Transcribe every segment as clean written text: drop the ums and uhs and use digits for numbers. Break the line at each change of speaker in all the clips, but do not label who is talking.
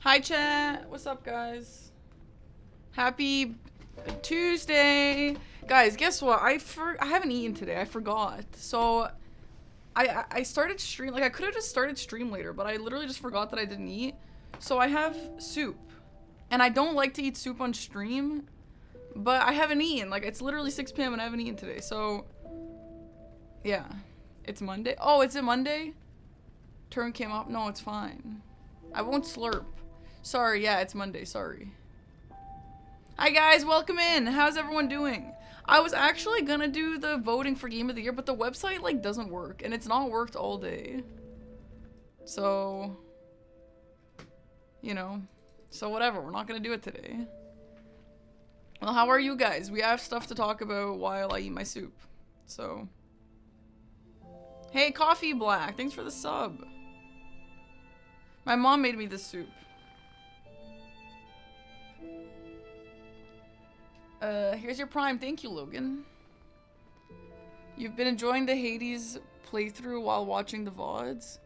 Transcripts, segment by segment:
Hi, chat. What's up, guys? Happy Tuesday. Guys, guess what? I haven't eaten today. I forgot. So, I started stream. Like, I could have just started stream later, but I literally just forgot that I didn't eat. So, I have soup. And I don't like to eat soup on stream, but I haven't eaten. Like, it's literally 6 p.m. and I haven't eaten today. So, yeah. It's Monday. Oh, is it Monday? Turn came up. No, it's fine. I won't slurp. Sorry, yeah, it's Monday, sorry. Hi guys, welcome in. How's everyone doing? I was actually gonna do the voting for Game of the Year, but the website, like, doesn't work, and it's not worked all day. So, you know, so whatever, we're not gonna do it today. Well, how are you guys? We have stuff to talk about while I eat my soup, so. Hey, Coffee Black, thanks for the sub. My mom made me this soup. Here's your Prime. Thank you, Logan. You've been enjoying the Hades playthrough while watching the VODs?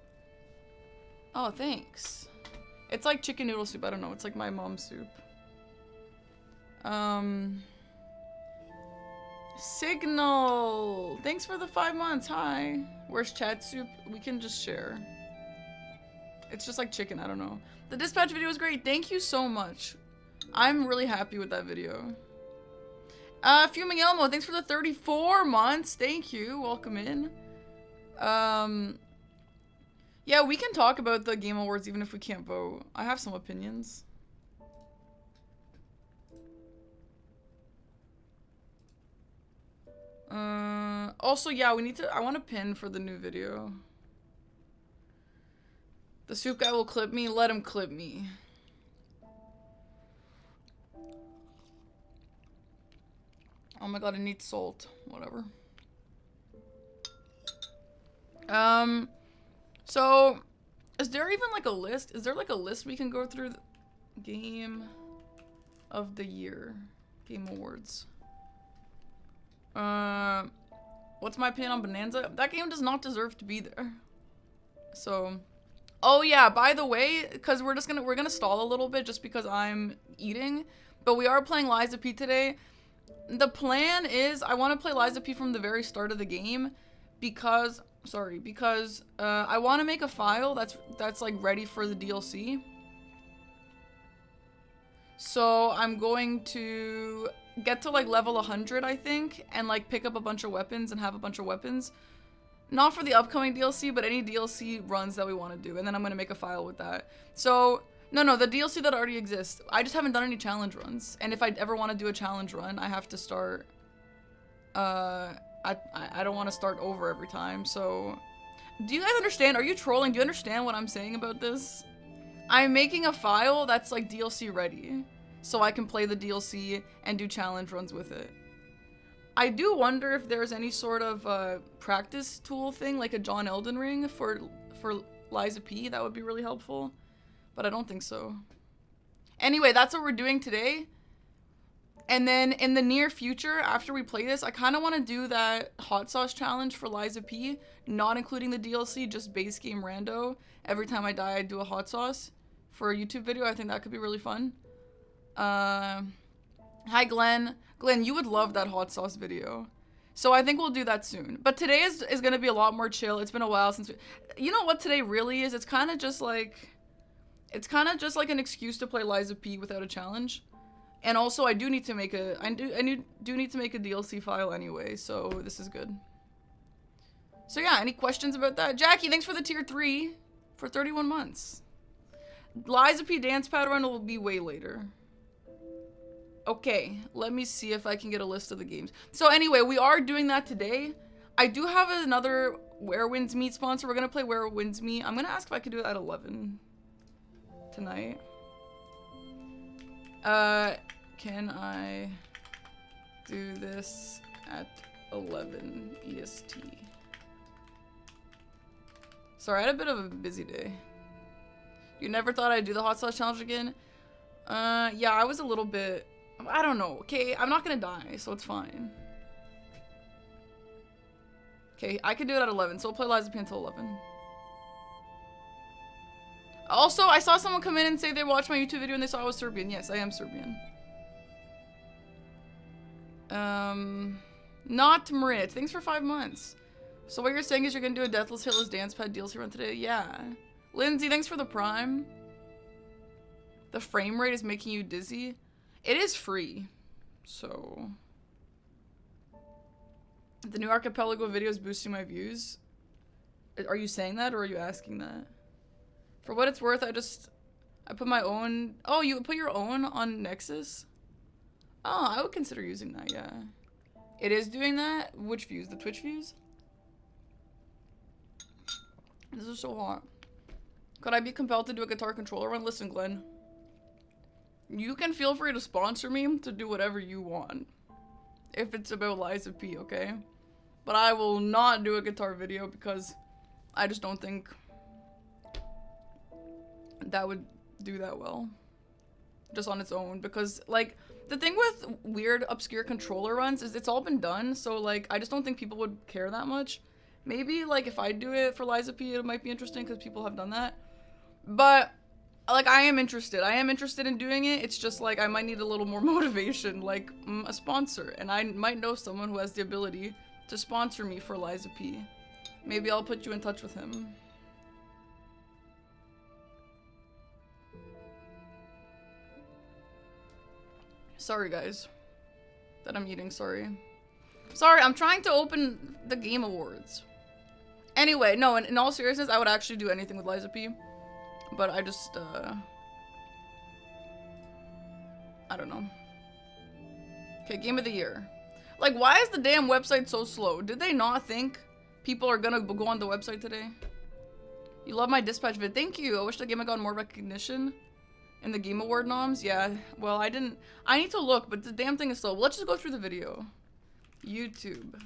Oh, thanks. It's like chicken noodle soup. I don't know. It's like my mom's soup. Signal! Thanks for the 5 months. Hi. Where's chat soup? We can just share. It's just like chicken. I don't know. The dispatch video was great. Thank you so much. I'm really happy with that video. Fuming Elmo, thanks for the 34 months. Thank you. Welcome in. Yeah, we can talk about the Game Awards even if we can't vote. I have some opinions. Also, yeah, I want a pin for the new video. The soup guy will clip me. Let him clip me. Oh my god, I need salt. Whatever. So, is there even like a list? Is there like a list we can go through? Game of the Year. Game Awards. What's my opinion on Bonanza? That game does not deserve to be there. So, oh yeah, by the way, because we're gonna stall a little bit just because I'm eating, but we are playing Liza P today. The plan is I want to play Liza P from the very start of the game because I want to make a file that's like ready for the DLC. So I'm going to get to like level 100, I think, and like pick up a bunch of weapons and have a bunch of weapons. Not for the upcoming DLC, but any DLC runs that we want to do, and then I'm going to make a file with that. So no, the DLC that already exists. I just haven't done any challenge runs. And if I ever want to do a challenge run, I have to start, I don't want to start over every time, so. Do you guys understand? Are you trolling? Do you understand what I'm saying about this? I'm making a file that's like DLC ready, so I can play the DLC and do challenge runs with it. I do wonder if there's any sort of practice tool thing, like a John Elden Ring for Liza P. That would be really helpful. But I don't think so. Anyway, that's what we're doing today. And then in the near future, after we play this, I kind of want to do that hot sauce challenge for Liza P. Not including the DLC, just base game rando. Every time I die, I do a hot sauce for a YouTube video. I think that could be really fun. Hi, Glenn. Glenn, you would love that hot sauce video. So I think we'll do that soon. But today is going to be a lot more chill. It's been a while since you know what today really is? It's kind of just like an excuse to play Liza P without a challenge. And also I do need to make a DLC file anyway, so this is good. So yeah, any questions about that? Jackie, thanks for the tier 3 for 31 months. Liza P dance pad run will be way later. Okay, let me see if I can get a list of the games. So anyway, we are doing that today. I do have another Where Winds Meet sponsor. We're gonna play Where Winds Meet. I'm gonna ask if I could do it at 11 tonight. Can I do this at 11 EST? Sorry, I had a bit of a busy day. You never thought I'd do the hot sauce challenge again? Yeah, I was a little bit, I don't know. Okay, I'm not gonna die, so it's fine. Okay, I can do it at 11, so we'll play Liza P until 11. Also, I saw someone come in and say they watched my YouTube video and they saw I was Serbian. Yes, I am Serbian. Not Marit. Thanks for 5 months. So what you're saying is you're gonna do a Deathless Hitless Dance Pad DLC run today? Yeah. Lindsay, thanks for the Prime. The frame rate is making you dizzy. It is free. So... The new Archipelago video is boosting my views. Are you saying that or are you asking that? For what it's worth, I put my own... Oh, you put your own on Nexus? Oh, I would consider using that, yeah. It is doing that? Which views? The Twitch views? This is so hot. Could I be compelled to do a guitar controller run? Listen, Glenn. You can feel free to sponsor me to do whatever you want. If it's about Liza P, okay? But I will not do a guitar video because I just don't think that would do that well. Just on its own. Because, like, the thing with weird, obscure controller runs is it's all been done. So, like, I just don't think people would care that much. Maybe, like, if I do it for Liza P, it might be interesting because people have done that. But, like, I am interested. I am interested in doing it. It's just, like, I might need a little more motivation, like, a sponsor. And I might know someone who has the ability to sponsor me for Liza P. Maybe I'll put you in touch with him. Sorry, guys. That I'm eating, sorry. Sorry, I'm trying to open the Game Awards. Anyway, no, in all seriousness, I would actually do anything with Liza P. But I just, I don't know. Okay, Game of the Year. Like, why is the damn website so slow? Did they not think people are gonna go on the website today? You love my dispatch vid. Thank you. I wish the game had gotten more recognition in the Game Award noms. Yeah, well, I didn't. I need to look, but the damn thing is slow. Let's just go through the video. YouTube.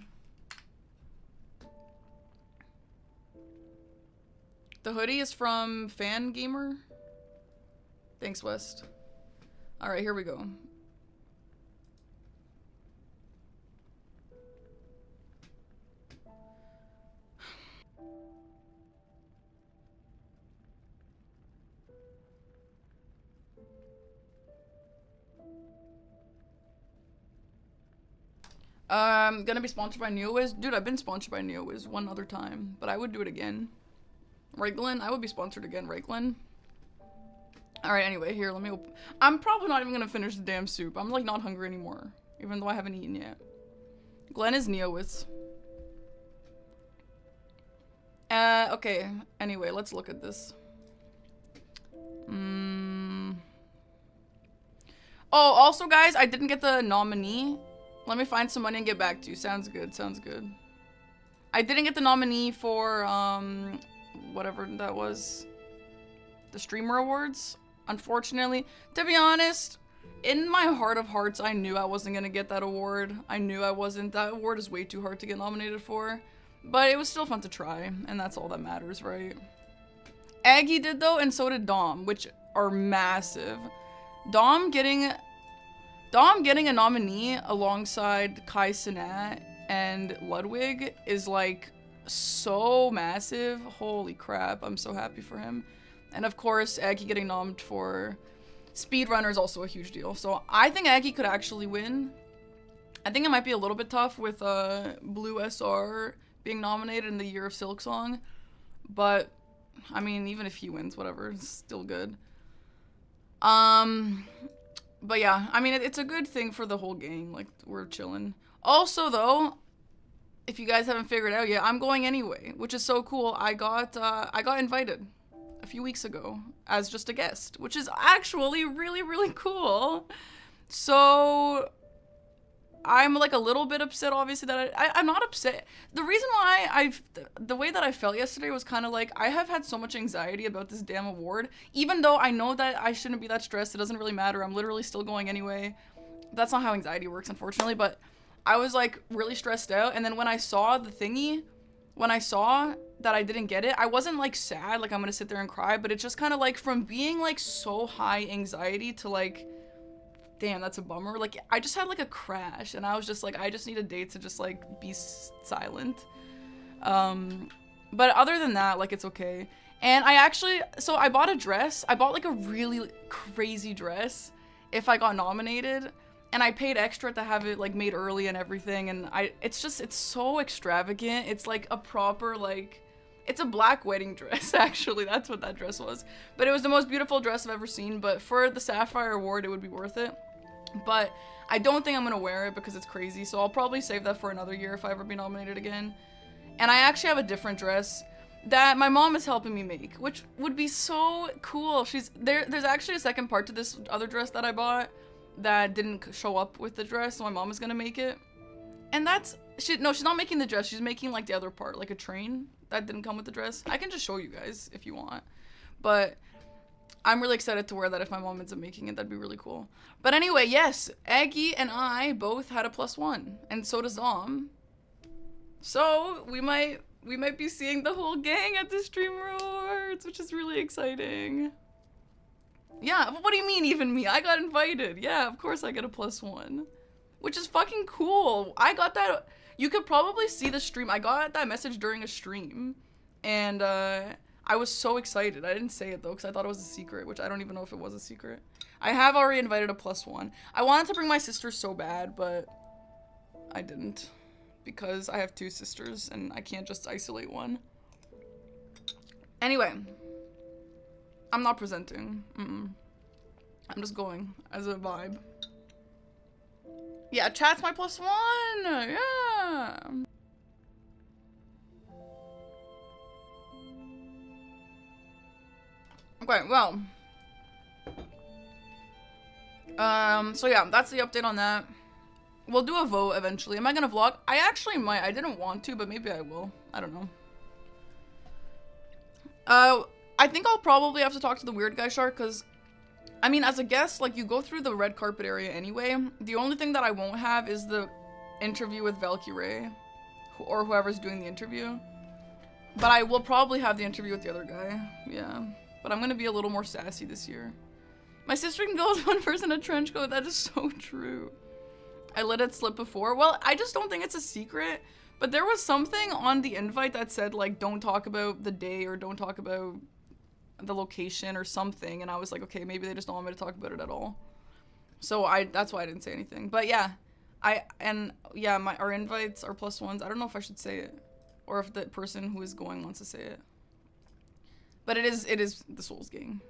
The hoodie is from Fan Gamer. Thanks, West. Alright, here we go. Gonna be sponsored by NeoWiz. Dude, I've been sponsored by NeoWiz one other time, but I would do it again. Right, Glenn? I would be sponsored again, right, Glenn? Alright, anyway, here, let me open. I'm probably not even gonna finish the damn soup. I'm, like, not hungry anymore, even though I haven't eaten yet. Glenn is NeoWiz. Okay. Anyway, let's look at this. Oh, also, guys, I didn't get the nominee. Let me find some money and get back to you. Sounds good. Sounds good. I didn't get the nominee for, whatever that was. The Streamer Awards. Unfortunately. To be honest, in my heart of hearts, I knew I wasn't gonna get that award. I knew I wasn't. That award is way too hard to get nominated for. But it was still fun to try. And that's all that matters, right? Aggie did, though, and so did Dom, which are massive. Dom getting a nominee alongside Kai Cenat and Ludwig is like so massive. Holy crap, I'm so happy for him. And of course, Aggie getting nommed for Speedrunner is also a huge deal. So I think Aggie could actually win. I think it might be a little bit tough with Blue SR being nominated in the Year of Silksong. But, I mean, even if he wins, whatever, it's still good. But yeah, I mean, it's a good thing for the whole gang. Like, we're chilling. Also, though, if you guys haven't figured out yet, I'm going anyway, which is so cool. I got invited a few weeks ago as just a guest, which is actually really, really cool. So I'm like a little bit upset, obviously, that I'm not upset. The reason why the way that I felt yesterday was kind of like, I have had so much anxiety about this damn award, even though I know that I shouldn't be that stressed. It doesn't really matter. I'm literally still going anyway. That's not how anxiety works, unfortunately, but I was like really stressed out. And then when I saw the thingy, when I saw that I didn't get it, I wasn't like sad, like I'm gonna sit there and cry, but it's just kind of like from being like so high anxiety to like, damn, that's a bummer. Like, I just had like a crash and I was just like, I just need a day to just like be silent. But other than that, like, it's okay. And I actually, so I bought a dress. I bought like a really crazy dress if I got nominated. And I paid extra to have it like made early and everything. And it's so extravagant. It's like a proper like, it's a black wedding dress actually. That's what that dress was. But it was the most beautiful dress I've ever seen. But for the Sapphire Award, it would be worth it. But I don't think I'm gonna wear it because it's crazy. So I'll probably save that for another year if I ever be nominated again. And I actually have a different dress that my mom is helping me make, which would be so cool. There's actually a second part to this other dress that I bought that didn't show up with the dress, so my mom is gonna make it. And she's not making the dress, she's making like the other part, like a train that didn't come with the dress. I can just show you guys if you want. But I'm really excited to wear that if my mom ends up making it. That'd be really cool. But anyway, yes, Aggie and I both had a +1, and so does Zom. So we might be seeing the whole gang at the Stream Awards, which is really exciting. Yeah, what do you mean even me? I got invited. Yeah, of course I get a +1. Which is fucking cool. I got that. You could probably see the stream. I got that message during a stream. And I was so excited. I didn't say it though because I thought it was a secret, which I don't even know if it was a secret. I have already invited a +1. I wanted to bring my sister so bad, but I didn't. Because I have 2 sisters and I can't just isolate one. Anyway. I'm not presenting. I'm just going as a vibe. Yeah, chat's my +1. Yeah. Okay, well. So yeah, that's the update on that. We'll do a vote eventually. Am I gonna vlog? I actually might. I didn't want to, but maybe I will. I don't know. I think I'll probably have to talk to the weird guy shark because, I mean, as a guest, like, you go through the red carpet area anyway. The only thing that I won't have is the interview with Valkyrie, or whoever's doing the interview. But I will probably have the interview with the other guy. Yeah. But I'm gonna be a little more sassy this year. My sister can go with one person in a trench coat. That is so true. I let it slip before. Well, I just don't think it's a secret. But there was something on the invite that said, like, don't talk about the day or don't talk about the location or something. And I was like, okay, maybe they just don't want me to talk about it at all. So that's why I didn't say anything. But yeah, our invites are +1s. I don't know if I should say it or if the person who is going wants to say it. But it is the Souls gang.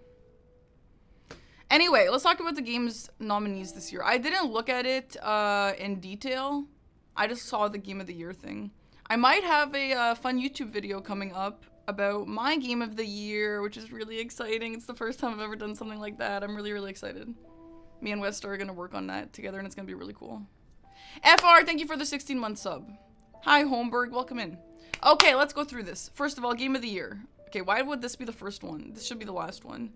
Anyway, let's talk about the game's nominees this year. I didn't look at it in detail. I just saw the Game of the Year thing. I might have a fun YouTube video coming up about my Game of the Year, which is really exciting. It's the first time I've ever done something like that. I'm really, really excited. Me and West are going to work on that together, and it's going to be really cool. FR, thank you for the 16-month sub. Hi, Holmberg. Welcome in. Okay, let's go through this. First of all, Game of the Year. Okay, why would this be the first one? This should be the last one.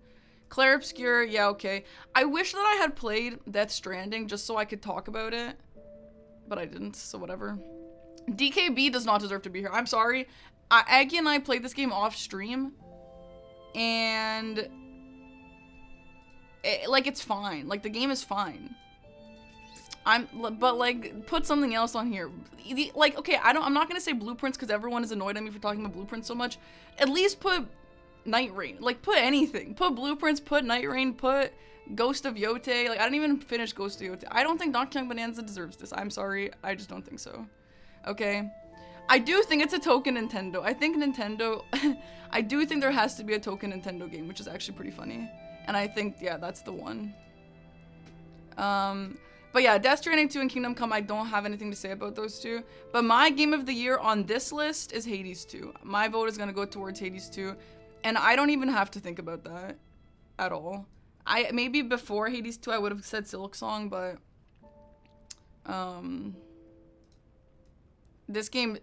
Claire Obscure, yeah, okay. I wish that I had played Death Stranding just so I could talk about it. But I didn't, so whatever. DKB does not deserve to be here. I'm sorry. Aggie and I played this game off stream. And it's fine. Like, the game is fine. But like, put something else on here. Like, okay, I'm not gonna say Blueprints because everyone is annoyed at me for talking about Blueprints so much. At least put Night Rain. Like, put anything. Put Blueprints, put Night Rain, put Ghost of Yote. Like, I didn't even finish Ghost of Yote. I don't think Donkey Kong Bonanza deserves this. I'm sorry. I just don't think so. Okay? I do think it's a token Nintendo. I think Nintendo... I do think there has to be a token Nintendo game, which is actually pretty funny. And I think, yeah, that's the one. But yeah, Death Stranding 2 and Kingdom Come, I don't have anything to say about those two. But my Game of the Year on this list is Hades 2. My vote is going to go towards Hades 2. And I don't even have to think about that at all. Maybe before Hades 2 I would have said Silk Song, but this game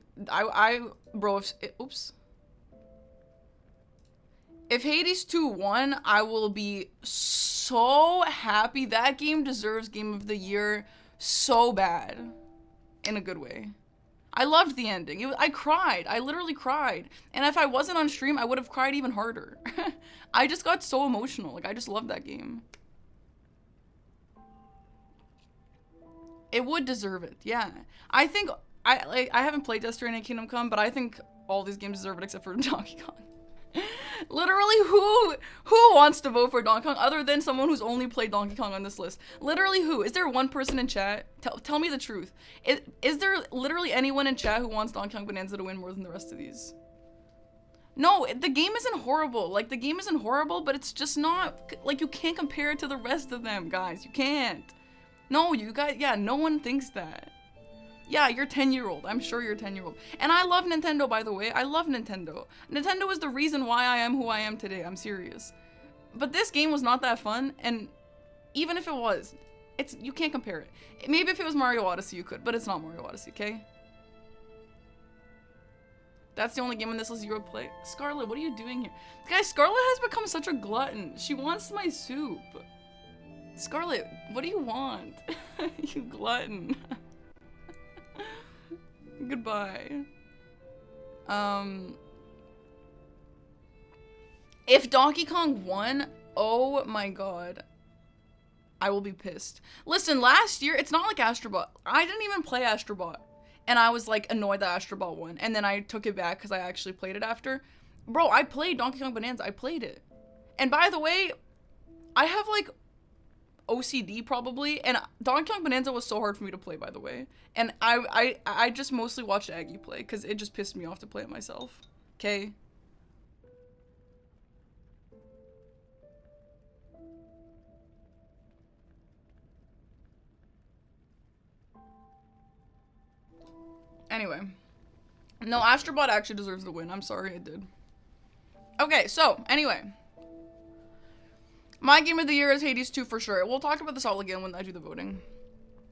bro, oops. If Hades 2 won, I will be so happy. That game deserves Game of the Year so bad. In a good way. I loved the ending. I cried. I literally cried. And if I wasn't on stream, I would have cried even harder. I just got so emotional. Like, I just loved that game. It would deserve it. Yeah. I think... I haven't played Death Stranding and Kingdom Come, but I think all these games deserve it except for Donkey Kong. Literally, who wants to vote for Donkey Kong other than someone who's only played Donkey Kong on this list? Literally, who? Is there one person in chat? Tell me the truth. Is there literally anyone in chat who wants Donkey Kong Bonanza to win more than the rest of these? No, the game isn't horrible. Like, the game isn't horrible, but it's just not, like, you can't compare it to the rest of them, guys. You can't. No, you guys, yeah, no one thinks that. Yeah, you're 10-year-old. I'm sure you're 10-year-old. And I love Nintendo, by the way. I love Nintendo. Nintendo is the reason why I am who I am today. I'm serious. But this game was not that fun, and even if it was, you can't compare it. Maybe if it was Mario Odyssey, you could, but it's not Mario Odyssey, okay? That's the only game on this list you would play. Scarlet, what are you doing here? Guys, Scarlet has become such a glutton. She wants my soup. Scarlet, what do you want? You glutton. Goodbye. If Donkey Kong won, oh my god. I will be pissed. Listen, last year, it's not like Astrobot. I didn't even play Astrobot. And I was like annoyed that Astrobot won. And then I took it back because I actually played it after. Bro, I played Donkey Kong Bonanza. I played it. And by the way, I have like OCD probably. And Donkey Kong Bonanza was so hard for me to play, by the way. And I just mostly watched Aggie play because it just pissed me off to play it myself. Okay? Anyway. No, Astrobot actually deserves the win. I'm sorry it did. Okay, so, anyway. My game of the year is Hades 2 for sure. We'll talk about this all again when I do the voting.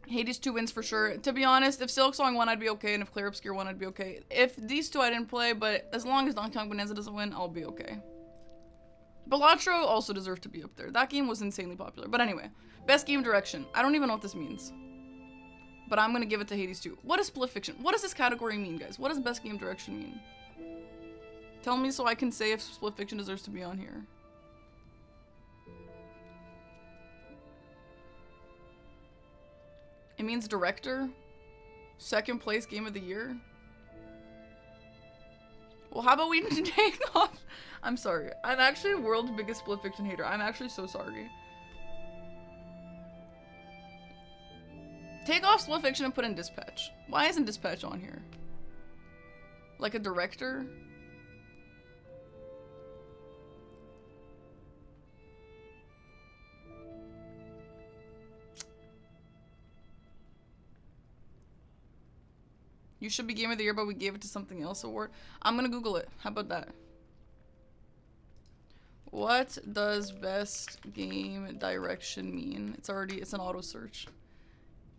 Hades 2 wins for sure. To be honest, if Silksong won, I'd be okay. And if Clear Obscure won, I'd be okay. If these two I didn't play, but as long as Donkey Kong Bonanza doesn't win, I'll be okay. Balatro also deserved to be up there. That game was insanely popular. But anyway, best game direction. I don't even know what this means. But I'm gonna give it to Hades 2. What is Split Fiction? What does this category mean, guys? What does best game direction mean? Tell me so I can say if Split Fiction deserves to be on here. It means director? Second place game of the year? Well, how about we take off? I'm sorry. I'm actually the world's biggest Split Fiction hater. I'm actually so sorry. Take off Split Fiction and put in Dispatch. Why isn't Dispatch on here? Like a director? You should be Game of the Year, but we gave it to something else award. I'm gonna Google it. How about that? What does best game direction mean? It's an auto search.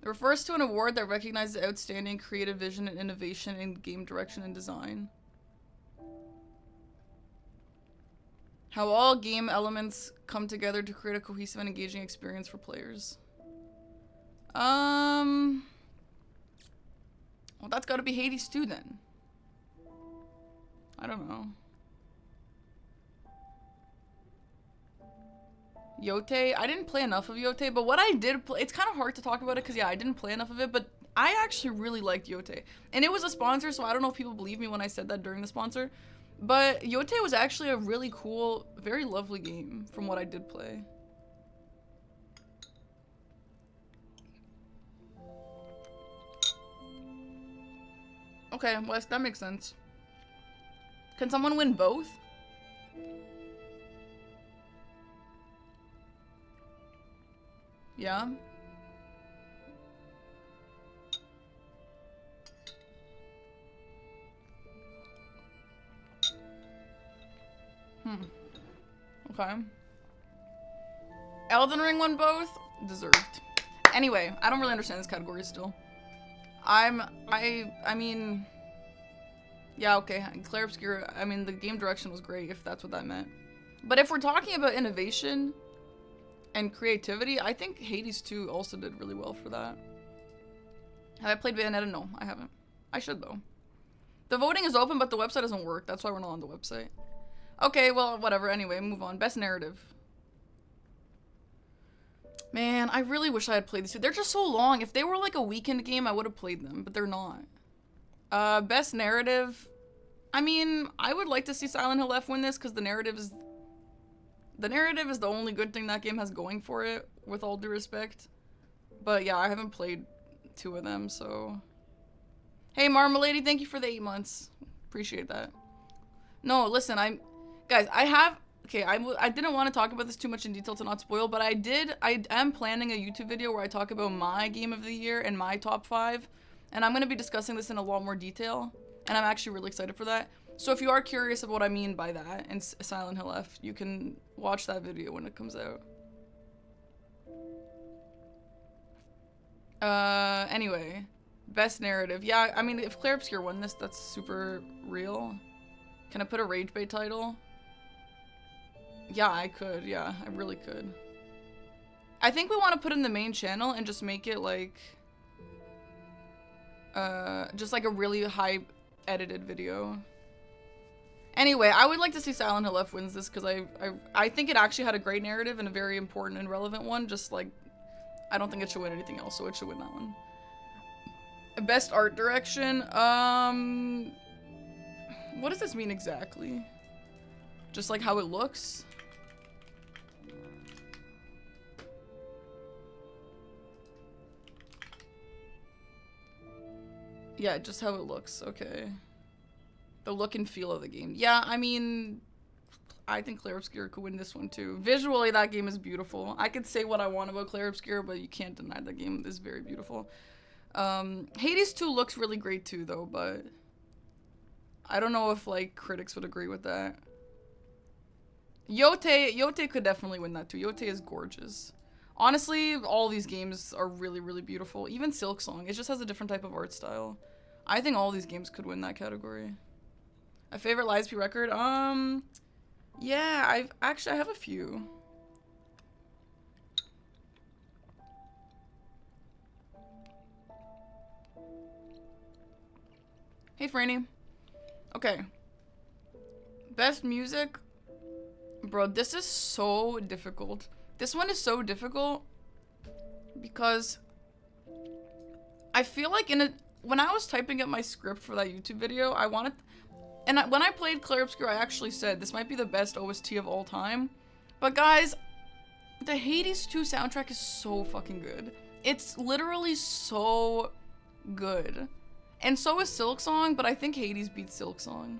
It refers to an award that recognizes outstanding creative vision and innovation in game direction and design. How all game elements come together to create a cohesive and engaging experience for players. Well, that's gotta be Hades 2 then. I don't know. Yote, I didn't play enough of Yote, but what I did play, it's kind of hard to talk about it because, yeah, I didn't play enough of it, but I actually really liked Yote. And it was a sponsor, so I don't know if people believe me when I said that during the sponsor, but Yote was actually a really cool, very lovely game from what I did play. Okay, Wes, that makes sense. Can someone win both? Yeah. Okay. Elden Ring won both? Deserved. Anyway, I don't really understand this category still. I mean... Yeah, okay. Claire Obscure, I mean, the game direction was great, if that's what that meant. But if we're talking about innovation and creativity, I think Hades 2 also did really well for that. Have I played Bayonetta? No, I haven't. I should, though. The voting is open, but the website doesn't work. That's why we're not on the website. Okay, well, whatever. Anyway, move on. Best narrative. Man, I really wish I had played these two. They're just so long. If they were like a weekend game, I would have played them, but they're not. Best narrative. I mean, I would like to see Silent Hill F win this because the narrative is the only good thing that game has going for it, with all due respect. But yeah, I haven't played 2 of them, so. Hey, Marmalady, thank you for the 8 months. Appreciate that. No, listen, guys, okay, I didn't want to talk about this too much in detail to not spoil, but I am planning a YouTube video where I talk about my game of the year and my top 5, and I'm going to be discussing this in a lot more detail, and I'm actually really excited for that. So if you are curious about what I mean by that and Silent Hill F, you can watch that video when it comes out. Anyway, best narrative. Yeah, I mean, if Claire Obscure won this, that's super real. Can I put a rage bait title? Yeah, I could. Yeah, I really could. I think we want to put in the main channel and just make it like, just like a really high edited video. Anyway, I would like to see Silent Hill F wins this because I think it actually had a great narrative and a very important and relevant one. Just like, I don't think it should win anything else, so it should win that one. Best art direction. What does this mean exactly? Just like how it looks? Yeah, just how it looks. Okay. The look and feel of the game. Yeah, I mean, I think Claire Obscure could win this one too. Visually, that game is beautiful. I could say what I want about Claire Obscure, but you can't deny the game is very beautiful. Hades 2 looks really great too, though, but I don't know if, like, critics would agree with that. Yote could definitely win that too. Yote is gorgeous. Honestly, all these games are really, really beautiful. Even Silksong, it just has a different type of art style. I think all these games could win that category. A favorite Lies P record? Yeah, I have a few. Hey, Franny. Okay. Best music? Bro, this is so difficult. This one is so difficult because I feel like when I was typing up my script for that YouTube video, I wanted, when I played Claire Obscure, I actually said this might be the best OST of all time. But guys, the Hades 2 soundtrack is so fucking good. It's literally so good. And so is Silksong, but I think Hades beats Silksong.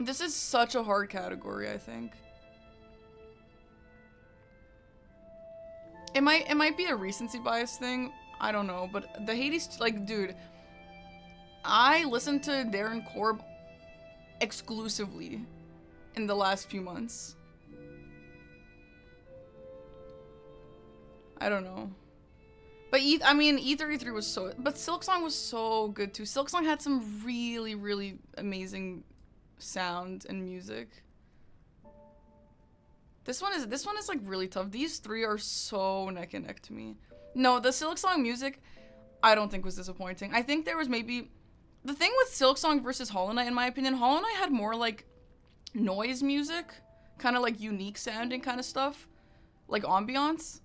This is such a hard category, I think. It might be a recency bias thing. I don't know, but the Hades, like, dude, I listened to Darren Korb exclusively in the last few months. I don't know. But I mean, E33 was so, but Silksong was so good too. Silksong had some really, really amazing sound and music. This one is like really tough. These 3 are so neck and neck to me. No, the Silksong music, I don't think was disappointing. I think there was maybe, the thing with Silksong versus Hollow Knight, in my opinion, Hollow Knight had more like noise music, kind of like unique sounding kind of stuff, like ambiance.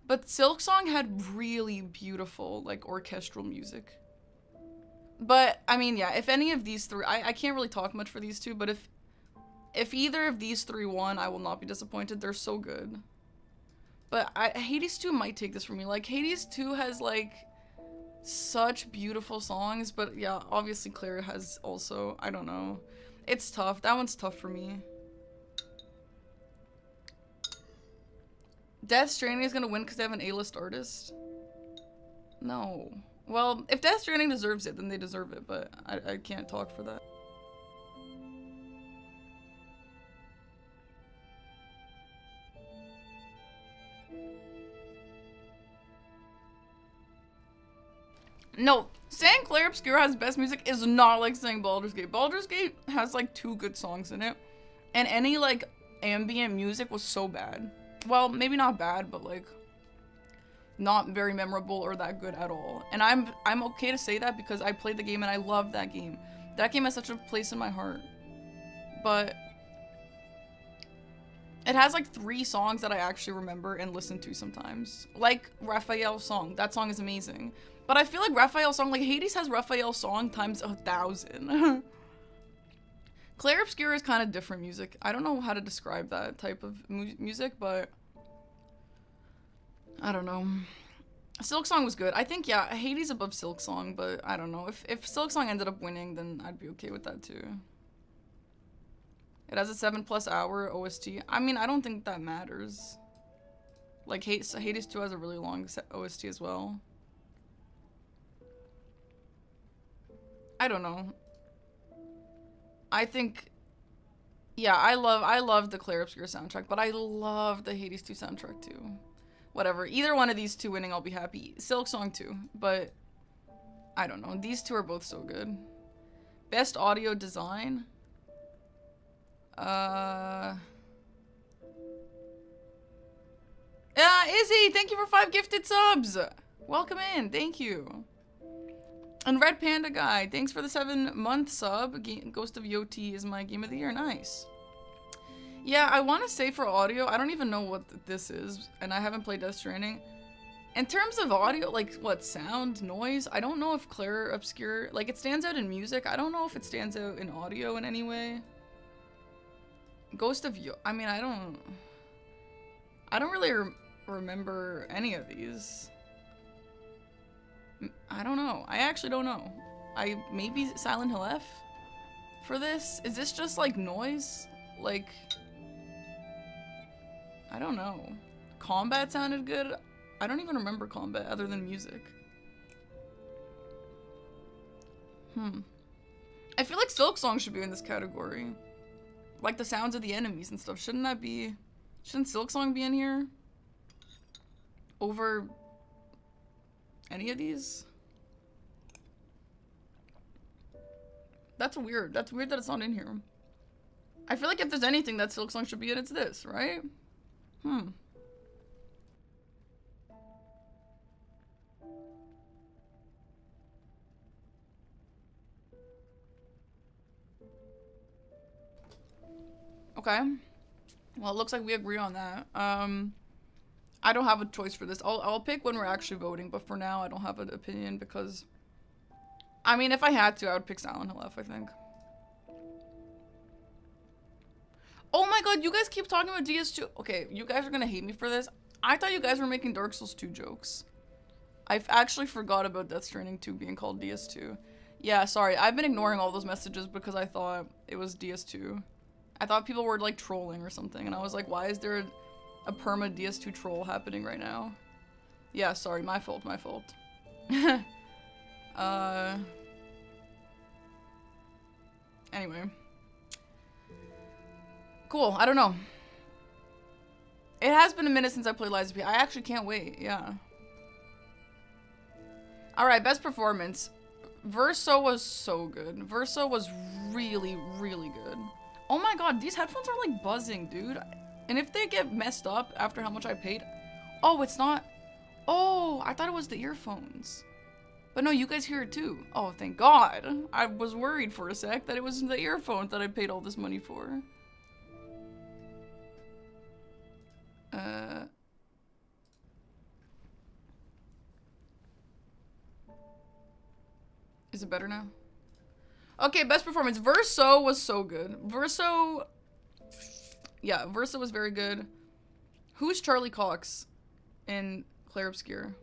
But Silksong had really beautiful like orchestral music. But I mean, yeah, if any of these 3, I can't really talk much for these 2, but if either of these 3 won, I will not be disappointed. They're so good. But Hades 2 might take this from me. Like, Hades 2 has, like, such beautiful songs. But, yeah, obviously Claire has also, I don't know. It's tough. That one's tough for me. Death Stranding is gonna win because they have an A-list artist? No. Well, if Death Stranding deserves it, then they deserve it. But I can't talk for that. No, saying Claire Obscure has best music is not like saying Baldur's Gate. Baldur's Gate has like 2 good songs in it, and any like ambient music was so bad. Well, maybe not bad, but like not very memorable or that good at all. And I'm okay to say that because I played the game and I loved that game. That game has such a place in my heart. But It has like 3 songs that I actually remember and listen to sometimes. Like Raphael's song. That song is amazing. But I feel like Raphael's song, like Hades has Raphael's song times 1,000. Clair Obscur is kind of different music. I don't know how to describe that type of music, but I don't know. Silk Song was good. I think, yeah, Hades above Silk Song, but I don't know. If Silk Song ended up winning, then I'd be okay with that too. It has a 7+ hour OST. I mean, I don't think that matters. Like, Hades 2 has a really long OST as well. I don't know. I think, yeah, I love the Clair Obscur soundtrack, but I love the Hades 2 soundtrack too. Whatever, either one of these 2 winning, I'll be happy. Silk Song too, but I don't know. These 2 are both so good. Best audio design. Yeah, Izzy, thank you for 5 gifted subs. Welcome in, thank you. And Red Panda Guy, thanks for the 7-month sub. Ghost of Yot is my game of the year. Nice. Yeah, I want to say for audio, I don't even know what this is, and I haven't played Death Stranding. In terms of audio, like, what, sound, noise, I don't know if Clair Obscur, like, it stands out in music. I don't know if it stands out in audio in any way. Ghost of Yot, I mean, I don't really remember any of these. I don't know. I actually don't know. Maybe Silent Hill F for this? Is this just like noise? Like, I don't know. Combat sounded good. I don't even remember combat other than music. I feel like Silk Song should be in this category. Like the sounds of the enemies and stuff. Shouldn't Silk Song be in here? Over any of these? That's weird. That's weird that it's not in here. I feel like if there's anything that Silk Song should be in, it's this, right? Okay. Well, it looks like we agree on that. I don't have a choice for this. I'll pick when we're actually voting, but for now I don't have an opinion because I mean, if I had to, I would pick Silent Hill F, I think. Oh my god, you guys keep talking about DS2. Okay, you guys are gonna hate me for this. I thought you guys were making Dark Souls 2 jokes. I actually forgot about Death Stranding 2 being called DS2. Yeah, sorry. I've been ignoring all those messages because I thought it was DS2. I thought people were like trolling or something, and I was like, why is there a perma DS2 troll happening right now? Yeah, sorry, my fault. Anyway. Cool, I don't know. It has been a minute since I played Lies of P. I actually can't wait, yeah. Alright, best performance. Verso was so good. Verso was really, really good. Oh my god, these headphones are like buzzing, dude. And if they get messed up after how much I paid... Oh, it's not... Oh, I thought it was the earphones. But no, you guys hear it too. Oh, thank god. I was worried for a sec that it was the earphones that I paid all this money for. Is it better now? Okay, best performance. Verso was so good. Verso... Yeah, Verso was very good. Who's Charlie Cox in Clair Obscur?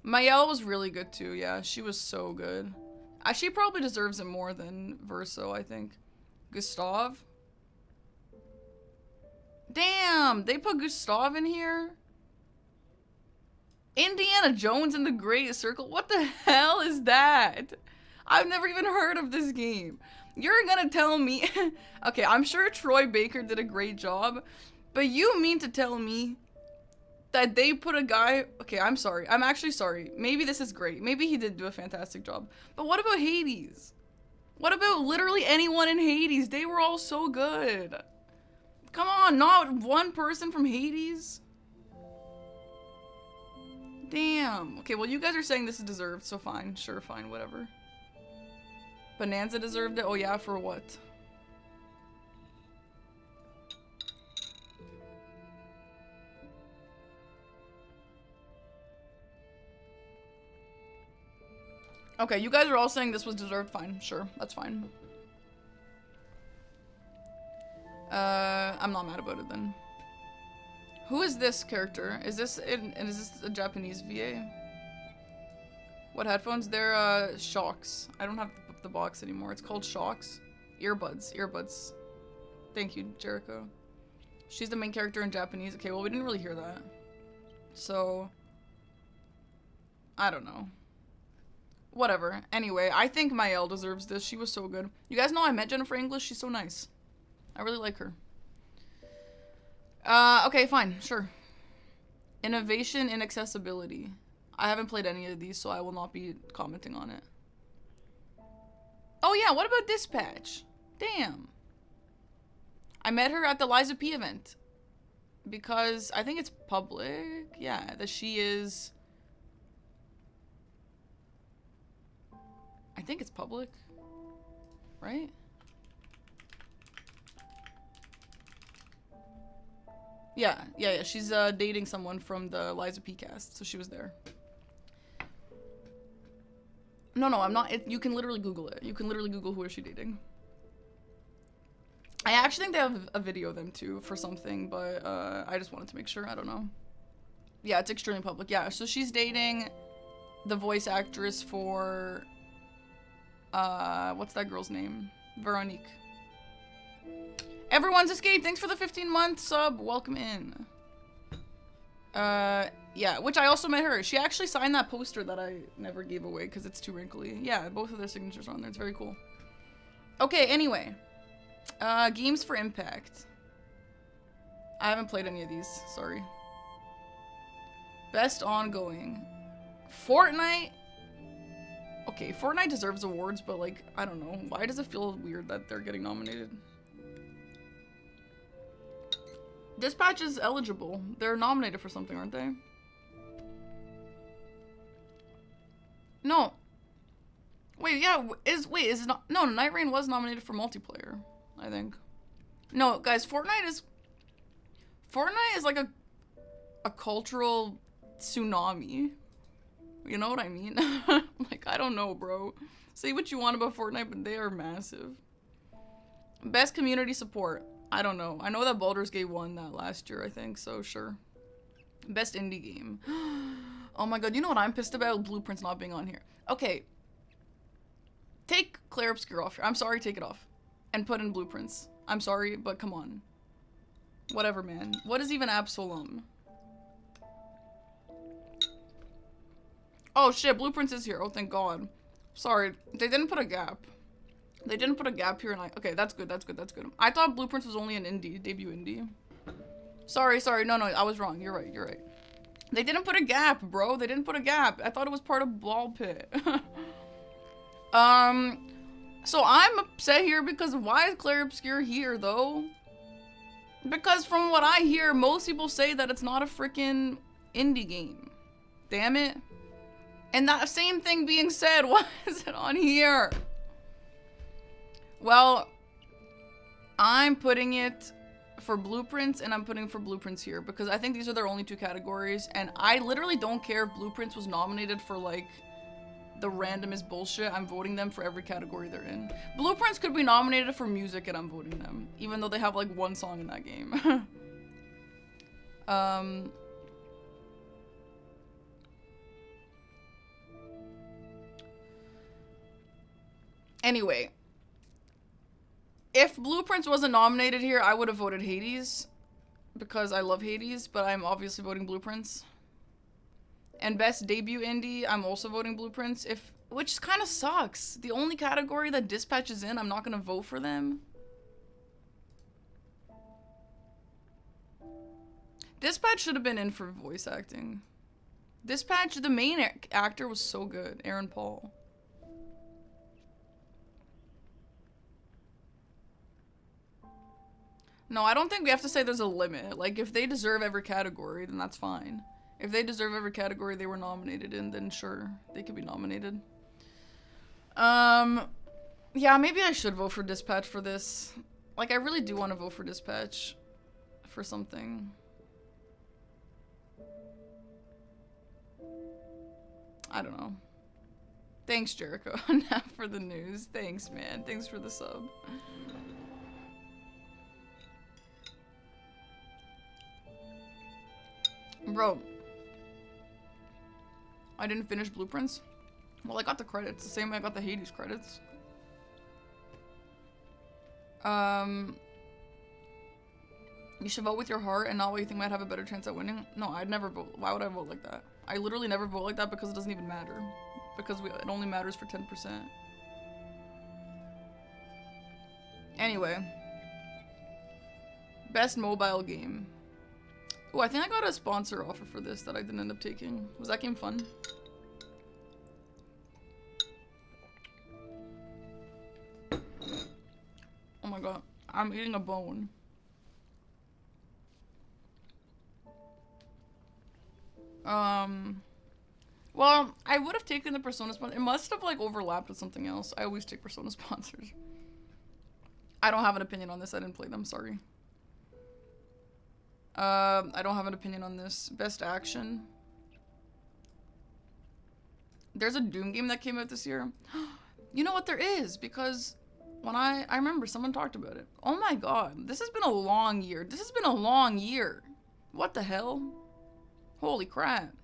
Mayel was really good too, yeah. She was so good. She probably deserves it more than Verso, I think. Gustav? Damn, they put Gustav in here? Indiana Jones and the Great Circle? What the hell is that? I've never even heard of this game. You're gonna tell me... Okay, I'm sure Troy Baker did a great job, but you mean to tell me that they put a guy... Okay, I'm sorry. I'm actually sorry. Maybe this is great. Maybe he did do a fantastic job. But what about Hades? What about literally anyone in Hades? They were all so good. Come on, not one person from Hades? Damn. Okay, well, you guys are saying this is deserved, so fine. Sure, fine, whatever. Bonanza deserved it? Oh yeah, for what? Okay, you guys are all saying this was deserved. Fine, sure, that's fine. I'm not mad about it then. Who is this character? Is this a Japanese VA? What headphones? They're Shocks. I don't have the box anymore. It's called Shocks. Earbuds. Thank you, Jericho. She's the main character in Japanese. Okay, well we didn't really hear that. So I don't know. Whatever. Anyway, I think Mael deserves this. She was so good. You guys know I met Jennifer English. She's so nice. I really like her. Okay, fine. Sure. Innovation in accessibility. I haven't played any of these, so I will not be commenting on it. Oh yeah, what about Dispatch? Damn. I met her at the Liza P event. Because I think it's public. Yeah, that she is... I think it's public. Right? Yeah. She's dating someone from the Liza P cast, so she was there. No, I'm not. You can literally Google it. You can literally Google who is she dating. I actually think they have a video of them too for something, but I just wanted to make sure. I don't know. Yeah, it's extremely public. Yeah, so she's dating the voice actress for what's that girl's name? Veronique. Everyone's escaped. Thanks for the 15-month sub. Welcome in. Yeah, which I also met her. She actually signed that poster that I never gave away because it's too wrinkly. Yeah, both of their signatures are on there. It's very cool. Okay, anyway. Games for Impact. I haven't played any of these. Sorry. Best ongoing. Fortnite. Okay, Fortnite deserves awards, but like, I don't know. Why does it feel weird that they're getting nominated? Dispatch is eligible. They're nominated for something, aren't they? No. Wait, yeah, is it not? No, Night Rain was nominated for multiplayer, I think. No, guys, Fortnite is like a cultural tsunami. You know what I mean? Like, I don't know, bro. Say what you want about Fortnite, but they are massive. Best community support. I don't know. I know that Baldur's Gate won that last year, I think, so sure. Best indie game. Oh my god, you know what I'm pissed about? Blueprints not being on here. Okay. Take Claire Obscure off here. I'm sorry, take it off. And put in Blueprints. I'm sorry, but come on. Whatever, man. What is even Absolum? Oh shit, Blueprints is here. Oh, thank god. Sorry, they didn't put a gap. They didn't put a gap here, and okay, that's good. I thought Blueprints was only an indie, debut indie. Sorry, no, I was wrong. You're right. They didn't put a gap, bro. They didn't put a gap. I thought it was part of Ball Pit. So I'm upset here because why is Claire Obscure here, though? Because from what I hear, most people say that it's not a freaking indie game. Damn it. And that same thing being said, why is it on here? Well, I'm putting it for Blueprints, and I'm putting for Blueprints here because I think these are their only two categories, and I literally don't care if Blueprints was nominated for like the randomest bullshit. I'm voting them for every category they're in. Blueprints could be nominated for music, and I'm voting them, even though they have like one song in that game. Anyway. If Blueprints wasn't nominated here, I would have voted Hades. Because I love Hades, but I'm obviously voting Blueprints. And Best Debut Indie, I'm also voting Blueprints. Which kind of sucks. The only category that Dispatch is in, I'm not going to vote for them. Dispatch should have been in for voice acting. Dispatch, the main actor was so good. Aaron Paul. No, I don't think we have to say there's a limit. Like, if they deserve every category, then that's fine. If they deserve every category they were nominated in, then sure, they could be nominated. Yeah, maybe I should vote for Dispatch for this. Like, I really do want to vote for Dispatch for something. I don't know. Thanks, Jericho. Now for the news. Thanks, man. Thanks for the sub. Bro. I didn't finish Blueprints. Well, I got the credits. The same way I got the Hades credits. You should vote with your heart and not what you think might have a better chance at winning. No, I'd never vote. Why would I vote like that? I literally never vote like that because it doesn't even matter. Because it only matters for 10%. Anyway. Best mobile game. Oh, I think I got a sponsor offer for this that I didn't end up taking. Was that game fun? Oh my god. I'm eating a bone. Well, I would have taken the Persona sponsor. It must have, like, overlapped with something else. I always take Persona sponsors. I don't have an opinion on this. I didn't play them. Sorry. I don't have an opinion on this. Best action. There's a Doom game that came out this year. You know what? There is, because when I remember someone talked about it. Oh my god. This has been a long year. This has been a long year. What the hell? Holy crap.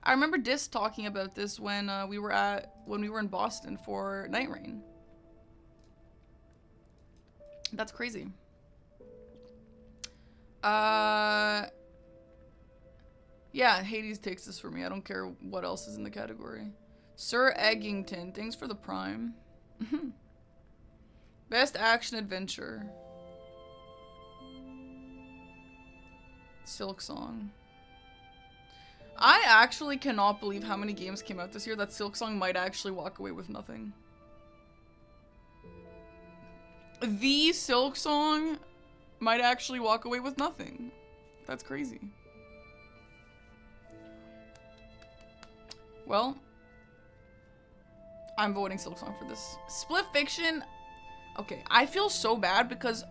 I remember Dis talking about this when we were in Boston for Night Rain. That's crazy. Yeah, Hades takes this for me. I don't care what else is in the category. Sir Eggington, thanks for the prime. Best action adventure. Silk Song. I actually cannot believe how many games came out this year that Silk Song might actually walk away with nothing. The Silk Song might actually walk away with nothing. That's crazy. Well, I'm voting Silk Song for this. Split Fiction. Okay, I feel so bad because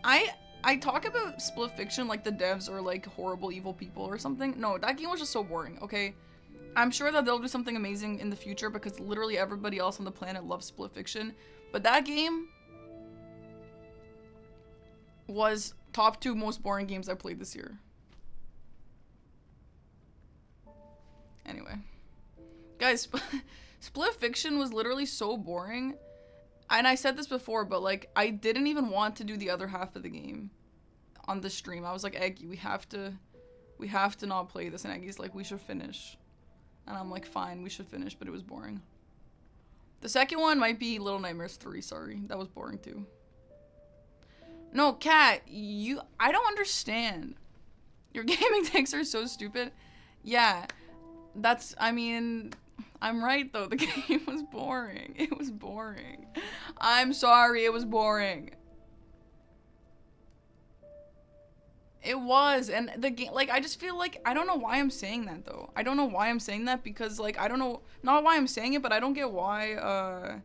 I talk about Split Fiction like the devs are like horrible evil people or something. No, that game was just so boring, okay? I'm sure that they'll do something amazing in the future because literally everybody else on the planet loves Split Fiction. But that game was top 2 most boring games I played this year. Anyway. Guys, Split Fiction was literally so boring. And I said this before, but like, I didn't even want to do the other half of the game on the stream. I was like, Eggy, we have to not play this. And Eggy's like, we should finish. And I'm like, fine, we should finish, but it was boring. The second one might be Little Nightmares 3, sorry. That was boring too. No, Kat, I don't understand. Your gaming takes are so stupid. Yeah, I mean, I'm right though. The game was boring. It was boring. I'm sorry, it was boring. It was, and the game, like, I just feel like, I don't know why I'm saying that though. I don't know why I'm saying that because, like, I don't know, not why I'm saying it, but I don't get why,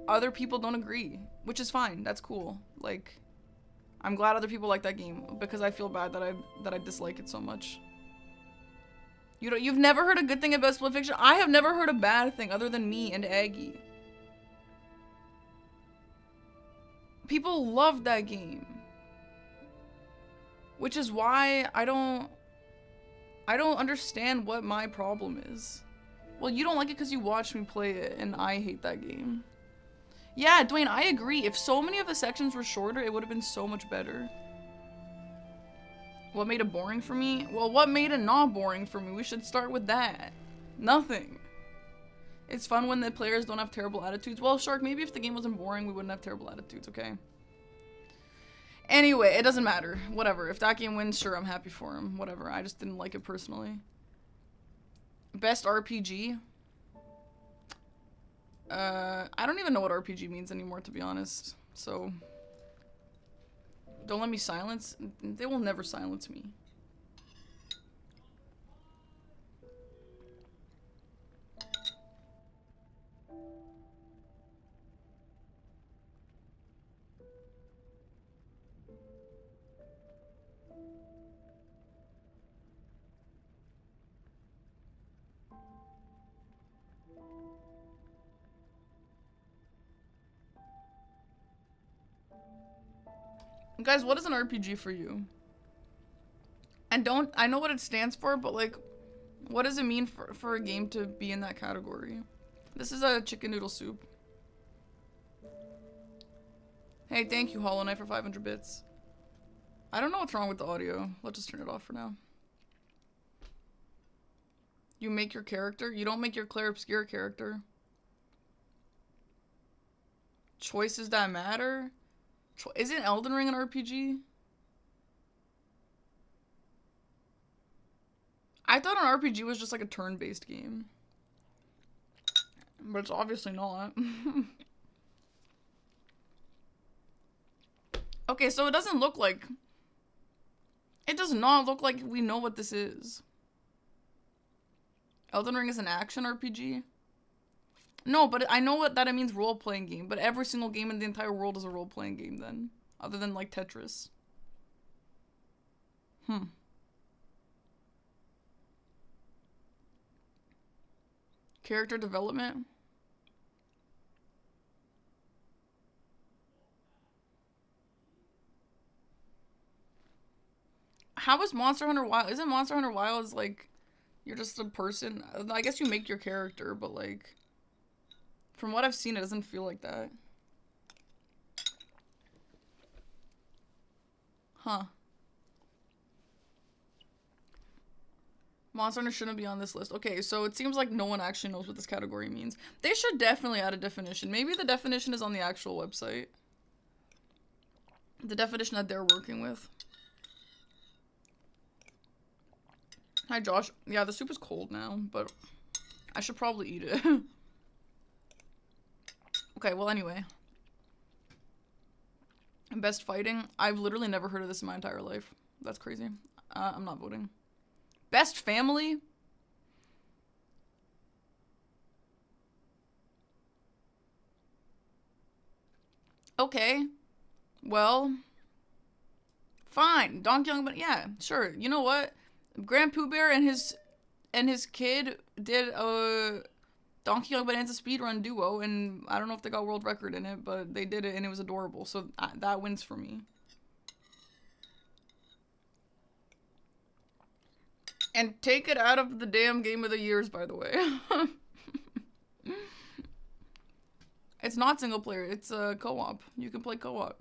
other people don't agree, which is fine. That's cool. Like, I'm glad other people like that game because I feel bad that I dislike it so much. You've never heard a good thing about Split Fiction? I have never heard a bad thing other than me and Aggie. People love that game. Which is why I don't understand what my problem is. Well, you don't like it because you watched me play it, and I hate that game. Yeah, Dwayne, I agree. If so many of the sections were shorter, it would have been so much better. What made it boring for me? Well, what made it not boring for me? We should start with that. Nothing. It's fun when the players don't have terrible attitudes. Well, Shark, maybe if the game wasn't boring, we wouldn't have terrible attitudes, okay? Anyway, it doesn't matter. Whatever. If that game wins, sure, I'm happy for him. Whatever. I just didn't like it personally. Best RPG? I don't even know what RPG means anymore, to be honest. So, don't let me silence. They will never silence me. Guys, what is an RPG for you? And I know what it stands for, but like, what does it mean for a game to be in that category? This is a chicken noodle soup. Hey, thank you, Hollow Knight, for 500 bits. I don't know what's wrong with the audio. Let's just turn it off for now. You make your character? You don't make your Claire Obscure character. Choices that matter? Isn't Elden Ring an RPG? I thought an RPG was just like a turn-based game. But it's obviously not. Okay, so it doesn't look like... It does not look like we know what this is. Elden Ring is an action RPG? No, but I know that it means role-playing game, but every single game in the entire world is a role-playing game then. Other than, like, Tetris. Character development? How is Monster Hunter Wild? Isn't Monster Hunter Wild is like, you're just a person? I guess you make your character, but like, from what I've seen, it doesn't feel like that. Huh. Monster Hunter shouldn't be on this list. Okay, so it seems like no one actually knows what this category means. They should definitely add a definition. Maybe the definition is on the actual website. The definition that they're working with. Hi, Josh. Yeah, the soup is cold now, but I should probably eat it. Okay, well, anyway. Best fighting? I've literally never heard of this in my entire life. That's crazy. I'm not voting. Best family? Okay. Well. Fine. Donkey Kong, but yeah, sure. You know what? Grand Pooh Bear and his kid did a Donkey Kong Bonanza speedrun duo, and I don't know if they got world record in it, but they did it and it was adorable. So that wins for me. And take it out of the damn game of the years, by the way. It's not single player, it's a co-op. You can play co-op.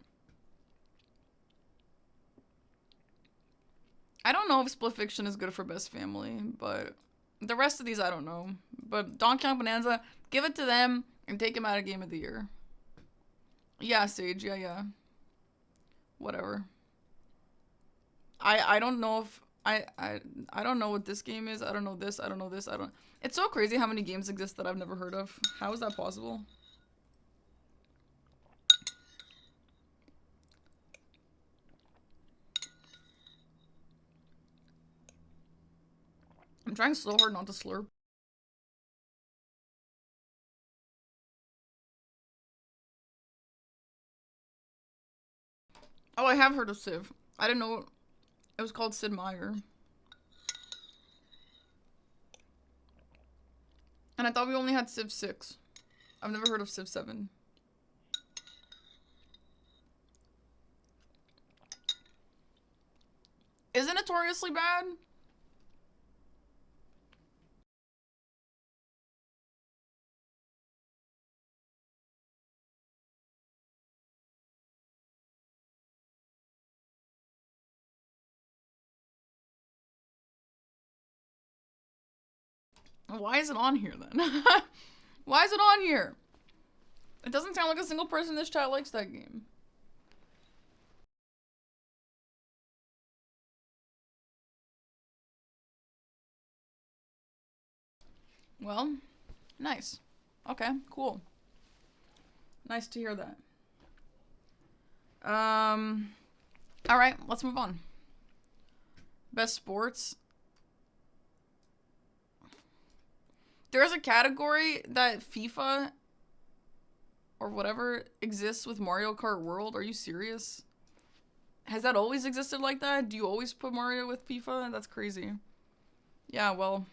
I don't know if Split Fiction is good for best family, but the rest of these I don't know. But Donkey Kong Bonanza, give it to them and take him out of game of the year. Yeah, Sage, yeah. Whatever. I don't know if I don't know what this game is. I don't know this. I don't know this. It's so crazy how many games exist that I've never heard of. How is that possible? I'm trying so hard not to slurp. Oh, I have heard of Civ. I didn't know it was called Sid Meier. And I thought we only had Civ 6. I've never heard of Civ 7. Is it notoriously bad? Why is it on here then? Why is it on here? It doesn't sound like a single person in this chat likes that game. Well, nice. Okay, cool. Nice to hear that. Alright, let's move on. Best sports. There is a category that FIFA or whatever exists with Mario Kart World. Are you serious? Has that always existed like that? Do you always put Mario with FIFA? That's crazy. Yeah, well,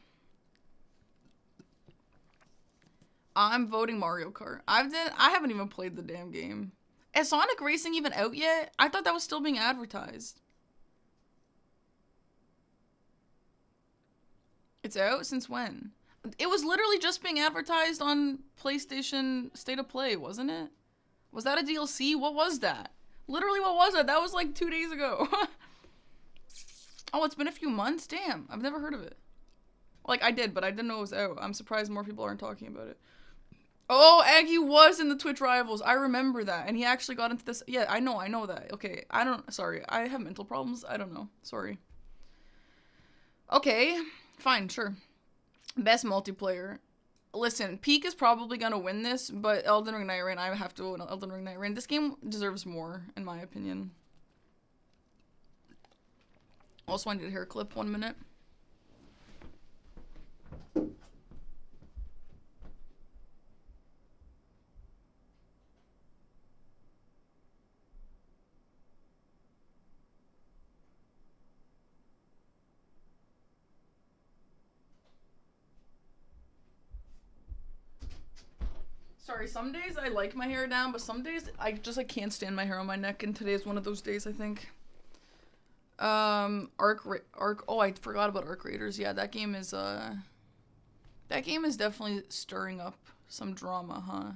I'm voting Mario Kart. I haven't even played the damn game. Is Sonic Racing even out yet? I thought that was still being advertised. It's out? Since when? It was literally just being advertised on PlayStation State of Play, wasn't it? Was that a DLC? What was that? Literally, what was it? That was like 2 days ago. Oh, it's been a few months? Damn, I've never heard of it. Like, I did, but I didn't know it was out. I'm surprised more people aren't talking about it. Oh, Aggie was in the Twitch Rivals. I remember that. And he actually got into this. Yeah, I know that. Okay, sorry. I have mental problems. I don't know. Sorry. Okay, fine, sure. Best multiplayer. Listen, Peak is probably gonna win this, but Elden Ring Night Rain, I have to go Elden Ring Night Rain. This game deserves more, in my opinion. Also, I need a hair clip, 1 minute. Sorry, some days I like my hair down, but some days I can't stand my hair on my neck, and today is one of those days, I think. Oh, I forgot about Arc Raiders. Yeah, that game is definitely stirring up some drama, huh?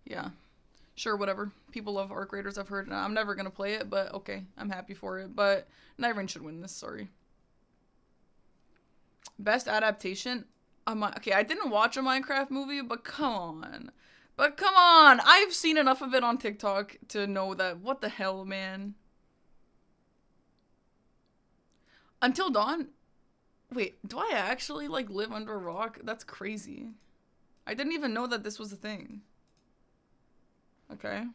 Yeah. Sure, whatever. People love Arc Raiders, I've heard. I'm never gonna play it, but okay, I'm happy for it. But Night Rain should win this, sorry. Best adaptation? Okay, I didn't watch a Minecraft movie, but come on. I've seen enough of it on TikTok to know that, what the hell, man? Until Dawn? Wait, do I actually, like, live under a rock? That's crazy. I didn't even know that this was a thing. Okay.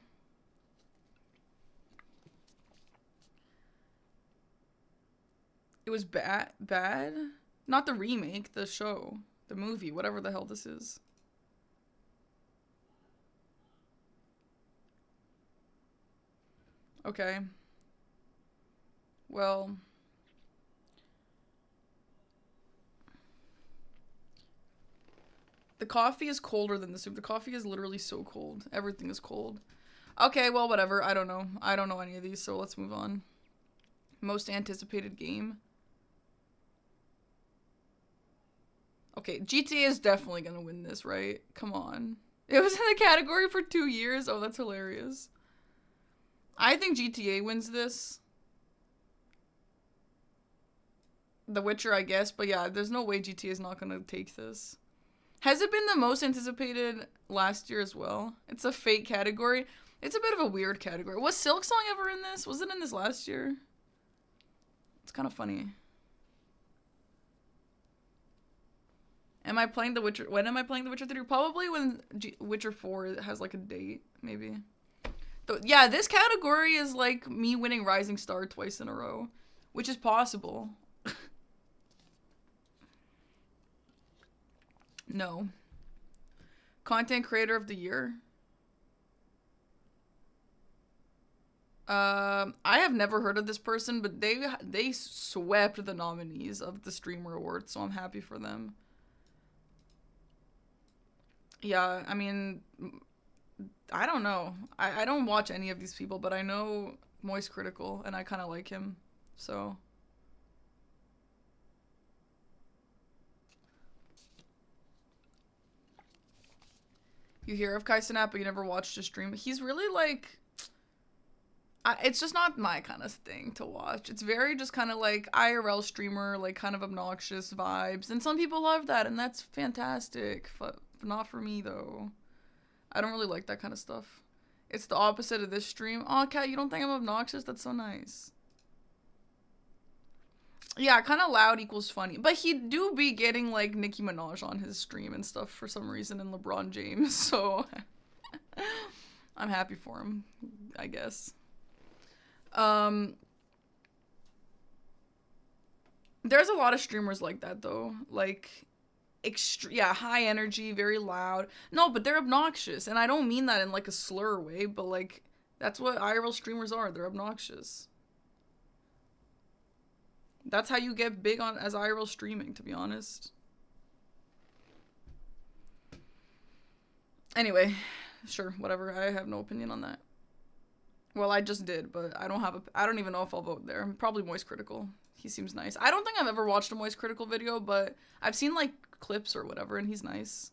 It was bad? Not the remake, the show. The movie, whatever the hell this is. Okay. Well. The coffee is colder than the soup. The coffee is literally so cold. Everything is cold. Okay, well, whatever. I don't know. I don't know any of these, so let's move on. Most anticipated game. Okay, GTA is definitely gonna win this, right? Come on. It was in the category for 2 years. Oh, that's hilarious. I think GTA wins this. The Witcher, I guess. But yeah, there's no way GTA is not gonna take this. Has it been the most anticipated last year as well? It's a fake category. It's a bit of a weird category. Was Silk Song ever in this? Was it in this last year? It's kind of funny. Am I playing The Witcher? When am I playing The Witcher 3? Probably when Witcher 4 has like a date, maybe. Yeah, this category is like me winning Rising Star twice in a row, which is possible. No. Content Creator of the Year? I have never heard of this person, but they swept the nominees of the Streamer Awards, so I'm happy for them. Yeah, I mean, I don't know. I don't watch any of these people, but I know Moist Critical, and I kind of like him, so... You hear of Kai Cenat, but you never watched his stream. He's really like... it's just not my kind of thing to watch. It's very just kind of like IRL streamer, like kind of obnoxious vibes. And some people love that, and that's fantastic. But not for me, though. I don't really like that kind of stuff. It's the opposite of this stream. Aw, Kat, you don't think I'm obnoxious? That's so nice. Yeah, kind of loud equals funny. But he do be getting, like, Nicki Minaj on his stream and stuff for some reason, and LeBron James, so... I'm happy for him, I guess. There's a lot of streamers like that, though. Like, yeah, high energy, very loud. No, but they're obnoxious, and I don't mean that in, like, a slur way, but, like, that's what IRL streamers are. They're obnoxious. That's how you get big on as IRL streaming, to be honest. Anyway, sure, whatever. I have no opinion on that. Well, I just did, but I don't even know if I'll vote there. Probably Moist Critical. He seems nice. I don't think I've ever watched a Moist Critical video, but I've seen, like, clips or whatever, and he's nice.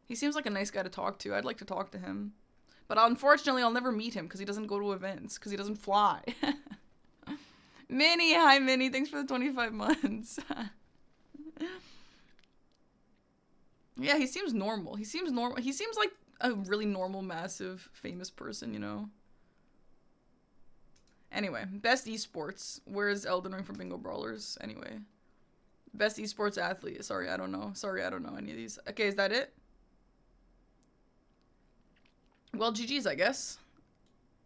He seems like a nice guy to talk to. I'd like to talk to him. But unfortunately, I'll never meet him because he doesn't go to events, because he doesn't fly. Minnie, hi Minnie, thanks for the 25 months. Yeah, he seems normal. He seems normal. He seems like a really normal, massive, famous person, you know? Anyway, best esports. Where's Elden Ring from Bingo Brawlers? Anyway. Best esports athlete. Sorry, I don't know. Sorry, I don't know any of these. Okay, is that it? Well, GG's, I guess.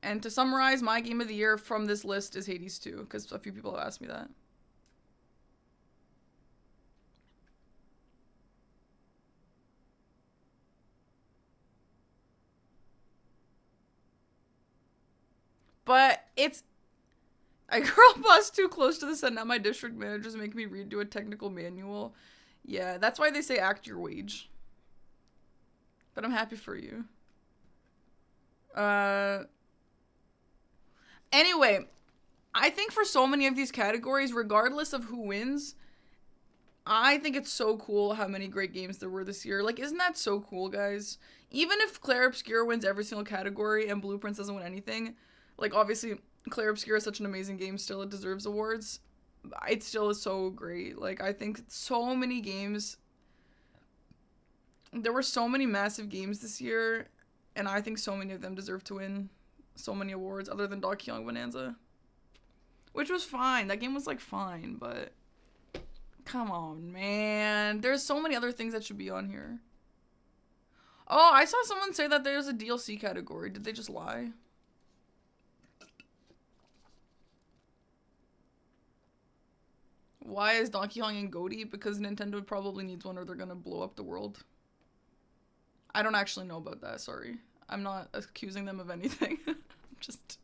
And to summarize, my game of the year from this list is Hades 2, because a few people have asked me that. But it's... I girl boss too close to the sun. Now my district managers make me redo a technical manual. Yeah, that's why they say act your wage. But I'm happy for you. Anyway, I think for so many of these categories, regardless of who wins, I think it's so cool how many great games there were this year. Like, isn't that so cool, guys? Even if Claire Obscure wins every single category and Blueprints doesn't win anything, like, obviously, Claire Obscure is such an amazing game, still it deserves awards. It still is so great. Like, I think so many games... There were so many massive games this year, and I think so many of them deserve to win so many awards, other than Donkey Kong Bonanza. Which was fine. That game was, like, fine, but... Come on, man. There's so many other things that should be on here. Oh, I saw someone say that there's a DLC category. Did they just lie? Why is Donkey Kong in GOTY? Because Nintendo probably needs one or they're gonna blow up the world. I don't actually know about that, sorry. I'm not accusing them of anything. Just...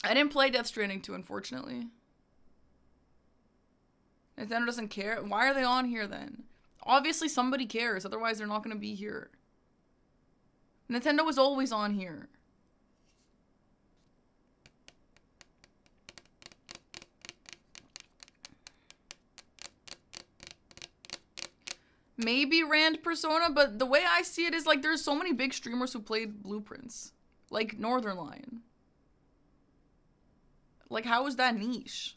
I didn't play Death Stranding 2, unfortunately. Nintendo doesn't care? Why are they on here, then? Obviously somebody cares, otherwise they're not gonna be here. Nintendo is always on here. Maybe Rand Persona, but the way I see it is like there's so many big streamers who played Blueprints. Like Northern Lion. Like, how is that niche?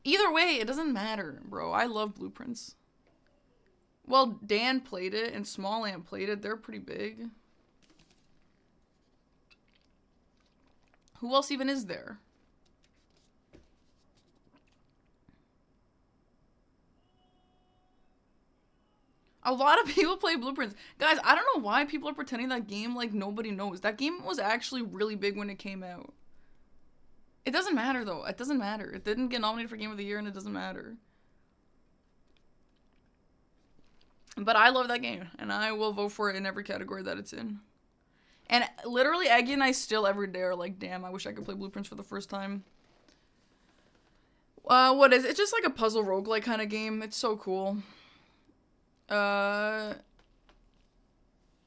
Either way, it doesn't matter, bro. I love Blueprints. Well, Dan played it and Small Ant played it. They're pretty big. Who else even is there? A lot of people play Blueprints. Guys, I don't know why people are pretending that game like nobody knows. That game was actually really big when it came out. It doesn't matter, though. It doesn't matter. It didn't get nominated for Game of the Year, and it doesn't matter. But I love that game, and I will vote for it in every category that it's in. And literally, Aggie and I still every day are like, damn, I wish I could play Blueprints for the first time. What is it? It's just like a puzzle roguelike kind of game. It's so cool.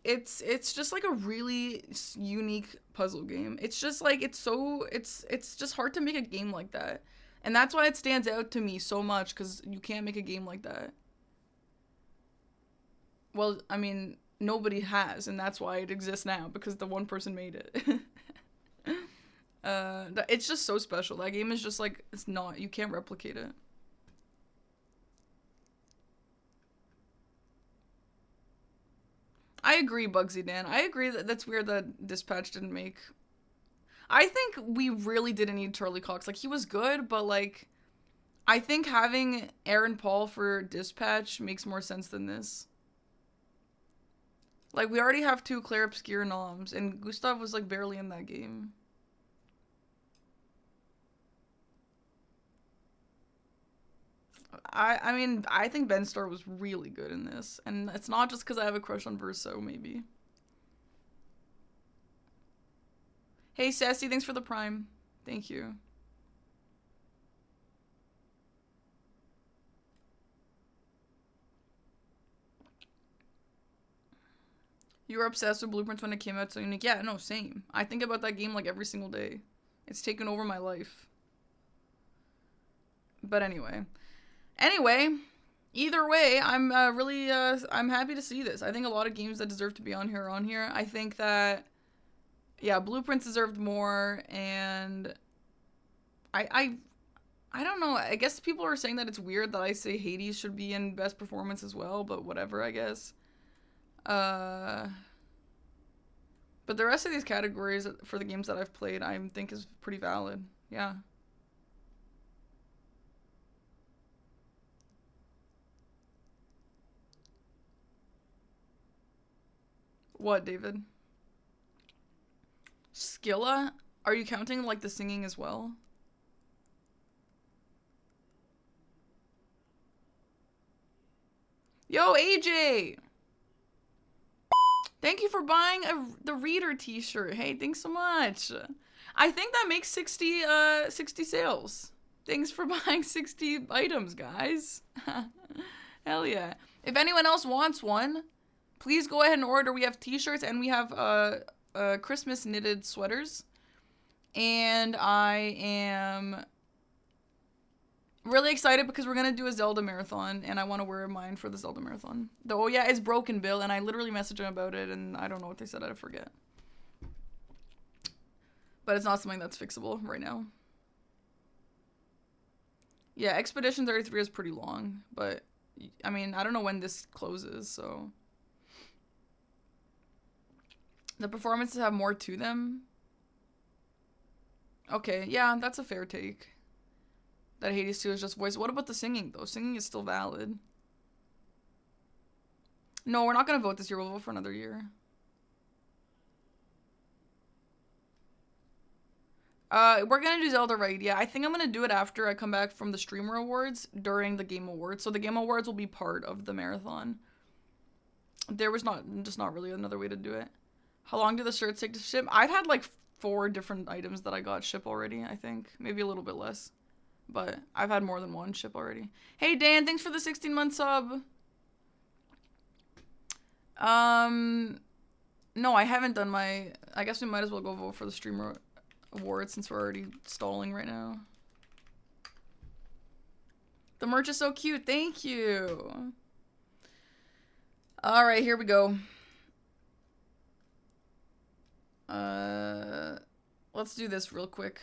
It's just like a really unique puzzle game. It's just like, it's just hard to make a game like that. And that's why it stands out to me so much, because you can't make a game like that. Well, I mean, nobody has, and that's why it exists now, because the one person made it. It's just so special. That game is just like, it's not, you can't replicate it. I agree, Bugsy Dan. I agree that that's weird that Dispatch didn't make... I think we really didn't need Charlie Cox. Like, he was good, but, like, I think having Aaron Paul for Dispatch makes more sense than this. Like, we already have 2 Claire Obscure noms, and Gustav was, like, barely in that game. I mean, I think Ben Starr was really good in this. And it's not just because I have a crush on Verso, maybe. Hey, Sassy, thanks for the Prime. Thank you. You were obsessed with Blueprints when it came out, so unique. Yeah, no, same. I think about that game like every single day. It's taken over my life. But anyway. Either way, I'm really I'm happy to see this. I think a lot of games that deserve to be on here are on here. I think that, yeah, Blueprints deserved more, and I don't know. I guess people are saying that it's weird that I say Hades should be in best performance as well, but whatever, I guess. But the rest of these categories for the games that I've played, I think is pretty valid. Yeah. What, David? Skilla? Are you counting like the singing as well? Yo, AJ! Thank you for buying the reader t-shirt. Hey, thanks so much. I think that makes 60 sales. Thanks for buying 60 items, guys. Hell yeah. If anyone else wants one, please go ahead and order. We have t-shirts and we have Christmas knitted sweaters. And I am really excited because we're gonna do a Zelda marathon, and I want to wear mine for the Zelda marathon. Though, oh yeah, it's broken, Bill, and I literally messaged him about it, and I don't know what they said. I forget. But it's not something that's fixable right now. Yeah, Expedition 33 is pretty long, but I mean, I don't know when this closes, so the performances have more to them. Okay, yeah, that's a fair take. That Hades 2 is just voice. What about the singing, though? Singing is still valid. No, we're not going to vote this year. We'll vote for another year. We're going to do Zelda Raid. Yeah, I think I'm going to do it after I come back from the Streamer Awards during the Game Awards. So the Game Awards will be part of the marathon. There was just not really another way to do it. How long do the shirts take to ship? I've had like 4 different items that I got ship already, I think. Maybe a little bit less. But I've had more than one ship already. Hey, Dan, thanks for the 16-month sub. No, I haven't done my... I guess we might as well go vote for the Streamer Award since we're already stalling right now. The merch is so cute. Thank you. All right, here we go. Let's do this real quick.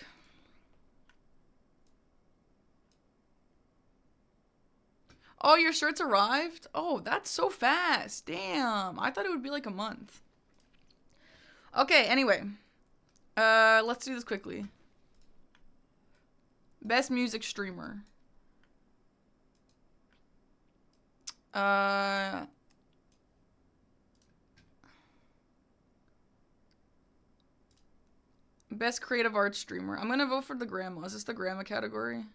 Oh, your shirts arrived? Oh, that's so fast. Damn. I thought it would be like a month. Okay, anyway. Let's do this quickly. Best music streamer. Best creative arts streamer. I'm gonna vote for the grandma. Is this the grandma category?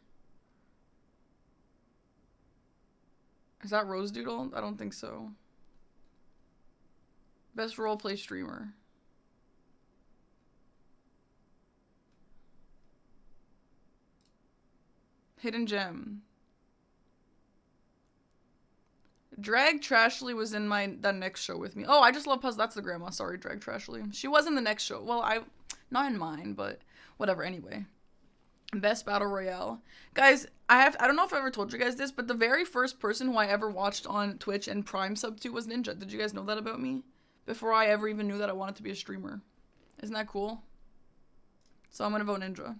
Is that Rose Doodle? I don't think so. Best roleplay streamer. Hidden Gem. Drag Trashly was in that next show with me. Oh, I just love Puzzle. That's the grandma. Sorry, Drag Trashly. She was in the next show. Well, not in mine, but whatever. Anyway. Best Battle Royale. Guys, I don't know if I ever told you guys this, but the very first person who I ever watched on Twitch and Prime sub to was Ninja. Did you guys know that about me? Before I ever even knew that I wanted to be a streamer. Isn't that cool? So I'm gonna vote Ninja.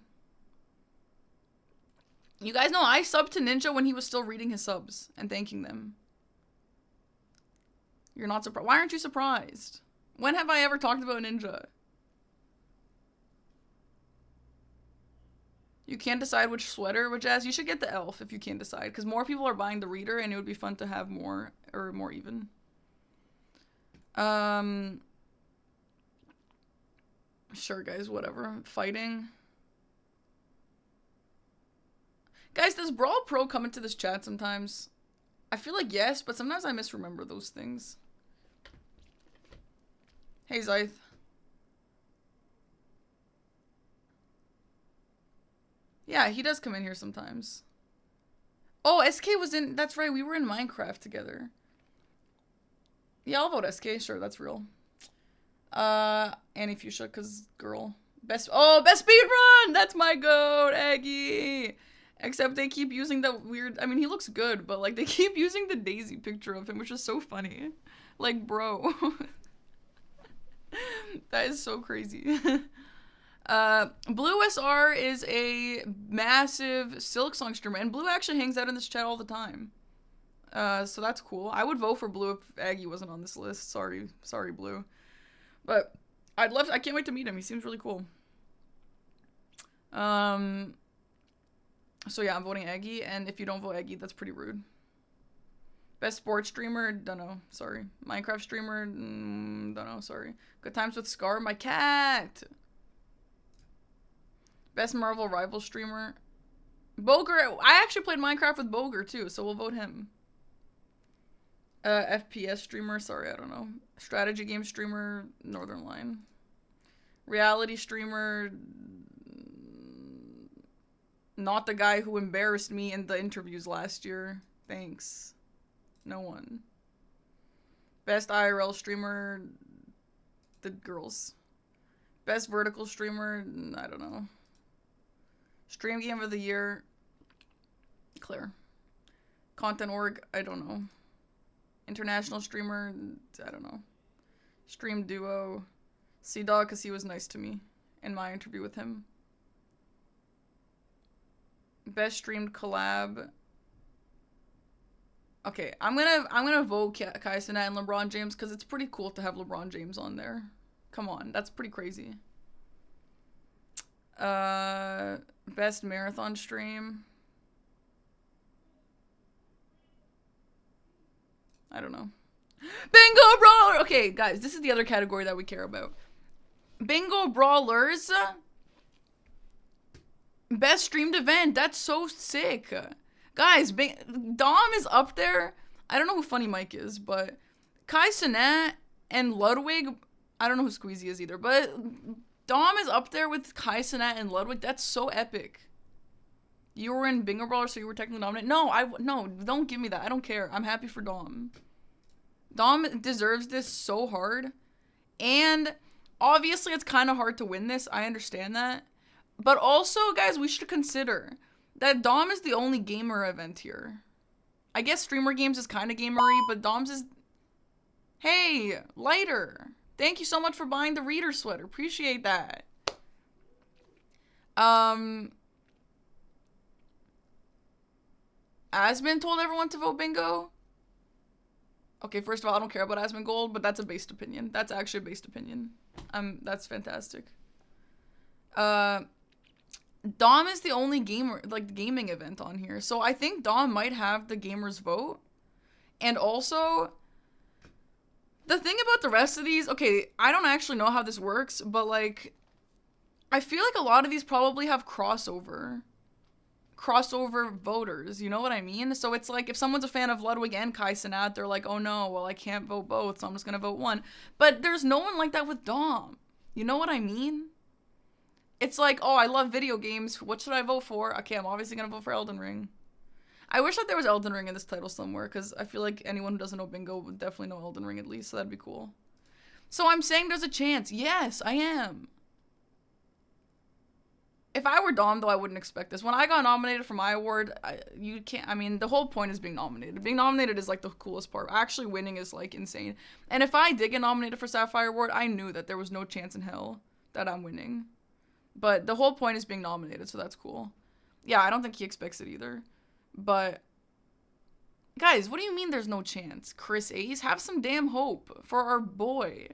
You guys know I subbed to Ninja when he was still reading his subs and thanking them. You're not surprised. Why aren't you surprised? When have I ever talked about Ninja? You can't decide which sweater, which as you should get the elf if you can't decide, because more people are buying the reader and it would be fun to have more, or more even. Sure, guys, whatever. Fighting. Guys, does Brawl Pro come into this chat sometimes? I feel like yes, but sometimes I misremember those things. Hey, Zyth. Yeah, he does come in here sometimes. Oh, SK was in... That's right, we were in Minecraft together. Yeah, I'll vote SK. Sure, that's real. Annie Fuchsia, cause girl. Best speed run! That's my goat, Aggie! Except they keep using that weird, I mean, he looks good, but like they keep using the Daisy picture of him, which is so funny. Like, bro. That is so crazy. Blue SR is a massive Silk Song streamer, and Blue actually hangs out in this chat all the time. So that's cool. I would vote for Blue if Aggie wasn't on this list. Sorry, Blue. But I can't wait to meet him. He seems really cool. So yeah, I'm voting Aggie, and if you don't vote Aggie, that's pretty rude. Best sports streamer, dunno, sorry. Minecraft streamer, dunno, sorry. Good times with Scar, my cat! Best Marvel rival streamer. Boger, I actually played Minecraft with Boger too, so we'll vote him. FPS streamer, sorry, I don't know. Strategy game streamer, Northern Line. Reality streamer, not the guy who embarrassed me in the interviews last year. Thanks. No one. Best IRL streamer, the girls. Best vertical streamer, I don't know. Stream game of the year, Claire. Content org, I don't know. International streamer, I don't know. Stream duo, C-Dog, because he was nice to me in my interview with him. Best streamed collab. Okay, I'm gonna vote Kai Cenat and LeBron James because it's pretty cool to have LeBron James on there. Come on, that's pretty crazy. Best marathon stream. I don't know. Bingo Brawler! Okay, guys, this is the other category that we care about. Bingo Brawlers. Best streamed event. That's so sick. Guys, Dom is up there. I don't know who Funny Mike is, but Kai Cenat and Ludwig, I don't know who Squeezy is either, but Dom is up there with Kai Cenat and Ludwig. That's so epic. You were in Bingo Brawler, so you were technically nominated. No, don't give me that. I don't care. I'm happy for Dom. Dom deserves this so hard. And obviously it's kind of hard to win this. I understand that. But also, guys, we should consider that Dom is the only gamer event here. I guess Streamer Games is kind of gamery, but Dom's is... Hey, Lighter. Thank you so much for buying the reader sweater. Appreciate that. Asmin told everyone to vote bingo. Okay, first of all, I don't care about Asmin Gold, but that's a based opinion. That's actually a based opinion. That's fantastic. Dom is the only gamer, like, gaming event on here. So I think Dom might have the gamers vote. And also, the thing about the rest of these, okay, I don't actually know how this works, but, like, I feel like a lot of these probably have crossover voters, you know what I mean? So it's like, if someone's a fan of Ludwig and Kai Cenat, they're like, oh no, well, I can't vote both, so I'm just gonna vote one. But there's no one like that with Dom. You know what I mean? It's like, oh, I love video games. What should I vote for? Okay, I'm obviously gonna vote for Elden Ring. I wish that there was Elden Ring in this title somewhere, because I feel like anyone who doesn't know bingo would definitely know Elden Ring at least, so that'd be cool. So I'm saying there's a chance. Yes, I am. If I were Dom, though, I wouldn't expect this. When I got nominated for my award, you can't, I mean, the whole point is being nominated. Being nominated is, like, the coolest part. Actually winning is, like, insane. And if I did get nominated for Sapphire Award, I knew that there was no chance in hell that I'm winning. But the whole point is being nominated, so that's cool. Yeah, I don't think he expects it either. But, guys, what do you mean there's no chance? Chris Ace, have some damn hope for our boy.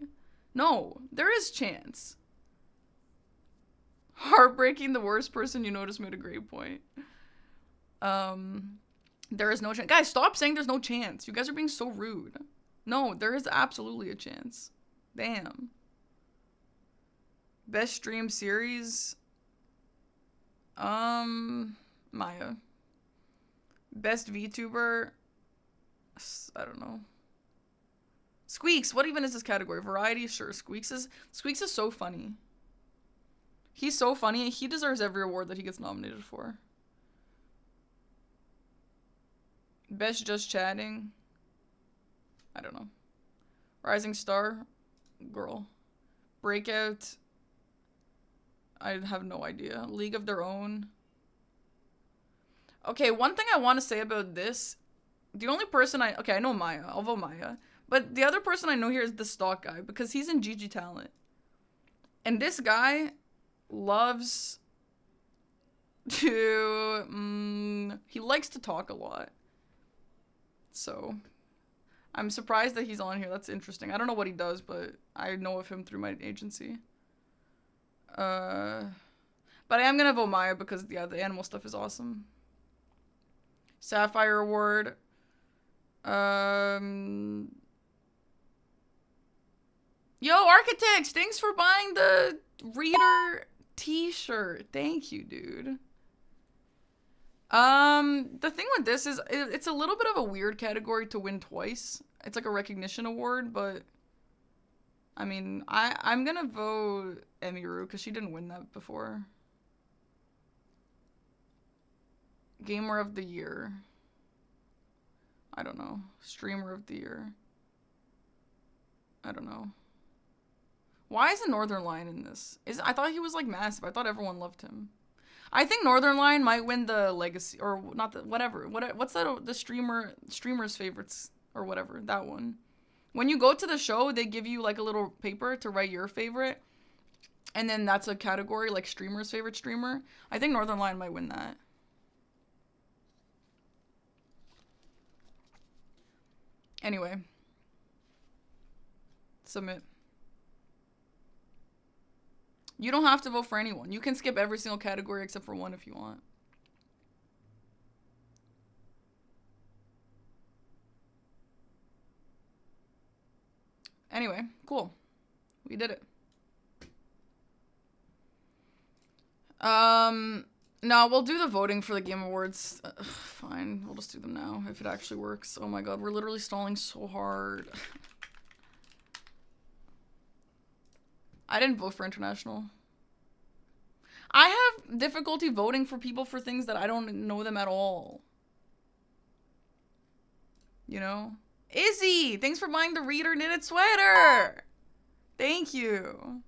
No, there is chance. Heartbreaking, the worst person you noticed made a great point. There is no chance. Guys, stop saying there's no chance. You guys are being so rude. No, there is absolutely a chance. Damn. Best stream series? Maya. Best VTuber? I don't know. Squeaks, what even is this category? Variety? Sure. Squeaks is so funny. He's so funny. He deserves every award that he gets nominated for. Best just chatting? I don't know. Rising star? Girl. Breakout. I have no idea. League of Their Own. Okay, one thing I want to say about this. The only person okay, I know Maya. I'll vote Maya. But the other person I know here is the stock guy because he's in GG Talent. And this guy loves to, he likes to talk a lot. So, I'm surprised that he's on here. That's interesting. I don't know what he does, but I know of him through my agency. But I am gonna vote Maya because, yeah, the animal stuff is awesome. Sapphire Award. Yo, Architects, thanks for buying the reader t-shirt. Thank you, dude. The thing with this is it's a little bit of a weird category to win twice. It's like a recognition award, but I mean, I'm gonna vote Emiru because she didn't win that before. Gamer of the Year. I don't know. Streamer of the Year. I don't know. Why is a Northern Lion in this? I thought he was like massive. I thought everyone loved him. I think Northern Lion might win the legacy or not the whatever. What's that? The streamer's favorites or whatever, that one. When you go to the show, they give you like a little paper to write your favorite, and then that's a category like streamer's favorite streamer. I think Northern Lion might win that. Anyway, submit. You don't have to vote for anyone. You can skip every single category except for one if you want. Anyway, cool. We did it. No, we'll do the voting for the Game Awards. Fine, we'll just do them now if it actually works. Oh my god, we're literally stalling so hard. I didn't vote for international. I have difficulty voting for people for things that I don't know them at all. You know? Izzy! Thanks for buying the Reader Knitted Sweater! Thank you.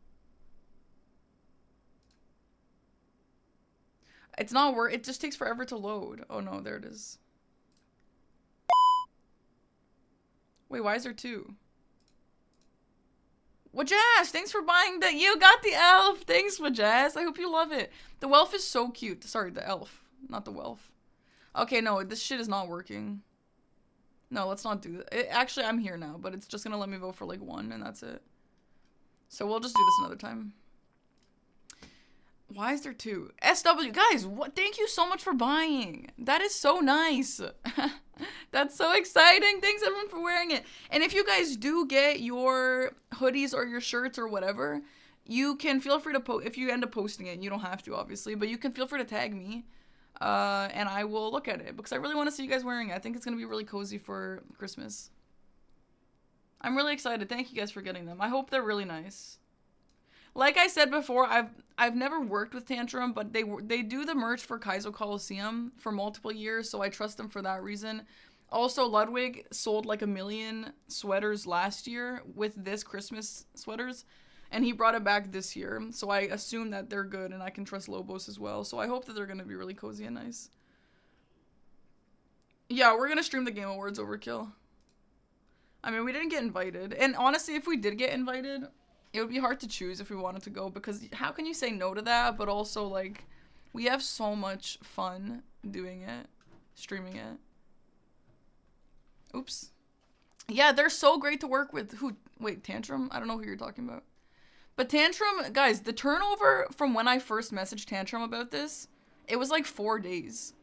It's not work. It just takes forever to load. Oh no, there it is. Wait, why is there two? Wajash, thanks for buying the. You got the elf. Thanks, Wajash. I hope you love it. The Welf is so cute. Sorry, the elf, not the Welf. Okay, no, this shit is not working. No, let's not do that. Actually, I'm here now, but it's just gonna let me vote for like one, and that's it. So we'll just do this another time. Why is there two? SW, guys, what? Thank you so much for buying. That is so nice. That's so exciting. Thanks everyone for wearing it. And if you guys do get your hoodies or your shirts or whatever, you can feel free to post. If you end up posting it, you don't have to obviously, but you can feel free to tag me, and I will look at it because I really want to see you guys wearing it. I think it's gonna be really cozy for Christmas. I'm really excited. Thank you guys for getting them. I hope they're really nice. Like I said before, I've never worked with Tantrum, but they do the merch for Kaizo Coliseum for multiple years, so I trust them for that reason. Also, Ludwig sold like 1 million sweaters last year with this Christmas sweaters, and he brought it back this year, so I assume that they're good, and I can trust Lobos as well, so I hope that they're going to be really cozy and nice. Yeah, we're going to stream the Game Awards Overkill. I mean, we didn't get invited, and honestly, if we did get invited, it would be hard to choose if we wanted to go, because how can you say no to that? But also, like, we have so much fun doing it, streaming it. Oops. Yeah, they're so great to work with. Who? Wait, Tantrum? I don't know who you're talking about. But Tantrum, guys, the turnover from when I first messaged Tantrum about this, it was like 4 days.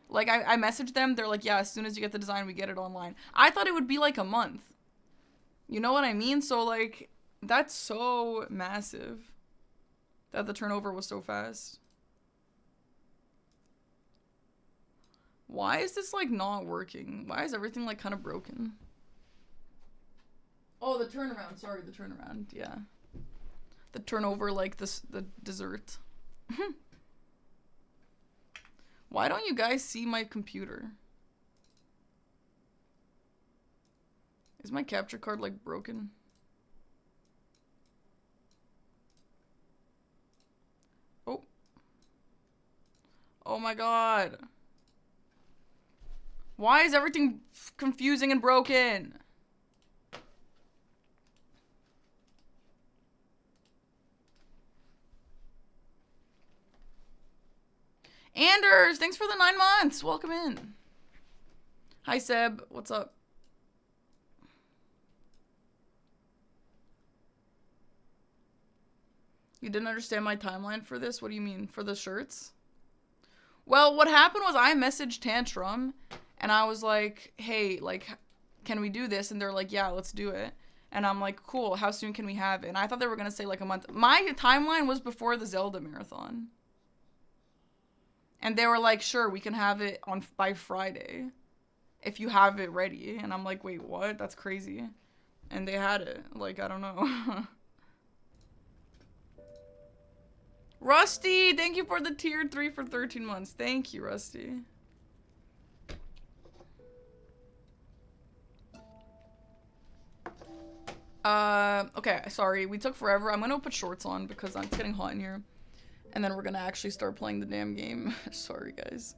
Like, I messaged them. They're like, yeah, as soon as you get the design, we get it online. I thought it would be like a month. You know what I mean? So, like, that's so massive that the turnover was so fast. Why is this like not working? Why is everything like kind of broken? Oh, the turnaround. Sorry, the turnaround. Yeah. The turnover, like the dessert. Why don't you guys see my computer? Is my capture card like broken? Oh my god. Why is everything confusing and broken? Anders, thanks for the 9 months. Welcome in. Hi, Seb. What's up? You didn't understand my timeline for this? What do you mean? For the shirts? Well, what happened was I messaged Tantrum, and I was like, hey, like, can we do this? And they're like, yeah, let's do it. And I'm like, cool, how soon can we have it? And I thought they were going to say, like, a month. My timeline was before the Zelda marathon. And they were like, sure, we can have it by Friday if you have it ready. And I'm like, wait, what? That's crazy. And they had it. Like, I don't know. Rusty, thank you for the tier 3 for 13 months. Thank you, Rusty. Okay, sorry. We took forever. I'm gonna put shorts on because it's getting hot in here. And then we're gonna actually start playing the damn game. Sorry, guys.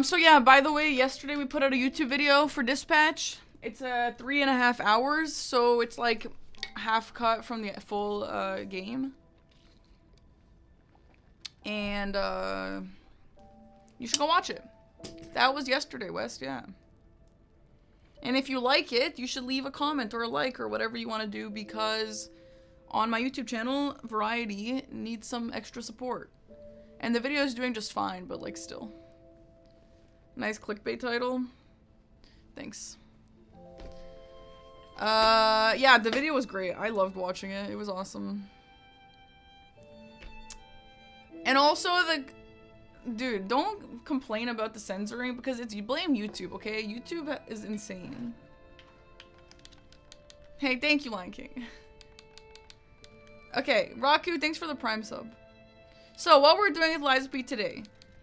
So yeah, by the way, yesterday we put out a YouTube video for Dispatch. It's 3.5 hours, so it's like half cut from the full game. And you should go watch it. That was yesterday, West, yeah. And if you like it, you should leave a comment or a like or whatever you want to do, because on my YouTube channel, Variety needs some extra support. And the video is doing just fine, but like still. Nice clickbait title. Thanks. Yeah, the video was great. I loved watching it. It was awesome. And also dude, don't complain about the censoring because you blame YouTube, okay? YouTube is insane. Hey, thank you, Lion King. Okay, Raku, thanks for the Prime sub. So, what we're doing with Liza P today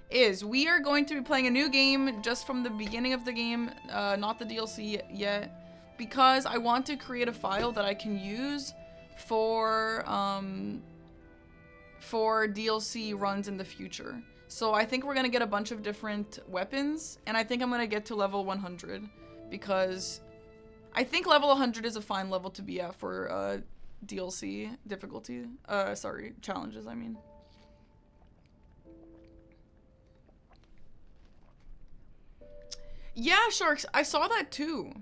is we are going to be playing a new game just from the beginning of the game, not the DLC yet, because I want to create a file that I can use for DLC runs in the future. So I think we're gonna get a bunch of different weapons, and I think I'm gonna get to level 100, because I think level 100 is a fine level to be at for DLC difficulty. Sorry, challenges, I mean. Yeah, Sharks, I saw that too.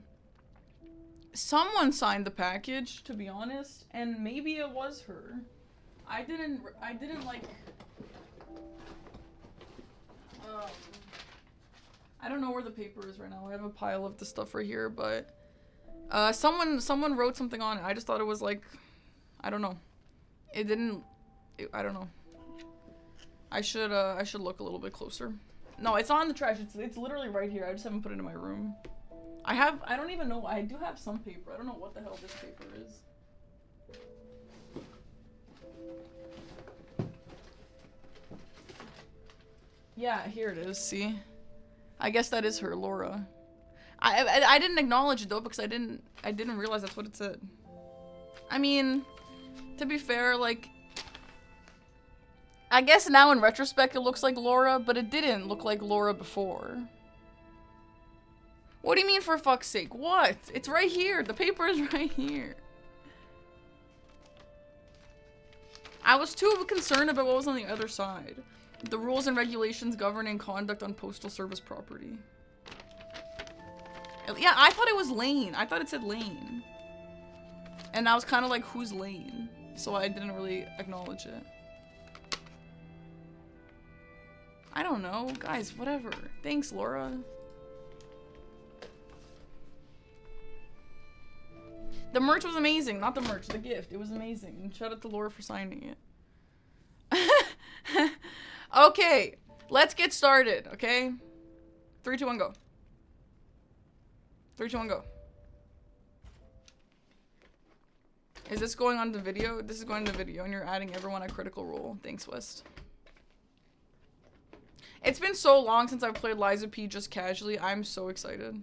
Someone signed the package, to be honest, and maybe it was her. I didn't like... I don't know where the paper is right now. I have a pile of the stuff right here, but... someone wrote something on it. I just thought it was like... I don't know. I don't know. I should look a little bit closer. No, it's not in the trash. It's literally right here. I just haven't put it in my room. I don't even know. I do have some paper. I don't know what the hell this paper is. Yeah, here it is. See? I guess that is her, Laura. I didn't acknowledge it though because I didn't realize that's what it said. I mean, to be fair, like, I guess now in retrospect it looks like Laura, but it didn't look like Laura before. What do you mean for fuck's sake? What? It's right here. The paper is right here. I was too concerned about what was on the other side. The rules and regulations governing conduct on postal service property. Yeah, I thought it was Lane. I thought it said Lane. And I was kind of like, who's Lane? So I didn't really acknowledge it. I don't know. Guys, whatever. Thanks, Laura. The merch was amazing. Not the merch, the gift. It was amazing. And shout out to Laura for signing it. Okay, let's get started, okay? 3, 2, 1, go. 3, 2, 1, go. Is this going on the video? This is going to the video, and you're adding everyone at Critical Role. Thanks, West. It's been so long since I've played Liza P just casually. I'm so excited.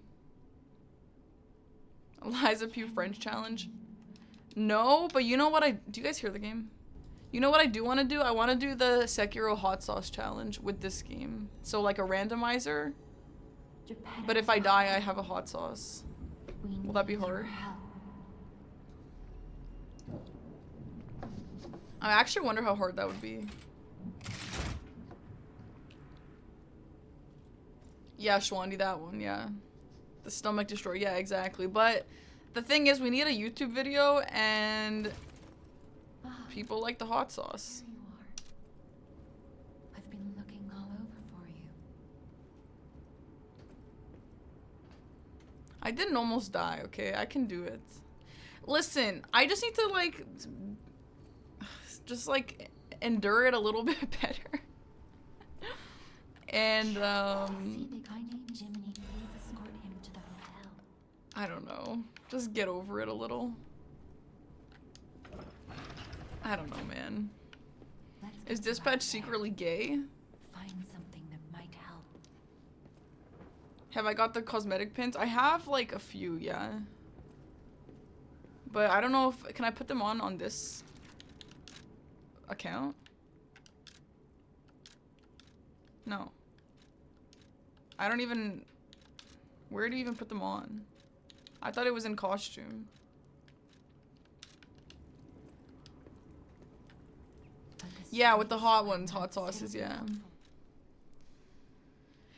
Liza P French challenge? No, but you know what do you guys hear the game? You know what I do want to do? I want to do the Sekiro hot sauce challenge with this game. So like a randomizer. But if I die, I have a hot sauce. Will that be hard? I actually wonder how hard that would be. Yeah, Shwandi, that one, yeah. The stomach destroyer, yeah, exactly. But the thing is, we need a YouTube video, and people like the hot sauce.
There you are. I've been looking all over for you.
I didn't almost die, okay? I can do it. Listen, I just need to, like, just, like, endure it a little bit better. And, I don't know. Just get over it a little. I don't know, man. Is Dispatch secretly gay?
Find something that might help.
Have I got the cosmetic pins? I have, like, a few, yeah. But I don't know if... Can I put them on this account? No. I don't even... Where do you even put them on? I thought it was in costume. Yeah, with the hot ones, hot sauces, yeah.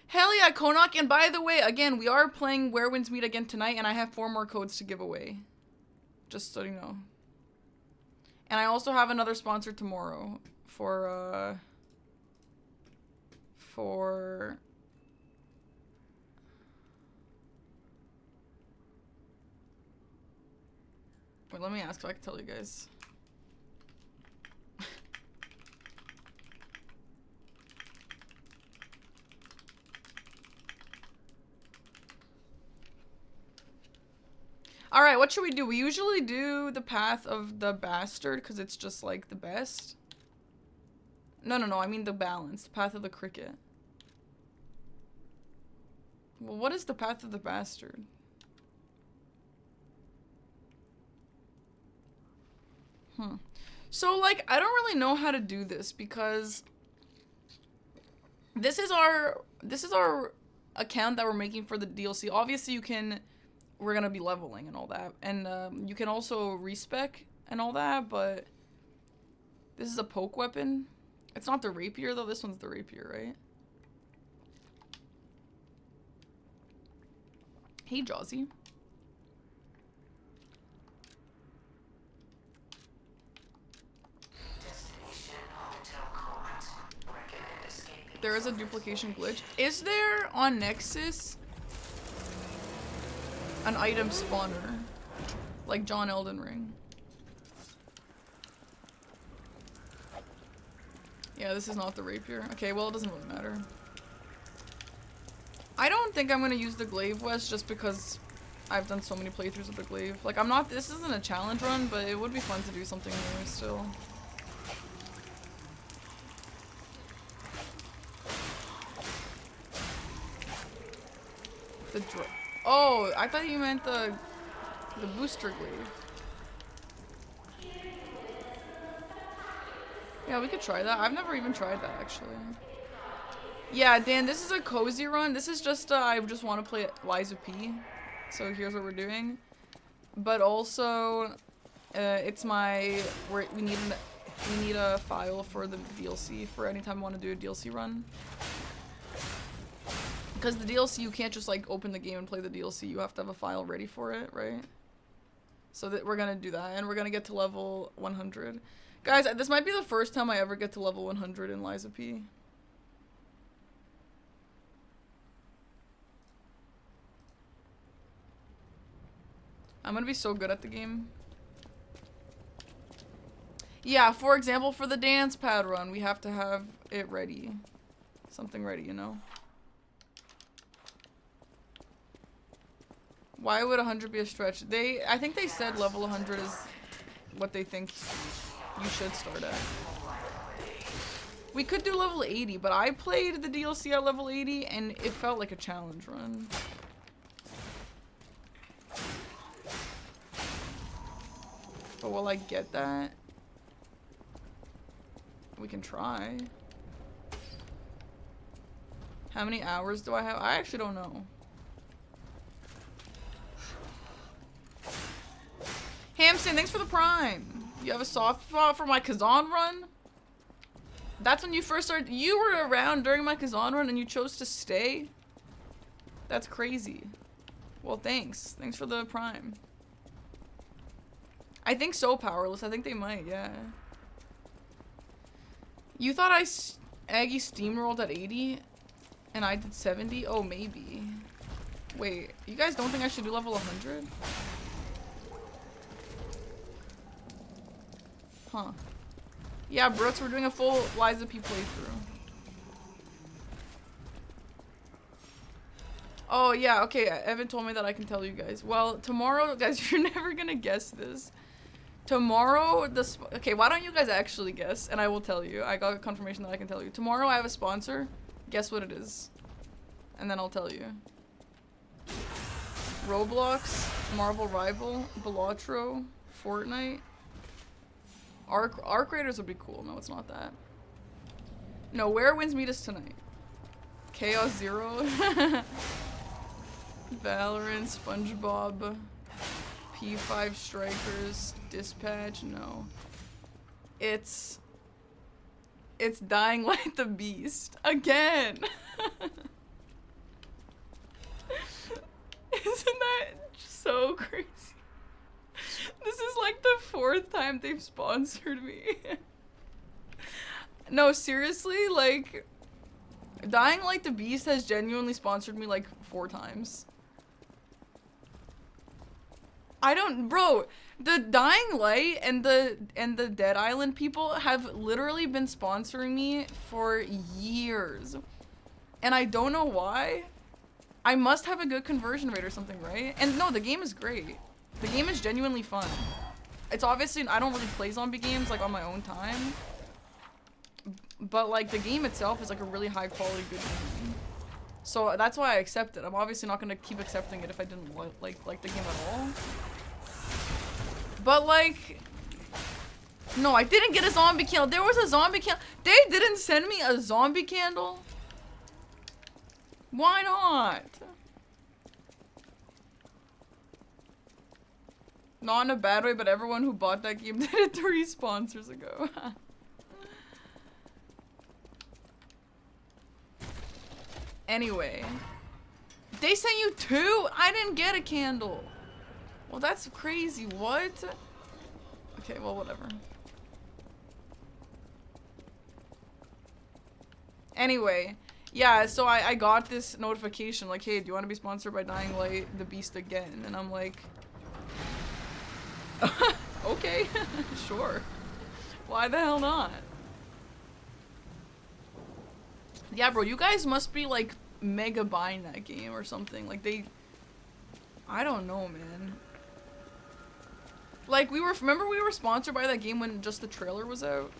Hell yeah, Konak. And by the way, again, we are playing Where Winds Meet again tonight, and I have 4 more codes to give away. Just so you know. And I also have another sponsor tomorrow for wait, let me ask if I can tell you guys. Alright, what should we do? We usually do the Path of the Bastard because it's just like the best. No, I mean the balance. The Path of the Cricket. Well, what is the Path of the Bastard? So, like, I don't really know how to do this because this is our account that we're making for the DLC. Obviously, we're gonna be leveling and all that, and you can also respec and all that, but this is a poke weapon. It's not the rapier though. This one's the rapier, right? Hey, Jawsy. There is a duplication glitch. Is there on Nexus an item spawner? Like John Elden Ring? Yeah, this is not the rapier. Okay, well, it doesn't really matter. I don't think I'm gonna use the Glaive West just because I've done so many playthroughs of the Glaive. Like, I'm not- this isn't a challenge run, but it would be fun to do something new still. The oh, I thought you meant the booster Glaive. Yeah, we could try that. I've never even tried that, actually. Yeah, Dan, this is a cozy run. This is just, I just want to play Liza P. So here's what we're doing. But also, it's my, we need a file for the DLC for anytime I want to do a DLC run. Because the DLC, you can't just like open the game and play the DLC. You have to have a file ready for it, right? So that we're gonna do that, and we're gonna get to level 100. Guys, this might be the first time I ever get to level 100 in Liza P. I'm gonna be so good at the game. Yeah, for example, for the dance pad run, we have to have it ready. Something ready, you know? Why would 100 be a stretch? I think they said level 100 is what they think you should start at. We could do level 80, but I played the DLC at level 80 and it felt like a challenge run. But will I get that? We can try. How many hours do I have? I actually don't know. Hamston, thanks for the prime. You have a soft spot for my Kazan run? That's when you first started. You were around during my Kazan run and you chose to stay? That's crazy. Well, thanks. Thanks for the prime. I think so, Powerless. I think they might, yeah. You thought Aggie steamrolled at 80 and I did 70? Oh, maybe. Wait, you guys don't think I should do level 100? Huh. Yeah, Brooks, we're doing a full Liza P playthrough. Oh, yeah, okay. Evan told me that I can tell you guys. Well, tomorrow, guys, you're never gonna guess this. Tomorrow, okay, why don't you guys actually guess, and I will tell you. I got confirmation that I can tell you. Tomorrow, I have a sponsor. Guess what it is. And then I'll tell you. Roblox, Marvel Rival, Balatro, Fortnite. Arc Raiders would be cool. No, it's not that. No, where wins meet us tonight? Chaos Zero. Valorant, SpongeBob, P5 Strikers, Dispatch. No, it's Dying Light the Beast again. Isn't that so crazy? This is like the 4th time they've sponsored me. No, seriously, like, Dying Light the Beast has genuinely sponsored me like 4 times. I don't, bro, the Dying Light and the Dead Island people have literally been sponsoring me for years. And I don't know why. I must have a good conversion rate or something, right? And no, the game is great. The game is genuinely fun. It's obviously, I don't really play zombie games like on my own time. But like the game itself is like a really high quality good game. So that's why I accept it. I'm obviously not gonna keep accepting it if I didn't like the game at all. But like, no, I didn't get a zombie candle. There was a zombie candle. They didn't send me a zombie candle. Why not? Not in a bad way, but everyone who bought that game did it 3 sponsors ago. Anyway. They sent you 2? I didn't get a candle. Well, that's crazy. What? Okay, well, whatever. Anyway. Yeah, so I got this notification like, hey, do you want to be sponsored by Dying Light the Beast again? And I'm like, okay, sure. Why the hell not? Yeah, bro, you guys must be like mega buying that game or something. Like they, I don't know, man. Like remember we were sponsored by that game when just the trailer was out?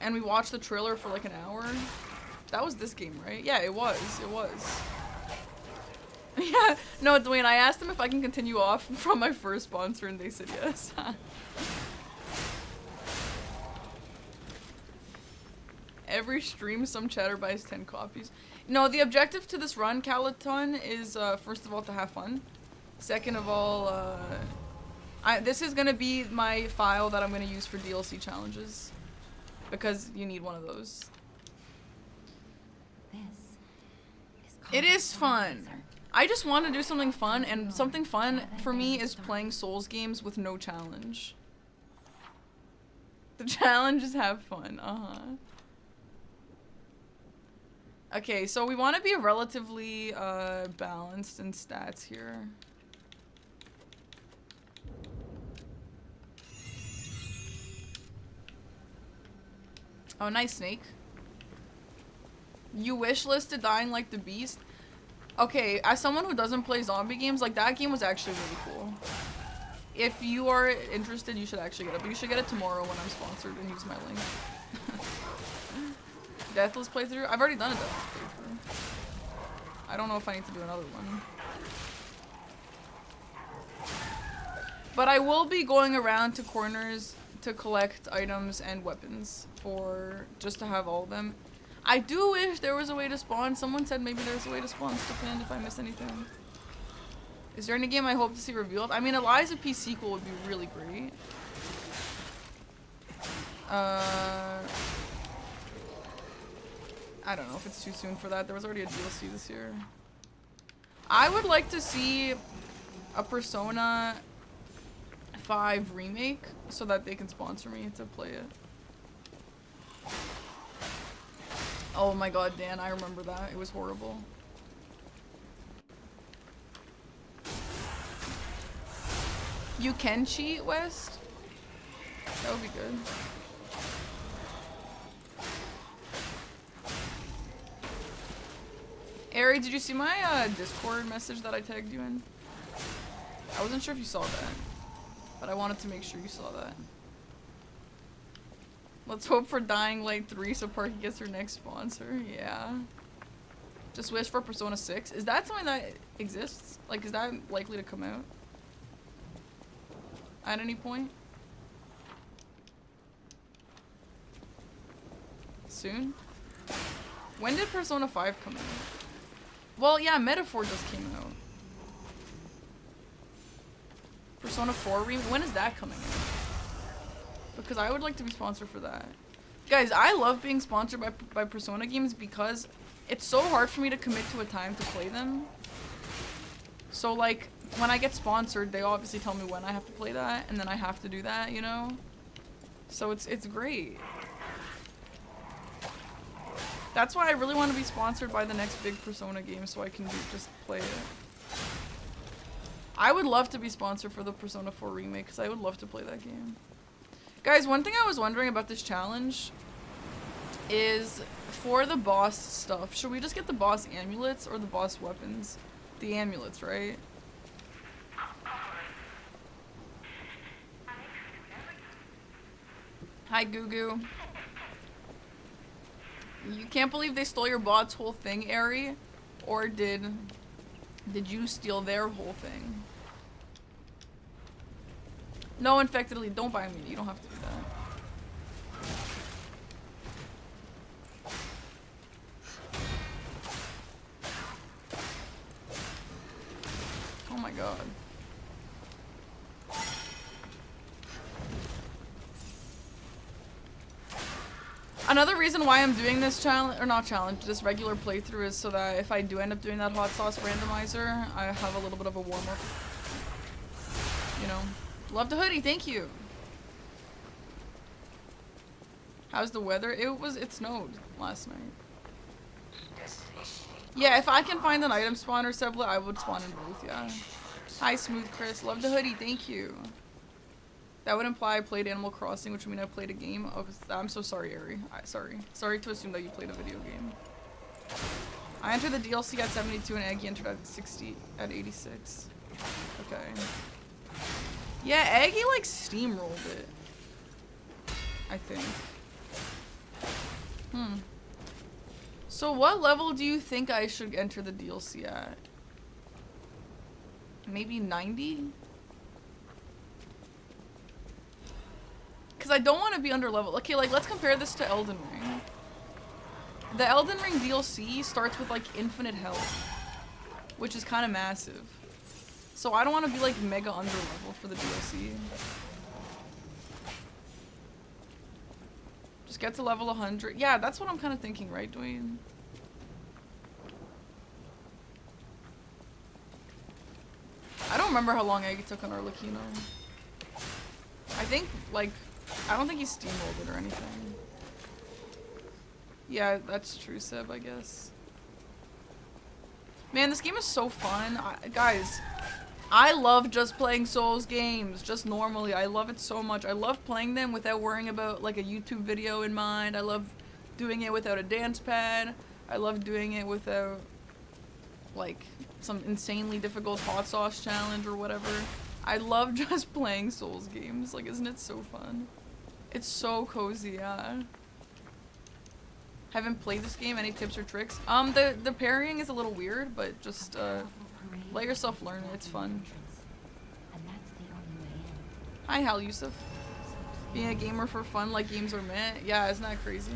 And we watched the trailer for like an hour? That was this game, right? Yeah, it was. Yeah, no, Dwayne, I asked them if I can continue off from my first sponsor and they said yes. Every stream, some chatter buys 10 copies. No, the objective to this run, Calaton, is first of all to have fun. Second of all, this is gonna be my file that I'm gonna use for DLC challenges. Because you need one of those. It is fun. I just want to do something fun, and something fun for me is playing Souls games with no challenge. The challenge is have fun, Okay, so we want to be relatively balanced in stats here. Oh, nice, Snake. You wishlisted Dying Like the Beast? Okay, as someone who doesn't play zombie games, like that game was actually really cool. If you are interested, you should actually get it. But you should get it tomorrow when I'm sponsored and use my link. Deathless playthrough? I've already done a Deathless playthrough. I don't know if I need to do another one. But I will be going around to corners to collect items and weapons for just to have all of them. I do wish there was a way to spawn. Someone said maybe there's a way to spawn Stefan if I miss anything. Is there any game I hope to see revealed? I mean, Eliza P sequel would be really great. I don't know if it's too soon for that. There was already a DLC this year. I would like to see a Persona 5 remake so that they can sponsor me to play it. Oh my god, Dan, I remember that. It was horrible. You can cheat, West? That would be good. Ari, did you see my Discord message that I tagged you in? I wasn't sure if you saw that, but I wanted to make sure you saw that. Let's hope for Dying Light 3 so Parky gets her next sponsor. Yeah. Just wish for Persona 6. Is that something that exists? Like, is that likely to come out? At any point? Soon? When did Persona 5 come out? Well, yeah, Metaphor just came out. Persona 4 when is that coming out? Because I would like to be sponsored for that. Guys, I love being sponsored by Persona games because it's so hard for me to commit to a time to play them. So like, when I get sponsored, they obviously tell me when I have to play that, and then I have to do that, you know? So it's great. That's why I really want to be sponsored by the next big Persona game so I can just play it. I would love to be sponsored for the Persona 4 remake because I would love to play that game. Guys, one thing I was wondering about this challenge is for the boss stuff, should we just get the boss amulets or the boss weapons? The amulets, right? Hi, Gugu. You can't believe they stole your bot's whole thing, Ari? Or did you steal their whole thing? No, Infected Elite, don't buy me. You don't have to do that. Oh my god. Another reason why I'm doing this challenge, or not challenge, this regular playthrough is so that if I do end up doing that hot sauce randomizer, I have a little bit of a warm-up. You know. Love the hoodie, thank you. How's the weather? It snowed last night. Yeah, if I can find an item spawner, Sebla, I would spawn in both, yeah. Hi, Smooth Chris. Love the hoodie, thank you. That would imply I played Animal Crossing, which would mean I played a game. Oh, I'm so sorry, Ari. Sorry to assume that you played a video game. I entered the DLC at 72 and Aggie entered at 86. Okay. Yeah, Aggie like steamrolled it. I think. So what level do you think I should enter the DLC at? Maybe 90? Because I don't want to be under level. Okay, like let's compare this to Elden Ring. The Elden Ring DLC starts with like infinite health, which is kind of massive. So I don't want to be like mega under level for the DLC. Just get to level 100. Yeah, that's what I'm kind of thinking, right, Dwayne? I don't remember how long Aggie took on Arlecchino. I think, like, I don't think he steamrolled it or anything. Yeah, that's true, Seb, I guess. Man, this game is so fun. Guys, I love just playing Souls games, just normally. I love it so much. I love playing them without worrying about, like, a YouTube video in mind. I love doing it without a dance pad. I love doing it without, like, some insanely difficult hot sauce challenge or whatever. I love just playing Souls games. Like, isn't it so fun? It's so cozy, yeah. Haven't played this game. Any tips or tricks? The parrying is a little weird, but just let yourself learn it. It's fun. Hi, Hal Yusuf. Being a gamer for fun, like games are meant. Yeah, isn't that crazy?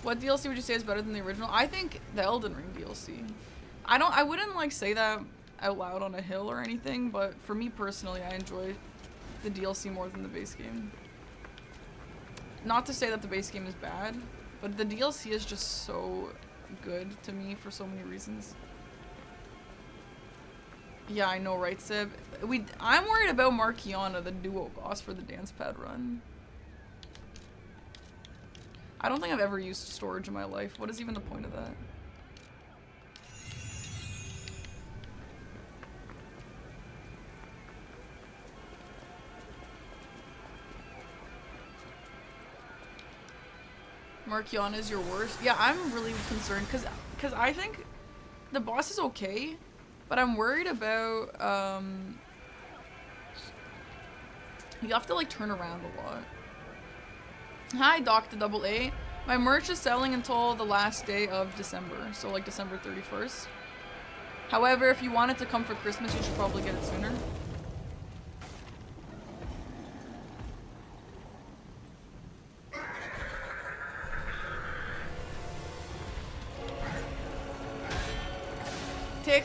What DLC would you say is better than the original? I think the Elden Ring DLC. I wouldn't like say that out loud on a hill or anything, but for me personally, I enjoyed the DLC more than the base game. Not to say that the base game is bad, but the DLC is just so good to me for so many reasons. Yeah, I know, right, Sib? I'm worried about Markiana, the duo boss for the dance pad run. I don't think I've ever used storage in my life. What is even the point of that? Markiana is your worst? Yeah, I'm really concerned because I think the boss is okay, but I'm worried about you have to like turn around a lot. Hi, Dr. Double A. My merch is selling until the last day of December, so like December 31st. However, if you want it to come for Christmas, you should probably get it sooner. Tick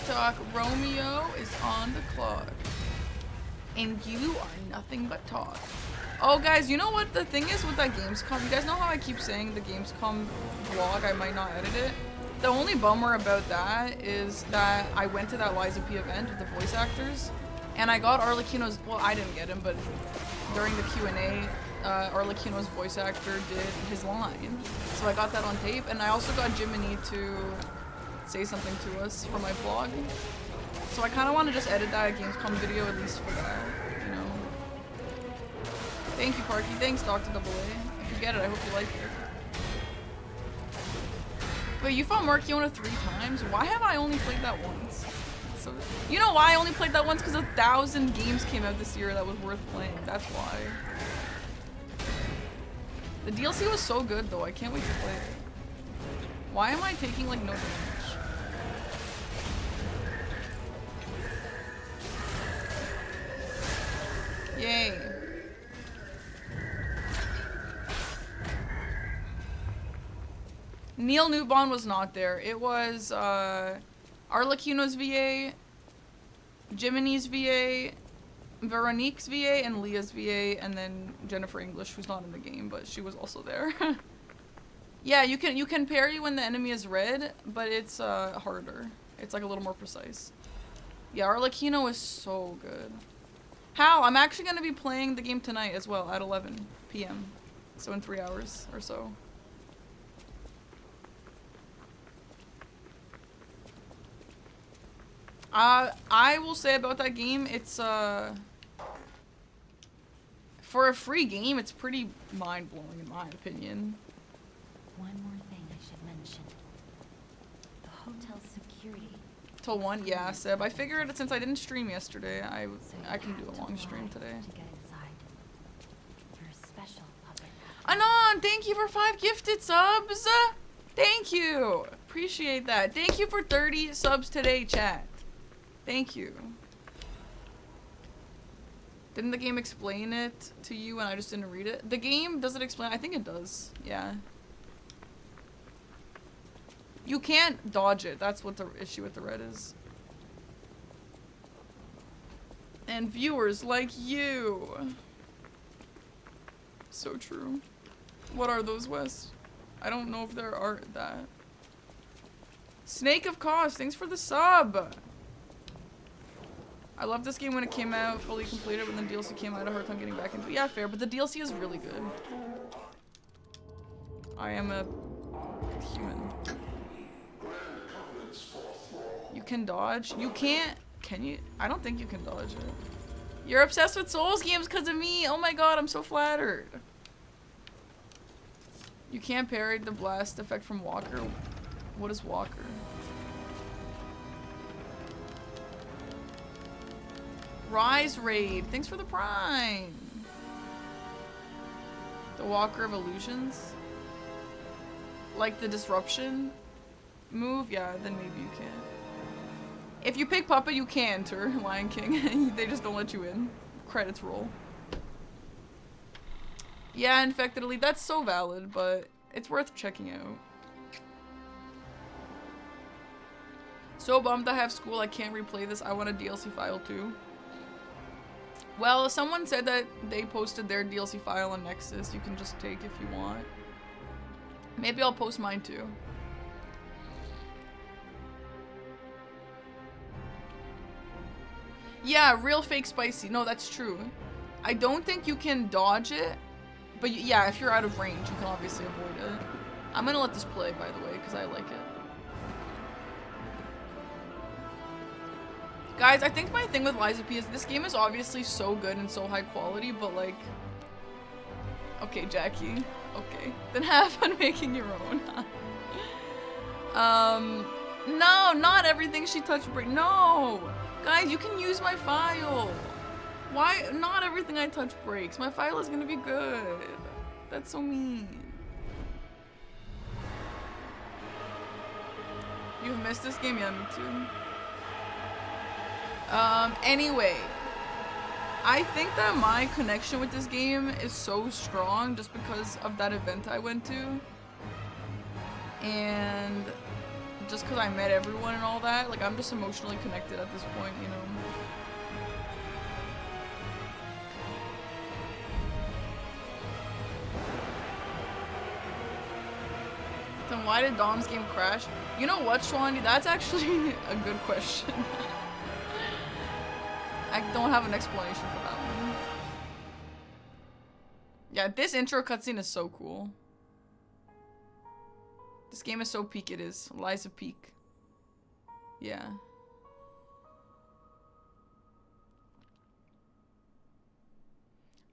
tock, Romeo is on the clock. And you are nothing but talk. Oh guys, you know what the thing is with that Gamescom? You guys know how I keep saying the Gamescom vlog, I might not edit it? The only bummer about that is that I went to that Liza P event with the voice actors, and I got Arlecchino's, well, I didn't get him, but during the Q&A, Arlecchino's voice actor did his line. So I got that on tape, and I also got Jiminy to say something to us for my vlog. So I kind of want to just edit that Gamescom video at least for that, you know. Thank you, Parky. Thanks, Dr. Double A. If you get it, I hope you like it. Wait, you fought Markiona 3 times? Why have I only played that once? So, you know why I only played that once? Because 1,000 games came out this year that was worth playing. That's why. The DLC was so good, though. I can't wait to play it. Why am I taking, like, no damage? Yay. Neil Newbon was not there. It was Arlecchino's VA, Jiminy's VA, Veronique's VA, and Leah's VA, and then Jennifer English, who's not in the game, but she was also there. Yeah, you can parry when the enemy is red, but it's harder. It's like a little more precise. Yeah, Arlecchino is so good. How? I'm actually going to be playing the game tonight as well at 11 p.m. So in 3 hours or so. I will say about that game, it's for a free game, it's pretty mind-blowing in my opinion.
One more thing I should mention. hotel security.
Till 1? Yeah, Seb. I figured since I didn't stream yesterday, I can do a long stream today.
To get inside. You're a special puppet.
Anon, thank you for 5 gifted subs. Thank you. Appreciate that. Thank you for 30 subs today, chat. Thank you. Didn't the game explain it to you and I just didn't read it? The game, does it explain? I think it does. Yeah. You can't dodge it. That's what the issue with the red is. And viewers like you. So true. What are those, Wes? I don't know if there are that. Snake of Cost, thanks for the sub. I loved this game when it came out, fully completed. When the DLC came out, I had a hard time getting back into it. Yeah, fair, but the DLC is really good. I am a human. You can dodge? You can't. Can you? I don't think you can dodge it. You're obsessed with Souls games because of me. Oh my god, I'm so flattered. You can't parry the blast effect from Walker. What is Walker? Rise Raid, thanks for the prime. The Walker of Illusions? Like the disruption move? Yeah, then maybe you can. If you pick Puppet, you can, Tur, Lion King. They just don't let you in. Credits roll. Yeah, Infected Elite, that's so valid, but it's worth checking out. So bummed I have school, I can't replay this. I want a DLC file too. Well, someone said that they posted their DLC file on Nexus. You can just take if you want. Maybe I'll post mine too. Yeah, real fake spicy. No, that's true. I don't think you can dodge it. But yeah, if you're out of range, you can obviously avoid it. I'm gonna let this play, by the way, because I like it. Guys, I think my thing with Liza P is this game is obviously so good and so high quality, but like... Okay, Jackie. Okay. Then have fun making your own. No, not everything she touched break. No! Guys, you can use my file. Why? Not everything I touch breaks. My file is gonna be good. That's so mean. You've missed this game? Yeah, me too. Anyway, I think that my connection with this game is so strong just because of that event I went to. And just because I met everyone and all that, like, I'm just emotionally connected at this point, you know? Then why did Dom's game crash? You know what, Shwandi? That's actually a good question. I don't have an explanation for that one. Yeah, this intro cutscene is so cool. This game is so peak it is. Liza Peak. Yeah.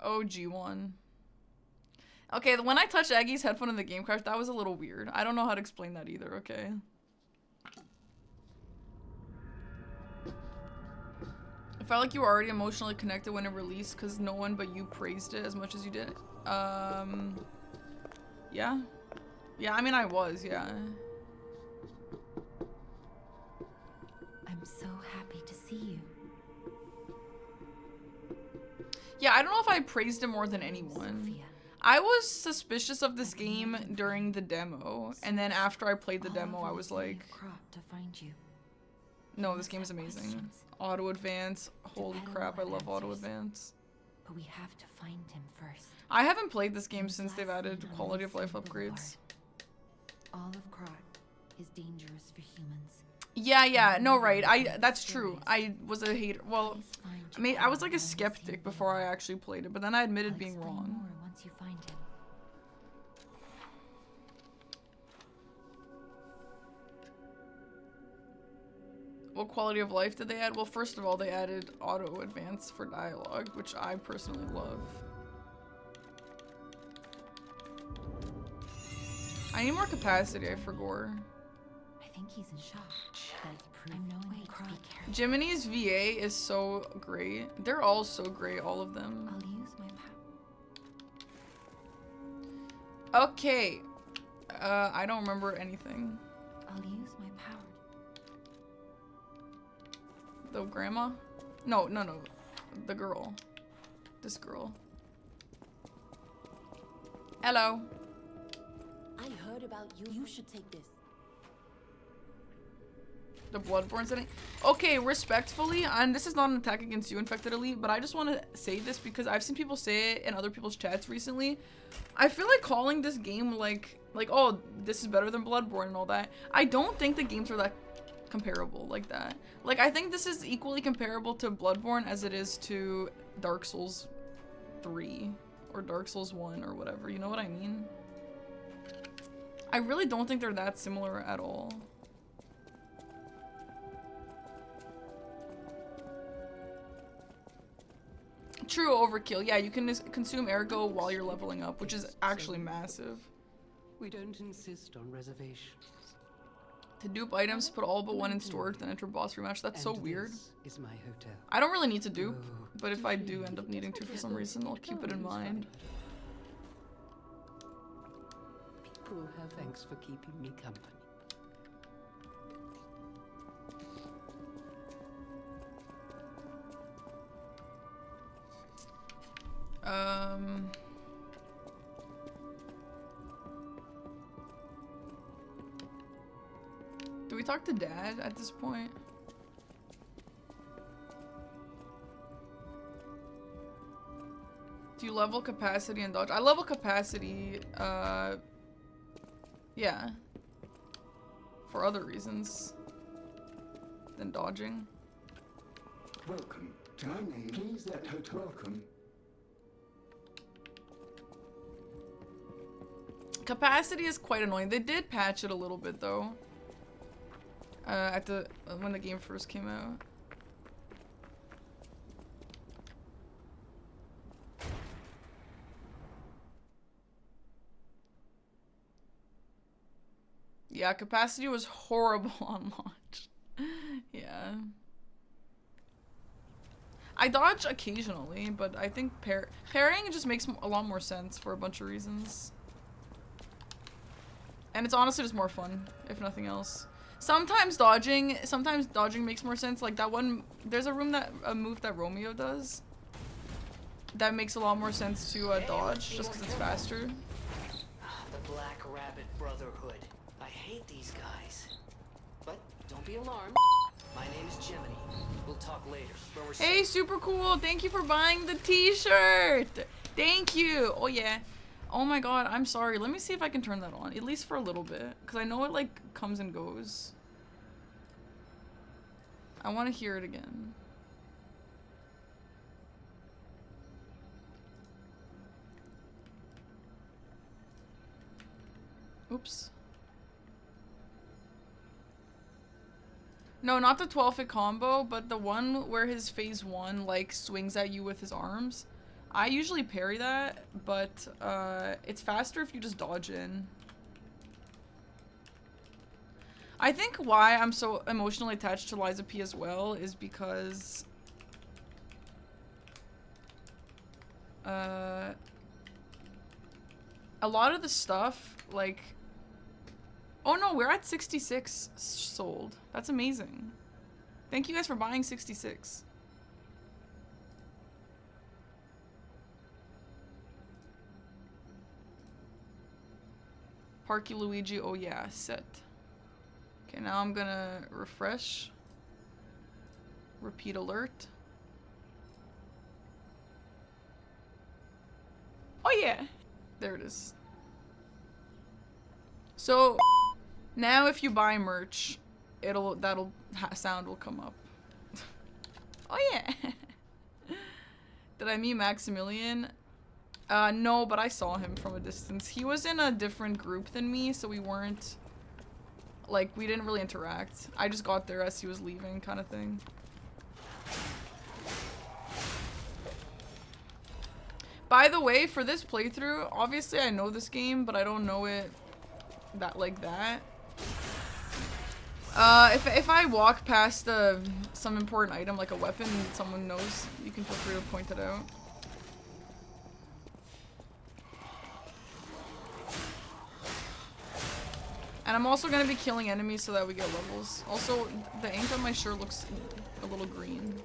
OG1. Okay, when I touched Aggie's headphone in the game crash, that was a little weird. I don't know how to explain that either, okay? I felt like you were already emotionally connected when it released because no one but you praised it as much as you did. Yeah. Yeah, I mean, I was, yeah.
I'm so happy to see you.
Yeah, I don't know if I praised it more than anyone.
Sophia.
I was suspicious of this game during the demo, and then after I played the demo, I was like,
to find you.
no, this game is amazing. Auto Advance, holy crap, I love Auto Advance.
But we have to find him first.
I haven't played this game since they've added quality of life upgrades.
All of Krat is dangerous for humans.
Yeah, no, right. That's true. I was a hater. Well, I mean, I was like a skeptic before I actually played it, but then I admitted being wrong.
Once you find him.
What quality of life did they add? Well, first of all, they added auto advance for dialogue, which I personally love. I need more capacity, I forgot.
I think he's in shock. That's proof. I'm knowing be careful.
Jiminy's VA is so great. They're all so great, all of them.
I'll use my power.
Okay. I don't remember anything.
I'll use my power.
The grandma? No. The girl. This girl. Hello.
I heard about you. You should take this.
The Bloodborne setting. Okay, respectfully, and this is not an attack against you, Infected Elite, but I just want to say this because I've seen people say it in other people's chats recently. I feel like calling this game like, oh, this is better than Bloodborne and all that. I don't think the games are that comparable like that. Like, I think this is equally comparable to Bloodborne as it is to Dark Souls 3 or Dark Souls 1 or whatever. You know what I mean? I really don't think they're that similar at all. True overkill. Yeah, you can consume ergo while you're leveling up, which is actually massive.
We don't insist on reservations.
To dupe items, put all but one in storage, then enter boss rematch. That's so weird.
This is my hotel.
I don't really need to dupe, but if I do end up needing to for some reason, I'll keep it in mind.
People have thanks for keeping me company.
Do we talk to Dad at this point? Do you level capacity and dodge? I level capacity, yeah. For other reasons than dodging.
Welcome to my name. Please let her welcome.
Capacity is quite annoying. They did patch it a little bit though. When the game first came out. Yeah, capacity was horrible on launch. Yeah. I dodge occasionally, but I think parrying just makes a lot more sense for a bunch of reasons. And it's honestly just more fun, if nothing else. Sometimes dodging makes more sense. Like that one, there's a move that Romeo does that makes a lot more sense to dodge, just because it's faster.
The Black Rabbit Brotherhood. I hate these guys. But don't be alarmed. My name is Jiminy. We'll talk later.
Hey, super cool. Thank you for buying the t-shirt. Thank you. Oh yeah. Oh my god, I'm sorry. Let me see if I can turn that on, at least for a little bit, because I know it like comes and goes. I want to hear it again. Oops. No, not the 12-hit combo, but the one where his phase 1 like swings at you with his arms. I usually parry that, but it's faster if you just dodge in. I think why I'm so emotionally attached to Liza P as well is because a lot of the stuff, like, oh no, we're at 66 sold. That's amazing. Thank you guys for buying 66. Parky Luigi, oh yeah, set. Okay, now I'm gonna refresh. Repeat alert. Oh yeah, there it is. So now if you buy merch, sound will come up. Oh yeah. Did I meet Maximilian? No, but I saw him from a distance. He was in a different group than me, so we weren't, like, we didn't really interact. I just got there as he was leaving, kind of thing. By the way, for this playthrough, obviously I know this game, but I don't know it like that. If I walk past some important item like a weapon and someone knows, you can feel free to point it out. And I'm also gonna be killing enemies so that we get levels. Also, the ink on my shirt looks a little green.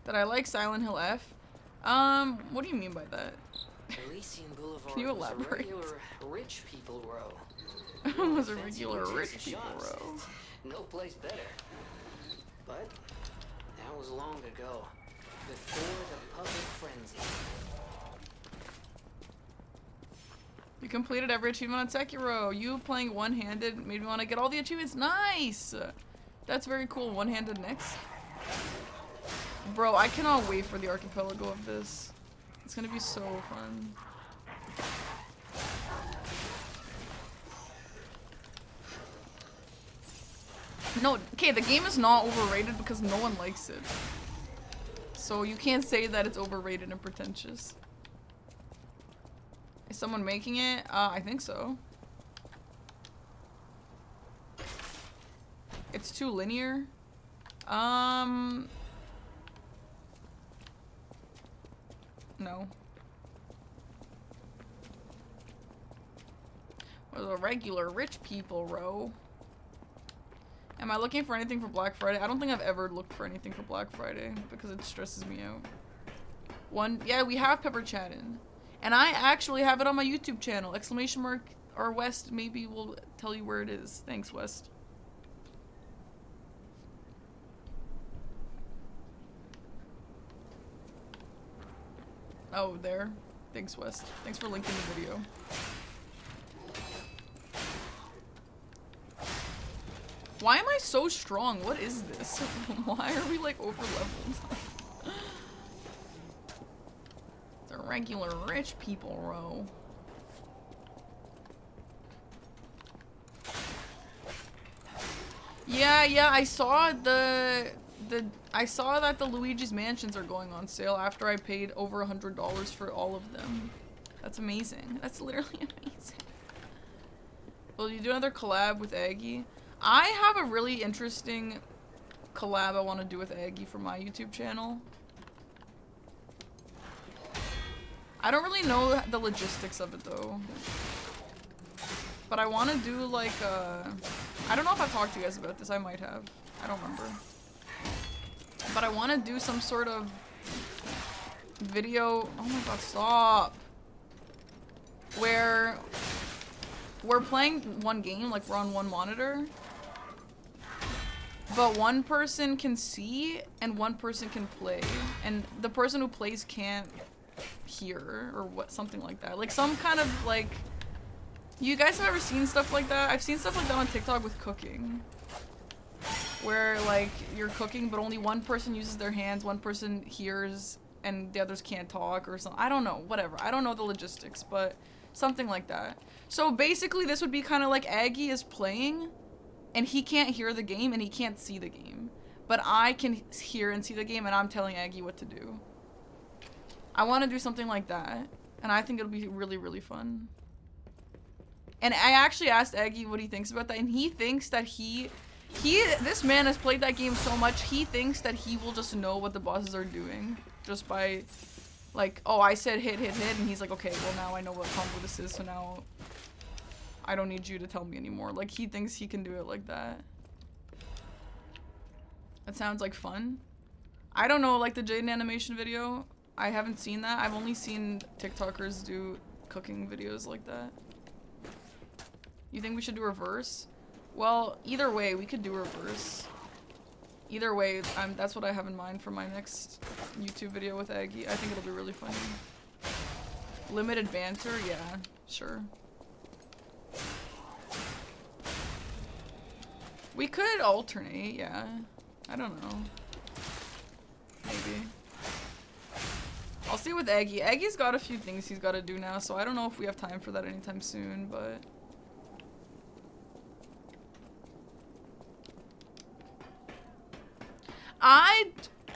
Did I like Silent Hill F? What do you mean by that?
Elysian Boulevard
Can you
was a
elaborate?
regular rich people row.
Was a
Fancy
regular
boutiques
rich
and
people
shops.
row.
No place better. But that was long ago, before the public frenzy.
You completed every achievement on Sekiro. You playing one-handed made me want to get all the achievements. Nice! That's very cool. One-handed next. Bro, I cannot wait for the archipelago of this. It's gonna be so fun. No, okay, the game is not overrated because no one likes it. So you can't say that it's overrated and pretentious. Is someone making it? I think so. It's too linear. No. Was a regular rich people row. Am I looking for anything for Black Friday? I don't think I've ever looked for anything for Black Friday because it stresses me out. Yeah, we have Pepper Chattin'. And I actually have it on my YouTube channel. Exclamation mark or West maybe will tell you where it is. Thanks, West. Oh, there. Thanks, West. Thanks for linking the video. Why am I so strong? What is this? Why are we like over leveled? It's a regular rich people row. Yeah, I saw I saw that the Luigi's Mansions are going on sale after I paid over $100 for all of them. That's amazing. That's literally amazing. Will you do another collab with Aggie? I have a really interesting collab I want to do with Aggie for my YouTube channel. I don't really know the logistics of it though. But I want to do like I don't know if I've talked to you guys about this. I might have. I don't remember. But I want to do some sort of video. Oh my god, stop. Where we're playing one game, like we're on one monitor. But one person can see and one person can play. And the person who plays can't hear or what, something like that. Like some kind of like, you guys have ever seen stuff like that? I've seen stuff like that on TikTok with cooking. Where like you're cooking but only one person uses their hands, one person hears and the others can't talk or something. I don't know, whatever. I don't know the logistics, but something like that. So basically this would be kind of like Aggie is playing and he can't hear the game and he can't see the game. But I can hear and see the game and I'm telling Aggie what to do. I want to do something like that. And I think it'll be really, really fun. And I actually asked Aggie what he thinks about that and he thinks that this man has played that game so much, he thinks that he will just know what the bosses are doing. Just by, like, oh, I said hit, and he's like, okay, well now I know what combo this is, so now I don't need you to tell me anymore. Like, he thinks he can do it like that. That sounds like fun. I don't know, like the Jaden animation video, I haven't seen that. I've only seen TikTokers do cooking videos like that. You think we should do reverse? Well, either way, we could do reverse. Either way, that's what I have in mind for my next YouTube video with Aggie. I think it'll be really funny. Limited banter? Yeah, sure. We could alternate, yeah. I don't know. Maybe. I'll see with Aggie. Aggie's got a few things he's got to do now, so I don't know if we have time for that anytime soon, but...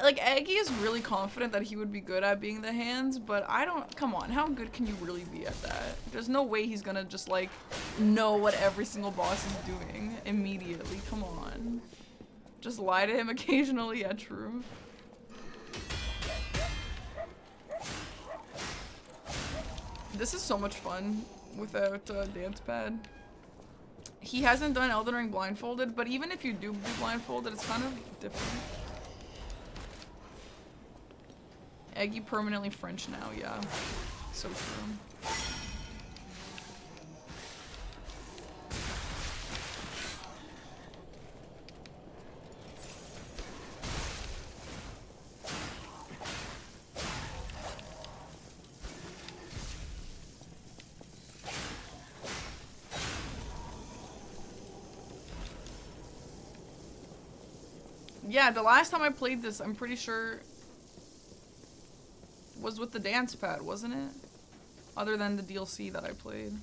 like, Aggie is really confident that he would be good at being the hands, but I don't, come on, how good can you really be at that? There's no way he's gonna just, like, know what every single boss is doing immediately, come on. Just lie to him occasionally, yeah, true. This is so much fun without dance pad. He hasn't done Elden Ring blindfolded, but even if you do blindfolded, it's kind of different. Eggy permanently French now, yeah. So true. Yeah, the last time I played this, I'm pretty sure was with the dance pad, wasn't it? Other than the DLC that I played.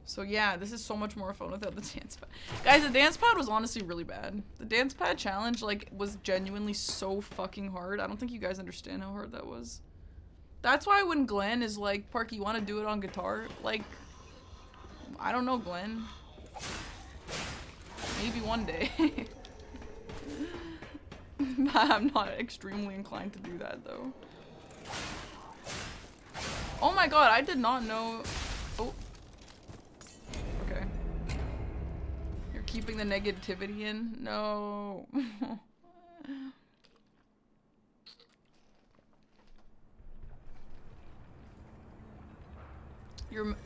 So yeah, this is so much more fun without the dance pad. Guys, the dance pad was honestly really bad. The dance pad challenge, like, was genuinely so fucking hard. I don't think you guys understand how hard that was. That's why when Glenn is like, Parky, you want to do it on guitar? Like, I don't know, Glenn. Maybe one day. I'm not extremely inclined to do that, though. Oh my god, I did not know... Oh. Okay. You're keeping the negativity in? No.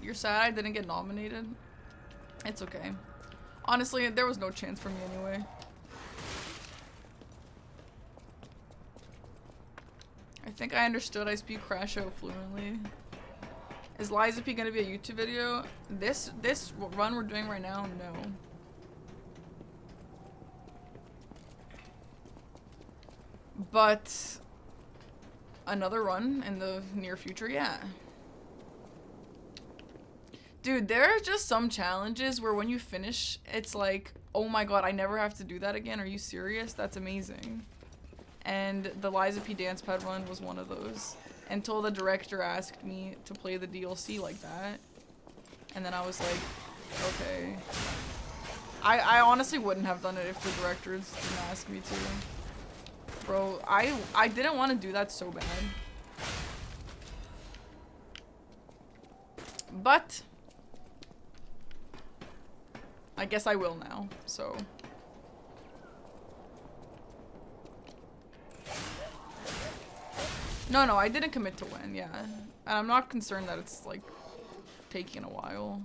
You're sad I didn't get nominated? It's okay. Honestly, there was no chance for me anyway. I think I understood I speak Crash Out fluently. Is Liza P gonna be a YouTube video? This run we're doing right now, no. But another run in the near future, yeah. Dude, there are just some challenges where when you finish, it's like, oh my god, I never have to do that again. Are you serious? That's amazing. And the Liza P dance pad run was one of those. Until the director asked me to play the DLC like that. And then I was like, okay. I honestly wouldn't have done it if the directors didn't ask me to. Bro, I didn't want to do that so bad. But I guess I will now, so. No, I didn't commit to win, yeah. And I'm not concerned that it's, like, taking a while.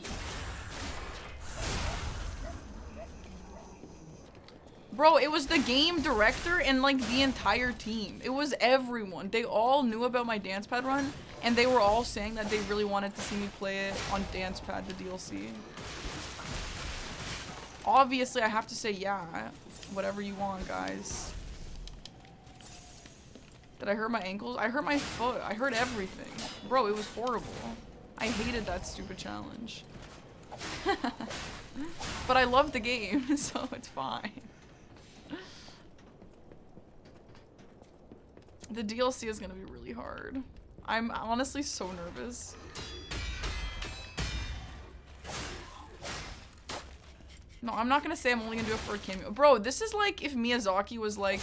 Bro, it was the game director and, like, the entire team. It was everyone. They all knew about my dance pad run, and they were all saying that they really wanted to see me play it on dance pad, the DLC. Obviously, I have to say, yeah, whatever you want, guys. Did I hurt my ankles? I hurt my foot. I hurt everything. Bro, it was horrible. I hated that stupid challenge. But I love the game, so it's fine. The DLC is gonna be really hard. I'm honestly so nervous. No, I'm not gonna say I'm only gonna do it for a cameo. Bro, this is like if Miyazaki was like,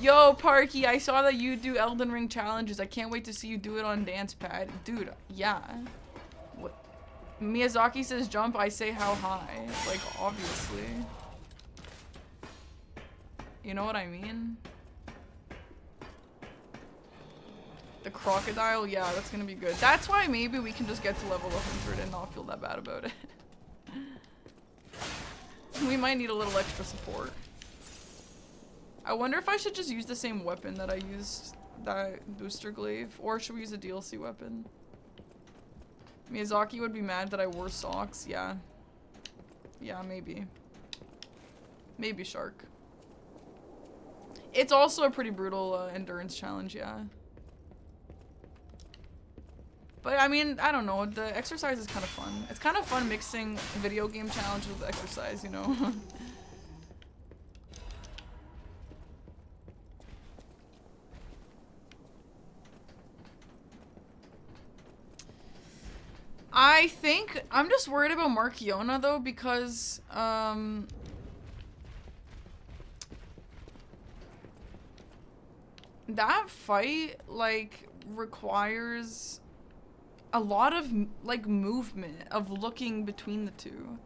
yo, Parky, I saw that you do Elden Ring challenges. I can't wait to see you do it on dance pad. Dude, yeah. What? Miyazaki says jump, I say how high. Like, obviously. You know what I mean? The crocodile, yeah, that's gonna be good. That's why maybe we can just get to level 100 and not feel that bad about it. We might need a little extra support. I wonder if I should just use the same weapon that I used, that booster glaive, or should we use a DLC weapon? Miyazaki would be mad that I wore socks, yeah. Yeah, maybe. Maybe Shark. It's also a pretty brutal endurance challenge, yeah. But I mean, I don't know, the exercise is kind of fun. It's kind of fun mixing video game challenge with exercise, you know? I think I'm just worried about Markiona though because that fight like requires a lot of like movement of looking between the two.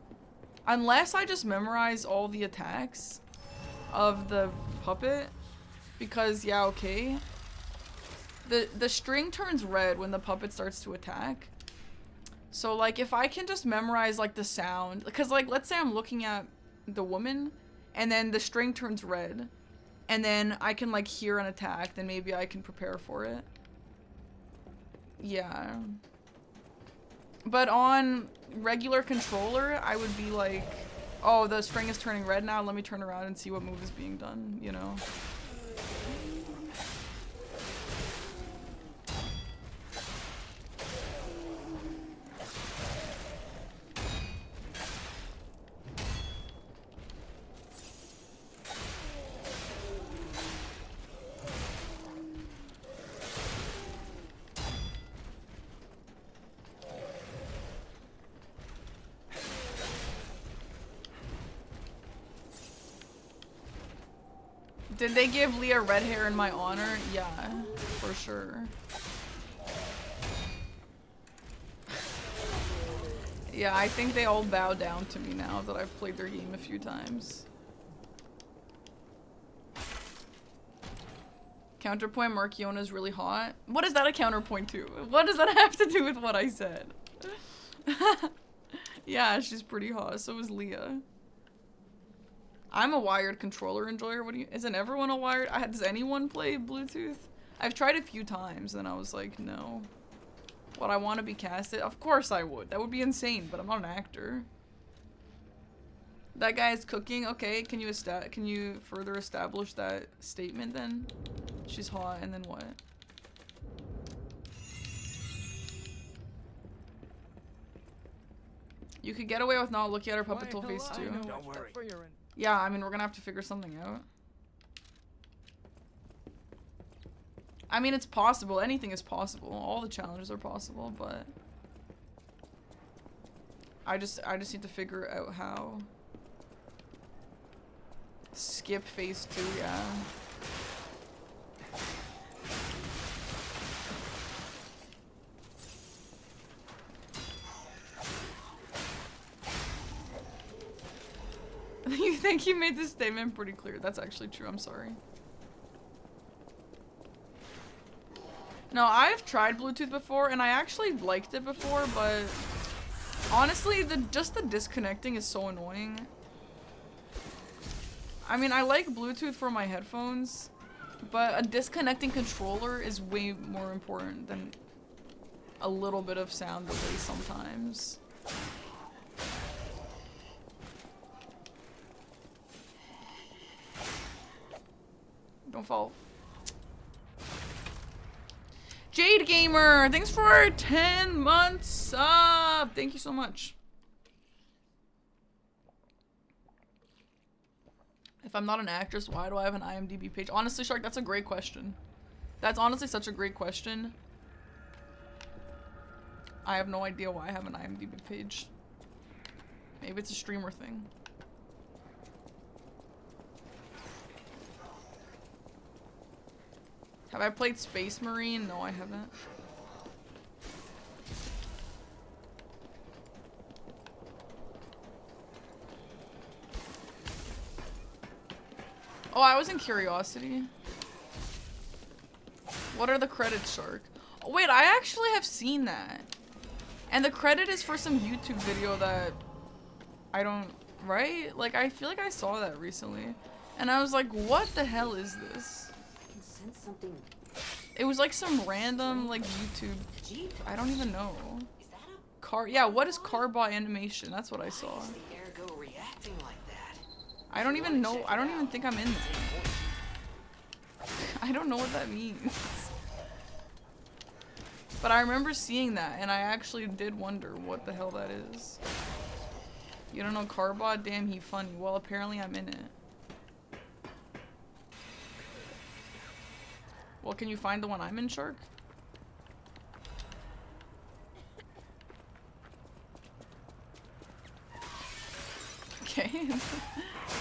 Unless I just memorize all the attacks of the puppet, because yeah, okay. The string turns red when the puppet starts to attack. So like if I can just memorize like the sound, because like let's say I'm looking at the woman and then the string turns red and then I can like hear an attack, then maybe I can prepare for it. Yeah. But on regular controller, I would be like, oh, the string is turning red now, let me turn around and see what move is being done, you know? Did they give Leah red hair in my honor? Yeah, for sure. Yeah, I think they all bow down to me now that I've played their game a few times. Counterpoint, Markiona is really hot. What is that a counterpoint to? What does that have to do with what I said? Yeah, she's pretty hot. So is Leah. I'm a wired controller enjoyer. What do you? Isn't everyone a wired? Does anyone play Bluetooth? I've tried a few times and I was like, no. Would I want to be casted? Of course I would. That would be insane, but I'm not an actor. That guy is cooking. Okay, can you further establish that statement then? She's hot, and then what? You could get away with not looking at her puppet till phase 2.
Don't worry.
Yeah, I mean, we're gonna have to figure something out. I mean, it's possible. Anything is possible. All the challenges are possible, but I just need to figure out how. Skip phase 2, yeah. You think you made this statement pretty clear. That's actually true. I'm sorry. No, I've tried Bluetooth before, and I actually liked it before, but honestly, just the disconnecting is so annoying. I mean, I like Bluetooth for my headphones, but a disconnecting controller is way more important than a little bit of sound delay sometimes. Don't fall. Jade Gamer, thanks for 10 months sub. Thank you so much. If I'm not an actress, why do I have an IMDb page? Honestly, Shark, that's a great question. That's honestly such a great question. I have no idea why I have an IMDb page. Maybe it's a streamer thing. Have I played Space Marine? No, I haven't. Oh, I was in Curiosity. What are the credits, Shark? Oh, wait, I actually have seen that. And the credit is for some YouTube video that I don't... Right? Like, I feel like I saw that recently. And I was like, what the hell is this?
Something.
It was like some random like YouTube. I don't even know.
Is that a
Car. Yeah, what is Carbot animation? That's what I saw.
Why is the ergo reacting like that?
I don't even know. I don't even think I'm in there. I don't know what that means. But I remember seeing that, and I actually did wonder what the hell that is. You don't know Carbot? Damn, he funny. Well, apparently I'm in it. Well, can you find the one I'm in, Shark? Okay.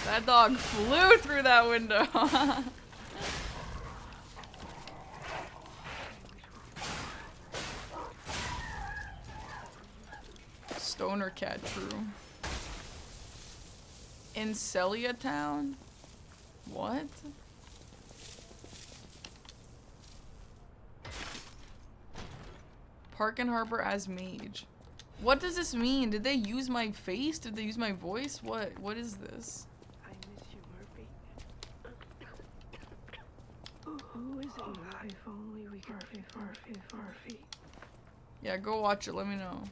That dog flew through that window. Stoner cat, true. In Celia Town? What? Park and Harbor as mage. What does this mean? Did they use my face? Did they use my voice? What is this?
I miss you, Murphy. Who is it? Oh, if only we could. Murphy.
Yeah, go watch it. Let me know.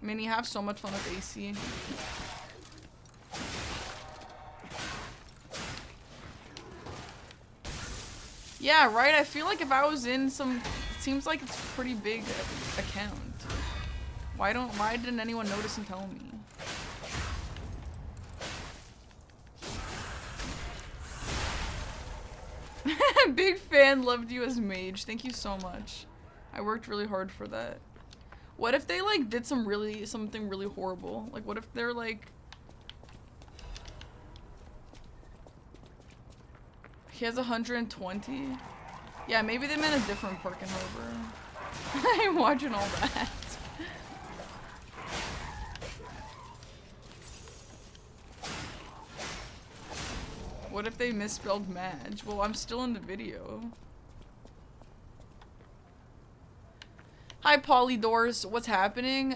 Minnie, have so much fun with AC. Yeah, right? I feel like if I was in some... It seems like it's a pretty big account. Why didn't anyone notice and tell me? Big fan, loved you as mage. Thank you so much. I worked really hard for that. What if they like did something really horrible? Like what if they're like... He has 120? Yeah, maybe they meant a different Park and Harbor. I'm watching all that. What if they misspelled Madge? Well, I'm still in the video. Hi, Polydors. What's happening?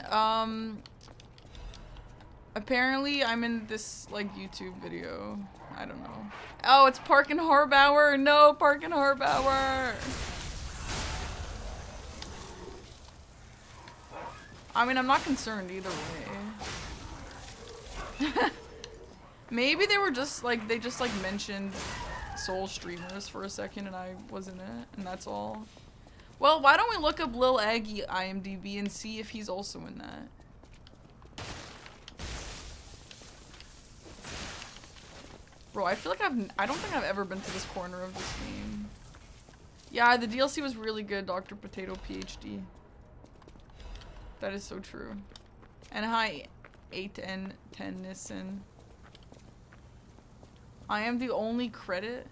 Apparently I'm in this, like, YouTube video. I don't know. Oh, it's Park and Harbor. No, Park and Harbor. I mean, I'm not concerned either way. Maybe they were just, like, they just, like, mentioned Soul streamers for a second and I was in it, and that's all. Well, why don't we look up Lil Aggie IMDb and see if he's also in that? Bro, I feel like I don't think I've ever been to this corner of this game. Yeah, the DLC was really good, Dr. Potato PhD. That is so true. And hi, 8N10 Nissen. I am the only credit.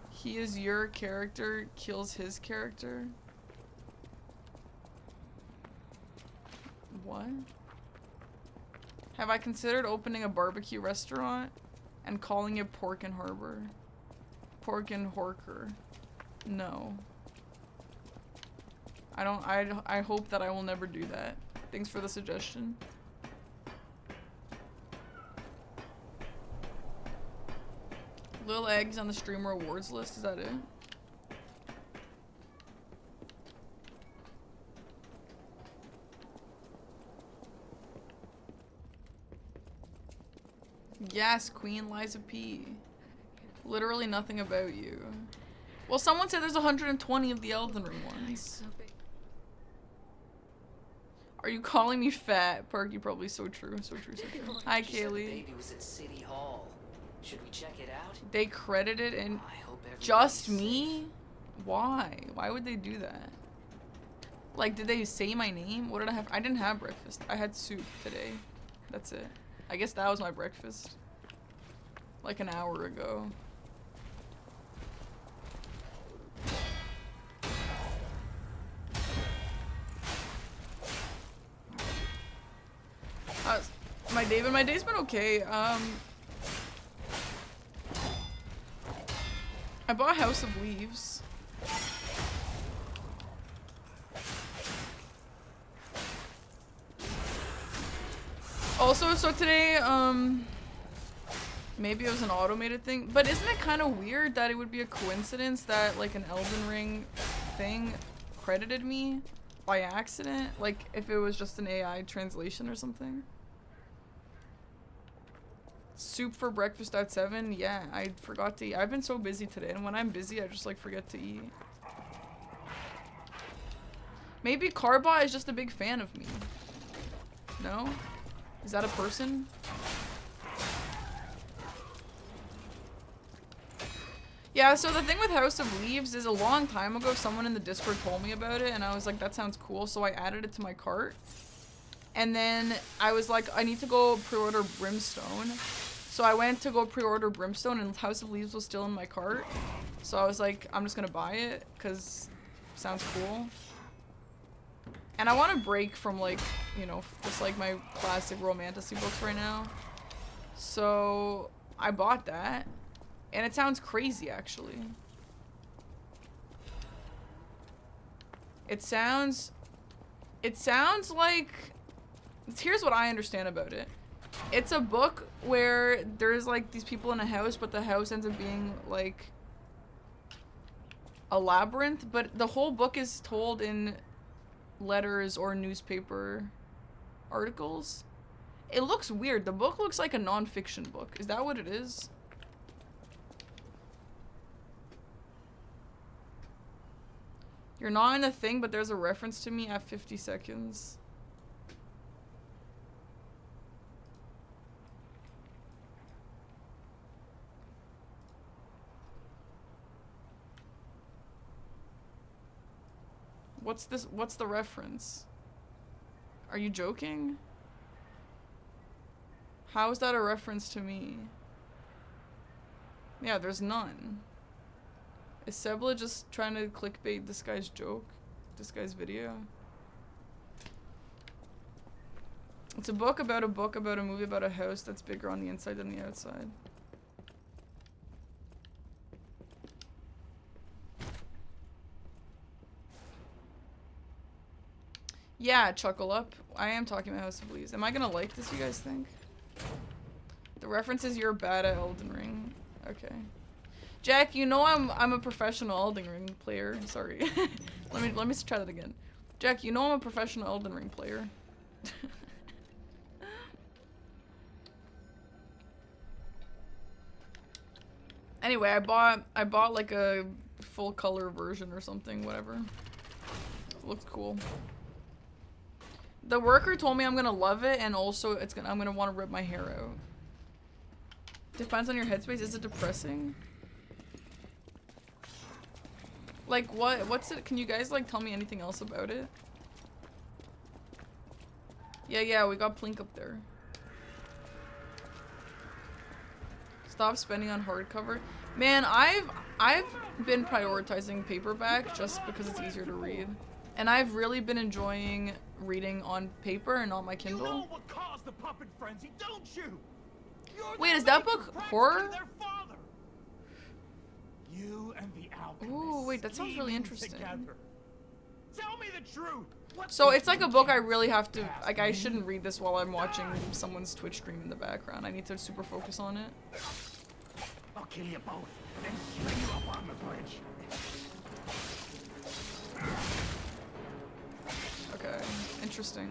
He is your character, kills his character. What? Have I considered opening a barbecue restaurant and calling it Pork and Harbor? Pork and Horker. No. I hope that I will never do that. Thanks for the suggestion. Lil Eggs on the streamer awards list, is that it? Yes, Queen Liza P. Literally nothing about you. Well, someone said there's 120 of the Elden Ring ones. Are you calling me fat? Perky, probably so true, so true, so true. Hi,
She said the
Kaylee.
baby was at City Hall. Should we check it out?
They credited and
I hope everybody's
just
safe.
me? Why? Why would they do that? Like, did they say my name? What did I have? I didn't have breakfast. I had soup today. That's it. I guess that was my breakfast. Like an hour ago. My day's been okay. I bought House of Leaves. Also, so today, maybe it was an automated thing, but isn't it kind of weird that it would be a coincidence that, like, an Elden Ring thing credited me by accident? Like, if it was just an AI translation or something? Soup for breakfast at 7? Yeah, I forgot to eat. I've been so busy today, and when I'm busy, I just like forget to eat. Maybe Carbot is just a big fan of me. No? Is that a person? Yeah, so the thing with House of Leaves is a long time ago, someone in the Discord told me about it, and I was like, that sounds cool, so I added it to my cart. And then I was like, I need to go pre-order Brimstone. So I went to go pre-order Brimstone, and House of Leaves was still in my cart. So I was like, I'm just gonna buy it, because it sounds cool. And I want to break from, like, you know, just like my classic romantasy books right now. So I bought that. And it sounds crazy, actually. It sounds like, here's what I understand about it. It's a book where there's like these people in a house, but the house ends up being like a labyrinth, but the whole book is told in letters or newspaper articles. It looks weird. The book looks like a non-fiction book. Is that what it is? You're not in the thing, but there's a reference to me at 50 seconds. What's this? What's the reference? Are you joking? How is that a reference to me? Yeah, there's none. Is Sebla just trying to clickbait this guy's joke? This guy's video? It's a book about a movie about a house that's bigger on the inside than the outside. Yeah, Chuckle Up. I am talking about House of Leaves. Am I gonna like this, you guys think? The reference is you're bad at Elden Ring. Okay. Jack, you know I'm a professional Elden Ring player. Sorry. let me try that again. Jack, you know I'm a professional Elden Ring player. Anyway, I bought like a full color version or something, whatever. It looks cool. The worker told me I'm gonna love it, and also I'm gonna want to rip my hair out. Depends on your headspace. Is it depressing? Like what's it? Can you guys like tell me anything else about it? Yeah, we got Plink up there. Stop spending on hardcover. Man, I've been prioritizing paperback just because it's easier to read. And I've really been enjoying reading on paper and on my Kindle.
You know what caused the puppet frenzy, don't you?
Wait, is that book horror?
You and the alchemist.
Ooh, wait, that sounds really interesting.
Together. Tell me the truth.
So it's like a book I really have to, like, I shouldn't read this while I'm watching someone's Twitch stream in the background. I need to super focus on it.
I'll kill you both and string you up on the bridge.
Okay, interesting.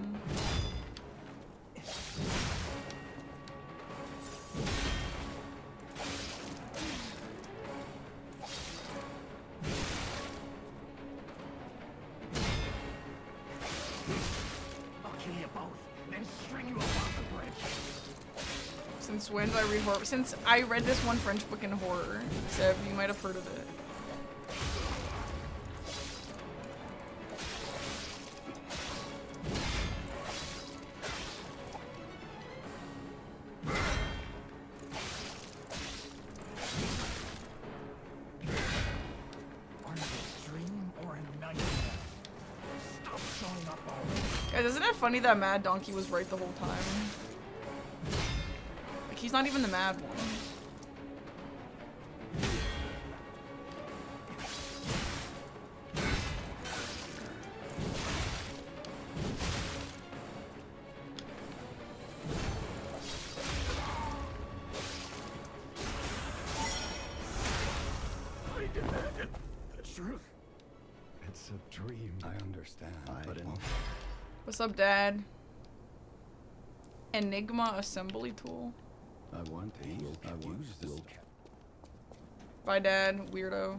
I'll kill you both, then string you up on the bridge.
Since when do I read horror? Since I read this one French book in horror. Seb, you might have heard of it. Guys, isn't it funny that Mad Donkey was right the whole time? Like, he's not even the mad one.
I demanded the truth.
It's a dream. I understand, but it won't.
What's up, Dad? Enigma assembly tool.
I want the I use this.
Bye, Dad. Weirdo.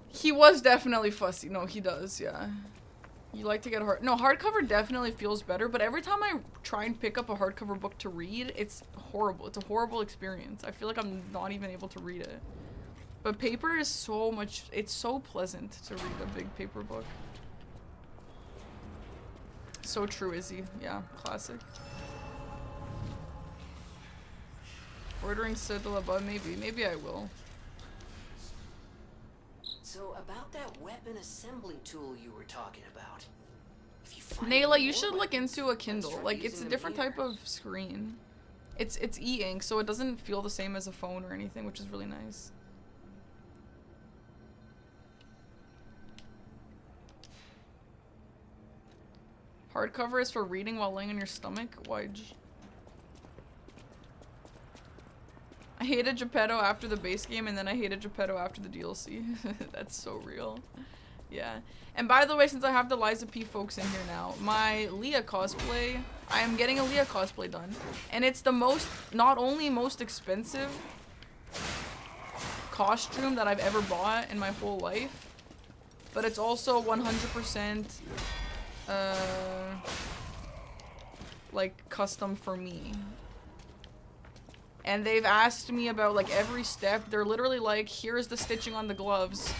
He was definitely fussy. No, he does, yeah. You like to get hard. No, hardcover definitely feels better, but every time I try and pick up a hardcover book to read, it's horrible. It's a horrible experience. I feel like I'm not even able to read it. But paper is so much, it's so pleasant to read a big paper book. So true, Izzy. Yeah, classic. Ordering Citadel above, maybe I will.
So about that weapon assembly tool you were talking about. If you find
Nayla, you
more
should look
weapons,
into a
let's
Kindle.
try
Like, it's a
using them
different
here.
type of screen. It's e-ink, so it doesn't feel the same as a phone or anything, which is really nice. Hardcover is for reading while laying on your stomach? Why'd you... I hated Geppetto after the base game, and then I hated Geppetto after the DLC. That's so real. Yeah. And by the way, since I have the Liza P folks in here now, my Leah cosplay, I am getting a Leah cosplay done. And it's the most, not only most expensive costume that I've ever bought in my whole life, but it's also 100% like custom for me. And they've asked me about like every step. They're literally like, here's the stitching on the gloves.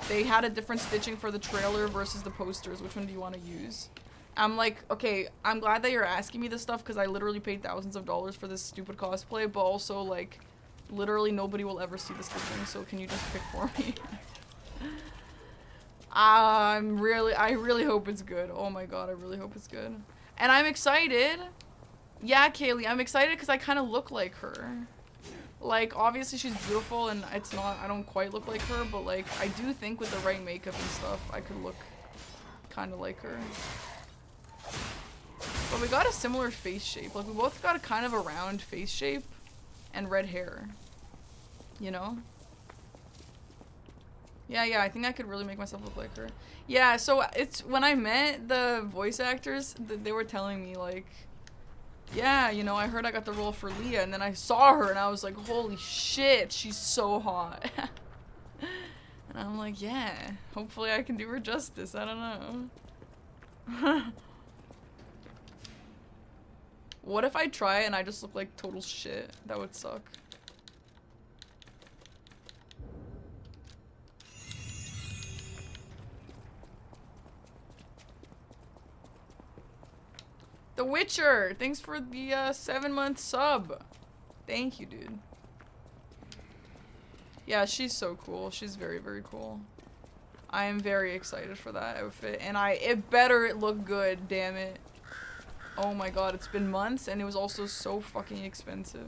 They had a different stitching for the trailer versus the posters. Which one do you want to use? I'm like, okay, I'm glad that you're asking me this stuff because I literally paid thousands of dollars for this stupid cosplay, but also like literally nobody will ever see the stitching, so can you just pick for me? I really hope it's good. Oh my god, I really hope it's good. And I'm excited. Yeah, Kaylee, I'm excited because I kind of look like her. Like, obviously she's beautiful and it's not, I don't quite look like her, but like, I do think with the right makeup and stuff, I could look kind of like her. But we got a similar face shape. Like, we both got a kind of a round face shape and red hair. You know? Yeah, I think I could really make myself look like her. Yeah, so it's, when I met the voice actors, they were telling me like, yeah, you know, I heard I got the role for Leah, and then I saw her and I was like, holy shit, she's so hot. And I'm like, yeah, hopefully I can do her justice, I don't know. What if I try and I just look like total shit? That would suck. The Witcher! Thanks for the 7-month sub. Thank you, dude. Yeah, she's so cool. She's very, very cool. I am very excited for that outfit. And it better look good, damn it. Oh my god, it's been months and it was also so fucking expensive.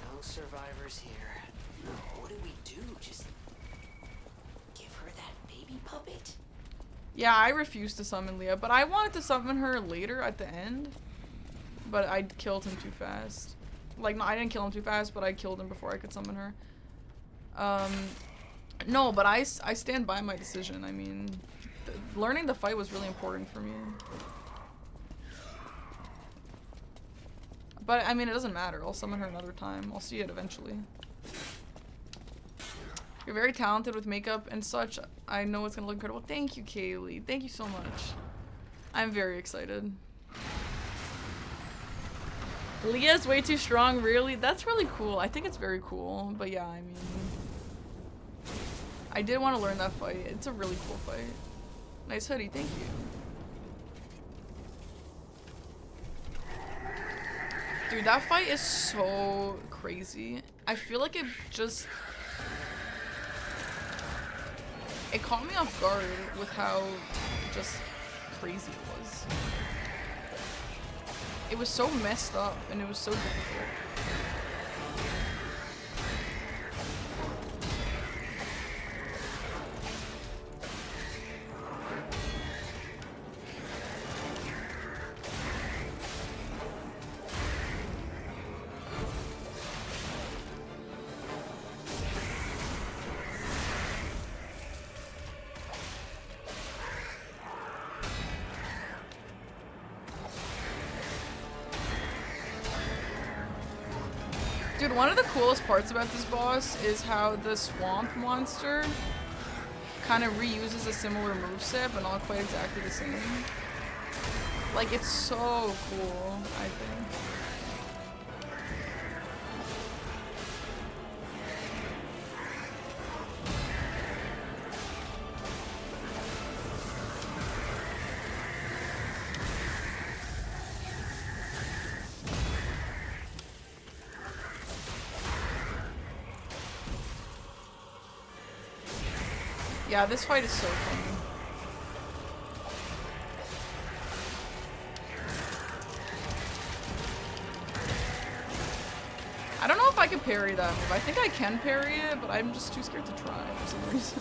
No survivors here. What do we do? Just give her that baby puppet?
Yeah, I refused to summon Leah, but I wanted to summon her later at the end. But I killed him too fast. Like, no, I didn't kill him too fast, but I killed him before I could summon her. No, but I stand by my decision. I mean, learning the fight was really important for me. But, I mean, it doesn't matter. I'll summon her another time. I'll see it eventually. You're very talented with makeup and such. I know it's gonna look incredible. Thank you, Kaylee. Thank you so much. I'm very excited. Leah's way too strong, really? That's really cool. I think it's very cool. But yeah, I mean, I did want to learn that fight. It's a really cool fight. Nice hoodie, thank you. Dude, that fight is so crazy. I feel like it caught me off guard with how just crazy it was. It was so messed up and it was so difficult. Dude, one of the coolest parts about this boss is how the swamp monster kind of reuses a similar moveset, but not quite exactly the same. Like, it's so cool, I think. Yeah, this fight is so funny. I don't know if I can parry that move. I think I can parry it, but I'm just too scared to try for some reason.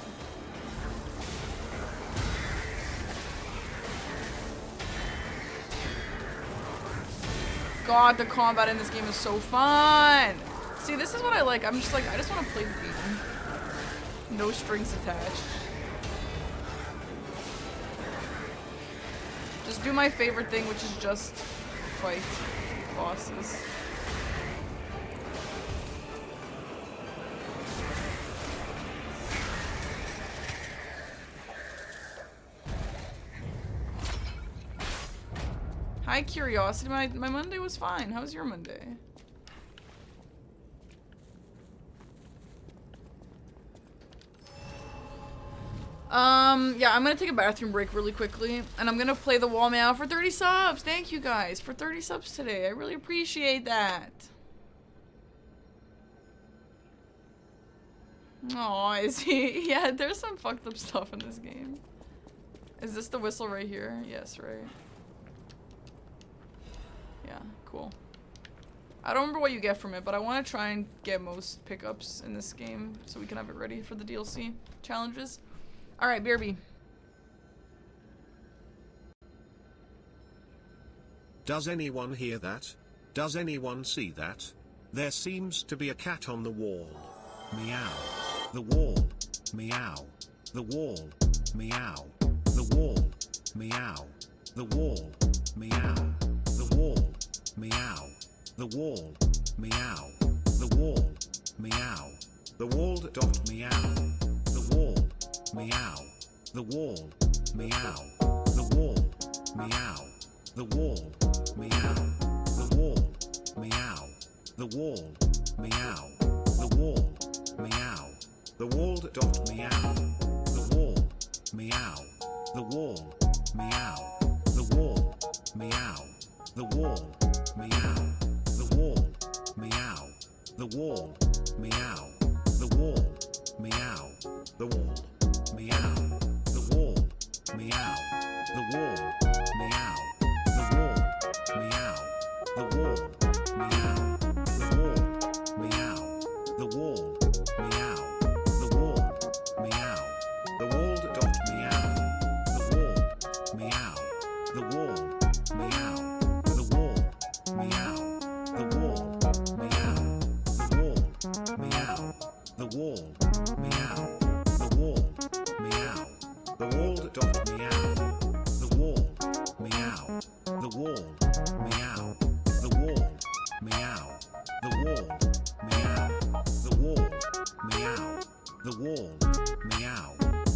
God, the combat in this game is so fun! See, this is what I like. I'm just like, I just want to play the game. No strings attached. Just do my favorite thing, which is just fight bosses. Hi, Curiosity. My Monday was fine. How's your Monday? Yeah, I'm gonna take a bathroom break really quickly, and I'm gonna play the wall meow for 30 subs. Thank you guys for 30 subs today. I really appreciate that. Aw, is he? Yeah, there's some fucked up stuff in this game. Is this the whistle right here? Yes, right. Yeah, cool. I don't remember what you get from it, but I want to try and get most pickups in this game so we can have it ready for the DLC challenges. Alright, BRB.
Does anyone hear that? Does anyone see that? There seems to be a cat on the wall. Meow. The wall. Meow. The wall. Meow. The wall. Meow. The wall. Meow. The wall. Meow. The wall. Meow. The wall. Meow. The wall. Dot meow. The wall. Meow. The wall. Meow. The wall. Meow. The wall. Meow. The wall. Meow. The wall. Meow. The wall. Meow. The wall. Dot meow. The wall. Meow. The wall. Meow. The wall. Meow. The wall. Meow. The wall. Meow. The wall. Meow. The wall. Meow. The wall. Meow. The wall. Meow. The wall. Meow. The wall. Meow. The wall. Meow. The wall. Meow. The wall. Meow. The wall. Meow. The wall. Dot meow. The wall. Meow. The wall. Meow. The wall. Meow. The wall. Meow. The wall. Meow. The wall. Meow. The wall. Meow. The wall. Dot meow. The wall. Meow. The wall. Meow. The wall. Meow. The wall. Meow. The wall. Meow. The wall. Meow.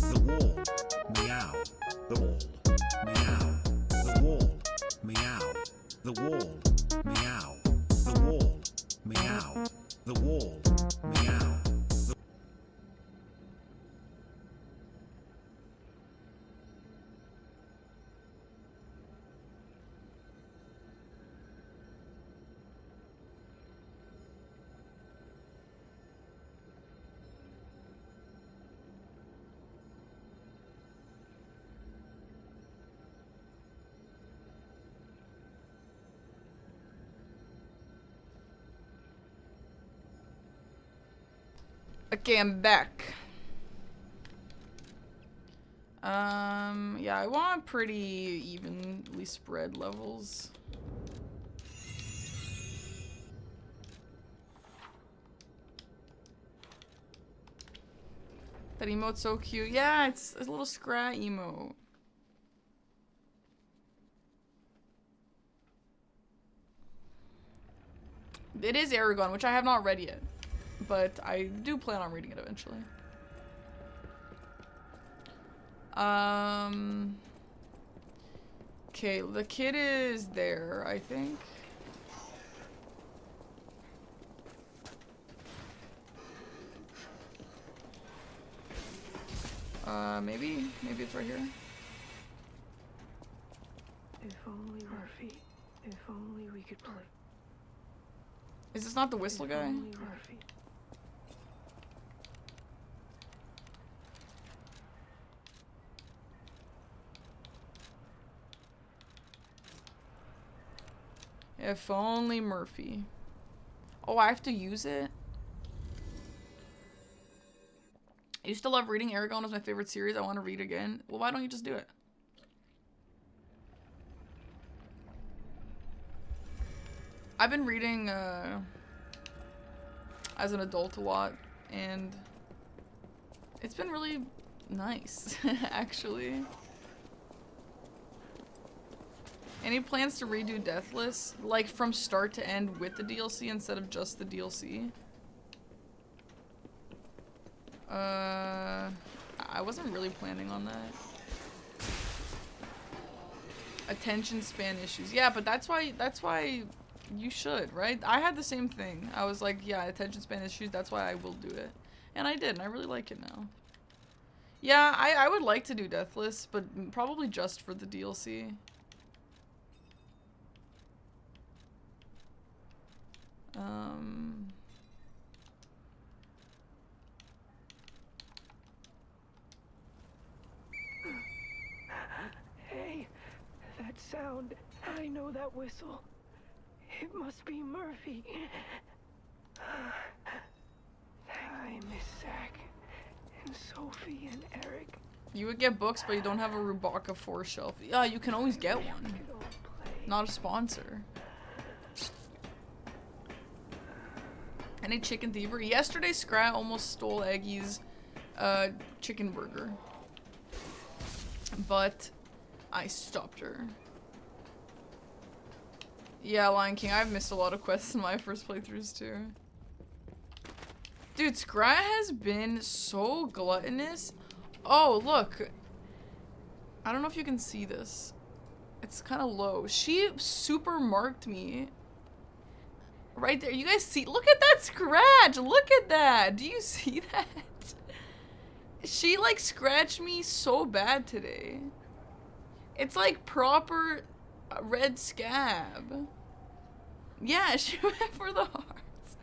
The wall. Meow. The wall. Meow. The wall. Meow. The wall. Meow. The wall. Meow. The wall. Meow.
Okay, I'm back. Yeah, I want pretty evenly spread levels. That emote's so cute. Yeah, it's a little scrat emote. It is Aragon, which I have not read yet. But I do plan on reading it eventually. Okay, the kid is there, I think. Maybe it's right here.
If only Murphy. If only we could play.
Is this not the whistle
If
guy?
only Murphy.
If only Murphy. Oh, I have to use it? I used to love reading. Aragon was my favorite series. I want to read again. Well, why don't you just do it? I've been reading as an adult a lot, and it's been really nice, actually. Any plans to redo Deathless? Like from start to end with the DLC instead of just the DLC? I wasn't really planning on that. Attention span issues. Yeah, but that's why you should, right? I had the same thing. I was like, yeah, attention span issues, that's why I will do it. And I did, and I really like it now. Yeah, I would like to do Deathless, but probably just for the DLC.
Hey, that sound. I know that whistle. It must be Murphy. I miss Zach and Sophie and Eric.
You would get books, but you don't have a Rubaka 4 shelf. Yeah, you can always get one. Not a sponsor. Any chicken thievery? Yesterday, Scrat almost stole Eggy's chicken burger. But I stopped her. Yeah, Lion King, I've missed a lot of quests in my first playthroughs too. Dude, Scrat has been so gluttonous. Oh, look. I don't know if you can see this. It's kind of low. She super marked me. Right there. You guys see? Look at that scratch. Look at that. Do you see that? She like scratched me so bad today. It's like proper red scab. Yeah, she went for the hearts.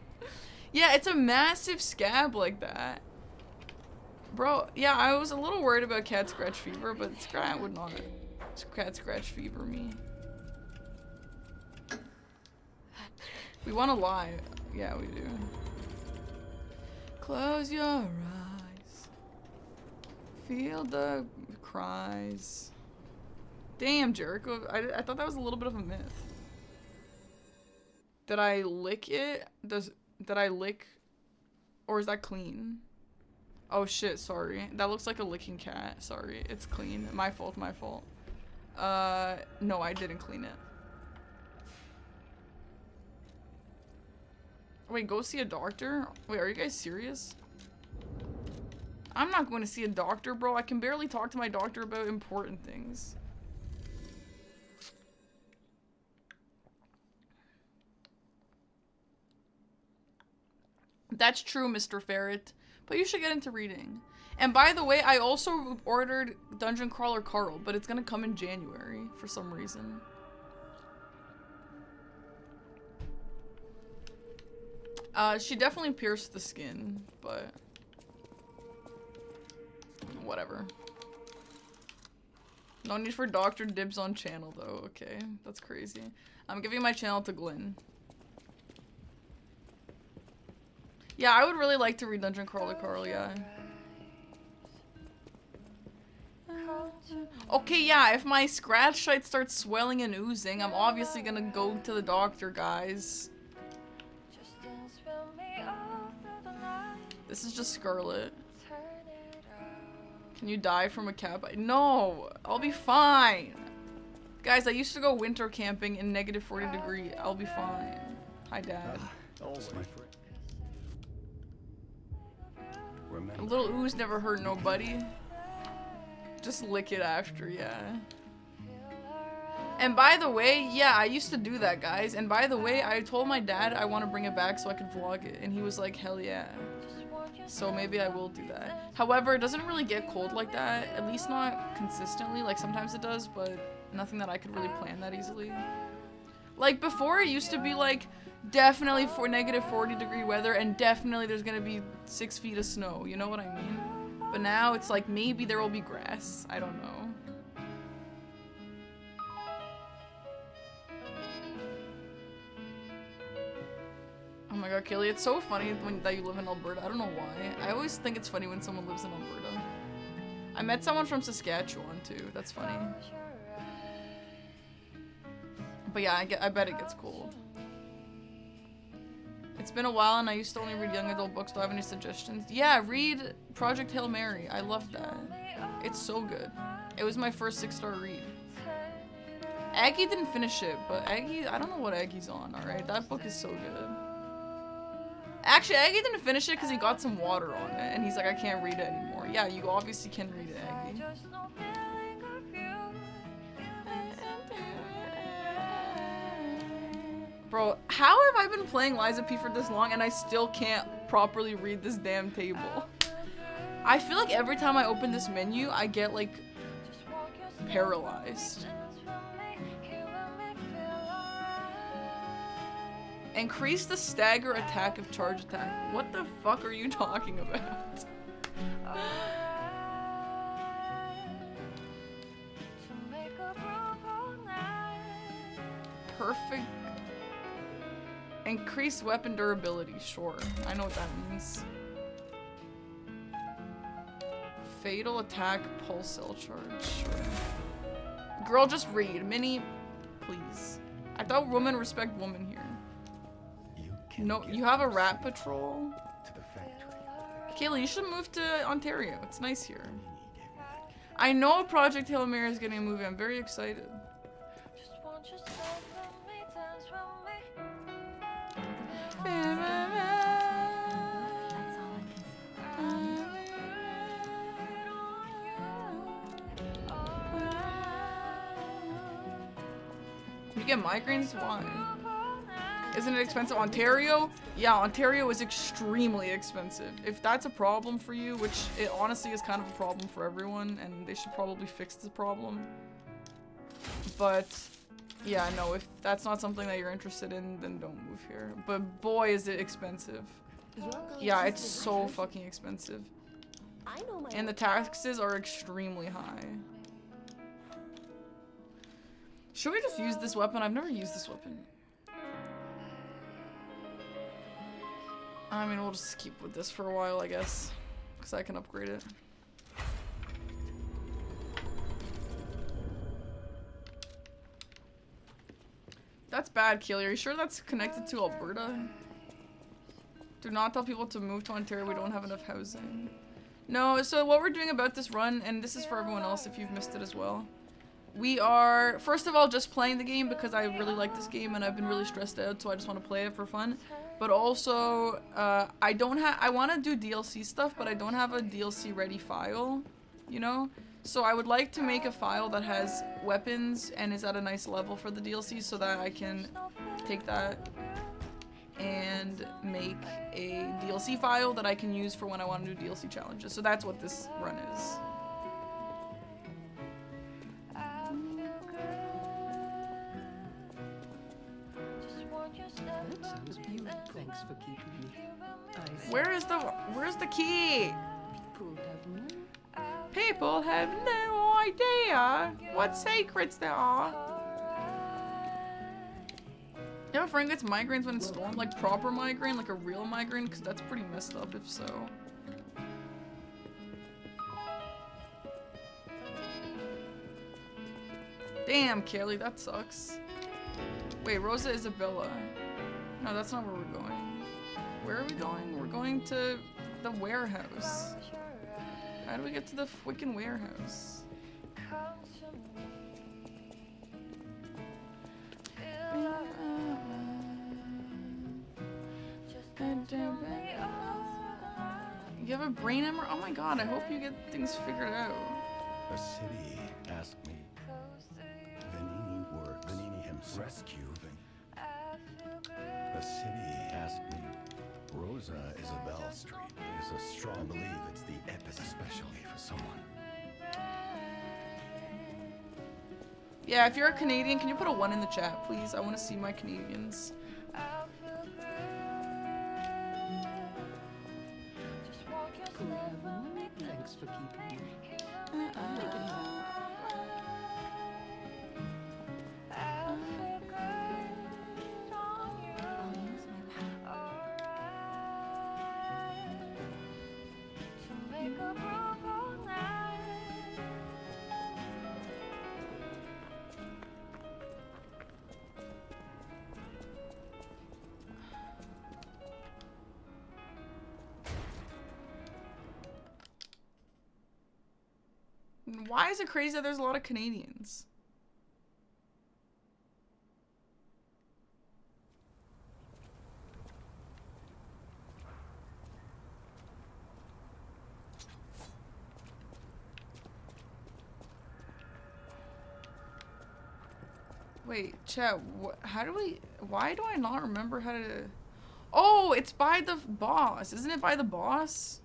Yeah, it's a massive scab like that. Bro, yeah, I was a little worried about cat scratch fever, but Scrat would not cat scratch fever me. We want to lie. Yeah, we do. Close your eyes. Feel the cries. Damn, Jericho. I thought that was a little bit of a myth. Did I lick it? Did I lick? Or is that clean? Oh shit, sorry. That looks like a licking cat. Sorry. It's clean. My fault, my fault. No, I didn't clean it. Wait, go see a doctor? Wait, are you guys serious? I'm not going to see a doctor, bro. I can barely talk to my doctor about important things. That's true, Mr. Ferret. But you should get into reading. And by the way, I also ordered Dungeon Crawler Carl, but it's gonna come in January for some reason. She definitely pierced the skin, but whatever. No need for Dr. Dibs on channel though. Okay, that's crazy. I'm giving my channel to Glenn. Yeah, I would really like to read Dungeon Crawler Carl, yeah. Okay, yeah, if my scratch site starts swelling and oozing, I'm obviously gonna go to the doctor, guys. This is just Scarlet. Can you die from a cat bite? No, I'll be fine. Guys, I used to go winter camping in -40 degree. I'll be fine. Hi, Dad.
Always, my friend. Remember.
A little ooze never hurt nobody. Just lick it after, yeah. And by the way, yeah, I used to do that, guys. And by the way, I told my dad I want to bring it back so I could vlog it. And he was like, hell yeah. So maybe I will do that. However, it doesn't really get cold like that. At least not consistently. Like, sometimes it does, but nothing that I could really plan that easily. Like, before it used to be like, definitely for negative 40-degree weather and definitely there's gonna be 6 feet of snow. You know what I mean? But now it's like, maybe there will be grass. I don't know. Oh my god, Kelly, it's so funny that you live in Alberta. I don't know why. I always think it's funny when someone lives in Alberta. I met someone from Saskatchewan too. That's funny. But yeah, I bet it gets cold. It's been a while and I used to only read young adult books. Do I have any suggestions? Yeah, read Project Hail Mary. I love that. It's so good. It was my first 6-star read. Aggie didn't finish it, but Aggie, I don't know what Aggie's on, alright? That book is so good. Actually, Aggie didn't finish it because he got some water on it, and he's like, I can't read it anymore. Yeah, you obviously can read it, Aggie. Bro, how have I been playing Lies of P for this long and I still can't properly read this damn table? I feel like every time I open this menu, I get, like, paralyzed. Increase the stagger attack of charge attack. What the fuck are you talking about? Perfect. Increase weapon durability. Sure. I know what that means. Fatal attack pulse cell charge. Sure. Girl, just read. Minnie, please. I thought women respect women here. No, you have a rat patrol?
To the factory.
Kayla, you should move to Ontario. It's nice here. I know Project Hail Mary is getting a movie. I'm very excited. You get migraines? Why? Isn't it expensive? Ontario? Yeah, Ontario is extremely expensive. If that's a problem for you, which it honestly is kind of a problem for everyone, and they should probably fix the problem. But, yeah, no, if that's not something that you're interested in, then don't move here. But boy, is it expensive. Yeah, it's so fucking expensive. And the taxes are extremely high. Should we just use this weapon? I've never used this weapon. I mean, we'll just keep with this for a while, I guess. Because I can upgrade it. That's bad, Keely. Are you sure that's connected to Alberta? Do not tell people to move to Ontario. We don't have enough housing. No, so what we're doing about this run, and this is for everyone else if you've missed it as well. We are, first of all, just playing the game because I really like this game and I've been really stressed out, so I just want to play it for fun. But also, I want to do DLC stuff, but I don't have a DLC ready file, you know? So I would like to make a file that has weapons and is at a nice level for the DLC so that I can take that and make a DLC file that I can use for when I want to do DLC challenges. So that's what this run is.
That sounds beautiful. Thanks for keeping me.
Where's the key?
People have
People have no idea what secrets there are. You have a friend gets migraines when it's storm? Like proper migraine? Like a real migraine? Because that's pretty messed up if so. Damn, Kelly, that sucks. Wait, Rosa Isabella. No, that's not where we're going. Where are we going? We're going to the warehouse. How do we get to the freaking warehouse? You have a brain hemorrhage? Oh my god, I hope you get things figured out.
A city asked me. Vanini himself. Rescue A city asked me. Rosa Isabel Street is a strong. I believe it's the epicenter, especially for someone.
Yeah, if you're a Canadian, can you put a 1 in the chat, please? I want to see my Canadians.
Thanks for keeping me.
Why is it crazy that there's a lot of Canadians? Wait, chat, how do we, why do I not remember how to, oh, it's by the boss. Isn't it by the boss?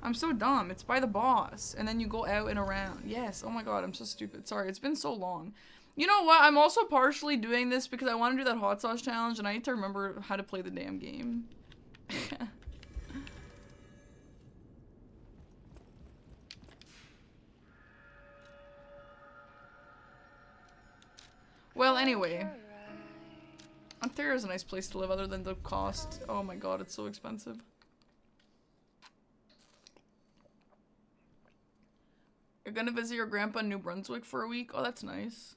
I'm so dumb. It's by the boss. And then you go out and around. Yes. Oh my god, I'm so stupid. Sorry, it's been so long. You know what? I'm also partially doing this because I want to do that hot sauce challenge and I need to remember how to play the damn game. Well, anyway. Ontario is a nice place to live other than the cost. Oh my god, it's so expensive. You're gonna visit your grandpa in New Brunswick for a week? Oh, that's nice.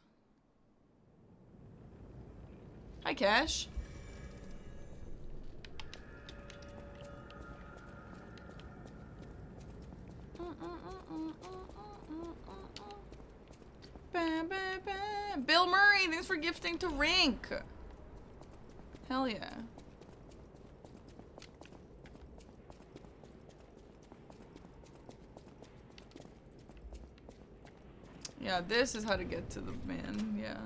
Hi, Cash. Bill Murray, thanks for gifting to Rink. Hell yeah. Yeah, this is how to get to the man, yeah.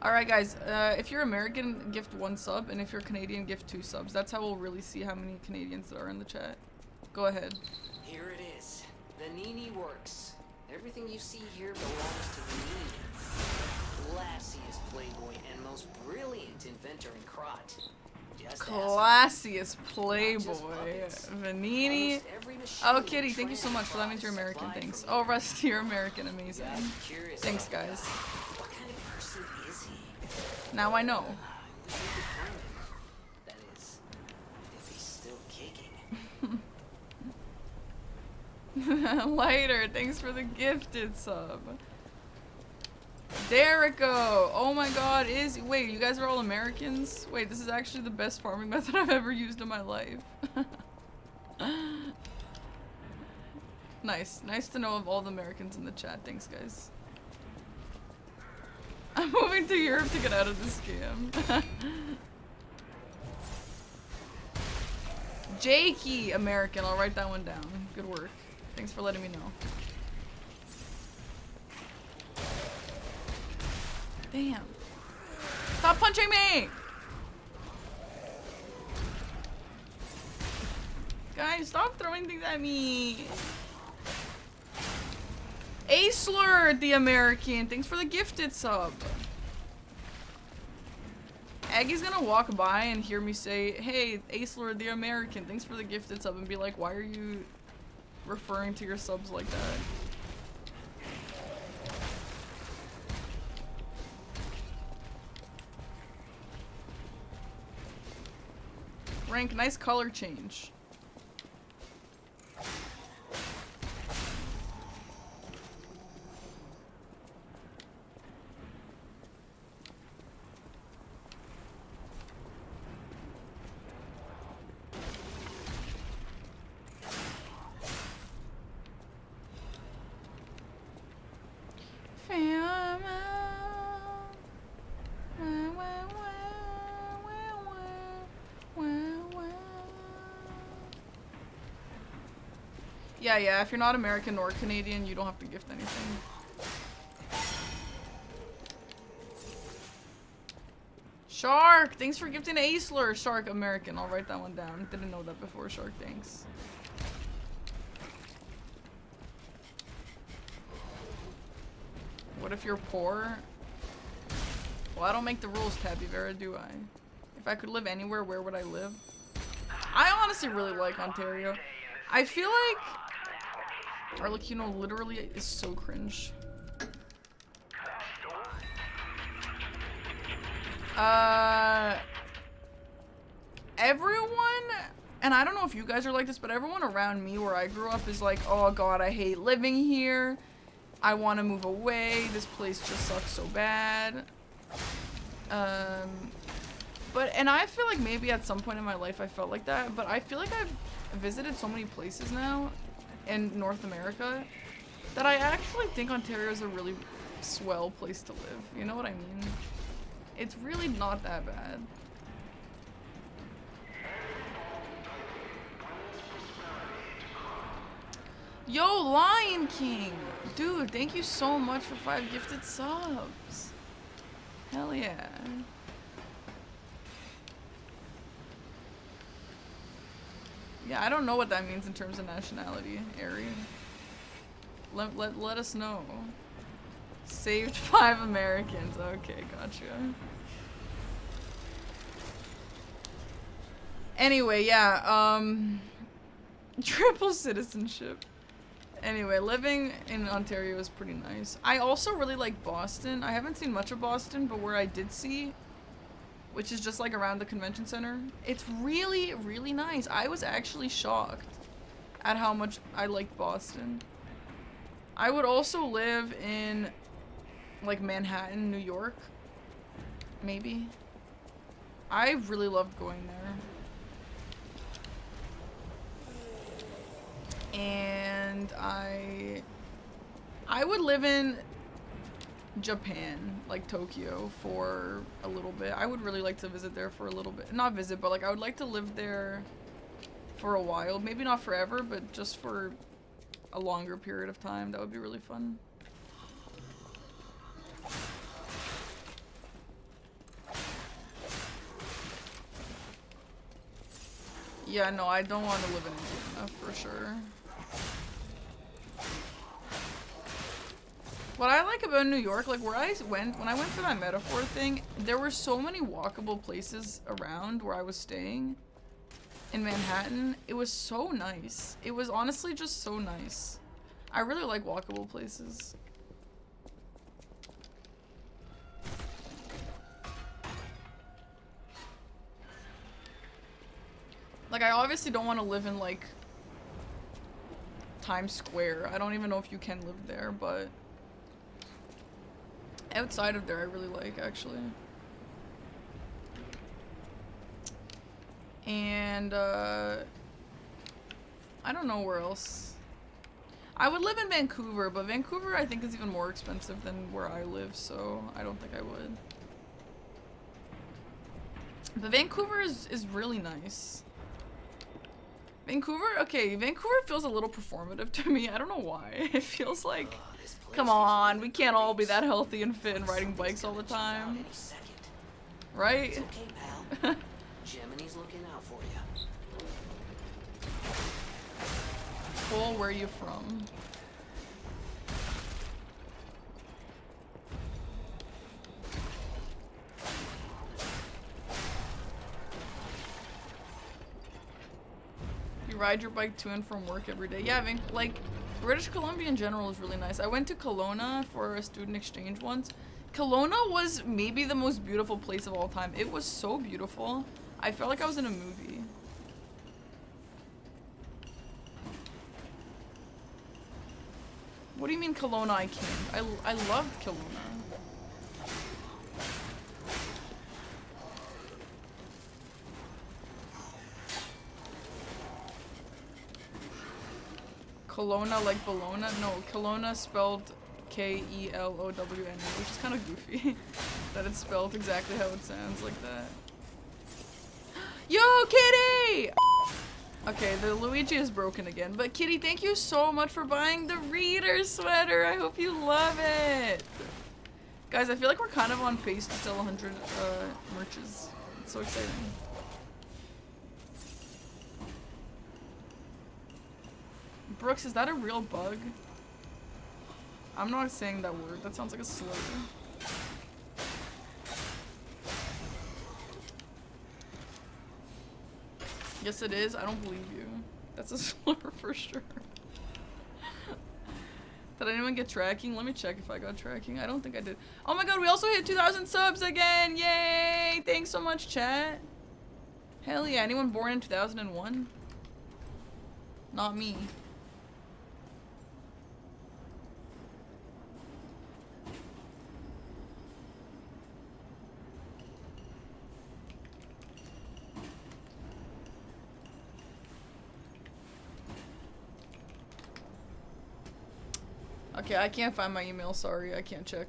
Alright guys, if you're American, gift 1 sub, and if you're Canadian, gift 2 subs. That's how we'll really see how many Canadians there are in the chat. Go ahead.
Here it is. The Nini works. Everything you see here belongs to the Nini. Classiest playboy and most brilliant inventor in Krot.
Classiest playboy. Vanini. Oh, Kitty, thank you so much. That means you're American. Thanks. Oh, Rusty, you're American. Amazing. Thanks, guys.
What kind of person is he?
Now I know.
That is, if he's still kicking.
Lighter, thanks for the gifted sub. Derico! Oh my god, wait, you guys are all Americans? Wait, this is actually the best farming method I've ever used in my life. Nice to know of all the Americans in the chat. Thanks, guys. I'm moving to Europe to get out of this scam. Jakey, American, I'll write that one down. Good work. Thanks for letting me know. Damn. Stop punching me! Guys, stop throwing things at me. Acelur, the American. Thanks for the gifted sub. Aggie's gonna walk by and hear me say, hey, Acelur, the American. Thanks for the gifted sub. And be like, why are you referring to your subs like that? Rank, nice color change. Yeah, if you're not American or Canadian, you don't have to gift anything. Shark! Thanks for gifting Aisler. Shark, American. I'll write that one down. Didn't know that before. Shark, thanks. What if you're poor? Well, I don't make the rules, Tabby Vera, do I? If I could live anywhere, where would I live? I honestly really like Ontario. I feel like Arlecchino literally is so cringe. Everyone, and I don't know if you guys are like this, but everyone around me where I grew up is like, oh god, I hate living here. I want to move away. This place just sucks so bad. And I feel like maybe at some point in my life I felt like that, but I feel like I've visited so many places now in North America that I actually think Ontario is a really swell place to live. You know what I mean? It's really not that bad. Yo, Lion King! Dude, thank you so much for 5 gifted subs. Hell yeah. Yeah, I don't know what that means in terms of nationality, Ari. Let us know. Saved 5 Americans. Okay, gotcha. Anyway, yeah, triple citizenship. Anyway, living in Ontario is pretty nice. I also really like Boston. I haven't seen much of Boston, but where I did see, which is just like around the convention center, it's really, really nice. I was actually shocked at how much I liked Boston. I would also live in like Manhattan, New York, maybe. I really loved going there. And I would live in Japan, like Tokyo, for a little bit. I would really like to visit there for a little bit. Not visit, but like I would like to live there for a while. Maybe not forever, but just for a longer period of time. That would be really fun. Yeah, no, I don't want to live in Indiana for sure. What I like about New York, like when I went for that metaphor thing, there were so many walkable places around where I was staying in Manhattan. It was so nice. It was honestly just so nice. I really like walkable places. Like, I obviously don't want to live in, like, Times Square. I don't even know if you can live there, but outside of there, I really like, actually. And, I don't know where else. I would live in Vancouver, but Vancouver, I think, is even more expensive than where I live, so I don't think I would. But Vancouver is really nice. Vancouver, okay, Vancouver feels a little performative to me. I don't know why. It feels like, come on, we can't all be that healthy and fit and riding bikes all the time. Right?
Okay, pal. Gemini's looking out for you.
Cole, where are you from? You ride your bike to and from work every day. Yeah, like, British Columbia in general is really nice. I went to Kelowna for a student exchange once. Kelowna was maybe the most beautiful place of all time. It was so beautiful. I felt like I was in a movie. What do you mean Kelowna I can't? I loved Kelowna. Kelowna like Bologna? No, Kelowna spelled K-E-L-O-W-N, which is kind of goofy. That it's spelled exactly how it sounds like that. Yo, Kitty! Okay, the Luigi is broken again. But Kitty, thank you so much for buying the reader sweater. I hope you love it. Guys, I feel like we're kind of on pace to sell 100 merches. It's so exciting. Brooks, is that a real bug? I'm not saying that word. That sounds like a slur. Yes, it is. I don't believe you. That's a slur for sure. Did anyone get tracking? Let me check if I got tracking. I don't think I did. Oh my god, we also hit 2,000 subs again! Yay! Thanks so much, chat. Hell yeah. Anyone born in 2001? Not me. Okay, I can't find my email, sorry, I can't check.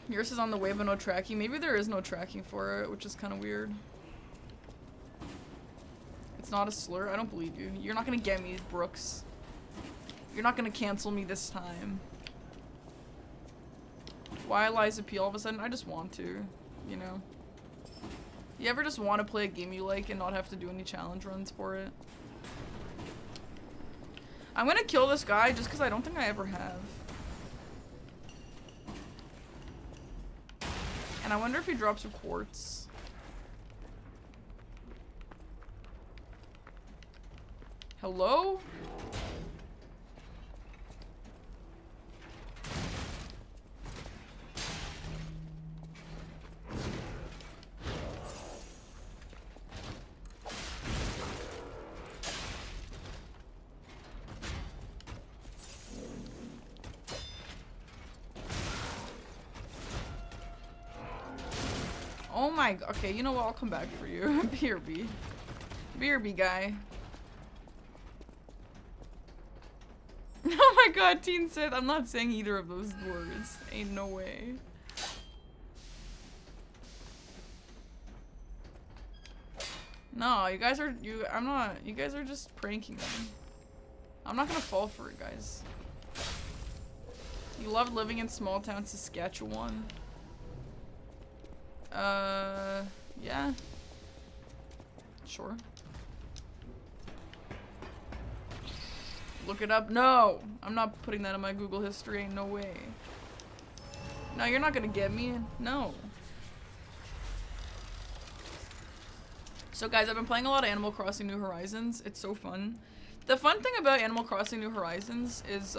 Yours is on the way but no tracking. Maybe there is no tracking for it, which is kind of weird. It's not a slur, I don't believe you. You're not gonna get me, Brooks. You're not gonna cancel me this time. Why Liza P all of a sudden? I just want to, you know. You ever just want to play a game you like and not have to do any challenge runs for it? I'm gonna kill this guy just because I don't think I ever have. And I wonder if he drops a quartz. Hello? Oh my, okay, you know what, I'll come back for you. BRB. BRB guy. Oh my god, Teen Sith, I'm not saying either of those words. Ain't no way. No, you guys are, you guys are just pranking me. I'm not gonna fall for it, guys. You love living in small town Saskatchewan. Yeah. Sure. Look it up. No! I'm not putting that in my Google history. Ain't no way. No, you're not gonna get me. No. So guys, I've been playing a lot of Animal Crossing New Horizons. It's so fun. The fun thing about Animal Crossing New Horizons is,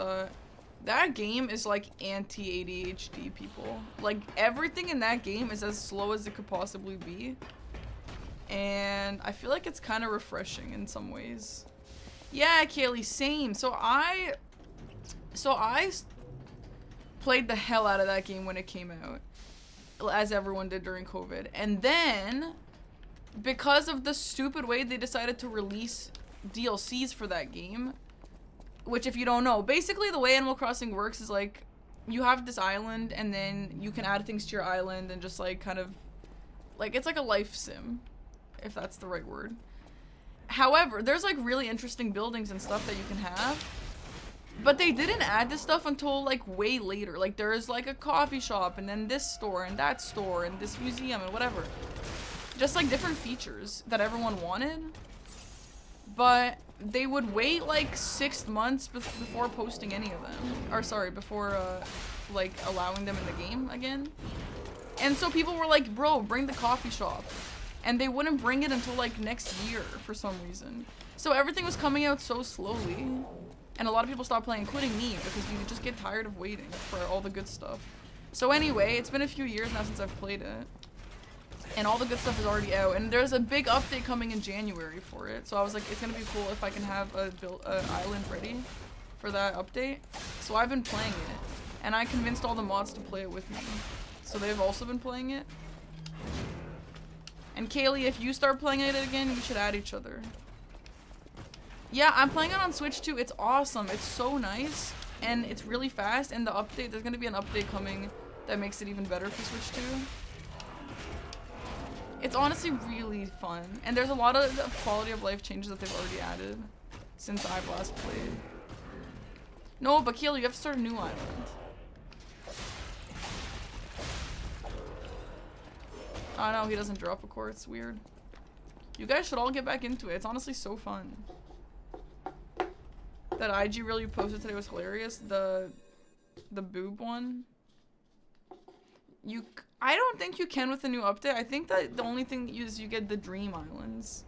that game is like anti-ADHD, people. Like, everything in that game is as slow as it could possibly be. And I feel like it's kind of refreshing in some ways. Yeah, Kaylee, same. So I played the hell out of that game when it came out. As everyone did during COVID. And then, because of the stupid way they decided to release DLCs for that game, which, if you don't know, basically the way Animal Crossing works is like, you have this island and then you can add things to your island and just like kind of, like, it's like a life sim, if that's the right word. However, there's like really interesting buildings and stuff that you can have, but they didn't add this stuff until like way later. Like, there's like a coffee shop and then this store and that store and this museum and whatever. Just like different features that everyone wanted, but they would wait like 6 months before posting any of them. Or sorry, before like allowing them in the game again. And so people were like, bro, bring the coffee shop. And they wouldn't bring it until like next year for some reason. So everything was coming out so slowly. And a lot of people stopped playing, including me, because you just get tired of waiting for all the good stuff. So anyway, it's been a few years now since I've played it. And all the good stuff is already out. And there's a big update coming in January for it. So I was like, it's gonna be cool if I can have a island ready for that update. So I've been playing it. And I convinced all the mods to play it with me. So they've also been playing it. And Kaylee, if you start playing it again, you should add each other. Yeah, I'm playing it on Switch too. It's awesome. It's so nice. And it's really fast. And the update, there's gonna be an update coming that makes it even better for Switch 2. It's honestly really fun. And there's a lot of quality of life changes that they've already added since I've last played. No, Bakil, you have to start a new island. Oh no, he doesn't drop a core, it's weird. You guys should all get back into it. It's honestly so fun. That IG reel you posted today was hilarious. The boob one. I don't think you can with the new update. I think that the only thing is you get the dream islands.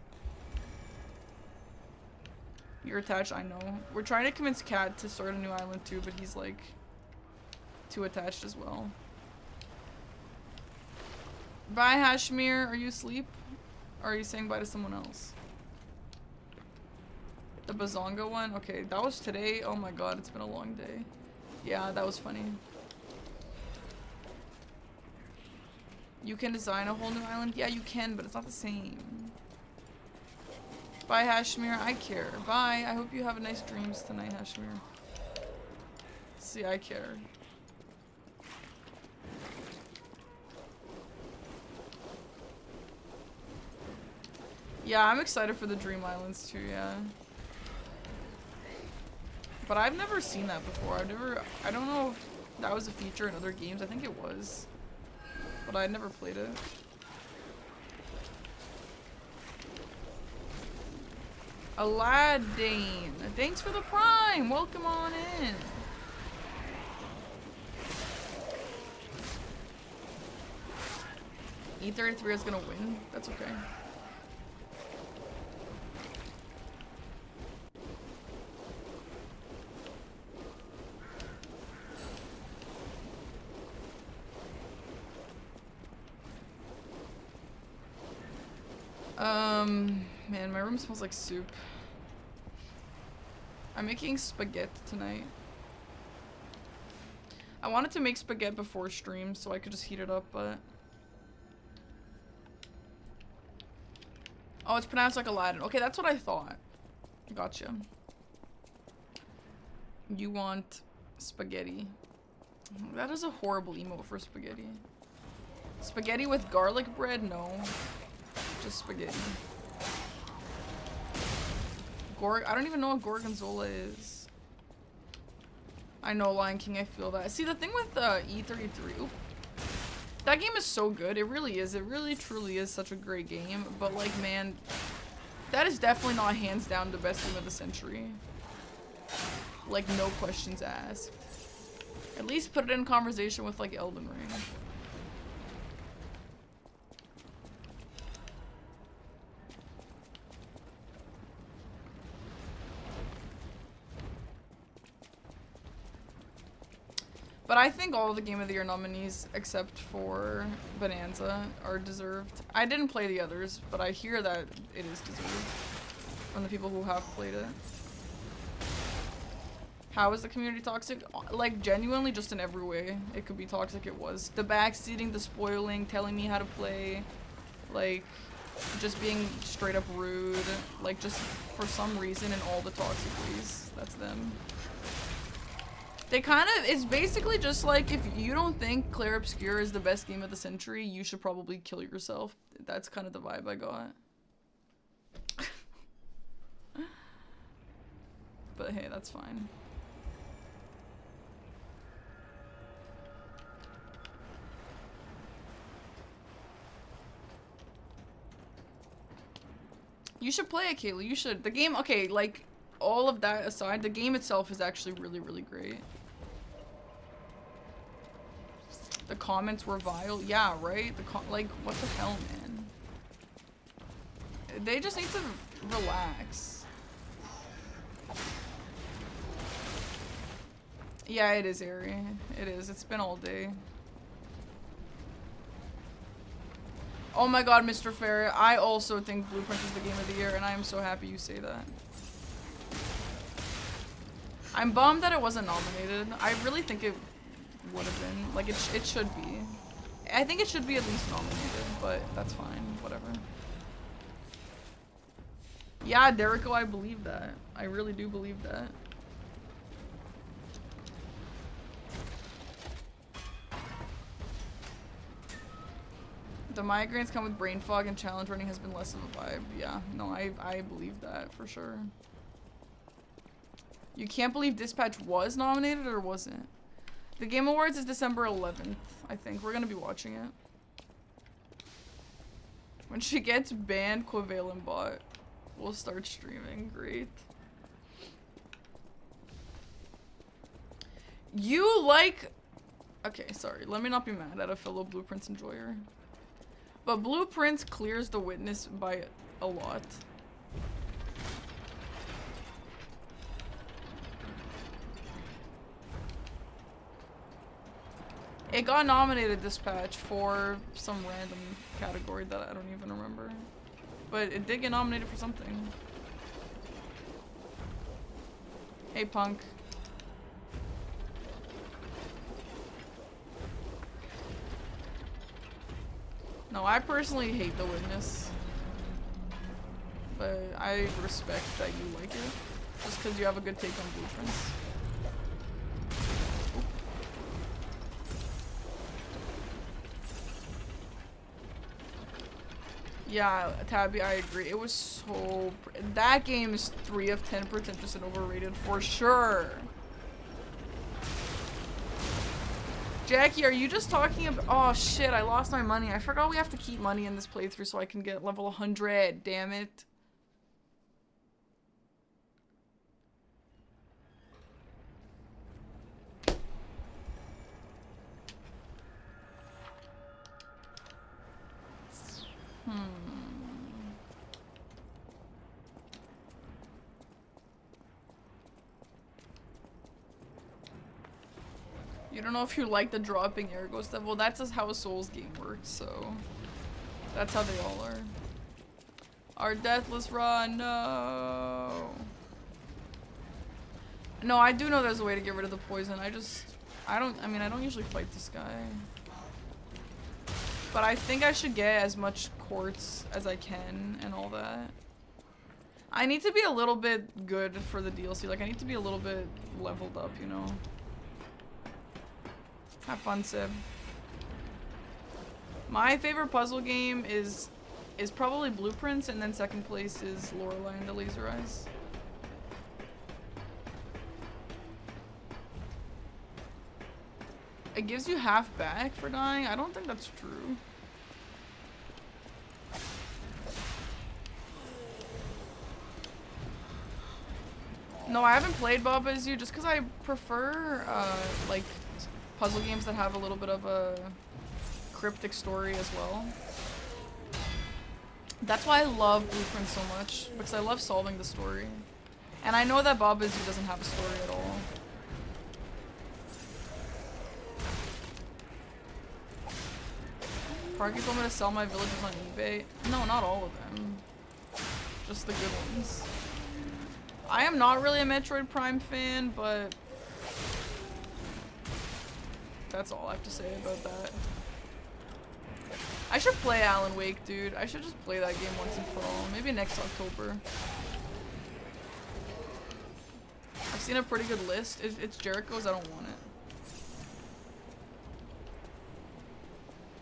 You're attached, I know. We're trying to convince Kat to start a new island too, but he's like too attached as well. Bye, Hashmir. Are you asleep? Or are you saying bye to someone else? The Bazonga one? Okay, that was today. Oh my god, it's been a long day. Yeah, that was funny. You can design a whole new island? Yeah, you can, but it's not the same. Bye, Hashmir. I care. Bye. I hope you have nice dreams tonight, Hashmir. See, I care. Yeah, I'm excited for the Dream Islands too, yeah. But I've never seen that before. I don't know if that was a feature in other games. I think it was. But I'd never played it. Aladdin. Thanks for the prime. Welcome on in. E33 is gonna win. That's okay. Man, my room smells like soup. I'm making spaghetti tonight. I wanted to make spaghetti before stream so I could just heat it up, but... Oh, it's pronounced like Aladdin. Okay, that's what I thought. Gotcha. You want spaghetti. That is a horrible emote for spaghetti. Spaghetti with garlic bread? No. Just spaghetti. I don't even know what gorgonzola is. I know, Lion King, I feel that. See, the thing with E33, that game is so good. It really is. It really, truly is such a great game. But, like, man, that is definitely not hands down the best game of the century. Like, no questions asked. At least put it in conversation with, like, Elden Ring. But I think all of the Game of the Year nominees, except for Bonanza, are deserved. I didn't play the others, but I hear that it is deserved from the people who have played it. How is the community toxic? Like, genuinely, just in every way it could be toxic, it was. The backseating, the spoiling, telling me how to play, like, just being straight up rude, like, just for some reason in all the toxic ways. That's them. They kind of, it's basically just like, if you don't think Clair Obscur is the best game of the century, you should probably kill yourself. That's kind of the vibe I got. But hey, that's fine. You should play it, Kaylee. You should. The game, okay, like, all of that aside, the game itself is actually really, really great. The comments were vile. Yeah, right? Like, what the hell, man? They just need to relax. Yeah, it is airy. It is. It's been all day. Oh my god, Mr. Ferret. I also think Blueprint is the game of the year, and I am so happy you say that. I'm bummed that it wasn't nominated. I really think it would have been. Like, it should be. I think it should be at least nominated, but that's fine. Whatever. Yeah, Derico, I believe that. I really do believe that. The migraines come with brain fog and challenge running has been less of a vibe. Yeah, no, I believe that for sure. You can't believe Dispatch was nominated or wasn't? The Game Awards is December 11th, I think. We're gonna be watching it. When she gets banned, Covalent bot will start streaming. Great. You like... Okay, sorry. Let me not be mad at a fellow Blueprints enjoyer. But Blueprints clears the witness by a lot. It got nominated, Dispatch, for some random category that I don't even remember. But it did get nominated for something. Hey, Punk. No, I personally hate The Witness. But I respect that you like it. Just because you have a good take on Blueprints. Yeah, Tabby, I agree. It was so... That game is 3 of 10 pretentious and overrated for sure. Jackie, are you just talking about... Oh shit, I lost my money. I forgot we have to keep money in this playthrough so I can get level 100. Damn it. You don't know if you like the dropping Ergo stuff. Well, that's just how a Souls game works, so... That's how they all are. Our deathless run, no! No, I do know there's a way to get rid of the poison. I don't usually fight this guy. But I think I should get as much quartz as I can and all that. I need to be a little bit good for the DLC. Like, I need to be a little bit leveled up, you know? Have fun, Sib. My favorite puzzle game is probably Blueprints, and then second place is Lorelei and the Laser Eyes. It gives you half back for dying? I don't think that's true. No, I haven't played Baba Is You just because I prefer, like, puzzle games that have a little bit of a cryptic story as well. That's why I love Blueprints so much, because I love solving the story. And I know that Baba Is You doesn't have a story at all. Parky told me to sell my villages on eBay. No, not all of them. Just the good ones. I am not really a Metroid Prime fan, but that's all I have to say about that. I should play Alan Wake, dude. I should just play that game once and for all. Maybe next October. I've seen a pretty good list. It's Jericho's. I don't want it.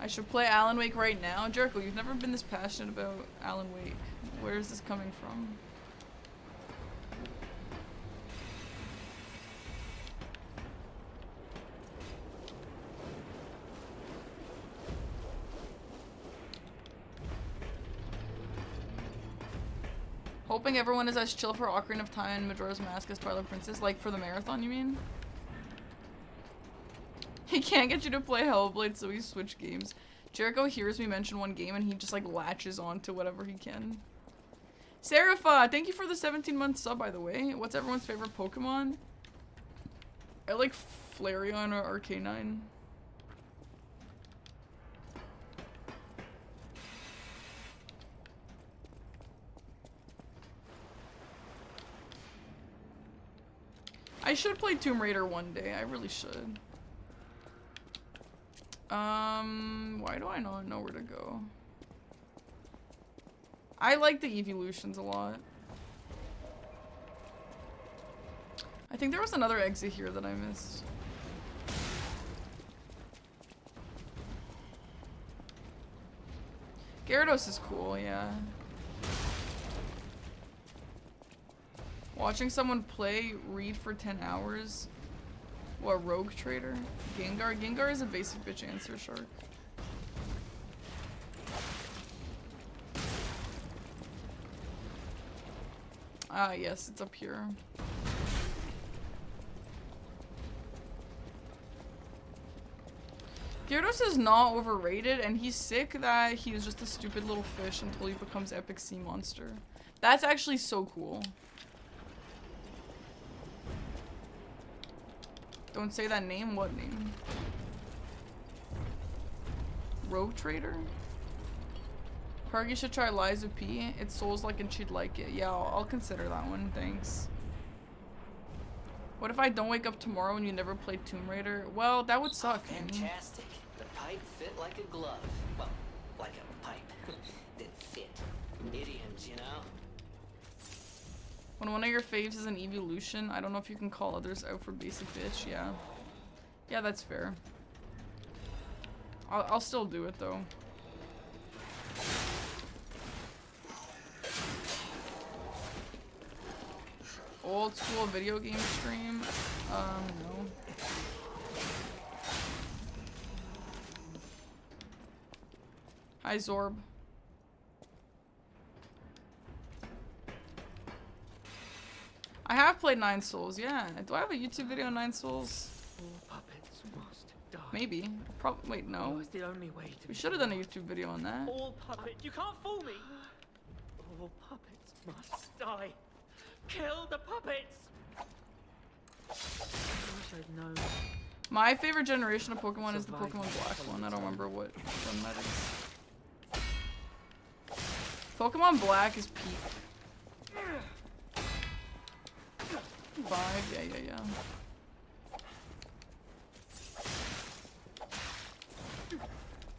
I should play Alan Wake right now. Jericho, you've never been this passionate about Alan Wake. Where is this coming from? Hoping everyone is as chill for Ocarina of Time and Majora's Mask as Twilight Princess. Like for the marathon, you mean? He can't get you to play Hellblade, so he switched games. Jericho hears me mention one game and he just like latches on to whatever he can. Serapha, thank you for the 17-month sub, by the way. What's everyone's favorite Pokemon? I like Flareon or Arcanine. I should play Tomb Raider one day. I really should. Why do I not know where to go? I like the evolutions a lot. I think there was another exit here that I missed. Gyarados is cool, yeah. Watching someone play read for 10 hours. What, Rogue Trader? Gengar? Gengar is a basic bitch answer, Shark. Ah, yes, it's up here. Gyarados is not overrated, and he's sick that he is just a stupid little fish until he becomes epic sea monster. That's actually so cool. Don't say that name. What name? Rogue Trader? Parky should try Liza P. It's Souls-like and she'd like it. Yeah, I'll consider that one. Thanks. What if I don't wake up tomorrow and you never played Tomb Raider? Well, that would suck.
Fantastic. The pipe fit like a glove. Well, like a pipe that fit. Idioms, you know?
When one of your faves is an evolution, I don't know if you can call others out for basic bitch. Yeah. Yeah, that's fair. I'll still do it though. Old school video game stream? No. Hi, Zorb. I have played Nine Souls, yeah. Do I have a YouTube video on Nine Souls?
All puppets must die.
Maybe. Wait, no.
It's the only way to
We should have done a YouTube video on that.
all puppets. You can't fool me. All puppets must die. Kill the puppets. I wish I'd known.
My favorite generation of Pokemon is the Pokemon Black one. I don't remember what one that is. Pokemon Black is peak. 5, yeah.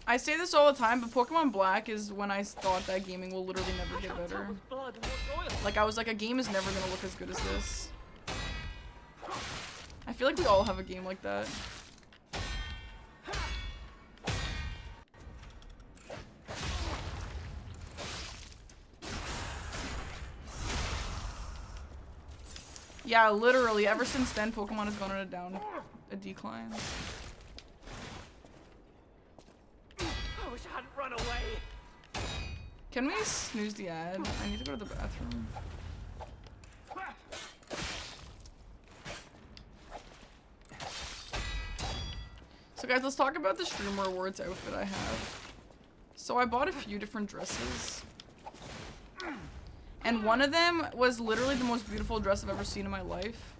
I say this all the time, but Pokemon Black is when I thought that gaming will literally never get better. Like, I was like, a game is never gonna look as good as this. I feel like we all have a game like that. Yeah, literally, ever since then, Pokemon has gone on a decline.
I wish I hadn't run away.
Can we snooze the ad? I need to go to the bathroom. So guys, let's talk about the Streamer Awards outfit I have. So I bought a few different dresses. And one of them was literally the most beautiful dress I've ever seen in my life.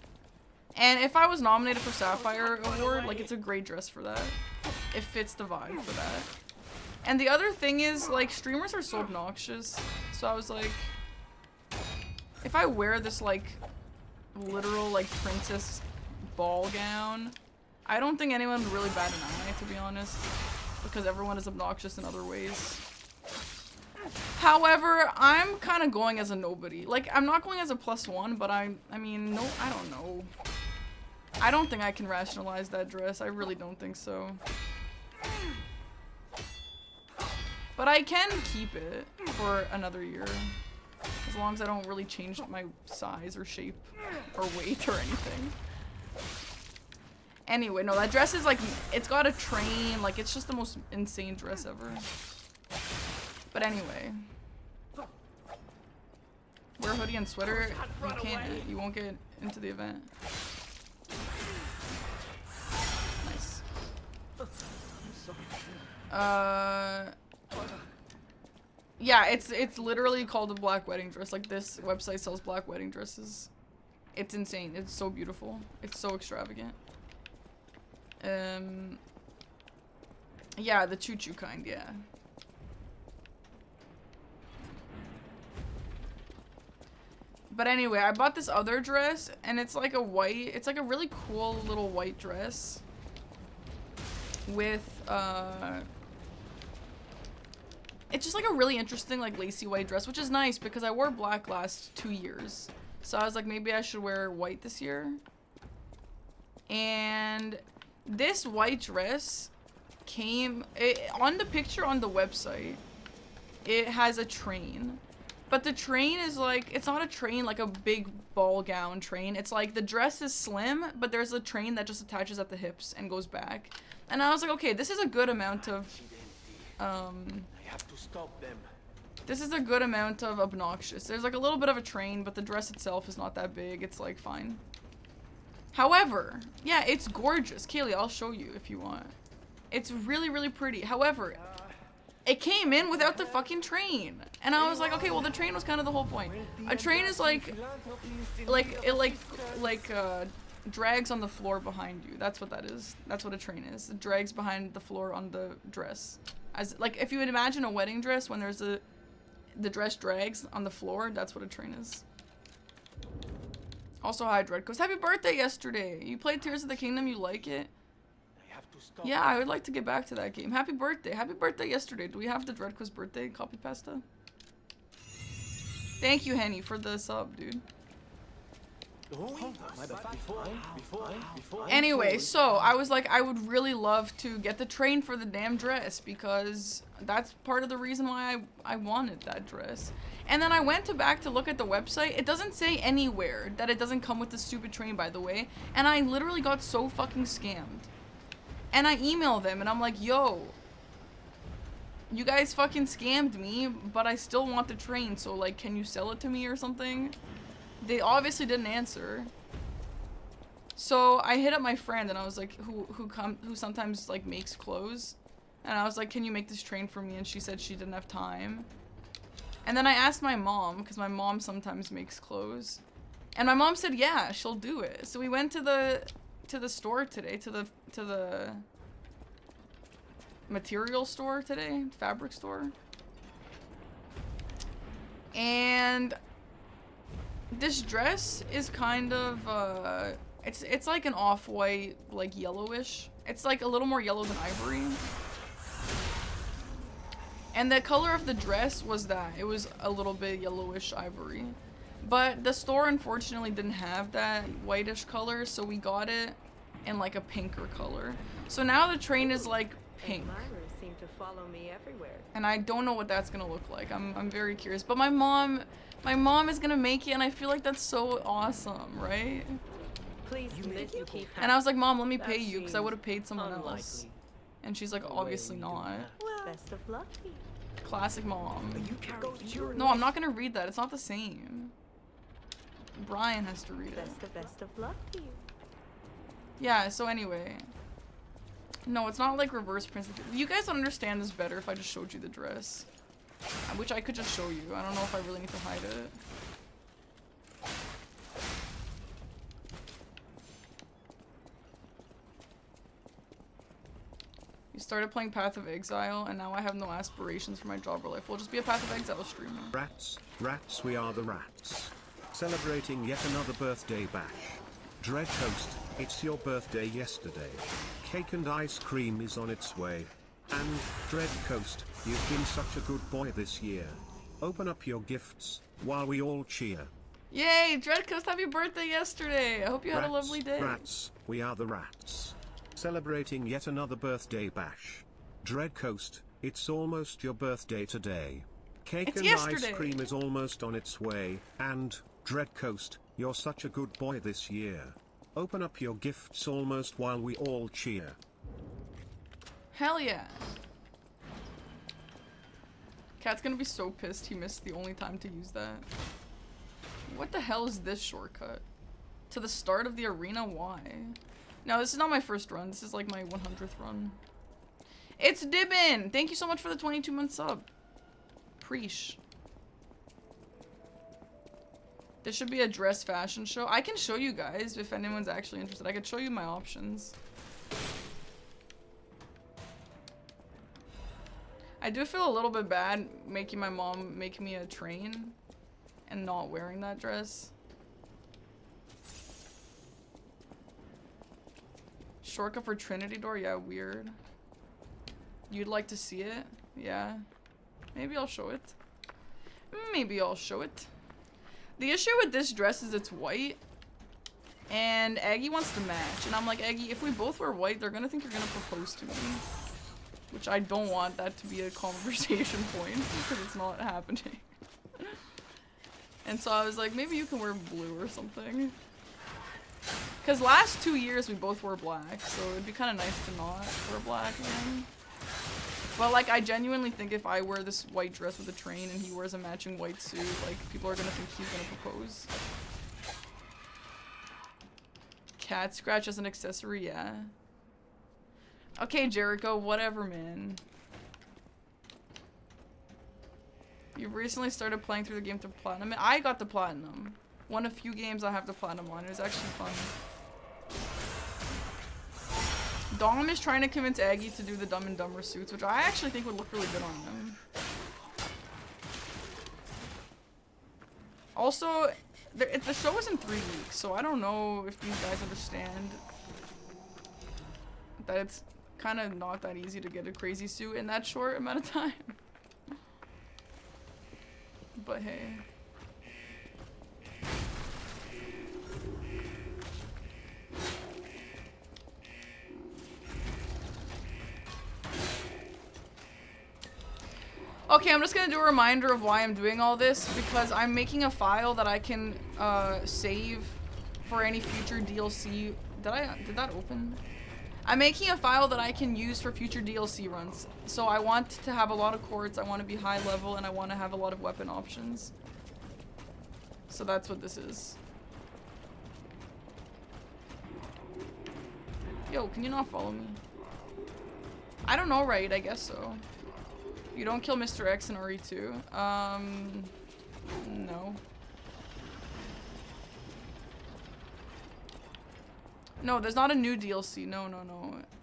And if I was nominated for Sapphire Award, like, it's a great dress for that. It fits the vibe for that. And the other thing is, like, streamers are so obnoxious. So I was like, if I wear this, like, literal, like, princess ball gown, I don't think anyone would really bat an eye, to be honest. Because everyone is obnoxious in other ways. However, I'm kind of going as a nobody. Like, I'm not going as a +1, but I mean, no, I don't know. I don't think I can rationalize that dress. I really don't think so. But I can keep it for another year. As long as I don't really change my size or shape or weight or anything. Anyway, no, that dress is like, it's got a train. Like, it's just the most insane dress ever. But anyway. Wear a hoodie and sweater. You can't. You won't get into the event. Nice. Yeah, it's literally called a black wedding dress. Like, this website sells black wedding dresses. It's insane. It's so beautiful. It's so extravagant. Yeah, the choo-choo kind, yeah. But anyway, I bought this other dress, and it's like a white, it's like a really cool little white dress with, it's just like a really interesting, like, lacy white dress, which is nice because I wore black last 2 years. So I was like, maybe I should wear white this year. And this white dress came, on the picture on the website, it has a train. But the train is like, it's not a train like a big ball gown train. It's like the dress is slim, but there's a train that just attaches at the hips and goes back. And I was like, okay, this is a good amount of,
I have to stop them.
this is a good amount of obnoxious. There's like a little bit of a train, but the dress itself is not that big. It's like fine. However, yeah, it's gorgeous. Kaylee, I'll show you if you want. It's really, really pretty. However, it came in without the fucking train. And I was like, okay, well the train was kind of the whole point. A train is like drags on the floor behind you. That's what that is. That's what a train is. It drags behind the floor on the dress. As like if you would imagine a wedding dress when there's the dress drags on the floor, that's what a train is. Also, hi Dreadcoast. Happy birthday yesterday. You played Tears of the Kingdom, you like it? Yeah, I would like to get back to that game. Happy birthday. Happy birthday yesterday. Do we have the Dreadcoast birthday copy pasta? Thank you, Henny, for the sub, dude. Anyway, so I was like, I would really love to get the train for the damn dress because that's part of the reason why I wanted that dress. And then I went back to look at the website. It doesn't say anywhere that it doesn't come with the stupid train, by the way. And I literally got so fucking scammed. And I emailed them and I'm like, yo, you guys fucking scammed me, but I still want the train. So like, can you sell it to me or something? They obviously didn't answer. So I hit up my friend and I was like, who sometimes like makes clothes. And I was like, can you make this train for me? And she said she didn't have time. And then I asked my mom, because my mom sometimes makes clothes. And my mom said, yeah, she'll do it. So we went to the store today, to the material store today, fabric store. And this dress is kind of, it's like an off-white, like yellowish. It's like a little more yellow than ivory. And the color of the dress was that. It was a little bit yellowish ivory. But the store unfortunately didn't have that whitish color, so we got it in like a pinker color. So now the train is like pink.
Seem to follow me everywhere.
And I don't know what that's gonna look like. I'm very curious. But my mom is gonna make it, and I feel like that's so awesome, right?
Please keep.
And I was like, Mom, let me pay you, because I would have paid someone else. And she's like, obviously not.
Well, best of luck.
Classic mom. No, I'm not gonna read that. It's not the same. Brian has to read it.
Best of luck to you.
Yeah, so anyway. No, it's not like reverse princess. You guys would understand this better if I just showed you the dress. Which I could just show you. I don't know if I really need to hide it. You started playing Path of Exile, and now I have no aspirations for my job or life. We'll just be a Path of Exile streamer.
Rats, we are the rats. Celebrating yet another birthday bash. Dreadcoast, it's your birthday yesterday. Cake and ice cream is on its way. And, Dreadcoast, you've been such a good boy this year. Open up your gifts, while we all cheer.
Yay, Dreadcoast, happy birthday yesterday! I hope you had a lovely day.
Rats, we are the rats. Celebrating yet another birthday bash. Dreadcoast, it's almost your birthday today. Cake and ice cream is almost on its way. And, Dreadcoast, you're such a good boy this year. Open up your gifts almost while we all cheer.
Hell yeah. Cat's gonna be so pissed he missed the only time to use that. What the hell is this shortcut? To the start of the arena? Why? No, this is not my first run. This is like my 100th run. It's Dibbin! Thank you so much for the 22-month sub. Preesh. This should be a dress fashion show. I can show you guys if anyone's actually interested. I could show you my options. I do feel a little bit bad making my mom make me a train and not wearing that dress. Shortcut for Trinity Door? Yeah, weird. You'd like to see it? Yeah. Maybe I'll show it. Maybe I'll show it. The issue with this dress is it's white. And Aggie wants to match. And I'm like, Aggie, if we both wear white, they're gonna think you're gonna propose to me. Which I don't want that to be a conversation point because it's not happening. And so I was like, maybe you can wear blue or something. Because last 2 years we both wore black, so it'd be kind of nice to not wear black again. But like, I genuinely think if I wear this white dress with a train and he wears a matching white suit, like, people are gonna think he's gonna propose. Cat scratch as an accessory, yeah. Okay, Jericho, whatever, man. You've recently started playing through the game to platinum. I got the platinum. One of few games I have the platinum on. It was actually fun. Dom is trying to convince Aggie to do the Dumb and Dumber suits, which I actually think would look really good on him. Also, the show is in 3 weeks, so I don't know if these guys understand that it's kind of not that easy to get a crazy suit in that short amount of time. But hey. Okay, I'm just gonna do a reminder of why I'm doing all this, because I'm making a file that I can save for any future DLC. Did that open? I'm making a file that I can use for future DLC runs. So I want to have a lot of quartz, I want to be high level, and I want to have a lot of weapon options. So that's what this is. Yo, can you not follow me? I don't know, right? I guess so. You don't kill Mr. X in RE2. No. No, there's not a new DLC. No.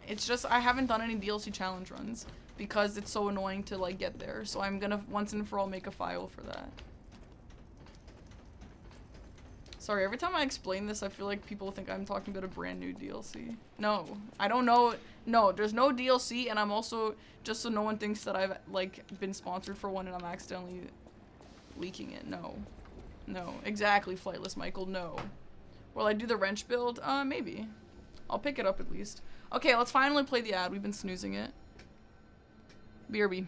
It's just I haven't done any DLC challenge runs because it's so annoying to like get there. So I'm gonna once and for all make a file for that. Sorry, every time I explain this, I feel like people think I'm talking about a brand new DLC. No, I don't know. No, there's no DLC, and I'm also, just so no one thinks that I've, like, been sponsored for one and I'm accidentally leaking it. No. No. Exactly, Flightless Michael, no. Will I do the wrench build? Maybe. I'll pick it up at least. Okay, let's finally play the ad. We've been snoozing it. BRB.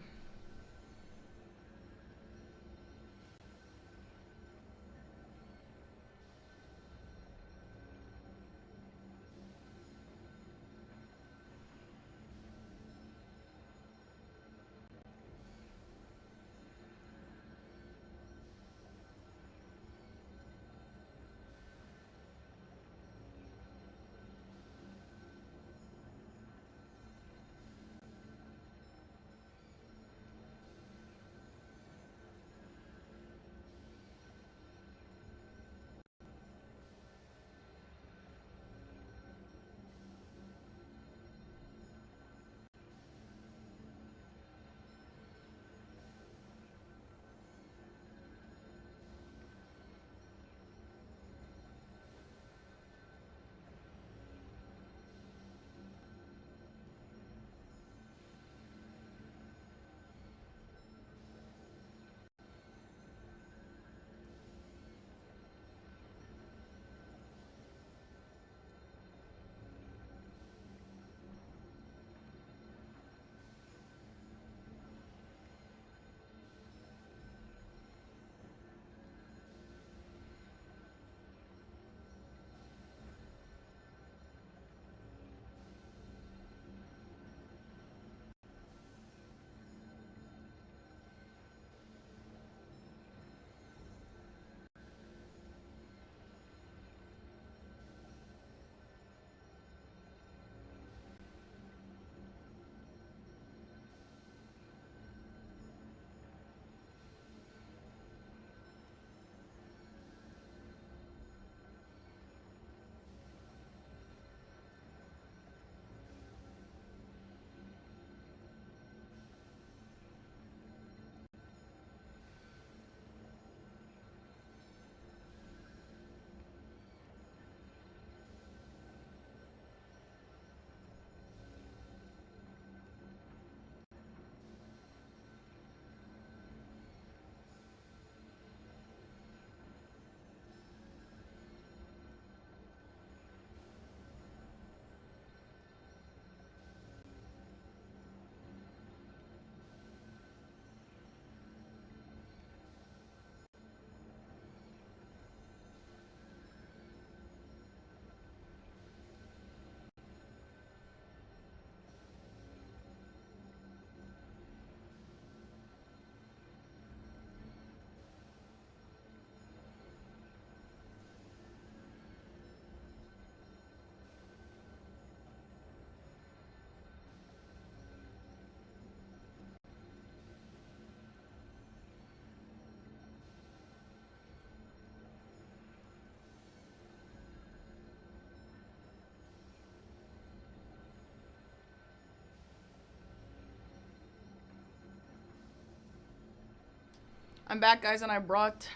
I'm back, guys, and I brought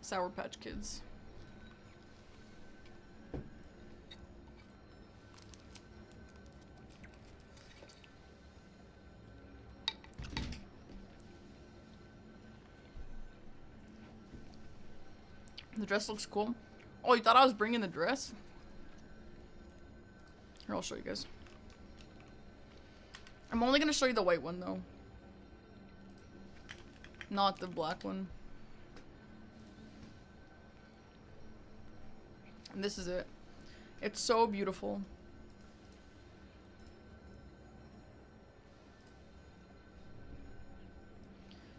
Sour Patch Kids. The dress looks cool. Oh, you thought I was bringing the dress? Here, I'll show you guys. I'm only gonna show you the white one, though. Not the black one. And this is it. It's so beautiful.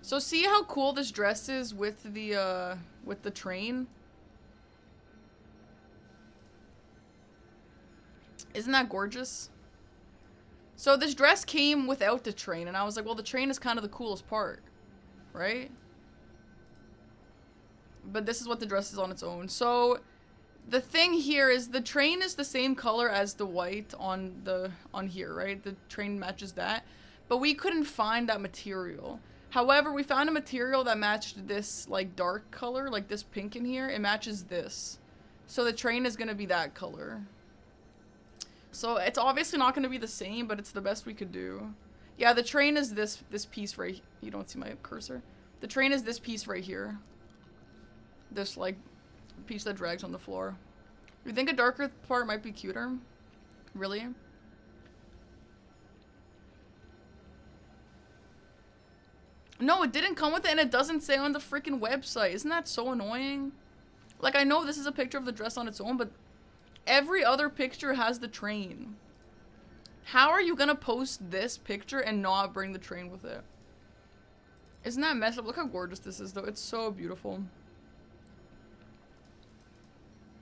So see how cool this dress is with the train? Isn't that gorgeous? So this dress came without the train, and I was like, well, the train is kind of the coolest part, right? But this is what the dress is on its own. So the thing here is the train is the same color as the white on here, right? The train matches that, but we couldn't find that material. However, we found a material that matched this like dark color, like this pink in here. It matches this. So the train is gonna be that color. So it's obviously not gonna be the same, but it's the best we could do. Yeah, the train is this piece right, you don't see my cursor. The train is this piece right here. This like piece that drags on the floor. You think a darker part might be cuter? Really? No, it didn't come with it, and it doesn't say on the freaking website. Isn't that so annoying? Like, I know this is a picture of the dress on its own, but every other picture has the train. How are you gonna post this picture and not bring the train with it? Isn't that messed up? Look how gorgeous this is, though. It's so beautiful.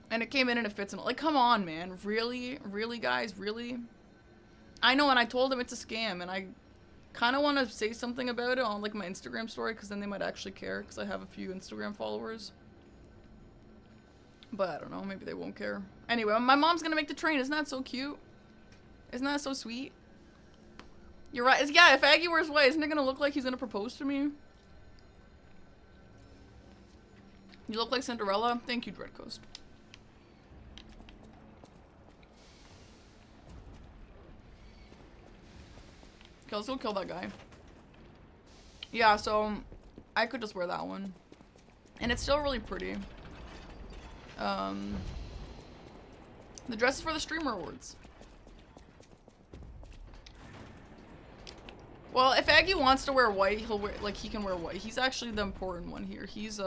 And it came in and it fits in. Like, come on, man. Really? Really, guys? Really? I know, and I told him it's a scam, and I kind of want to say something about it on like my Instagram story, because then they might actually care, because I have a few Instagram followers. But I don't know, maybe they won't care. Anyway, my mom's gonna make the train. Isn't that so cute? Isn't that so sweet? You're right. Yeah, if Aggie wears white, isn't it gonna look like he's gonna propose to me? You look like Cinderella. Thank you, Dread Coast. Okay, let's go kill that guy. Yeah, so I could just wear that one. And it's still really pretty. The dress is for the streamer awards. Well, if Aggie wants to wear white, he'll wear, like, he can wear white. He's actually the important one here. He's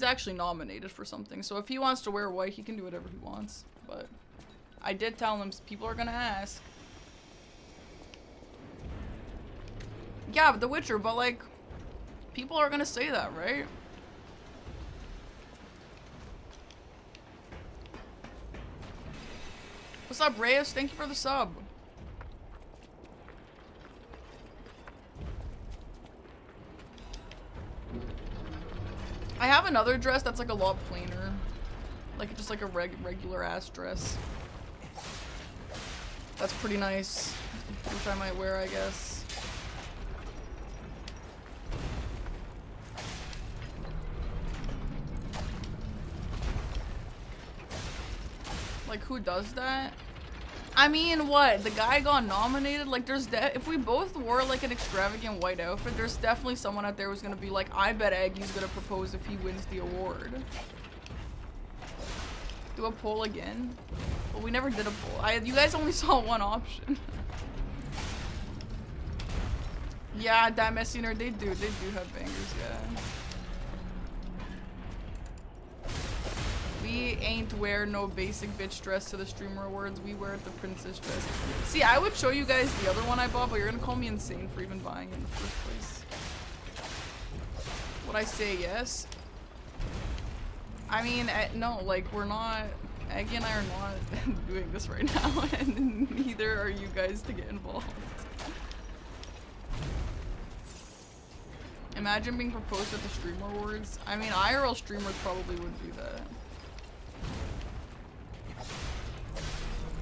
actually nominated for something. So if he wants to wear white, he can do whatever he wants. But I did tell him people are gonna ask. Yeah, but The Witcher, but like, people are gonna say that, right? What's up, Reyes? Thank you for the sub. I have another dress that's like a lot plainer. Like, just like a regular ass dress. That's pretty nice. Which I might wear, I guess. Like, who does that? I mean, what? The guy got nominated? Like, there's if we both wore, like, an extravagant white outfit, there's definitely someone out there who's gonna be like, I bet Aggie's gonna propose if he wins the award. Do a poll again? Well, we never did a poll. You guys only saw one option. Yeah, that messy nerd, they do have bangers, yeah. We ain't wear no basic bitch dress to the streamer awards. We wear the princess dress. See, I would show you guys the other one I bought, but you're gonna call me insane for even buying it in the first place. Would I say yes? I mean, no, like, we're not, Aggie and I are not doing this right now, and neither are you guys to get involved. Imagine being proposed at the streamer awards. I mean, IRL streamers probably would do that.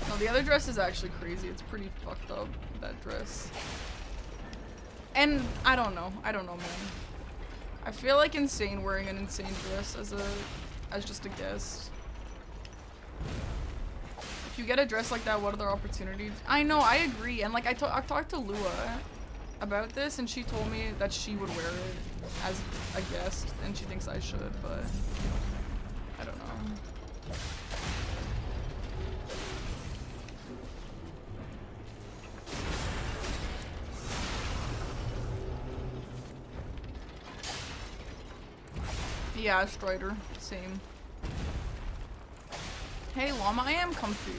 No, the other dress is actually crazy. It's pretty fucked up, that dress. And I don't know, man. I feel like insane wearing an insane dress as just a guest. If you get a dress like that, what other opportunities? I know, I agree. And like I talked to Lua about this, and she told me that she would wear it as a guest, and she thinks I should, but I don't know. Yeah, Strider. Same. Hey, Llama, I am comfy.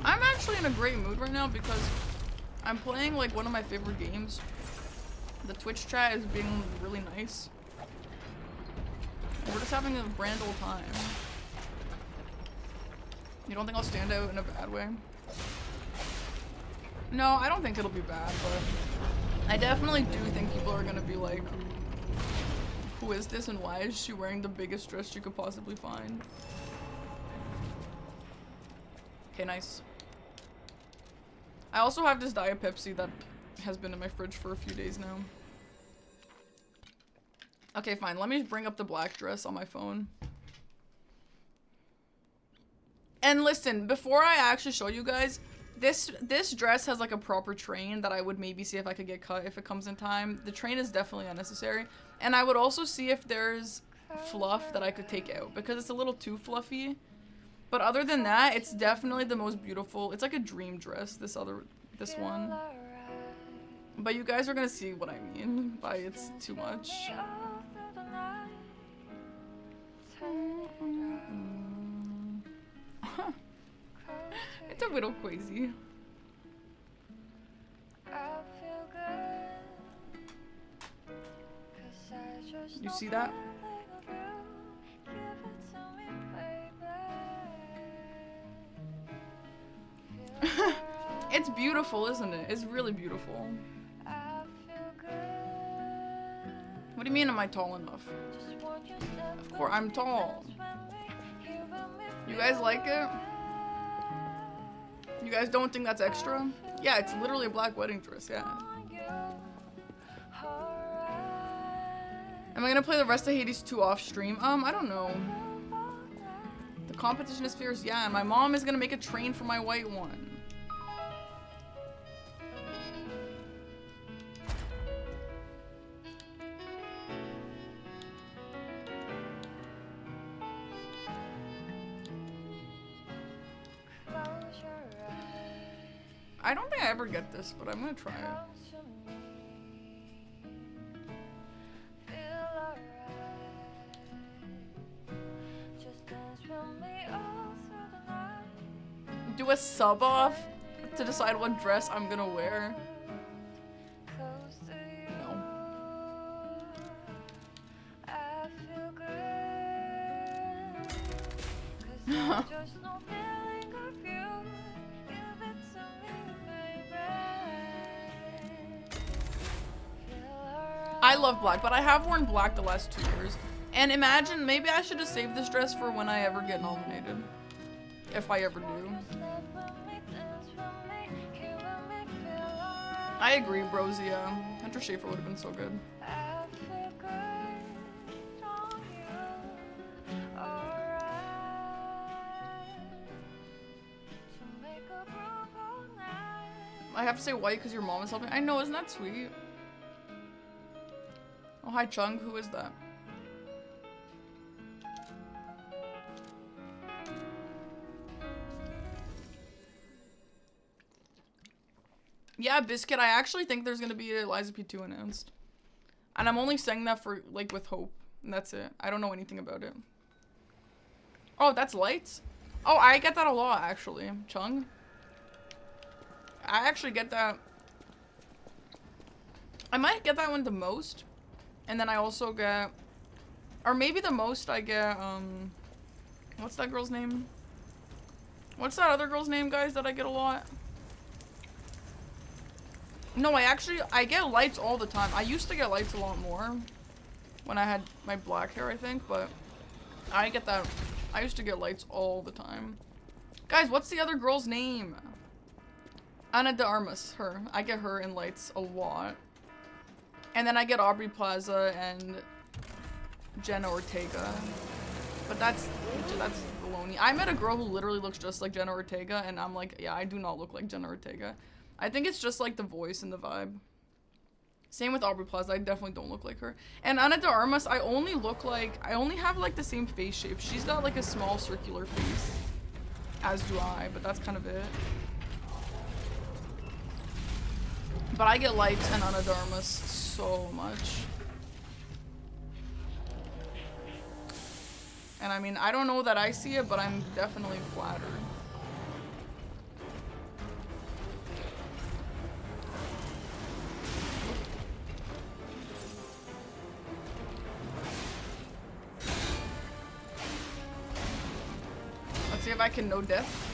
I'm actually in a great mood right now because I'm playing like one of my favorite games. The Twitch chat is being really nice. And we're just having a grand old time. You don't think I'll stand out in a bad way? No, I don't think it'll be bad, but I definitely do think people are gonna be like, who is this and why is she wearing the biggest dress she could possibly find? Okay, nice. I also have this Diet Pepsi that has been in my fridge for a few days now. Okay, fine. Let me bring up the black dress on my phone. And listen, before I actually show you guys, this dress has like a proper train that I would maybe see if I could get cut if it comes in time. The train is definitely unnecessary. And I would also see if there's fluff that I could take out because it's a little too fluffy. But other than that, it's definitely the most beautiful. It's like a dream dress, this one. But you guys are gonna see what I mean by it's too much. It's a little crazy. You see that? It's beautiful, isn't it? It's really beautiful. What do you mean, am I tall enough? Of course, I'm tall. You guys like it? You guys don't think that's extra? Yeah, it's literally a black wedding dress, yeah. Am I gonna play the rest of Hades 2 off stream? I don't know. The competition is fierce, yeah, and my mom is gonna make a train for my white one. I don't think I ever get this, but I'm gonna try it. Do a sub off to decide what dress I'm gonna wear. No. I love black, but I have worn black the last 2 years. And imagine, maybe I should just save this dress for when I ever get nominated. If I ever do. I agree, Brosia. Hunter Schafer would have been so good. I have to say white because your mom is helping. I know, isn't that sweet? Oh, hi Chung, who is that? Yeah, Biscuit, I actually think there's gonna be a Liza P2 announced. And I'm only saying that for, like, with hope. And that's it. I don't know anything about it. Oh, that's lights? Oh, I get that a lot, actually. Chung? I actually get that. I might get that one the most. And then I also get, or maybe the most I get, what's that girl's name? What's that other girl's name, guys, that I get a lot? No, I get lights all the time. I used to get lights a lot more when I had my black hair, I think, but I get that. I used to get lights all the time. Guys, what's the other girl's name? Ana de Armas, her. I get her in lights a lot. And then I get Aubrey Plaza and Jenna Ortega. But that's baloney. I met a girl who literally looks just like Jenna Ortega, and I'm like, yeah, I do not look like Jenna Ortega. I think it's just like the voice and the vibe. Same with Aubrey Plaza. I definitely don't look like her. And Ana de Armas, I only have like the same face shape. She's got like a small circular face, as do I, but that's kind of it. But I get liked in Ana de Armas so much. And I mean, I don't know that I see it, but I'm definitely flattered. Let's see if I can no death.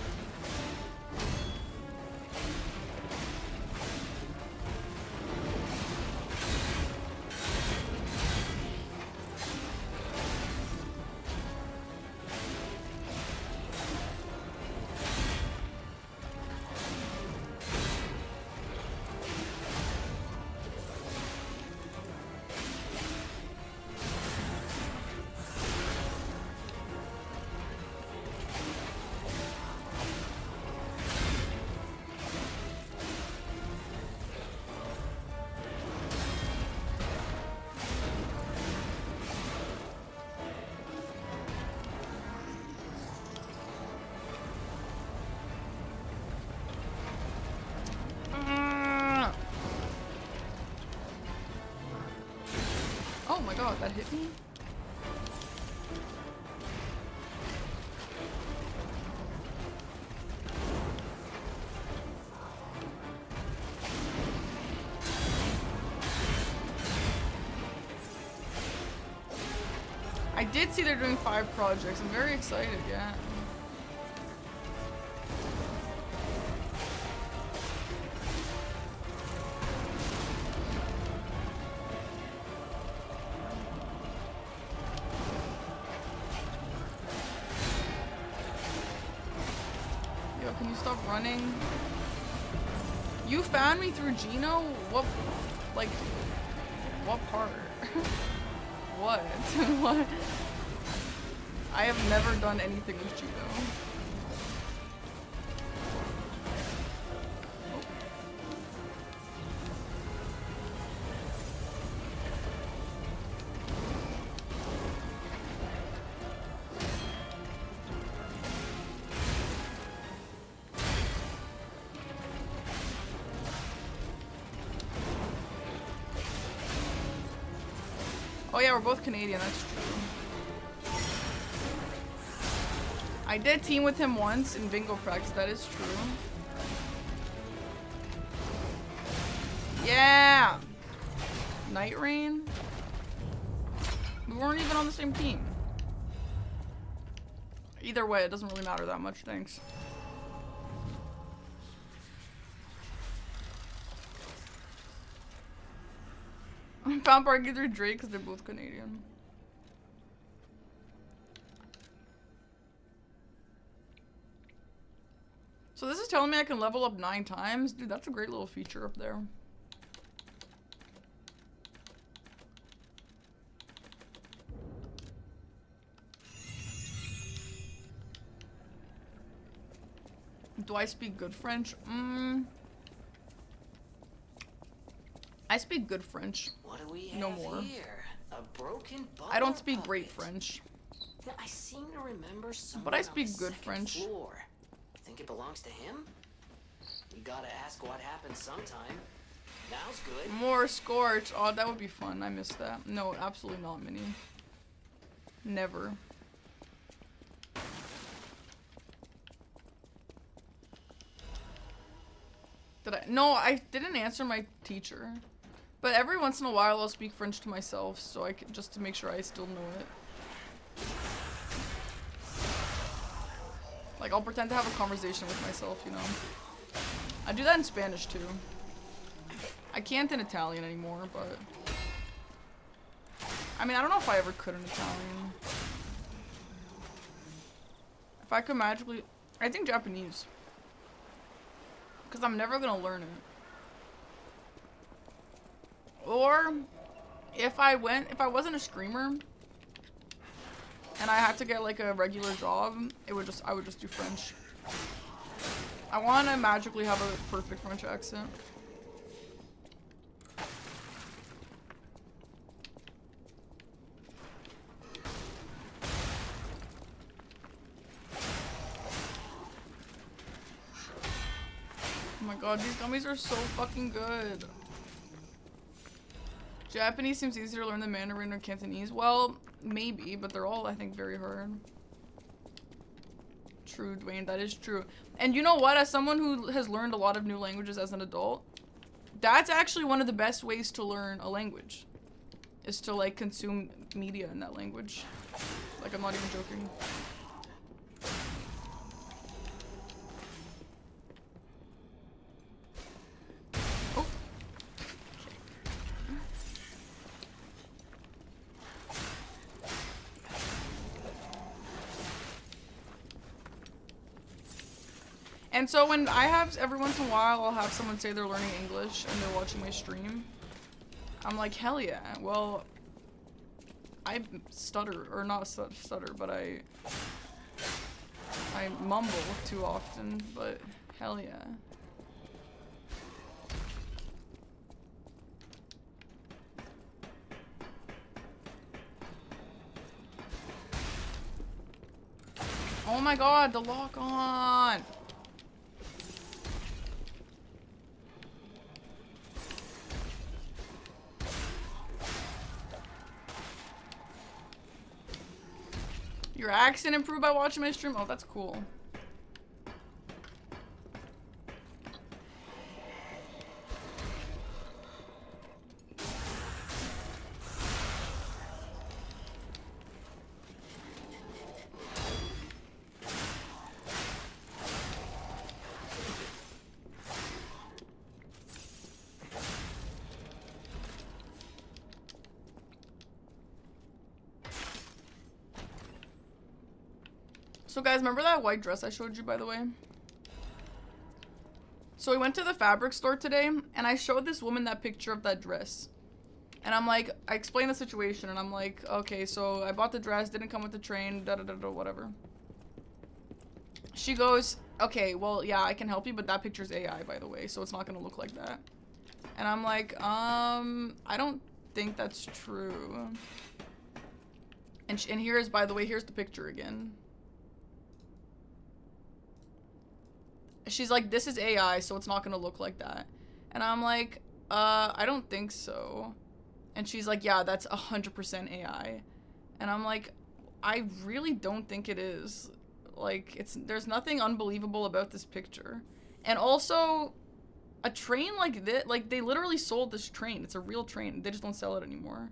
Oh my god, that hit me? I did see they're doing 5 projects. I'm very excited, yeah. Yo, can you stop running? You found me through Gino? What, like, what part? What? What? I have never done anything with Gino. Oh yeah, we're both Canadian, that's true. I did team with him once in bingo practice, that is true. Yeah! Night Rain? We weren't even on the same team. Either way, it doesn't really matter that much, thanks. I found Barky through Drake because they're both Canadian. So this is telling me I can level up 9 times? Dude, that's a great little feature up there. Do I speak good French? I speak good French.
What do we
no
have
more.
Here? A broken
I don't speak
puppet.
great French.
Yeah, I seem to remember someone
But I
on
speak
the
good
second
French.
Floor. Think it belongs to him? You gotta ask what happened sometime. Now's good.
More Scorch. Oh, that would be fun. I missed that. No, absolutely not, Minnie. Never. Did I? No, I didn't answer my teacher. But every once in a while I'll speak French to myself, so I can, just to make sure I still know it. Like, I'll pretend to have a conversation with myself, you know. I do that in Spanish too. I can't in Italian anymore, but... I mean, I don't know if I ever could in Italian. If I could magically... I think Japanese. Because I'm never gonna learn it. Or... If I wasn't a streamer, and I had to get like a regular job, I would just do French. I want to magically have a perfect French accent. Oh my god, these gummies are so fucking good. Japanese seems easier to learn than Mandarin or Cantonese. Well, maybe, but they're all, I think, very hard. True, Dwayne, that is true. And you know what? As someone who has learned a lot of new languages as an adult, that's actually one of the best ways to learn a language. Is to, like, consume media in that language. Like, I'm not even joking. And so when I have, every once in a while, I'll have someone say they're learning English and they're watching my stream. I'm like, hell yeah. Well, I stutter, or not stutter, but I mumble too often, but hell yeah. Oh my god, the lock on! Your accent improved by watching my stream? Oh, that's cool. So guys, remember that white dress I showed you, by the way? So we went to the fabric store today, and I showed this woman that picture of that dress. And I'm like, I explained the situation, and I'm like, okay, so I bought the dress, didn't come with the train, da-da-da-da, whatever. She goes, okay, well, yeah, I can help you, but that picture's AI, by the way, so it's not gonna look like that. And I'm like, I don't think that's true. And here's, by the way, here's the picture again. She's like, this is AI, so it's not gonna look like that. And I'm like, I don't think so. And she's like, yeah, that's 100% AI. And I'm like, I really don't think it is. Like, there's nothing unbelievable about this picture. And also, a train like this, like, they literally sold this train. It's a real train. They just don't sell it anymore.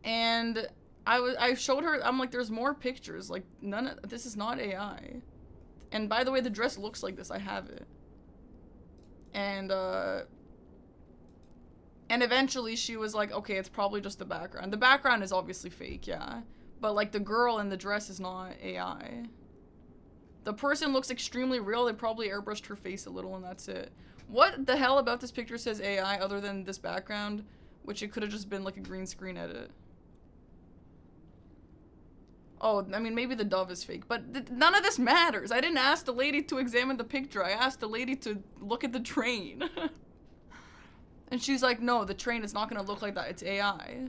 And I showed her, I'm like, there's more pictures. Like, this is not AI. And by the way, the dress looks like this. I have it. And eventually she was like, okay, it's probably just the background. The background is obviously fake, yeah. But like the girl in the dress is not AI. The person looks extremely real. They probably airbrushed her face a little and that's it. What the hell about this picture says AI other than this background? Which it could have just been like a green screen edit. Oh, I mean, maybe the dove is fake, but none of this matters. I didn't ask the lady to examine the picture. I asked the lady to look at the train. And she's like, no, the train is not gonna look like that. It's AI.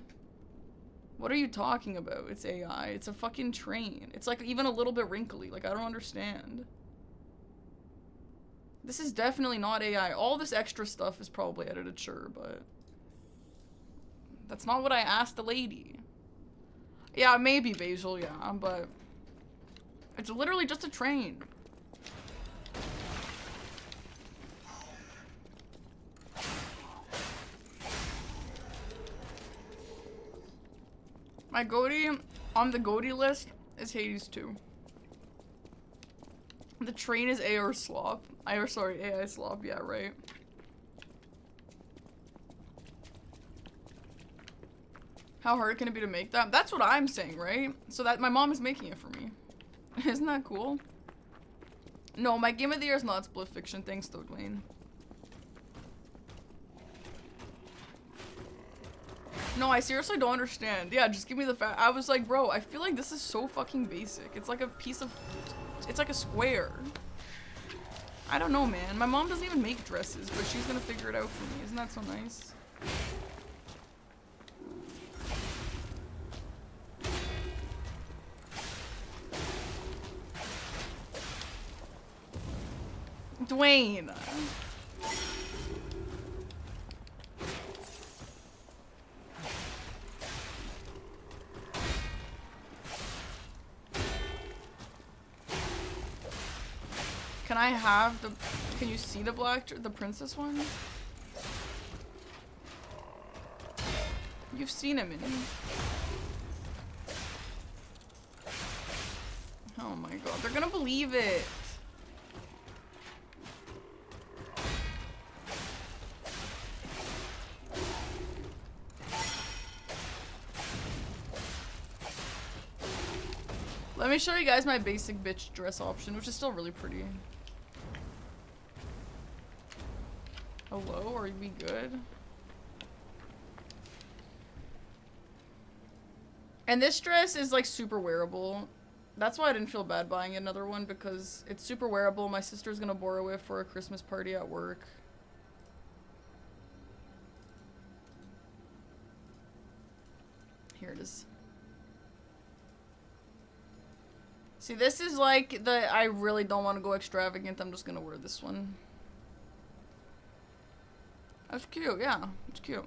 What are you talking about? It's AI. It's a fucking train. It's like even a little bit wrinkly. Like, I don't understand. This is definitely not AI. All this extra stuff is probably edited, sure, but that's not what I asked the lady. Yeah, maybe Basil, yeah, but it's literally just a train. My goatee on the goatee list is Hades 2. The train is AI slop. AI slop, yeah, right. How hard can it be to make that? That's what I'm saying, right? So that my mom is making it for me. Isn't that cool? No, my game of the year is not Split Fiction. Thanks, though, Dwayne. No, I seriously don't understand. Yeah, just give me the fact. I was like, bro, I feel like this is so fucking basic. It's like a piece of, it's like a square. I don't know, man. My mom doesn't even make dresses, but she's gonna figure it out for me. Isn't that so nice? Dwayne. Can I have the, can you see the the princess one? You've seen him in it. Oh my god, they're gonna believe it. Let me show you guys my basic bitch dress option, which is still really pretty. Hello, are we good? And this dress is like super wearable. That's why I didn't feel bad buying another one, because it's super wearable. My sister's gonna borrow it for a Christmas party at work. Here it is. See, this is like the, I really don't want to go extravagant. I'm just gonna wear this one. That's cute, yeah. It's cute.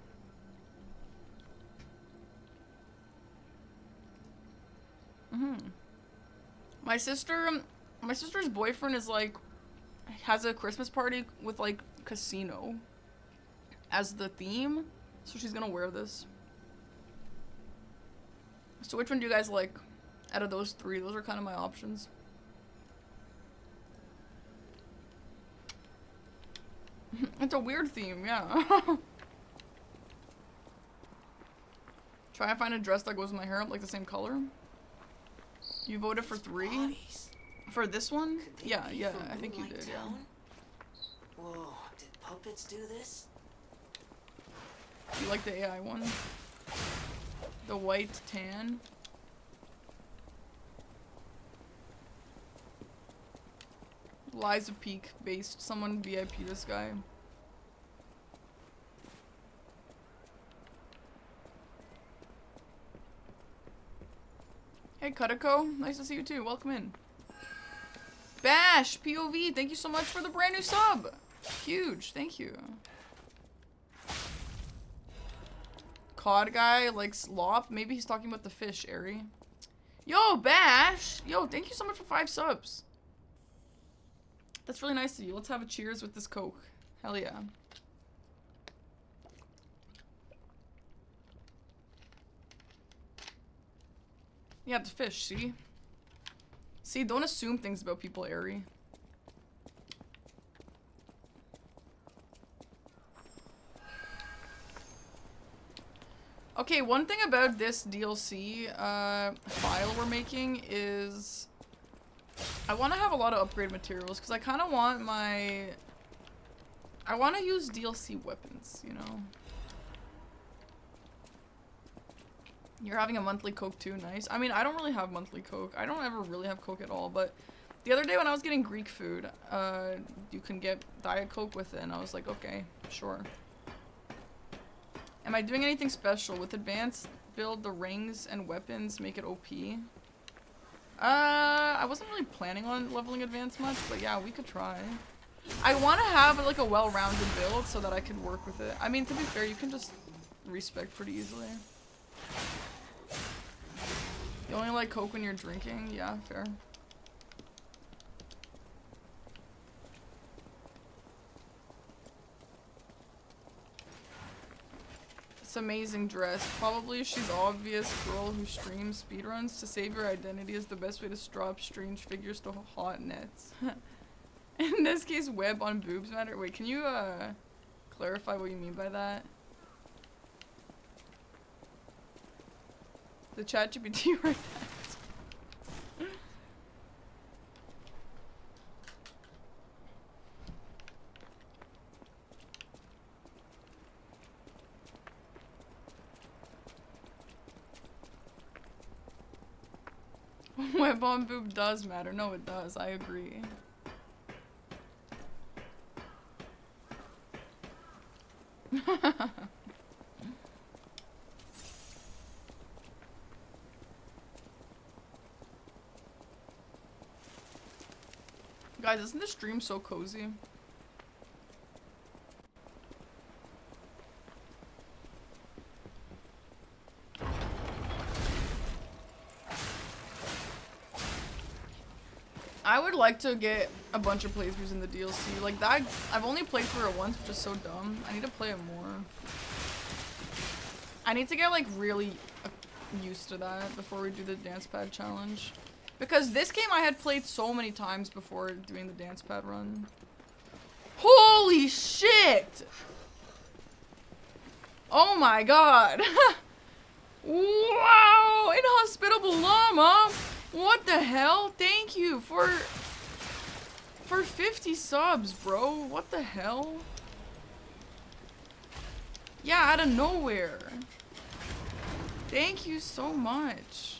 My sister's boyfriend is like, has a Christmas party with like casino as the theme. So she's gonna wear this. So which one do you guys like out of those three? Those are kind of my options. It's a weird theme, yeah. Try and find a dress that goes with my hair, like the same color. You voted for 3?
Bodies.
For this one?
Could they
Yeah,
be
yeah,
from
I think you
Moonlight
did, yeah.
Town? Whoa, did puppets do this?
You like the AI one? The white tan? Liza Peak based. Someone VIP this guy. Hey Cutico, nice to see you too. Welcome in. Bash POV, thank you so much for the brand new sub. Huge, thank you. Cod guy likes slop. Maybe he's talking about the fish, Ari. Yo, Bash. Yo, thank you so much for 5 subs. That's really nice of you. Let's have a cheers with this Coke. Hell yeah. Yeah, the fish, see? See, don't assume things about people, Ari. Okay, one thing about this DLC file we're making is I want to have a lot of upgrade materials because I kind of want my... I want to use DLC weapons, you know? You're having a monthly Coke too, nice. I mean, I don't really have monthly Coke. I don't ever really have Coke at all, but the other day when I was getting Greek food, you can get Diet Coke with it, and I was like, okay, sure. Am I doing anything special? With advanced build, the rings and weapons make it OP? I wasn't really planning on leveling advanced much, but yeah, we could try. I want to have like a well-rounded build so that I could work with it. I mean, to be fair, you can just respec pretty easily. You only like Coke when you're drinking? Yeah, fair. It's amazing dress. Probably she's obvious girl who streams speedruns. To save your identity is the best way to strap strange figures to hot nets. In this case, web on boobs matter. Wait, can you clarify what you mean by that? The ChatGPT wrote that. Web on boob does matter. No, it does. I agree. Guys, isn't this stream so cozy? I would like to get a bunch of playthroughs in the DLC. Like that, I've only played through it once, which is so dumb. I need to play it more. I need to get like really used to that before we do the dance pad challenge. Because this game I had played so many times before doing the dance pad run. Holy shit! Oh my god! Wow! Inhospitable llama! What the hell? Thank you for 50 subs, bro. What the hell? Yeah, out of nowhere. Thank you so much.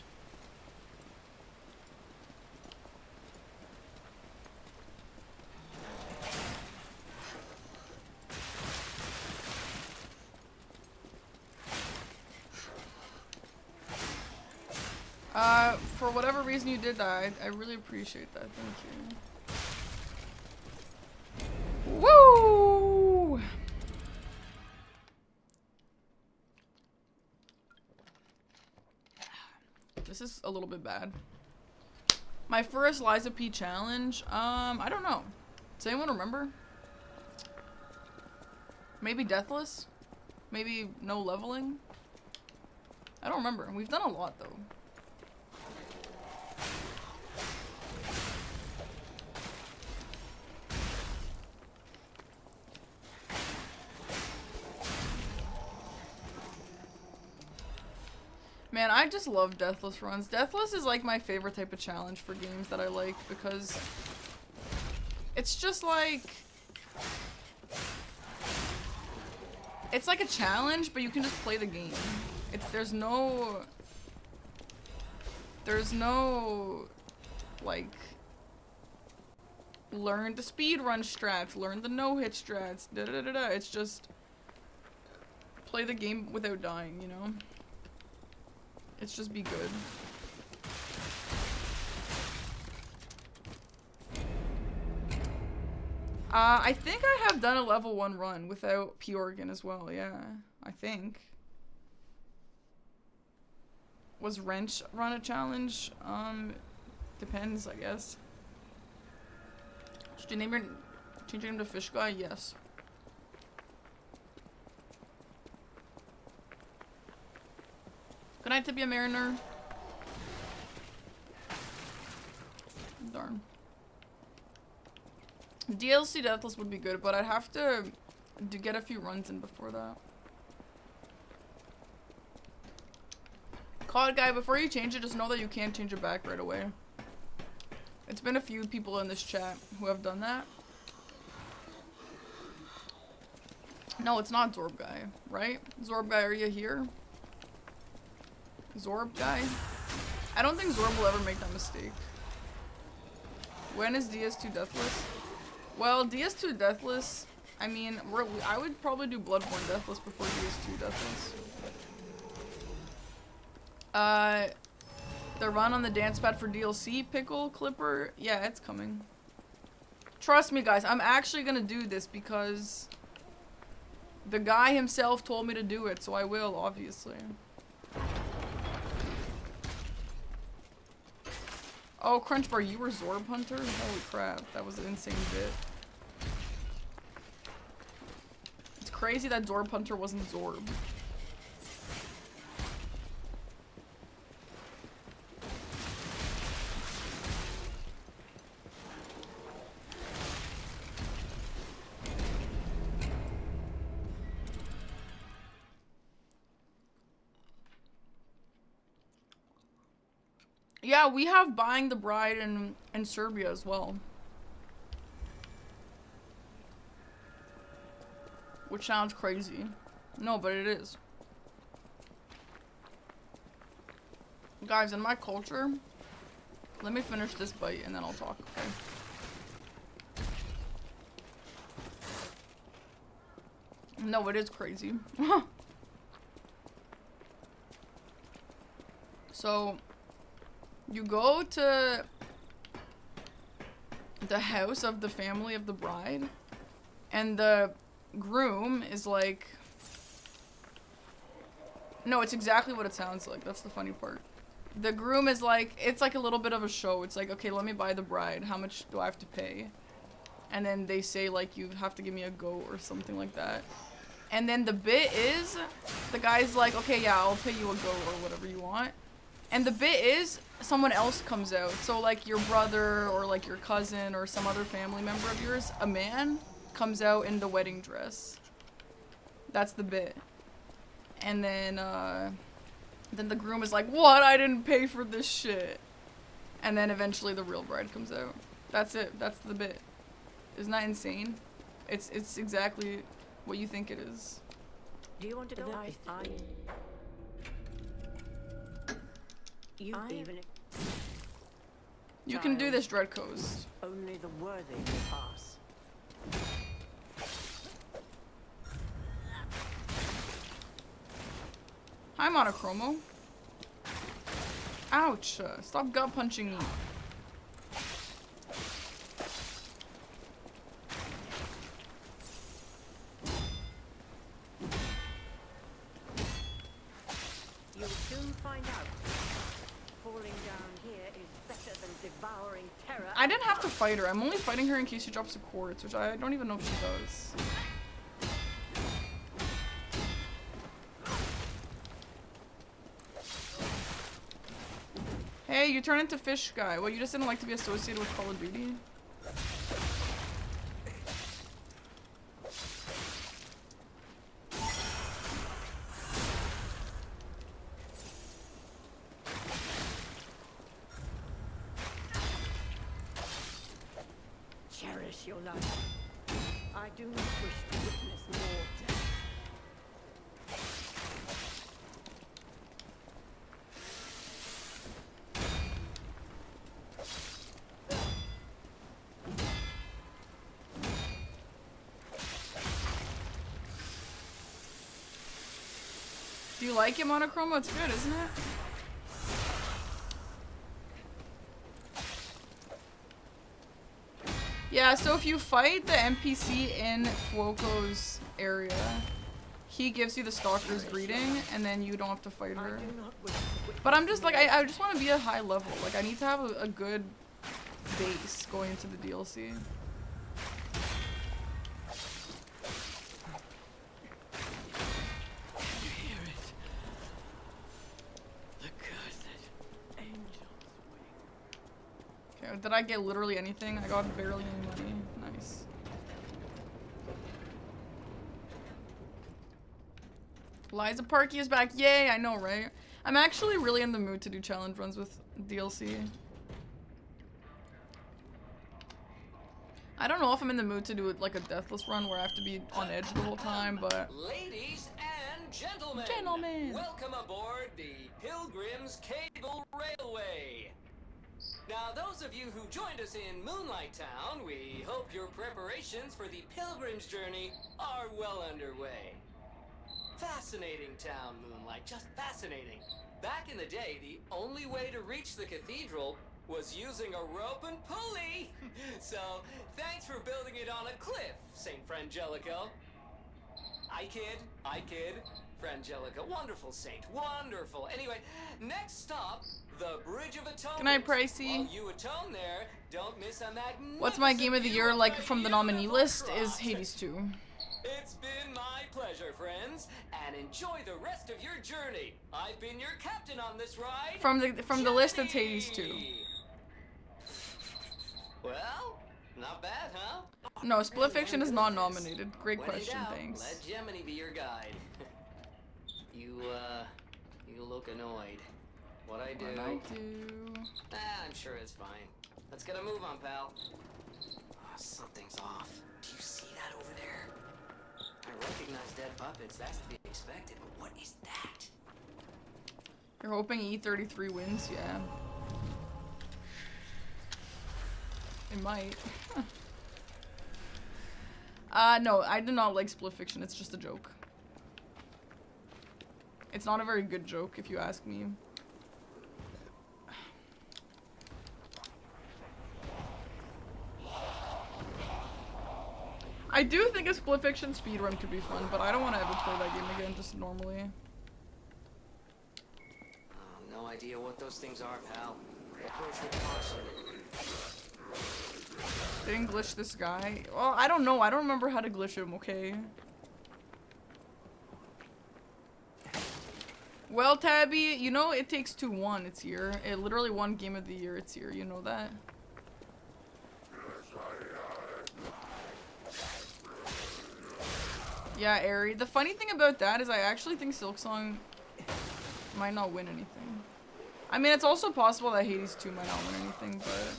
For whatever reason you did that, I really appreciate that. Thank you. Woo! This is a little bit bad. My first Liza P challenge, I don't know. Does anyone remember? Maybe Deathless? Maybe no leveling? I don't remember. We've done a lot though. Man, I just love Deathless runs. Deathless is like my favorite type of challenge for games that I like because it's just like... It's like a challenge, but you can just play the game. There's no like learn the speedrun strats, learn the no-hit strats, da da da da. It's just play the game without dying, you know? It's just be good. I think I have done a level 1 run without P-Organ as well, yeah. I think. Was Wrench run a challenge? Depends, I guess. Should you change your name to Fish Guy? Yes. Good night, Tibia Mariner. Darn. DLC Deathless would be good, but I'd have to get a few runs in before that. COD guy, before you change it, just know that you can't change it back right away. It's been a few people in this chat who have done that. No, it's not Zorb guy, right? Zorb guy, are you here? Zorb guy? I don't think Zorb will ever make that mistake. When is DS2 Deathless? Well, DS2 Deathless, I mean, I would probably do Bloodborne Deathless before DS2 Deathless. The run on the dance pad for DLC, Pickle Clipper, yeah, it's coming. Trust me, guys, I'm actually gonna do this because the guy himself told me to do it, so I will, obviously. Oh, Crunchbar, you were Zorb Hunter? Holy crap, that was an insane bit. It's crazy that Zorb Hunter wasn't Zorb. Yeah, we have Buying the Bride in Serbia as well. Which sounds crazy. No, but it is. Guys, in my culture, Let me finish this bite and then I'll talk, okay? No, it is crazy. So, you go to the house of the family of the bride, and the groom is like... No, it's exactly what it sounds like. That's the funny part. The groom is like, it's like a little bit of a show. It's like, okay, let me buy the bride. How much do I have to pay? And then they say, like, you have to give me a goat or something like that. And then the bit is, the guy's like, okay, yeah, I'll pay you a goat or whatever you want. And the bit is, someone else comes out. So, like, your brother or, like, your cousin or some other family member of yours, a man, comes out in the wedding dress. That's the bit. And then the groom is like, what? I didn't pay for this shit. And then eventually the real bride comes out. That's it. That's the bit. Isn't that insane? It's exactly what you think it is.
Do you want to go?
You can do this, Dread Coast.
Only the worthy will pass.
Hi, Monochromo. Ouch. Stop gut punching me.
You'll soon find out. Falling down here is better than devouring terror.
I didn't have to fight her. I'm only fighting her in case she drops a quartz, which I don't even know if she does. Hey, you turn into fish guy. Well, you just didn't like to be associated with Call of Duty?
Cherish your life. I do not wish to witness more death.
Do you like it, Monochroma? It's good, isn't it? Yeah, so if you fight the NPC in Fuoco's area, he gives you the Stalker's greeting, and then you don't have to fight her. But I'm just like, I just want to be a high level. Like, I need to have a good base going into the DLC. Okay, did I get literally anything? I got barely any money. Nice. Liza Parky is back. Yay, I know, right? I'm actually really in the mood to do challenge runs with DLC. I don't know if I'm in the mood to do it like a deathless run where I have to be on edge the whole time, but...
Ladies and gentlemen, welcome aboard the Pilgrim's Cable Railway. Now, those of you who joined us in Moonlight Town, we hope your preparations for the Pilgrim's journey are well underway. Fascinating town, Moonlight, just fascinating. Back in the day, the only way to reach the cathedral was using a rope and pulley. So, thanks for building it on a cliff, Saint Frangelico. I kid. Frangelica, wonderful saint, wonderful. Anyway, next stop, the Bridge of Atonement.
Good night, Pricey.
While you atone there, don't miss a magnificent
What's my game of the year, like, from the nominee list is Hades 2.
It's been my pleasure, friends, and enjoy the rest of your journey. I've been your captain on this ride.
From the list, it's Hades 2.
Well, not bad, huh?
No, Split Fiction is not nominated. Great question, thanks.
Let Gemini be your guide. You look annoyed. What I do? I'm sure it's fine. Let's get a move on, pal. Oh, something's off. Do you see that over there? I recognize dead puppets. That's to be expected, but what is that?
You're hoping E33 wins? Yeah. It might. No, I do not like split fiction. It's just a joke. It's not a very good joke, if you ask me. I do think a split fiction speedrun could be fun, but I don't want to ever play that game again, just normally.
No idea what those things are, pal. Approach with caution.
Didn't glitch this guy. Well, I don't know. I don't remember how to glitch him, okay? Well, Tabby, you know It Takes Two won its year. It literally won Game of the Year its year. You know that? Yeah, Ari. The funny thing about that is I actually think Silksong might not win anything. I mean, it's also possible that Hades 2 might not win anything, but...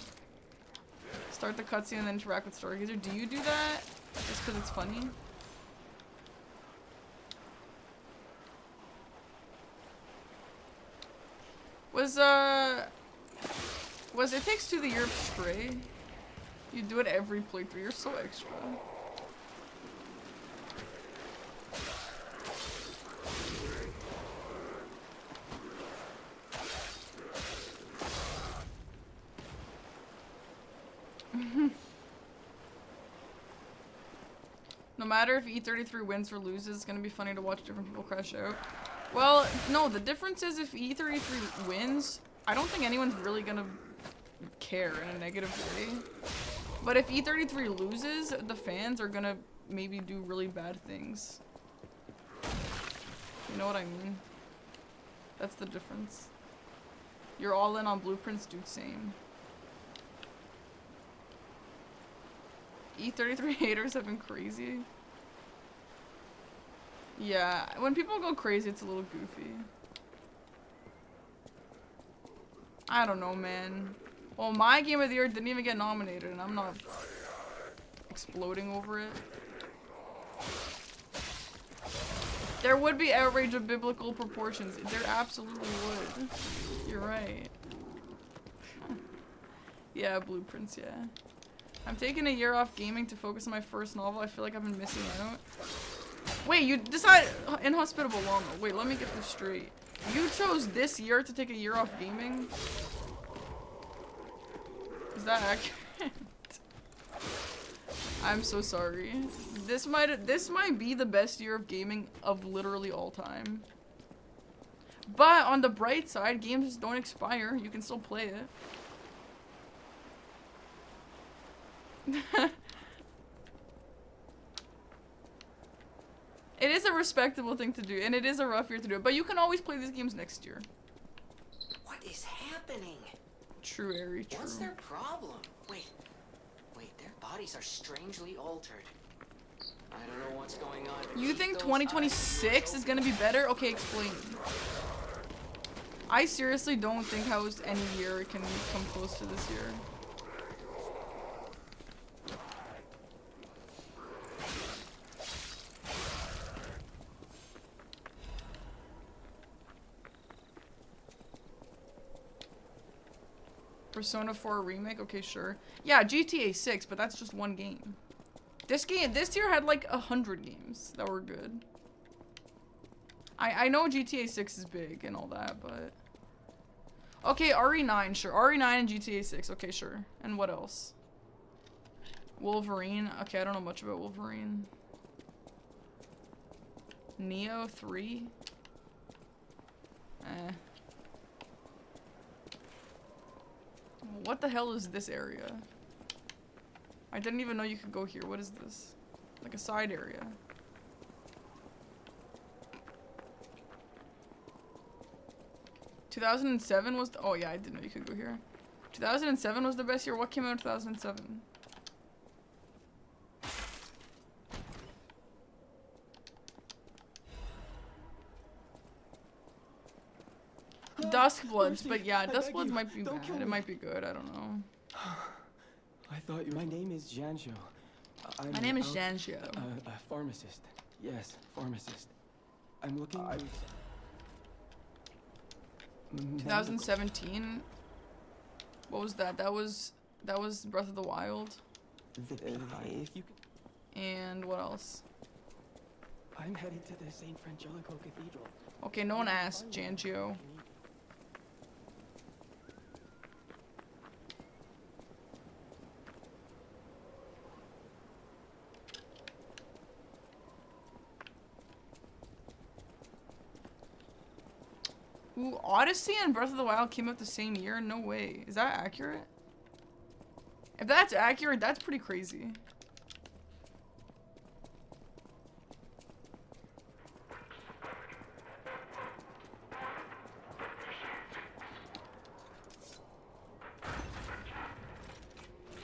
Start the cutscene and then interact with Stargazer. Do you do that? Just because it's funny? Was It Takes Two the year of Stray? You do it every playthrough. You're so extra. No matter if E33 wins or loses, it's gonna be funny to watch different people crash out. Well, no, the difference is if E33 wins, I don't think anyone's really gonna care in a negative way. But if E33 loses, the fans are gonna maybe do really bad things. You know what I mean? That's the difference. You're all in on blueprints, dude, same. E33 haters have been crazy. Yeah, when people go crazy, it's a little goofy. I don't know, man. Well, my Game of the Year didn't even get nominated, and I'm not exploding over it. There would be outrage of biblical proportions. There absolutely would. You're right. Yeah, blueprints, yeah. I'm taking a year off gaming to focus on my first novel. I feel like I've been missing out. Wait, you decided Inhospitable Llama. Wait, let me get this straight. You chose this year to take a year off gaming? Is that accurate? I'm so sorry. This might be the best year of gaming of literally all time. But on the bright side, games don't expire. You can still play it. It is a respectable thing to do, and it is a rough year to do it, but you can always play these games next year.
What is happening?
True, Ari, true.
What's their problem? Wait, their bodies are strangely altered. I don't know what's going on.
You think 2026 is gonna be better? Okay, explain. I seriously don't think how any year can come close to this year. Persona 4 remake? Okay, sure. Yeah, GTA 6, but that's just one game. This year had like 100 games that were good. I know GTA 6 is big and all that, but... Okay, RE9, sure. RE9 and GTA 6, okay, sure. And what else? Wolverine? Okay, I don't know much about Wolverine. Neo 3? Eh. What the hell is this area? I didn't even know you could go here. What is this? Like a side area. (2007) was oh yeah, I didn't know you could go here. 2007 was the best year. What came out in 2007? Duskbloods, but yeah, Duskbloods might be bad. It might be good. I don't know.
I thought you. My name is Janjo.
My name is Janjo.
A pharmacist. Yes, pharmacist. I'm looking.
2017. What was that? That was That was Breath of the Wild.
If you could,
And what else?
I'm heading to the St. Frangelico Cathedral.
Okay, no one asked, Jangio. Ooh, Odyssey and Breath of the Wild came out the same year? No way. Is that accurate? If that's accurate, that's pretty crazy.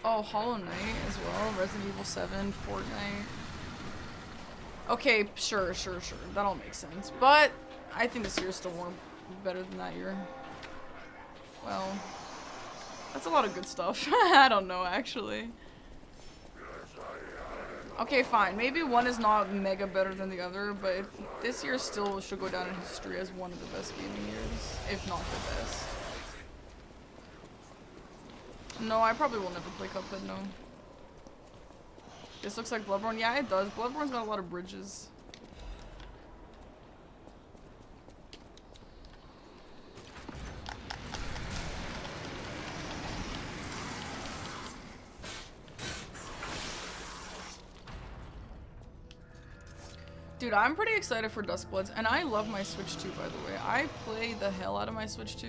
Oh, Hollow Knight as well. Resident Evil 7, Fortnite. Okay, sure. That all makes sense. But I think this year's still more better than that year. Well, that's a lot of good stuff. I don't know, actually. Okay, fine. Maybe one is not mega better than the other, but this year still should go down in history as one of the best gaming years, if not the best. No, I probably will never play Cuphead, no. This looks like Bloodborne. Yeah, it does. Bloodborne's got a lot of bridges. Dude, I'm pretty excited for Duskbloods, and I love my Switch 2, by the way. I play the hell out of my Switch 2.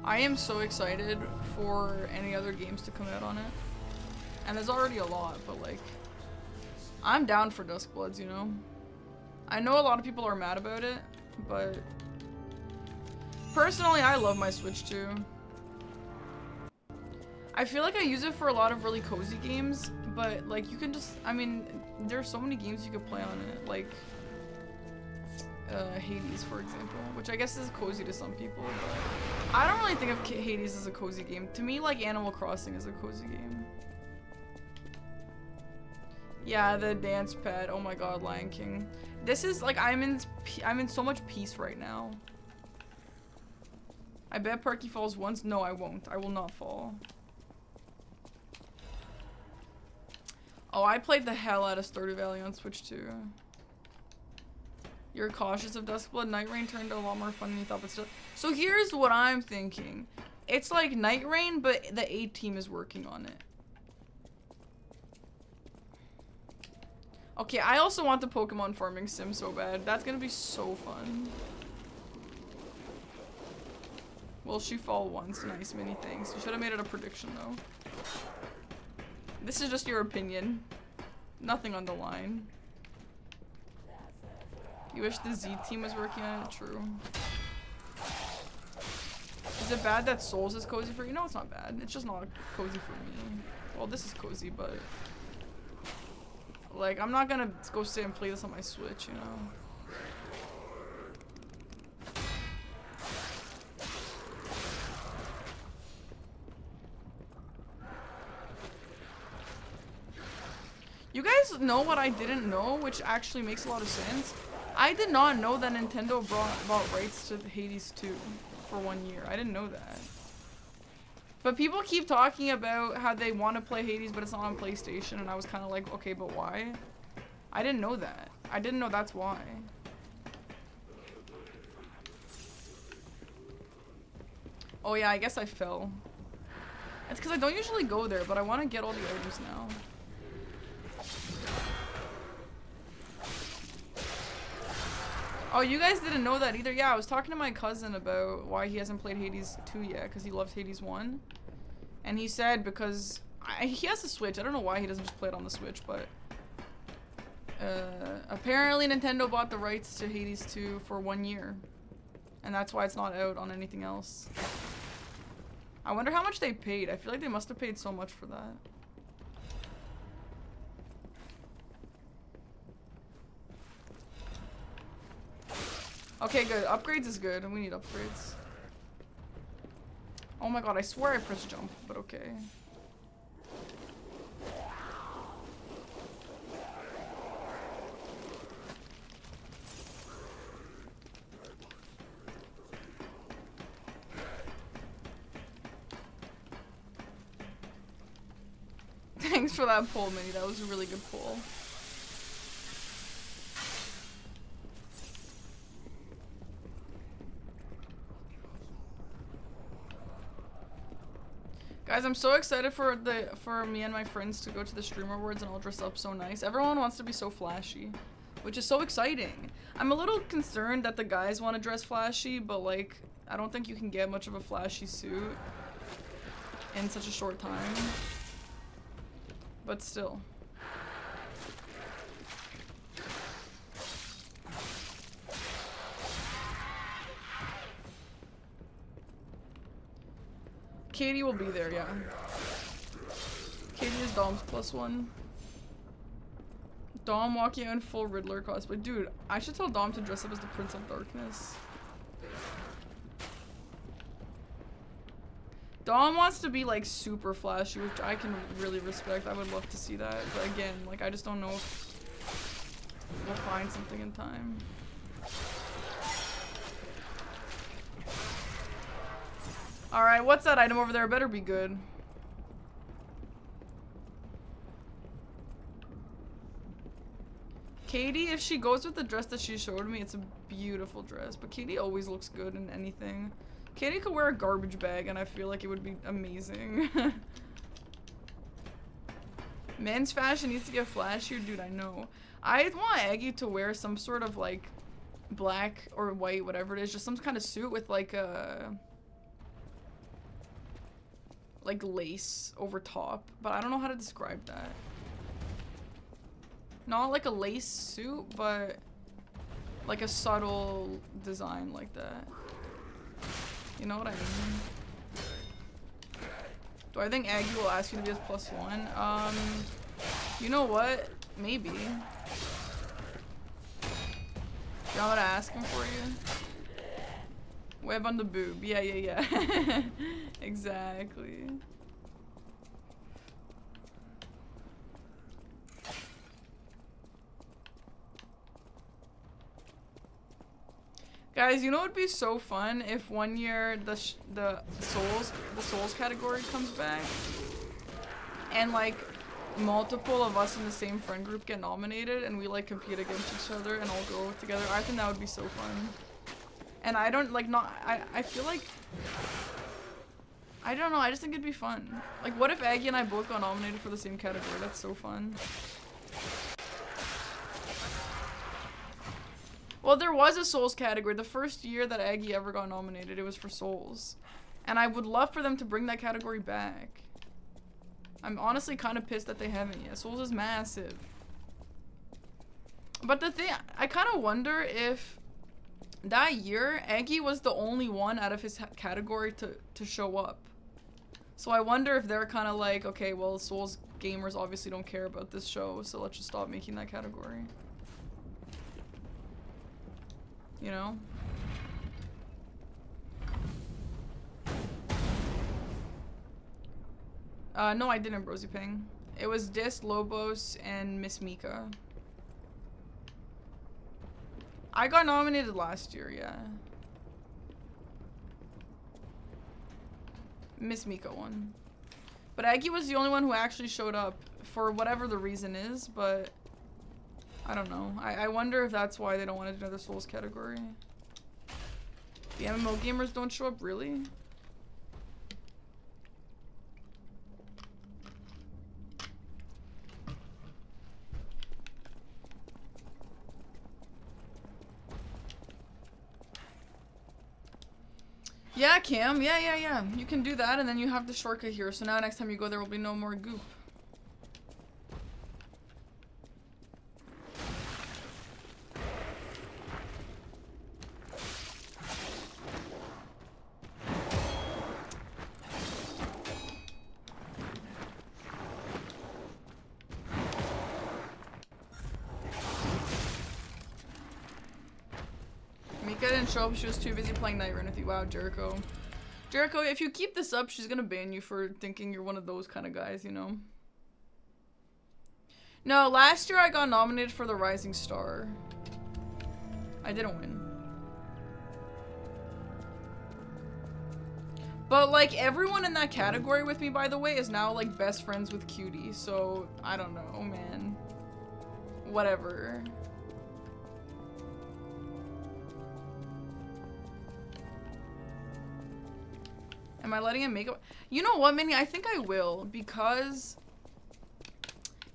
I am so excited for any other games to come out on it. And there's already a lot, but like, I'm down for Duskbloods, you know? I know a lot of people are mad about it, but personally, I love my Switch 2. I feel like I use it for a lot of really cozy games, but like you can just, I mean, there's so many games you could play on it, like Hades, for example, which I guess is cozy to some people, but I don't really think of Hades as a cozy game. To me, like Animal Crossing is a cozy game. Yeah, the dance pad. Oh my god, Lion King. This is like I'm in so much peace right now. I bet Perky falls once. No, I won't. I will not fall. Oh, I played the hell out of Stardew Valley on Switch too. You're cautious of Duskblood. Night Rain turned out a lot more fun than you thought, but still. So here's what I'm thinking. It's like Night Rain, but the A-Team is working on it. Okay, I also want the Pokemon farming sim so bad. That's gonna be so fun. Will she fall once? Nice, many thanks. You should have made it a prediction though. This is just your opinion. Nothing on the line. You wish the Z team was working on it? True. Is it bad that Souls is cozy for you? No, it's not bad. It's just not cozy for me. Well, this is cozy, but like, I'm not gonna go sit and play this on my Switch, you know? You guys know what I didn't know, which actually makes a lot of sense? I did not know that Nintendo bought rights to Hades 2 for 1 year. I didn't know that. But people keep talking about how they want to play Hades, but it's not on PlayStation, and I was kind of like, okay, but why? I didn't know that. I didn't know that's why. Oh yeah, I guess I fell. It's because I don't usually go there, but I want to get all the items now. Oh, you guys didn't know that either? Yeah, I was talking to my cousin about why he hasn't played Hades 2 yet, because he loves Hades 1. And he said because he has a Switch. I don't know why he doesn't just play it on the Switch, but apparently Nintendo bought the rights to Hades 2 for 1 year. And that's why it's not out on anything else. I wonder how much they paid. I feel like they must have paid so much for that. Okay, good. Upgrades is good, and we need upgrades. Oh my god, I swear I pressed jump, but okay. Thanks for that poll, Minnie. That was a really good poll. Guys, I'm so excited for me and my friends to go to the Stream Awards and all dress up so nice. Everyone wants to be so flashy, which is so exciting. I'm a little concerned that the guys want to dress flashy, but like, I don't think you can get much of a flashy suit in such a short time. But still. Katie will be there, yeah. Katie is Dom's +1. Dom walking out in full Riddler cosplay. Dude, I should tell Dom to dress up as the Prince of Darkness. Dom wants to be like super flashy, which I can really respect. I would love to see that. But again, like I just don't know if we'll find something in time. Alright, what's that item over there? Better be good. Katie, if she goes with the dress that she showed me, it's a beautiful dress. But Katie always looks good in anything. Katie could wear a garbage bag and I feel like it would be amazing. Men's fashion needs to get flashier, dude, I know. I want Aggie to wear some sort of like black or white, whatever it is, just some kind of suit with like a lace over top, but I don't know how to describe that. Not like a lace suit, but like a subtle design like that. You know what I mean? Do I think Aggie will ask you to be his +1? You know what? Maybe. You want me to ask him for you? Web on the boob. Yeah, yeah, yeah. Exactly. Guys, you know what would be so fun if one year the Souls category comes back and like multiple of us in the same friend group get nominated and we like compete against each other and all go together. I think that would be so fun. And I don't like I feel like I don't know, I just think it'd be fun. Like what if Aggie and I both got nominated for the same category? That's so fun. Well, there was a Souls category. The first year that Aggie ever got nominated, it was for Souls. And I would love for them to bring that category back. I'm honestly kind of pissed that they haven't yet. Souls is massive. But the thing, I kind of wonder if that year, Aggie was the only one out of his category to show up. So I wonder if they're kind of like, okay, well, Souls gamers obviously don't care about this show, so let's just stop making that category. You know? No, I didn't, Brosy Ping. It was Dis, Lobos, and Miss Mika. I got nominated last year, yeah. Miss Mika won. But Aggie was the only one who actually showed up for whatever the reason is, but I don't know. I wonder if that's why they don't want to do another Souls category. The MMO gamers don't show up, really? Yeah, Cam. Yeah. You can do that, and then you have the shortcut here. So now next time you go, there will be no more goop. Mika didn't show up. She was too busy playing Nightrun with you. Wow, Jericho. Jericho, if you keep this up, she's gonna ban you for thinking you're one of those kind of guys, you know? No, last year I got nominated for the Rising Star. I didn't win. But like everyone in that category with me, by the way, is now like best friends with Cutie. So I don't know, man. Whatever. Am I letting him make it? You know what, Minnie? I think I will, because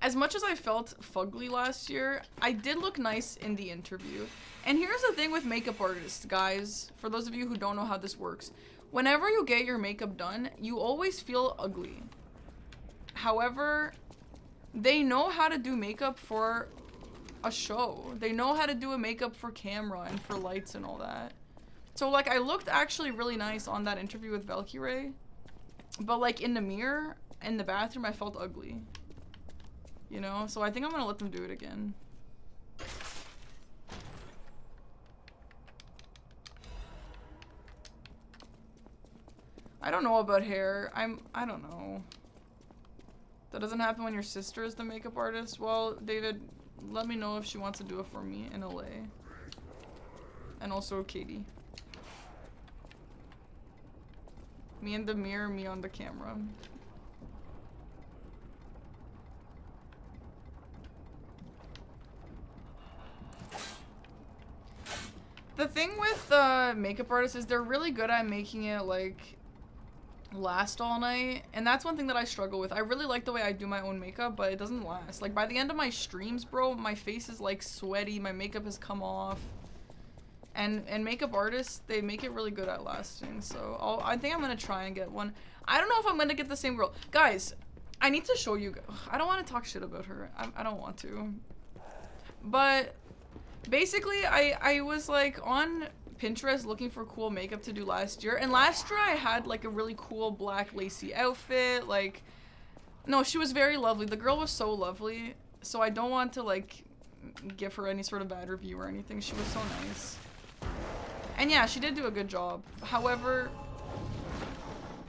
as much as I felt fugly last year, I did look nice in the interview. And here's the thing with makeup artists, guys, for those of you who don't know how this works. Whenever you get your makeup done, you always feel ugly. However, they know how to do makeup for a show. They know how to do a makeup for camera and for lights and all that. So like I looked actually really nice on that interview with Valkyrie, but like in the mirror, in the bathroom, I felt ugly. You know, so I think I'm gonna let them do it again. I don't know about hair. I don't know. That doesn't happen when your sister is the makeup artist. Well, David, let me know if she wants to do it for me in LA. And also Katie. Me in the mirror, me on the camera. The thing with makeup artists is they're really good at making it like last all night, and that's one thing that I struggle with. I really like the way I do my own makeup, but it doesn't last. Like by the end of my streams, bro, my face is like sweaty, my makeup has come off. And makeup artists, they make it really good at lasting. So I think I'm gonna try and get one. I don't know if I'm gonna get the same girl. Guys, I need to show you. I don't want to talk shit about her. I don't want to. But basically, I was like on Pinterest looking for cool makeup to do last year. And last year I had like a really cool black lacy outfit. Like, no, she was very lovely. The girl was so lovely. So I don't want to like give her any sort of bad review or anything. She was so nice. And yeah, she did do a good job. However,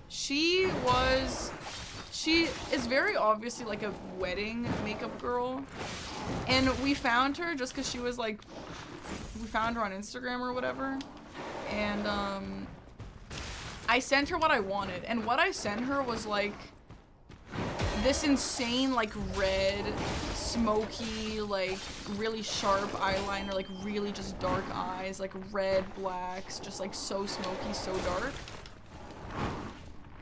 she is very obviously like a wedding makeup girl. And we found her just because she was like, we found her on Instagram or whatever. And I sent her what I wanted. And what I sent her was like this insane like red, smoky, like really sharp eyeliner, like really just dark eyes, like red, blacks, just like so smoky, so dark.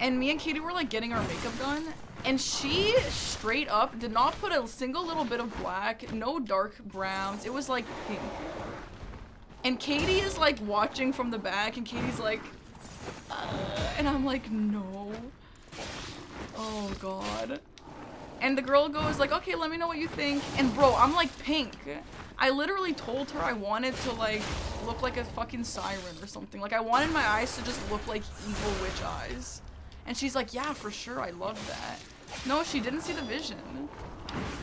And me and Katie were like getting our makeup done, and she straight up did not put a single little bit of black, no dark browns. It was like pink. And Katie is like watching from the back, and Katie's like, and I'm like, no. Oh god. And the girl goes like, okay, let me know what you think. And bro, I'm like pink. I literally told her I wanted to like look like a fucking siren or something. Like I wanted my eyes to just look like evil witch eyes. And she's like, yeah, for sure, I love that. No, she didn't see the vision.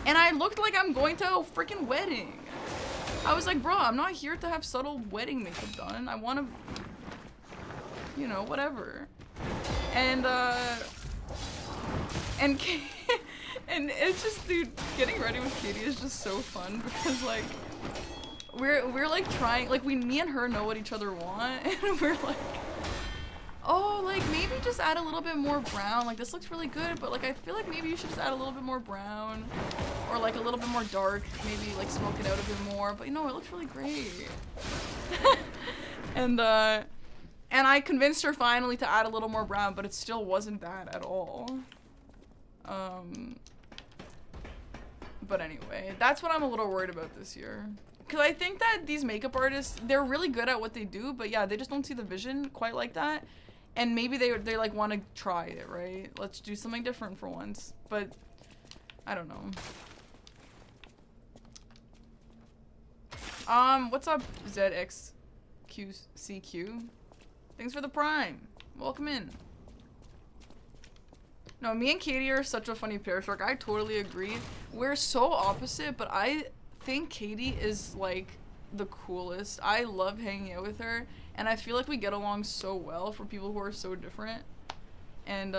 And I looked like I'm going to a freaking wedding. I was like, bro, I'm not here to have subtle wedding makeup done. I want to, you know, whatever. And and it's just, dude, getting ready with Katie is just so fun because like we're like trying, like me and her know what each other want, and we're like, oh, like maybe just add a little bit more brown. Like this looks really good, but like I feel like maybe you should just add a little bit more brown, or like a little bit more dark. Maybe like smoke it out a bit more. But you know, it looks really great. And I convinced her finally to add a little more brown, but it still wasn't that at all. But anyway, that's what I'm a little worried about this year. Because I think that these makeup artists, they're really good at what they do, but yeah, they just don't see the vision quite like that. And maybe they like want to try it, right? Let's do something different for once. But I don't know. What's up, ZXQCQ? Thanks for the prime. Welcome in. No, me and Katie are such a funny pair, Shark. I totally agree. We're so opposite, but I think Katie is like the coolest. I love hanging out with her, and I feel like we get along so well for people who are so different. And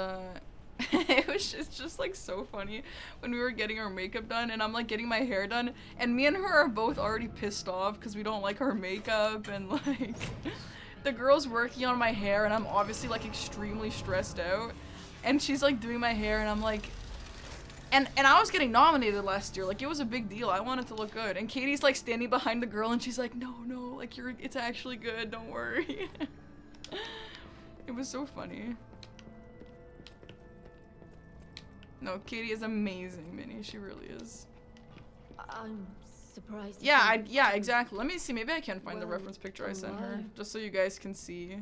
it's just like so funny when we were getting our makeup done, and I'm like getting my hair done, and me and her are both already pissed off because we don't like her makeup, and like the girl's working on my hair and I'm obviously like extremely stressed out. And she's like doing my hair and I'm like, and I was getting nominated last year. Like it was a big deal. I wanted to look good. And Katie's like standing behind the girl and she's like, no, like it's actually good. Don't worry. It was so funny. No, Katie is amazing, Minnie. She really is.
I'm surprised.
Yeah, exactly. Let me see. Maybe I can find the reference picture I sent her, just so you guys can see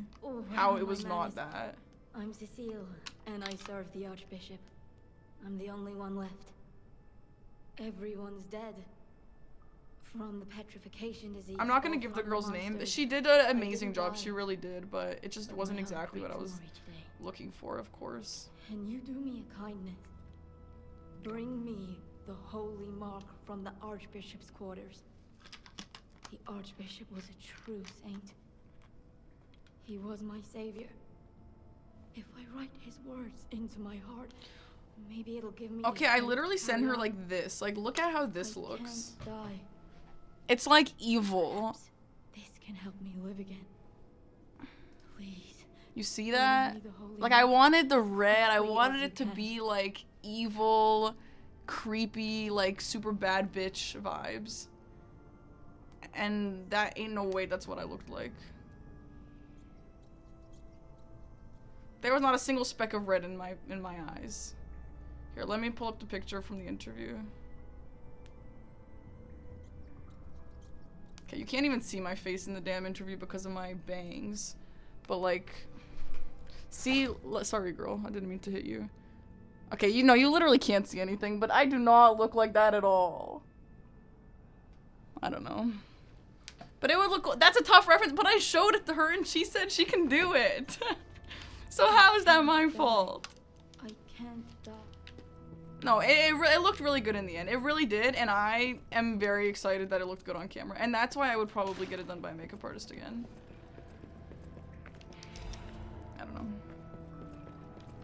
how it was not that.
I'm Cecile, and I serve the Archbishop. I'm the only one left. Everyone's dead. From the petrification disease.
I'm not gonna give the girl's name. She did an amazing job. She really did, but it just wasn't exactly what I was looking for, of course.
Can you do me a kindness? Bring me the holy mark from the Archbishop's quarters. The Archbishop was a true saint. He was my savior. If I write his words into my heart, maybe it'll give me.
Okay, I literally sent her like this. Like, look at how this looks.
Can't die.
It's like evil.
This can help me live again. Please.
You see that? Like, I wanted the red. I wanted it to be like evil, creepy, like super bad bitch vibes. And that ain't no way that's what I looked like. There was not a single speck of red in my eyes. Here, let me pull up the picture from the interview. Okay, you can't even see my face in the damn interview because of my bangs. But like, see, sorry girl, I didn't mean to hit you. Okay, you know, you literally can't see anything, but I do not look like that at all. I don't know. But it would look, that's a tough reference, but I showed it to her and she said she can do it. So how is that my fault?
I can't die.
No, it looked really good in the end. It really did, and I am very excited that it looked good on camera. And that's why I would probably get it done by a makeup artist again. I don't know.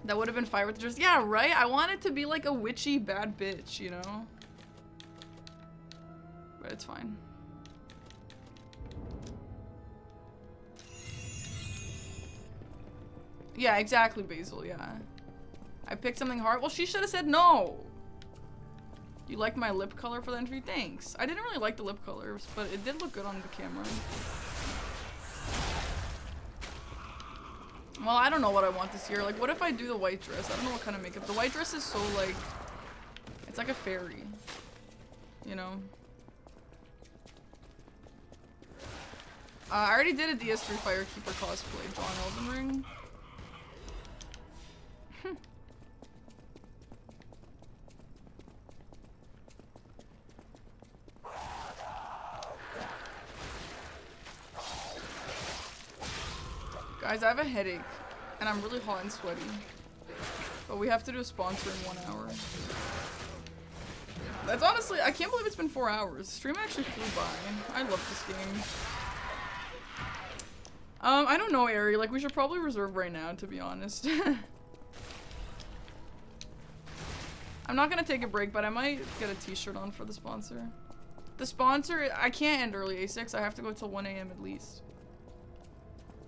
That would have been fire with the dress. Yeah, right? I want it to be like a witchy bad bitch, you know? But it's fine. Yeah, exactly, Basil, yeah. I picked something hard. Well, she should have said no. You like my lip color for the interview? Thanks. I didn't really like the lip colors, but it did look good on the camera. Well, I don't know what I want this year. Like, what if I do the white dress? I don't know what kind of makeup. The white dress is so, like, it's like a fairy, you know? I already did a DS3 Firekeeper cosplay, John Elden Ring. Guys, I have a headache, and I'm really hot and sweaty. But we have to do a sponsor in 1 hour. That's honestly, I can't believe it's been 4 hours. The stream actually flew by. I love this game. I don't know, Ari. Like, we should probably reserve right now, to be honest. I'm not gonna take a break, but I might get a t-shirt on for the sponsor. The sponsor, I can't end early A6. I have to go till 1 AM at least.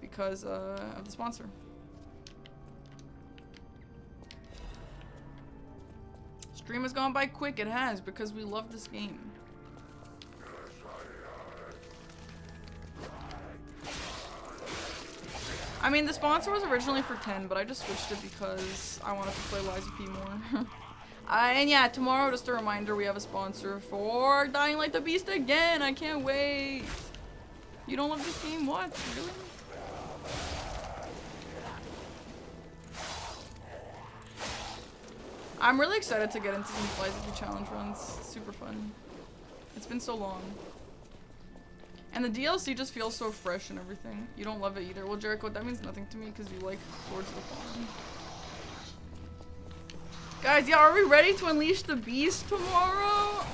Because of the sponsor. Stream has gone by quick. It has, because we love this game. I mean, the sponsor was originally for 10, but I just switched it because I wanted to play Liza P more. And yeah, tomorrow, just a reminder, we have a sponsor for Dying Light the Beast again. I can't wait. You don't love this game? What? Really? I'm really excited to get into some Liza P challenge runs. It's super fun. It's been so long. And the DLC just feels so fresh and everything. You don't love it either. Well, Jericho, that means nothing to me because you like Lords of the Fallen. Guys, yeah, are we ready to unleash the beast tomorrow?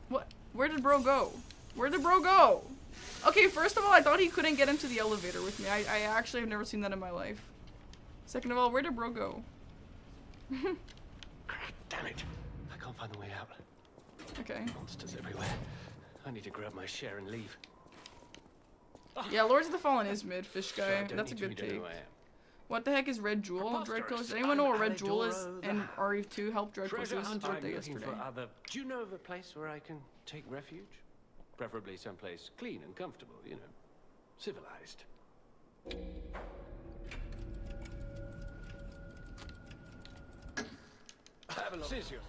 What? Where did bro go? Where did bro go? Okay, first of all, I thought he couldn't get into the elevator with me. I actually have never seen that in my life. Second of all, where did bro go?
Damn it. I can't find the way out.
Okay.
Monsters everywhere. I need to grab my share and leave.
Yeah, Lords of the Fallen is mid, fish
Sure, I
guy.
don't
That's a
need
good
you to know
take.
who I am.
What the heck is Red Jewel? Dreadco, does anyone know what Red Jewel is? And RE2 helped Dreadco
Treasure
his
hunter,
birthday
I'm looking
yesterday.
for other... Do you know of a place where I can take refuge? Preferably someplace clean and comfortable, you know. Civilized. Have a look. Scissors.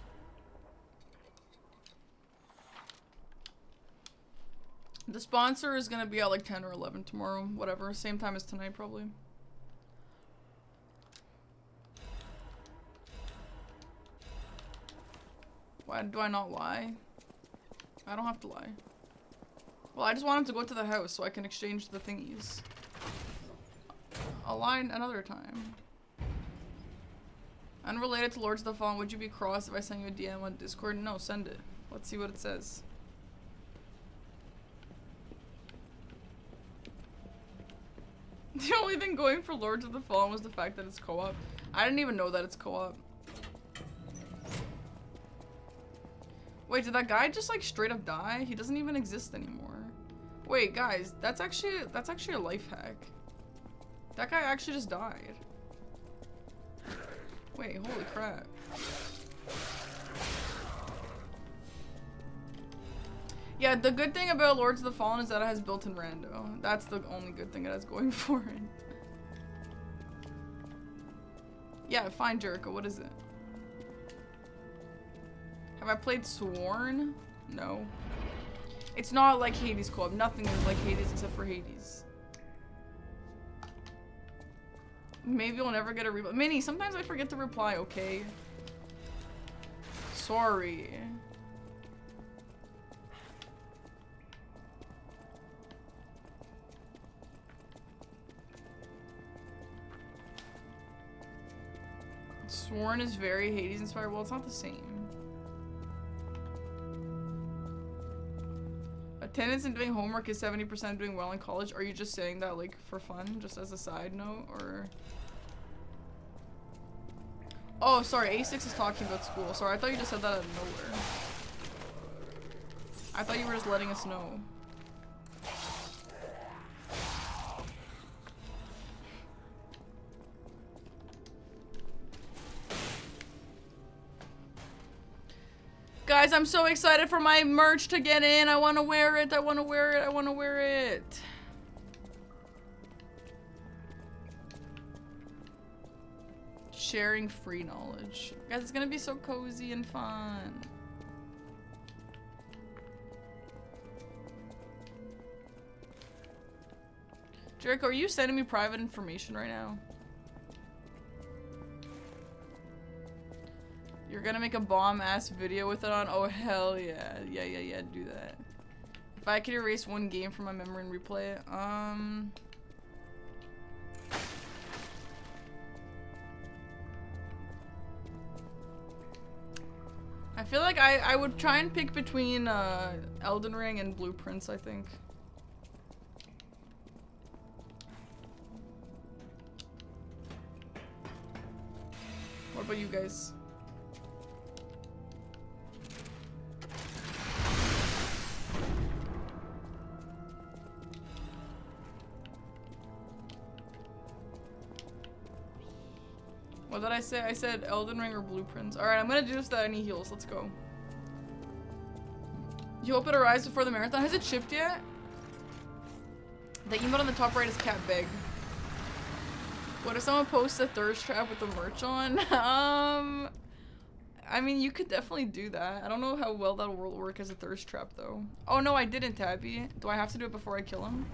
The sponsor is gonna be at like 10 or 11 tomorrow. Whatever. Same time as tonight, probably. Why do I not lie? I don't have to lie. Well, I just want him to go to the house so I can exchange the thingies. I'll lie another time. Unrelated to Lords of the Fallen, would you be cross if I send you a DM on Discord? No, send it. Let's see what it says. The only thing going for Lords of the Fallen was the fact that it's co-op. I didn't even know that it's co-op. Wait, did that guy just like straight up die? He doesn't even exist anymore. Wait, guys, that's actually a life hack. That guy actually just died. Wait, holy crap. Yeah, the good thing about Lords of the Fallen is that it has built-in rando. That's the only good thing it has going for it. Yeah, fine, Jericho, what is it? Have I played Sworn? No. It's not like Hades co-op. Nothing is like Hades except for Hades. Maybe we'll never get a reply. Minnie, sometimes I forget to reply, okay? Sorry. Sworn is very Hades inspired. Well, it's not the same. Attendance and doing homework is 70% doing well in college. Are you just saying that like for fun, just as a side note, or? Oh, sorry, A6 is talking about school. Sorry, I thought you just said that out of nowhere. I thought you were just letting us know. Guys, I'm so excited for my merch to get in. I want to wear it. I want to wear it. I want to wear it. Sharing free knowledge. Guys, it's going to be so cozy and fun. Jericho, are you sending me private information right now? You're gonna make a bomb-ass video with it on? Oh, hell yeah. Yeah, do that. If I could erase one game from my memory and replay it, I feel like I would try and pick between, Elden Ring and Blueprints, I think. What about you guys? What did I say? I said Elden Ring or Blueprints. Alright, I'm gonna do this without any heals. Let's go. You hope it arrives before the marathon. Has it shipped yet? The emote on the top right is Cat Beg. What if someone posts a thirst trap with the merch on? I mean, you could definitely do that. I don't know how well that'll work as a thirst trap, though. Oh, no, I didn't, Tabby. Do I have to do it before I kill him?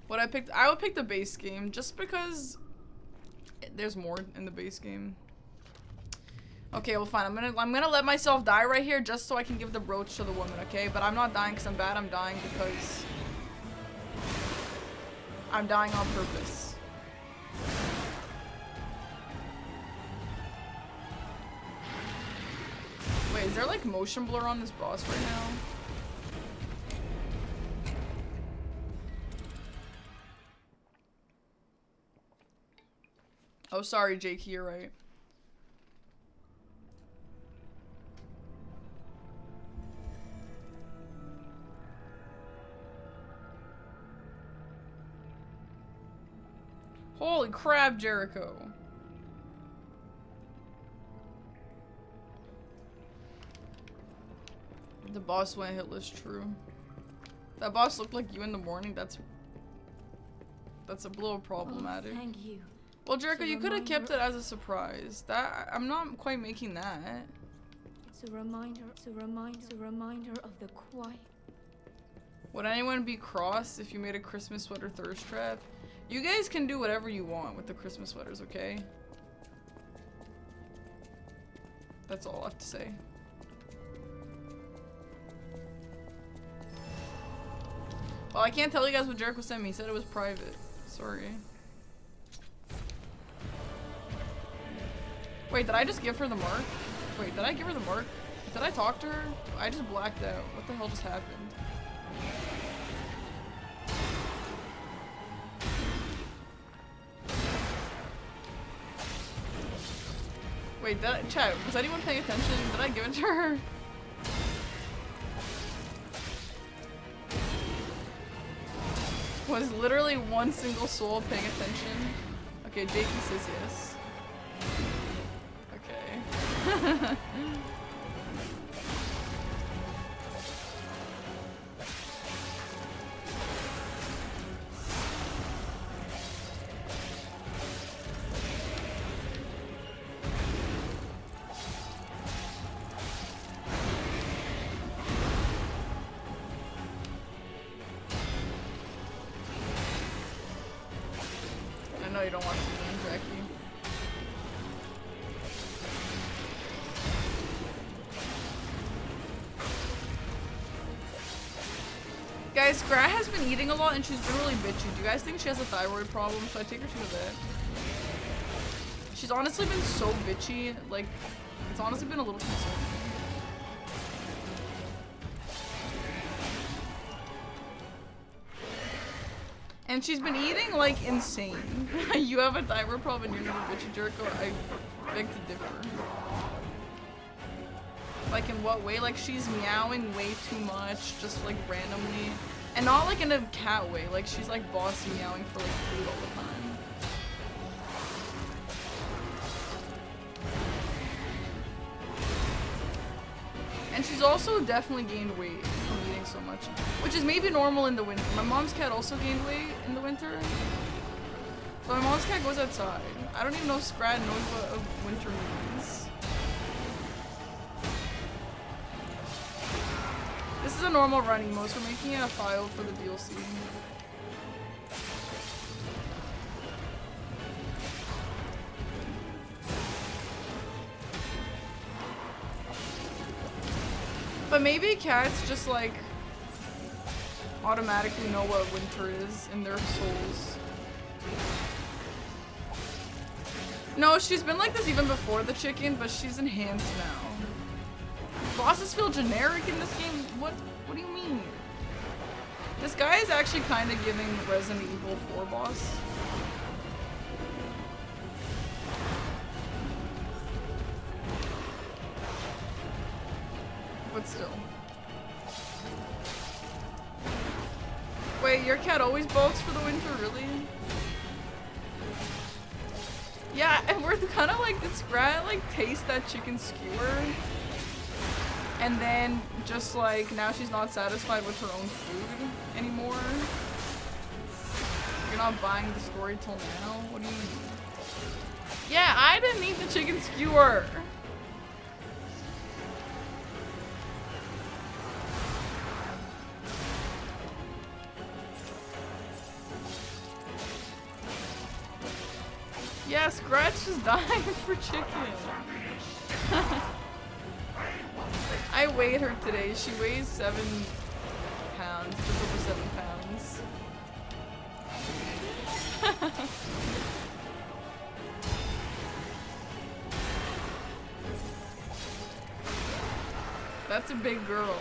What I picked, I would pick the base game just because there's more in the base game. Okay, well fine. I'm gonna let myself die right here just so I can give the brooch to the woman, okay? But I'm not dying because I'm bad. I'm dying because I'm dying on purpose. Wait, is there like motion blur on this boss right now? Oh, sorry, Jake, you're right. Holy crap, Jericho. The boss went hitless, true. That boss looked like you in the morning. That's a little problematic.
Oh, thank you.
Well, Jericho, you could have kept it as a surprise. That I'm not quite making that.
It's a reminder. It's a reminder of the quiet.
Would anyone be cross if you made a Christmas sweater thirst trap? You guys can do whatever you want with the Christmas sweaters, okay? That's all I have to say. Well, I can't tell you guys what Jericho sent me. He said it was private. Sorry. Wait, did I just give her the mark? Wait, did I give her the mark? Did I talk to her? I just blacked out. What the hell just happened? Wait, chat, was anyone paying attention? Did I give it to her? Was literally one single soul paying attention? Okay, JP says yes. Okay. I know you don't watch the game, Jackie. Guys, Grat has been eating a lot and she's been really bitchy. Do you guys think she has a thyroid problem? Should I take her to the vet? She's honestly been so bitchy, like, it's honestly been a little concerning. And she's been eating like insane. You have a thyroid problem and you're not a bitchy Jericho. I beg to differ. Like in what way? Like she's meowing way too much, just like randomly. And not like in a cat way. Like she's like bossy meowing for like food all the time. And she's also definitely gained weight from eating so much. Which is maybe normal in the winter. My mom's cat also gained weight in the winter. But my mom's cat goes outside. I don't even know if Scrad knows what a winter means. This is a normal run emo, so we're making it a file for the DLC. But maybe cats just like automatically know what winter is in their souls. No, she's been like this even before the chicken, but she's enhanced now. Bosses feel generic in this game? What do you mean? This guy is actually kind of giving Resident Evil 4 boss. But still. Wait, your cat always balks for the winter, really? Yeah, and we're kind of like, did Scrat like taste that chicken skewer? And then just like, now she's not satisfied with her own food anymore? You're not buying the story till now? What do you mean? Yeah, I didn't eat the chicken skewer! Yeah, Scratch is dying for chicken. I weighed her today. She weighs 7 pounds, just over 7 pounds. That's a big girl.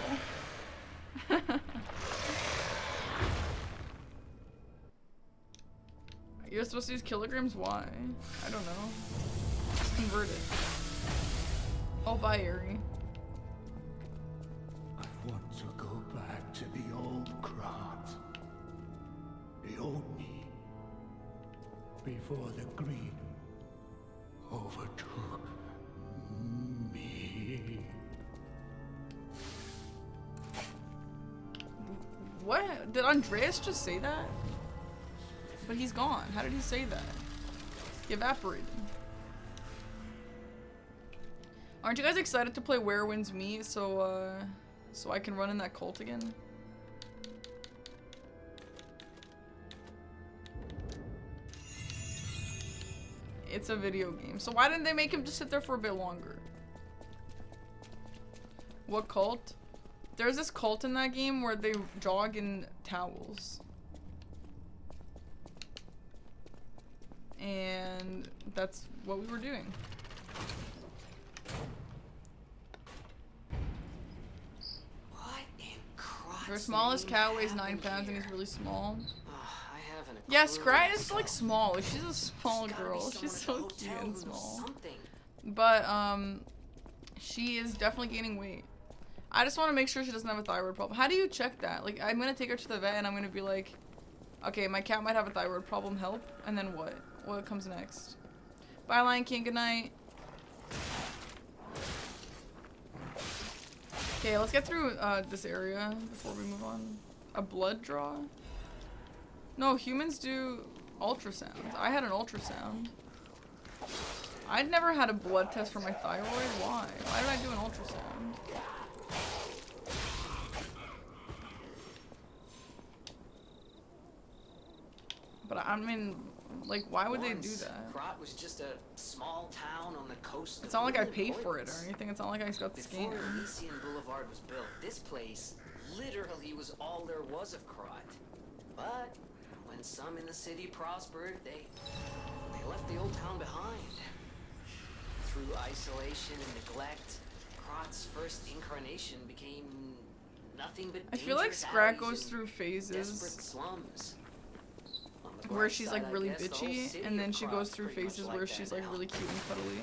You're supposed to use kilograms? Why? I don't know. Just convert it. Oh, bye, Ari.
I want to go back to the old Krat. The old me.
before the greed overtook me.
What? Did Andreas just say that? But he's gone. How did he say that? He evaporated. Aren't you guys excited to play Where Wins Me so I can run in that cult again? It's a video game. So why didn't they make him just sit there for a bit longer? What cult? There's this cult in that game where they jog in towels. And that's what we were doing.
What in Crot's
Their smallest
name
cat weighs 9
happened
pounds and
here?
he's really small.
I haven't a
Yeah,
clue
Scrat is
myself.
like small. She's a small
There's gotta be
girl.
someone
She's
at
so
the
cute
hotel
and
who knows
small.
something.
But she is definitely gaining weight. I just want to make sure she doesn't have a thyroid problem. How do you check that? Like, I'm gonna take her to the vet and I'm gonna be like, okay, my cat might have a thyroid problem, help. And then what? What comes next? Bye, Lion King, good night. Okay, let's get through this area before we move on. A blood draw? No, humans do ultrasounds. I had an ultrasound. I'd never had a blood test for my thyroid. Why? Why did I do an ultrasound? But I mean, like, why would they do that?
Crot was just a small town on the coast.
It's not like I paid for it or anything. It's not like I just got
Before
scammed.
Elysian Boulevard was built, this place literally was all there was of Crot. But when some in the city prospered, they left the old town behind. Through isolation and neglect, Crot's first incarnation became nothing but
I feel like
dangerous
Scrat
alleys
goes
and
through
desperate
phases
slums. On the
where
bright
she's
side,
like
I
really
guess the whole
bitchy,
city
and then
of
she
Crot's
goes through
pretty much
phases
like
where
that
she's like
now.
really cute and cuddly.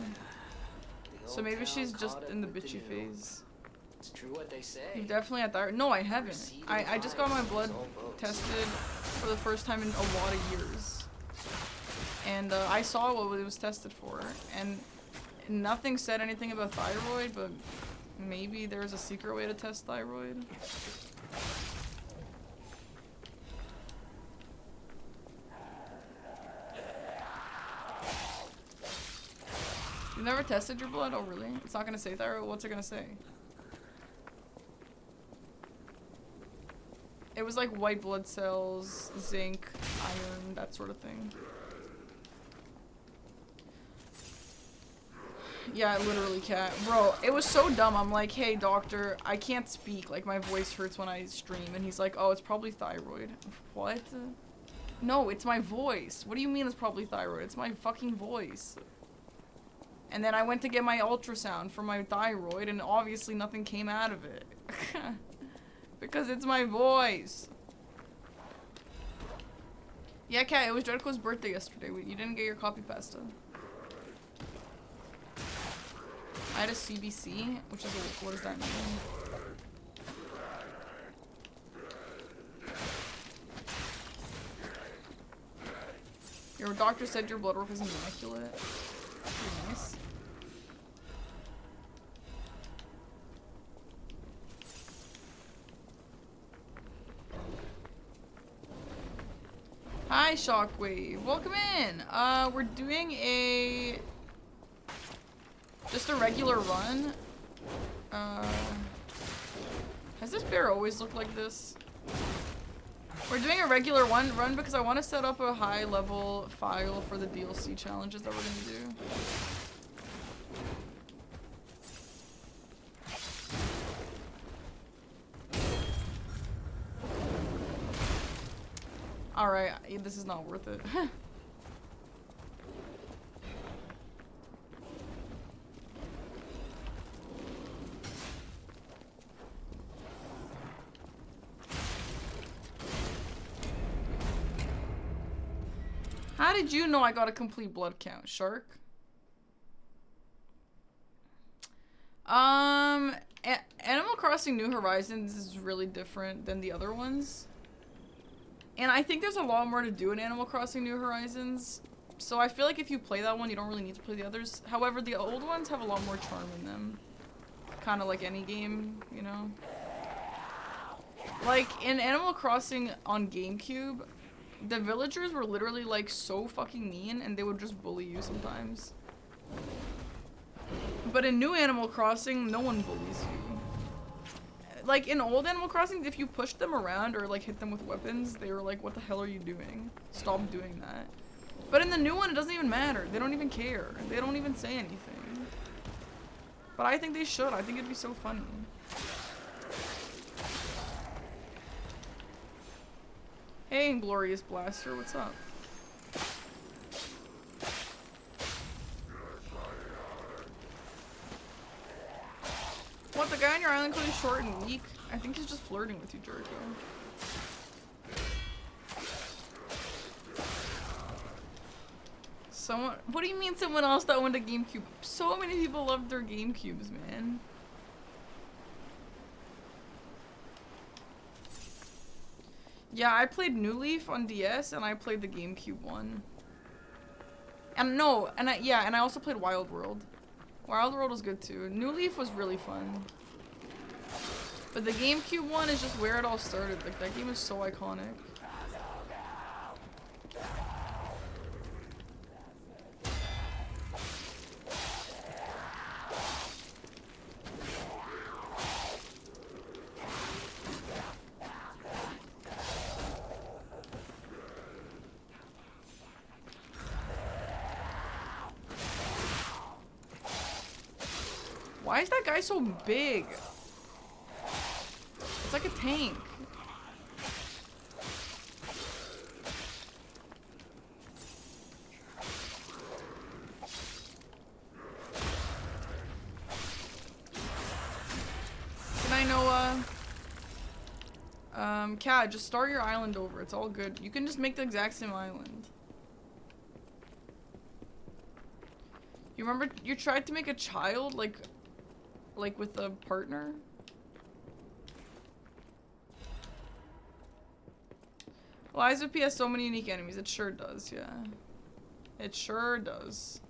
The
So
old
maybe
town
she's just
caught up
in the
with
bitchy
new.
phase.
It's true what they say.
You definitely had thyroid. No, I haven't. I just got my blood tested for the first time in a lot of years. And I saw what it was tested for. And nothing said anything about thyroid, but maybe there's a secret way to test thyroid. You never tested your blood? Oh, really? It's not gonna say thyroid? What's it gonna say? It was like white blood cells, zinc, iron, that sort of thing. Yeah, literally, cat. Bro, it was so dumb. I'm like, hey, doctor, I can't speak. Like, my voice hurts when I stream. And he's like, oh, it's probably thyroid. What? No, it's my voice. What do you mean it's probably thyroid? It's my fucking voice. And then I went to get my ultrasound for my thyroid, and obviously nothing came out of it. Because it's my voice. Yeah, cat, it was Jericho's birthday yesterday. You didn't get your copy pasta. I had a CBC, which is a, what does that mean? Your doctor said your blood work is immaculate. Pretty nice. Hi, Shockwave. Welcome in. We're doing just a regular run. Has this bear always looked like this? We're doing a regular run because I want to set up a high level file for the DLC challenges that we're gonna do. Alright, this is not worth it. How did you know I got a complete blood count, Shark? Animal Crossing New Horizons is really different than the other ones. And I think there's a lot more to do in Animal Crossing New Horizons. So I feel like if you play that one, you don't really need to play the others. However, the old ones have a lot more charm in them. Kind of like any game, you know? Like, in Animal Crossing on GameCube, the villagers were literally, like, so fucking mean, and they would just bully you sometimes. But in new Animal Crossing, no one bullies you. Like, in old Animal Crossing, if you pushed them around or, like, hit them with weapons, they were like, what the hell are you doing? Stop doing that. But in the new one, it doesn't even matter. They don't even care. They don't even say anything. But I think they should. I think it'd be so funny. Hey, Inglorious Blaster, what's up? What, the guy on your island called you short and weak? I think he's just flirting with you, Jericho. Someone, what do you mean someone else that owned a GameCube? So many people loved their GameCubes, man. Yeah, I played New Leaf on DS and I played the GameCube one. And no, and I also played Wild World. Wild World was good too. New Leaf was really fun. But the GameCube one is just where it all started. Like, that game is so iconic. Why is that guy so big? It's like a tank. Good night, Noah. Cat, just start your island over. It's all good. You can just make the exact same island. You remember you tried to make a child, like with a partner? Lies of P has so many unique enemies. It sure does, yeah. It sure does.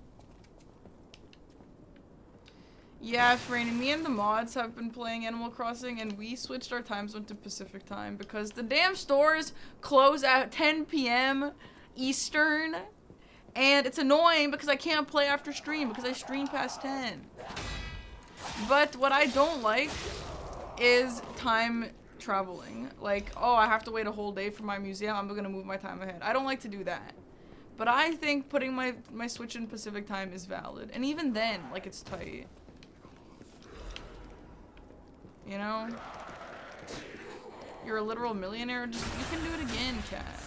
Yeah, Franny, me and the mods have been playing Animal Crossing and we switched our time zone to Pacific time because the damn stores close at 10 p.m. Eastern and it's annoying because I can't play after stream because I stream past 10. But what I don't like is time traveling. Like, oh, I have to wait a whole day for my museum. I'm gonna move my time ahead. I don't like to do that. But I think putting my Switch in Pacific time is valid. And even then, like, it's tight. You know? You're a literal millionaire. Just, you can do it again, cat.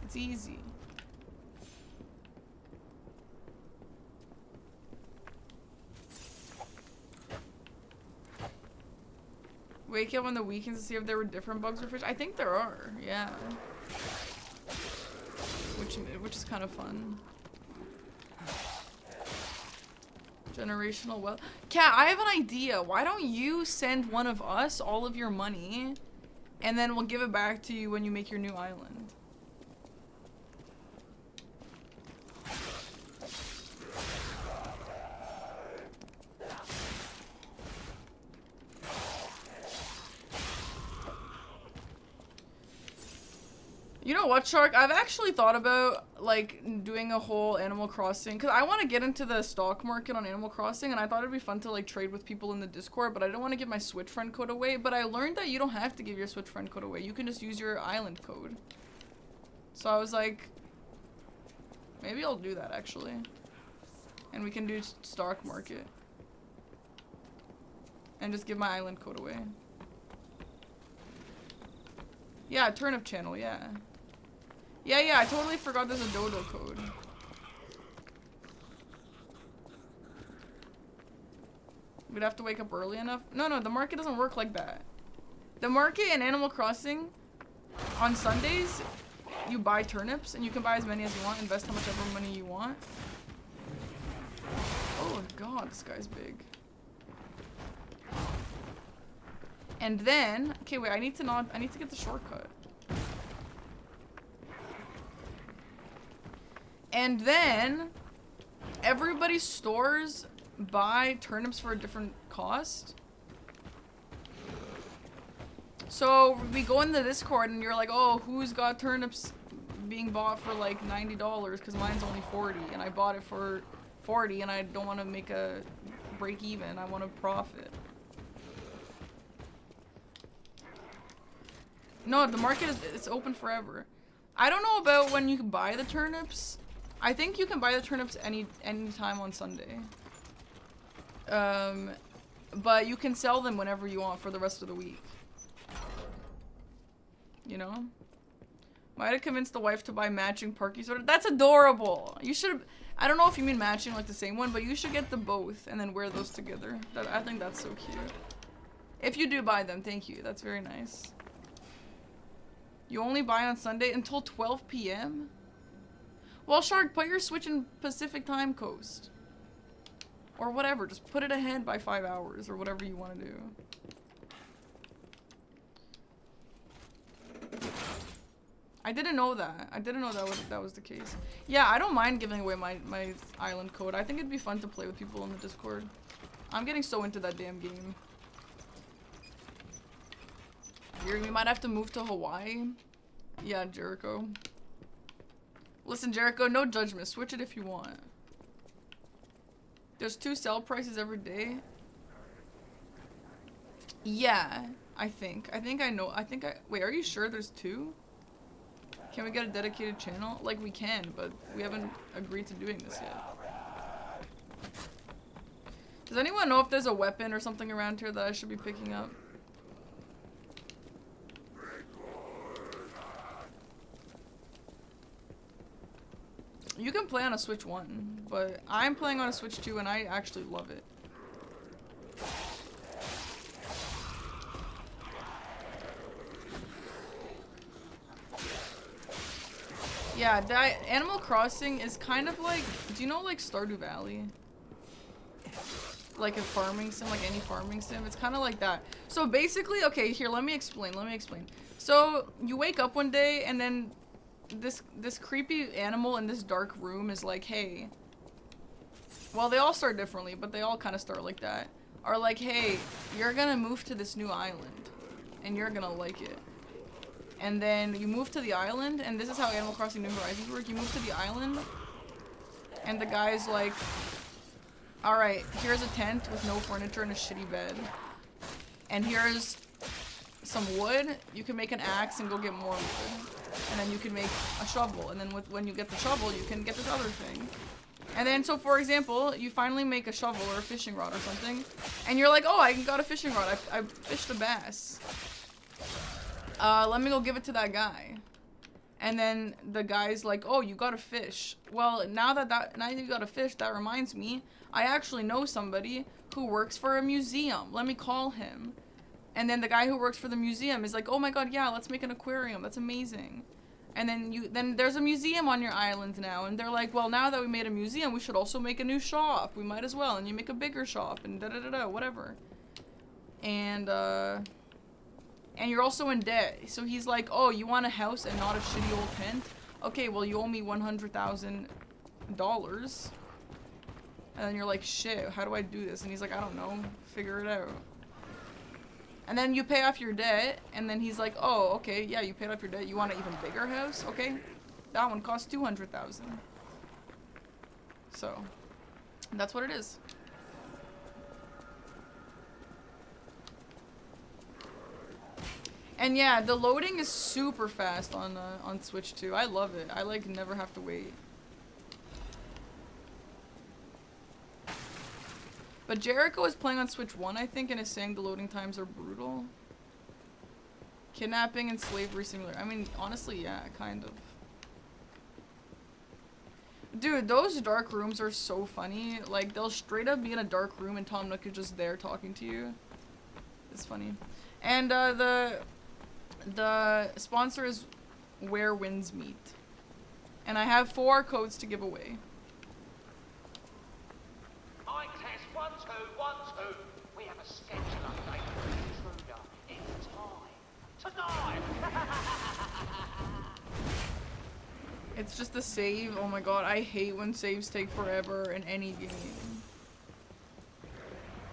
It's easy. Wake up on the weekends to see if there were different bugs for fish. I think there are, yeah. Which is kind of fun. Generational wealth. Cat, I have an idea. Why don't you send one of us all of your money, and then we'll give it back to you when you make your new island? You know what, Shark? I've actually thought about, like, doing a whole Animal Crossing, because I want to get into the stock market on Animal Crossing, and I thought it'd be fun to, like, trade with people in the Discord, but I don't want to give my Switch friend code away, but I learned that you don't have to give your Switch friend code away. You can just use your island code. So I was like, maybe I'll do that, actually. And we can do stock market. And just give my island code away. Yeah, turnip channel, yeah. Yeah, I totally forgot there's a dodo code. We'd have to wake up early enough. No, the market doesn't work like that. The market in Animal Crossing, on Sundays, you buy turnips, and you can buy as many as you want, invest how much ever money you want. Oh god, this guy's big. And then, okay, wait, I need to get the shortcut. And then everybody's stores buy turnips for a different cost. So we go in the Discord and you're like, oh, who's got turnips being bought for like $90 because mine's only 40 and I bought it for 40 and I don't want to make a break even. I want to profit. No, the market is it's open forever. I don't know about when you can buy the turnips. I think you can buy the turnips any time on Sunday. But you can sell them whenever you want for the rest of the week. You know? Might have convinced the wife to buy matching Parky sweater. That's adorable. You should. I don't know if you mean matching like the same one, but you should get them both and then wear those together. I think that's so cute. If you do buy them, thank you. That's very nice. You only buy on Sunday until 12 p.m.? Well, Shark, put your Switch in Pacific Time Coast. Or whatever. Just put it ahead by 5 hours or whatever you want to do. I didn't know that. I didn't know that was the case. Yeah, I don't mind giving away my island code. I think it'd be fun to play with people in the Discord. I'm getting so into that damn game. We might have to move to Hawaii. Yeah, Jericho. Listen, Jericho, no judgment. Switch it if you want. There's 2 sell prices every day. Yeah, I think I know. Wait, are you sure there's 2? Can we get a dedicated channel? Like, we can, but we haven't agreed to doing this yet. Does anyone know if there's a weapon or something around here that I should be picking up? You can play on a Switch 1, but I'm playing on a Switch 2 and I actually love it. Yeah, Animal Crossing is kind of like, do you know like Stardew Valley? Like a farming sim, like any farming sim, it's kind of like that. So basically, okay, here, let me explain. So you wake up one day and then this creepy animal in this dark room is like, hey, well, they all start differently, but they all kind of start like that, are like, hey, you're gonna move to this new island and you're gonna like it. And then you move to the island, and this is how Animal Crossing New Horizons work. You move to the island, and the guy's like, alright, here's a tent with no furniture and a shitty bed. And here's some wood. You can make an axe and go get more wood. And then you can make a shovel. And then when you get the shovel, you can get this other thing. And then, so for example, you finally make a shovel or a fishing rod or something. And you're like, oh, I got a fishing rod. I fished a bass. Let me go give it to that guy. And then the guy's like, oh, you got a fish. Well, now that you got a fish, that reminds me, I actually know somebody who works for a museum. Let me call him. And then the guy who works for the museum is like, oh my god, yeah, let's make an aquarium. That's amazing. And then there's a museum on your island now. And they're like, well, now that we made a museum, we should also make a new shop. We might as well. And you make a bigger shop and da-da-da-da, whatever. And you're also in debt. So he's like, oh, you want a house and not a shitty old tent? Okay, well, you owe me $100,000. And then you're like, shit, how do I do this? And he's like, I don't know, figure it out. And then you pay off your debt, and then he's like, oh, okay, yeah, you paid off your debt. You want an even bigger house? Okay, that one costs $200,000. So, that's what it is. And yeah, the loading is super fast on Switch 2. I love it. I like never have to wait. But Jericho is playing on Switch 1, I think, and is saying the loading times are brutal. Kidnapping and slavery simulator. I mean, honestly, yeah, kind of. Dude, those dark rooms are so funny. Like, they'll straight up be in a dark room and Tom Nook is just there talking to you. It's funny. And the sponsor is Where Winds Meet. And I have 4 codes to give away.
I test 1, 2, 1, 2. We have a schedule update for the intruder. It's time. Tonight!
It's just the save. Oh my god, I hate when saves take forever in any game.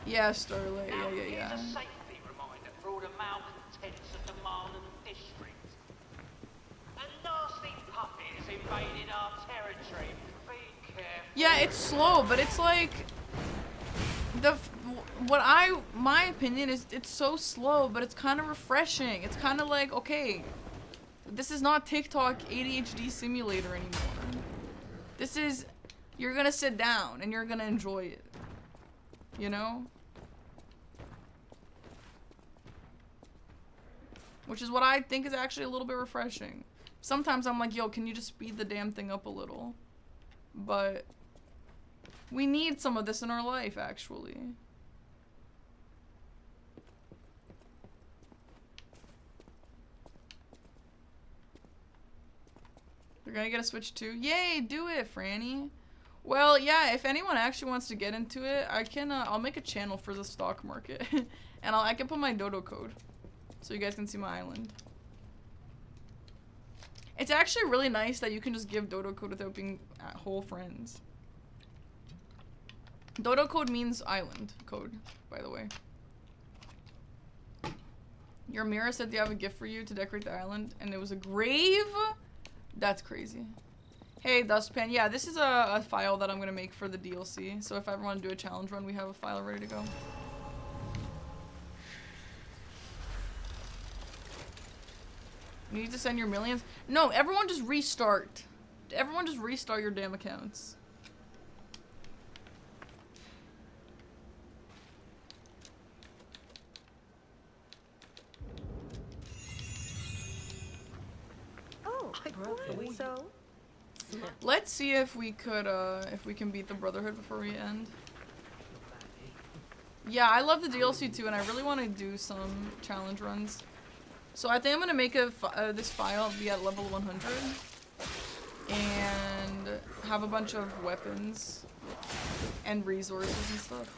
Yeah, Starlight.
Now,
Yeah.
here's a safety reminder for all the malcontents of the Marlon district. A nasty puppet has invaded our territory. Be careful.
Yeah, it's slow, but it's like my opinion is it's so slow, but it's kind of refreshing. It's kind of like, okay, this is not TikTok ADHD simulator anymore. This is, you're gonna sit down and you're gonna enjoy it. You know? Which is what I think is actually a little bit refreshing. Sometimes I'm like, yo, can you just speed the damn thing up a little? But we need some of this in our life, actually. You're gonna get a Switch too? Yay, do it, Franny. Well, yeah, if anyone actually wants to get into it, I can, I'll make a channel for the stock market. And I can put my dodo code. So you guys can see my island. It's actually really nice that you can just give dodo code without being whole friends. Dodo code means island code, by the way. Your mirror said they have a gift for you to decorate the island, and it was a grave? That's crazy. Hey, Dustpan. Yeah, this is a file that I'm gonna make for the DLC. So if I ever want to do a challenge run, we have a file ready to go. You need to send your millions? No, everyone just restart. Everyone just restart your damn accounts.
Oh, so?
Let's see if we could, if we can beat the Brotherhood before we end. Yeah, I love the DLC too, and I really want to do some challenge runs. So I think I'm gonna make this file be at level 100 and have a bunch of weapons and resources and stuff.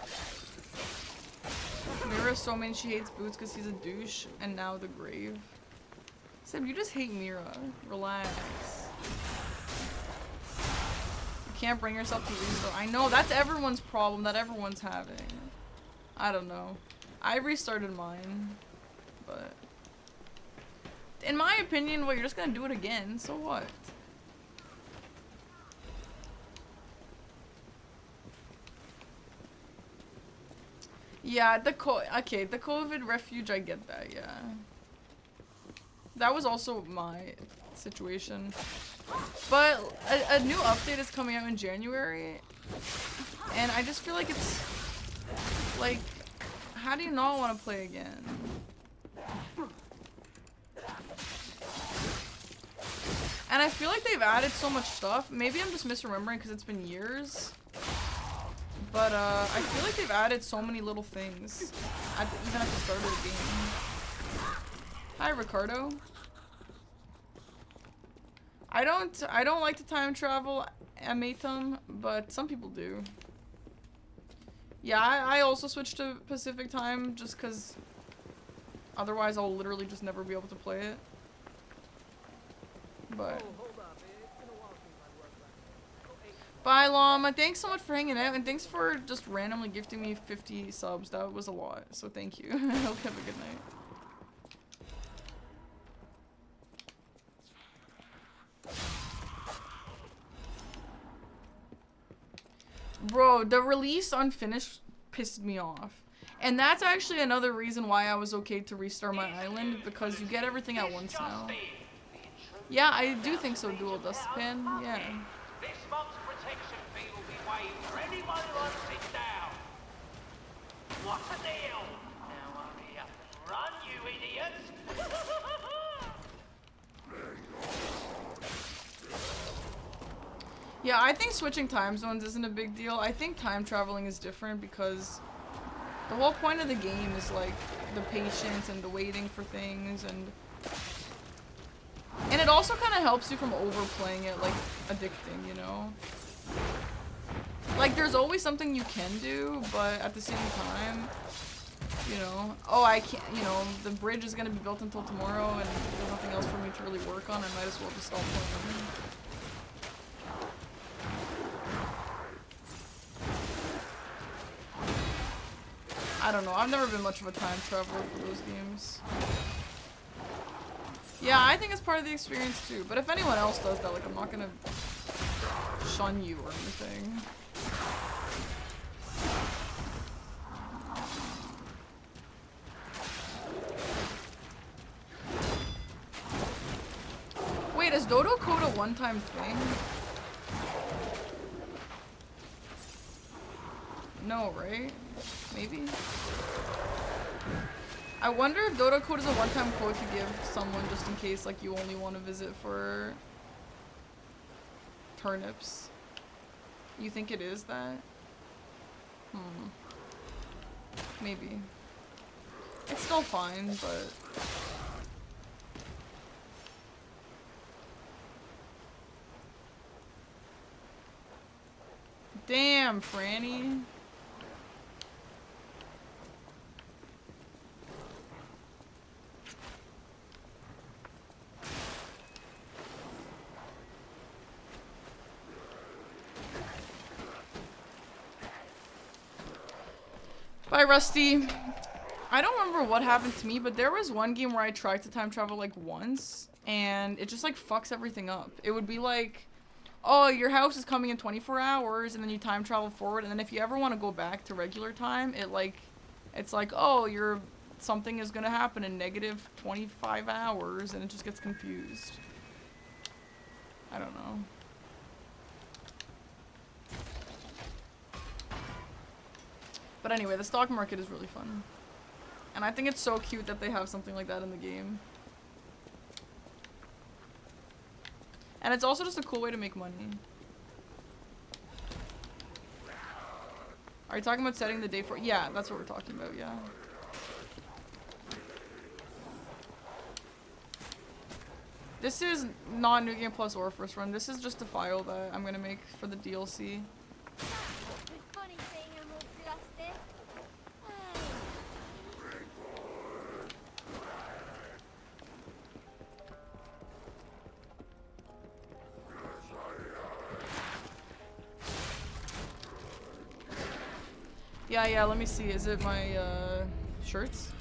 Mira so mean she hates Boots because he's a douche, and now the grave. Seb, you just hate Mira. Relax. You can't bring yourself to restart. I know, that's everyone's problem that everyone's having. I don't know. I restarted mine, but in my opinion, well, you're just gonna do it again, so what? Yeah, the COVID refuge, I get that, yeah. That was also my situation. But a new update is coming out in January, and I just feel like it's, like, how do you not want to play again? And I feel like they've added so much stuff. Maybe I'm just misremembering because it's been years. But I feel like they've added so many little things, even at the start of the game. Hi, Ricardo. I don't like to time travel at Matum, but some people do. Yeah, I also switched to Pacific time just because otherwise I'll literally just never be able to play it. But bye, Llama. Thanks so much for hanging out, and thanks for just randomly gifting me 50 subs. That was a lot, so thank you. I hope you have a good night. Bro, the release unfinished pissed me off. And that's actually another reason why I was okay to restart my island, because you get everything at once now. Yeah, I do think so, Dual Dustpan. Yeah.
This month's protection fee will be waived for anyone who hunts it down. What a deal! Now hurry up and run, you idiots!
Yeah, I think switching time zones isn't a big deal. I think time traveling is different because the whole point of the game is like the patience and the waiting for things, and it also kind of helps you from overplaying it, like addicting, you know? Like there's always something you can do, but at the same time, you know, oh, I can't, you know, the bridge is gonna be built until tomorrow and there's nothing else for me to really work on. I might as well just stop playing. I don't know. I've never been much of a time traveler for those games. Yeah, I think it's part of the experience too. But if anyone else does that, like, I'm not gonna shun you or anything. Wait, is Dodo Code a one-time thing? No, right? Maybe? I wonder if Dodo Code is a one-time code to give someone just in case, like, you only want to visit for turnips. You think it is that? Maybe. It's still fine, but... Damn, Franny. Bye, Rusty. I don't remember what happened to me, but there was one game where I tried to time travel like once, and it just like fucks everything up. It would be like, oh, your house is coming in 24 hours, and then you time travel forward, and then if you ever want to go back to regular time, it's like, oh, something is gonna happen in negative 25 hours, and it just gets confused. I don't know. But anyway, the stock market is really fun. And I think it's so cute that they have something like that in the game. And it's also just a cool way to make money. Are you talking about setting the date for? Yeah, that's what we're talking about, yeah. This is not New Game Plus or First Run. This is just a file that I'm gonna make for the DLC. Yeah, let me see. Is it my, shirts?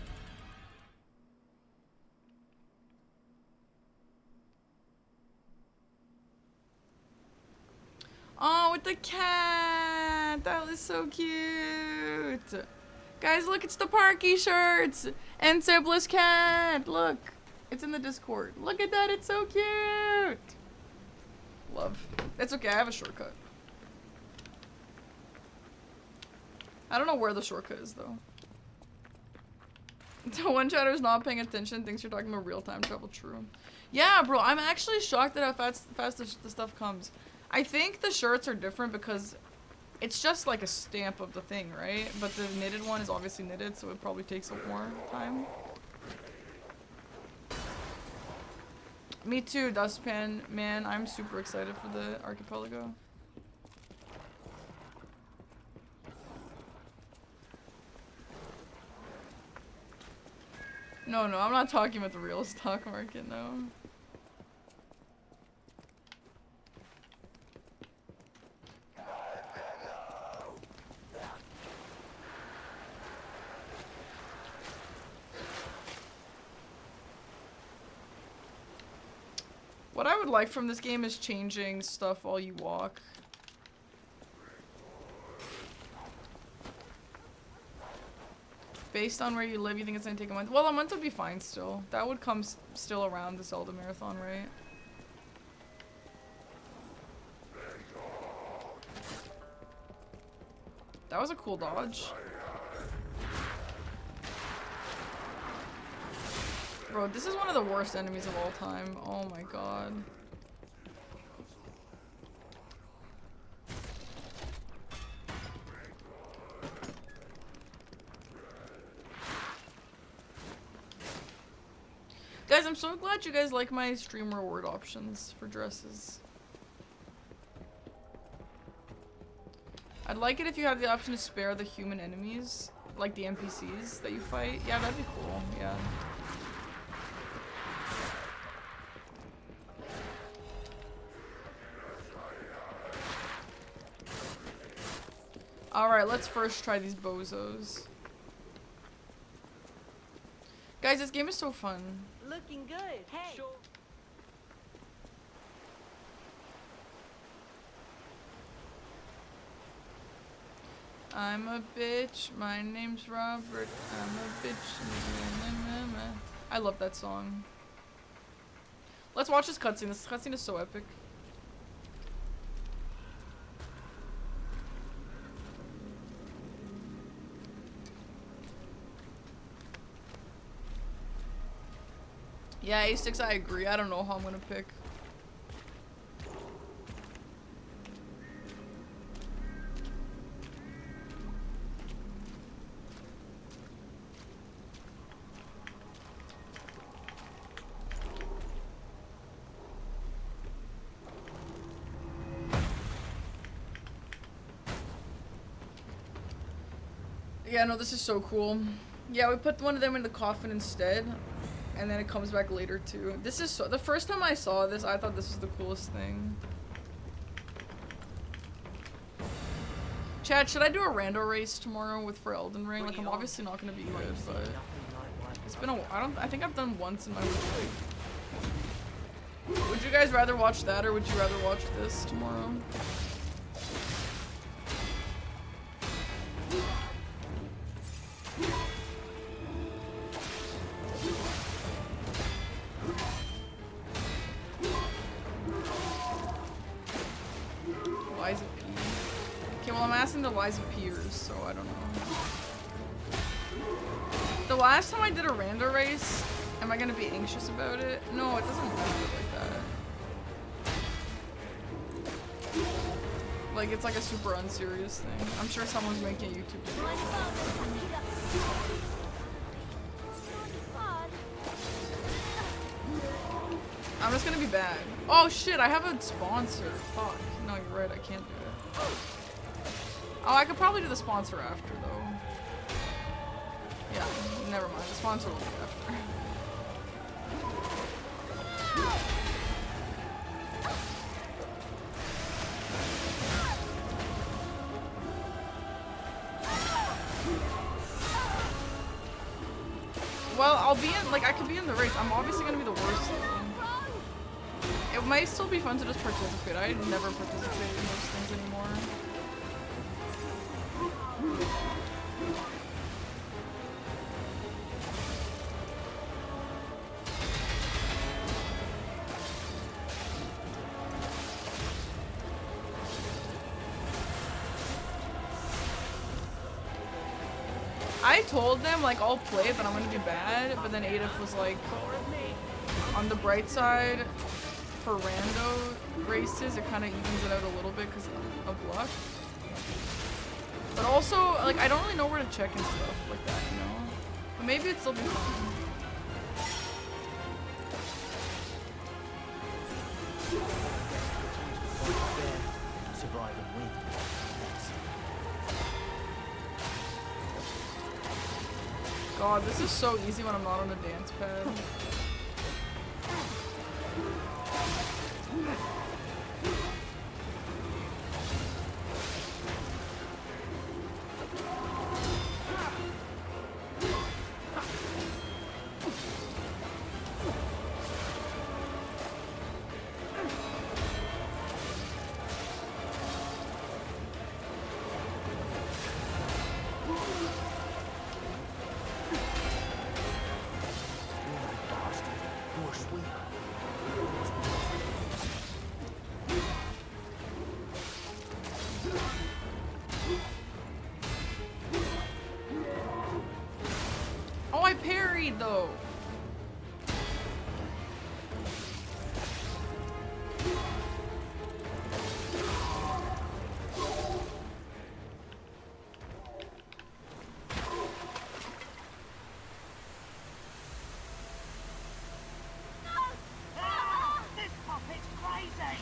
Oh, with the cat! That was so cute! Guys, look, it's the Parky shirts! And Simplest cat! Look! It's in the Discord. Look at that, it's so cute! Love. It's okay, I have a shortcut. I don't know where the shortcut is, though. The one chatter's not paying attention, thinks you're talking about real-time travel. True. Yeah, bro, I'm actually shocked at how fast the stuff comes. I think the shirts are different because it's just like a stamp of the thing, right? But the knitted one is obviously knitted, so it probably takes more time. Me too, Dustpan. Man, I'm super excited for the archipelago. No, I'm not talking about the real stock market, no. What I would like from this game is changing stuff while you walk. Based on where you live, you think it's gonna take a month? Well, a month would be fine still. That would come still around the Zelda Marathon, right? That was a cool dodge. Bro, this is one of the worst enemies of all time. Oh my god. Guys, I'm so glad you guys like my stream reward options for dresses. I'd like it if you had the option to spare the human enemies, like the NPCs that you fight. Yeah, that'd be cool, yeah. Alright, let's first try these bozos. Guys, this game is so fun.
Looking good. Hey.
Sure.
I'm a bitch. My name's Robert. I'm a bitch. I love that song. Let's watch this cutscene. This cutscene is so epic. Yeah, A6, I agree. I don't know how I'm gonna pick. Yeah, no, this is so cool. Yeah, we put one of them in the coffin instead, and then it comes back later too. This is so— the first time I saw this, I thought this was the coolest thing. Chad, should I do a rando race tomorrow for Elden Ring? Like, I'm obviously not gonna be good, but it's been I think I've done once in my life. Would you guys rather watch that, or would you rather watch this tomorrow? Liza P. Okay, well, I'm asking the Liza Peers, so I don't know. The last time I did a rando race, am I gonna be anxious about it? No, it doesn't matter like that. Like, it's like a super unserious thing. I'm sure someone's making a YouTube video. I'm just gonna be bad. Oh shit, I have a sponsor. Fuck. No, you're right, I can't do it. Oh, I could probably do the sponsor after, though. Yeah, never mind. The sponsor will be after. Well, I'll be in— like, I could be in the race. I'm obviously gonna be the worst, though. It might still be fun to just participate. I never participate in those things anymore. I told them, like, I'll play, but I'm gonna be bad. But then Adif was like, on the bright side, for rando races, it kind of evens it out a little bit because of luck. But also, like, I don't really know where to check and stuff like that, you know? But maybe it'd still be fun.
Survive and win.
God, this is so easy when I'm not on a dance pad. Oh, I parried though.
This puppet's crazy!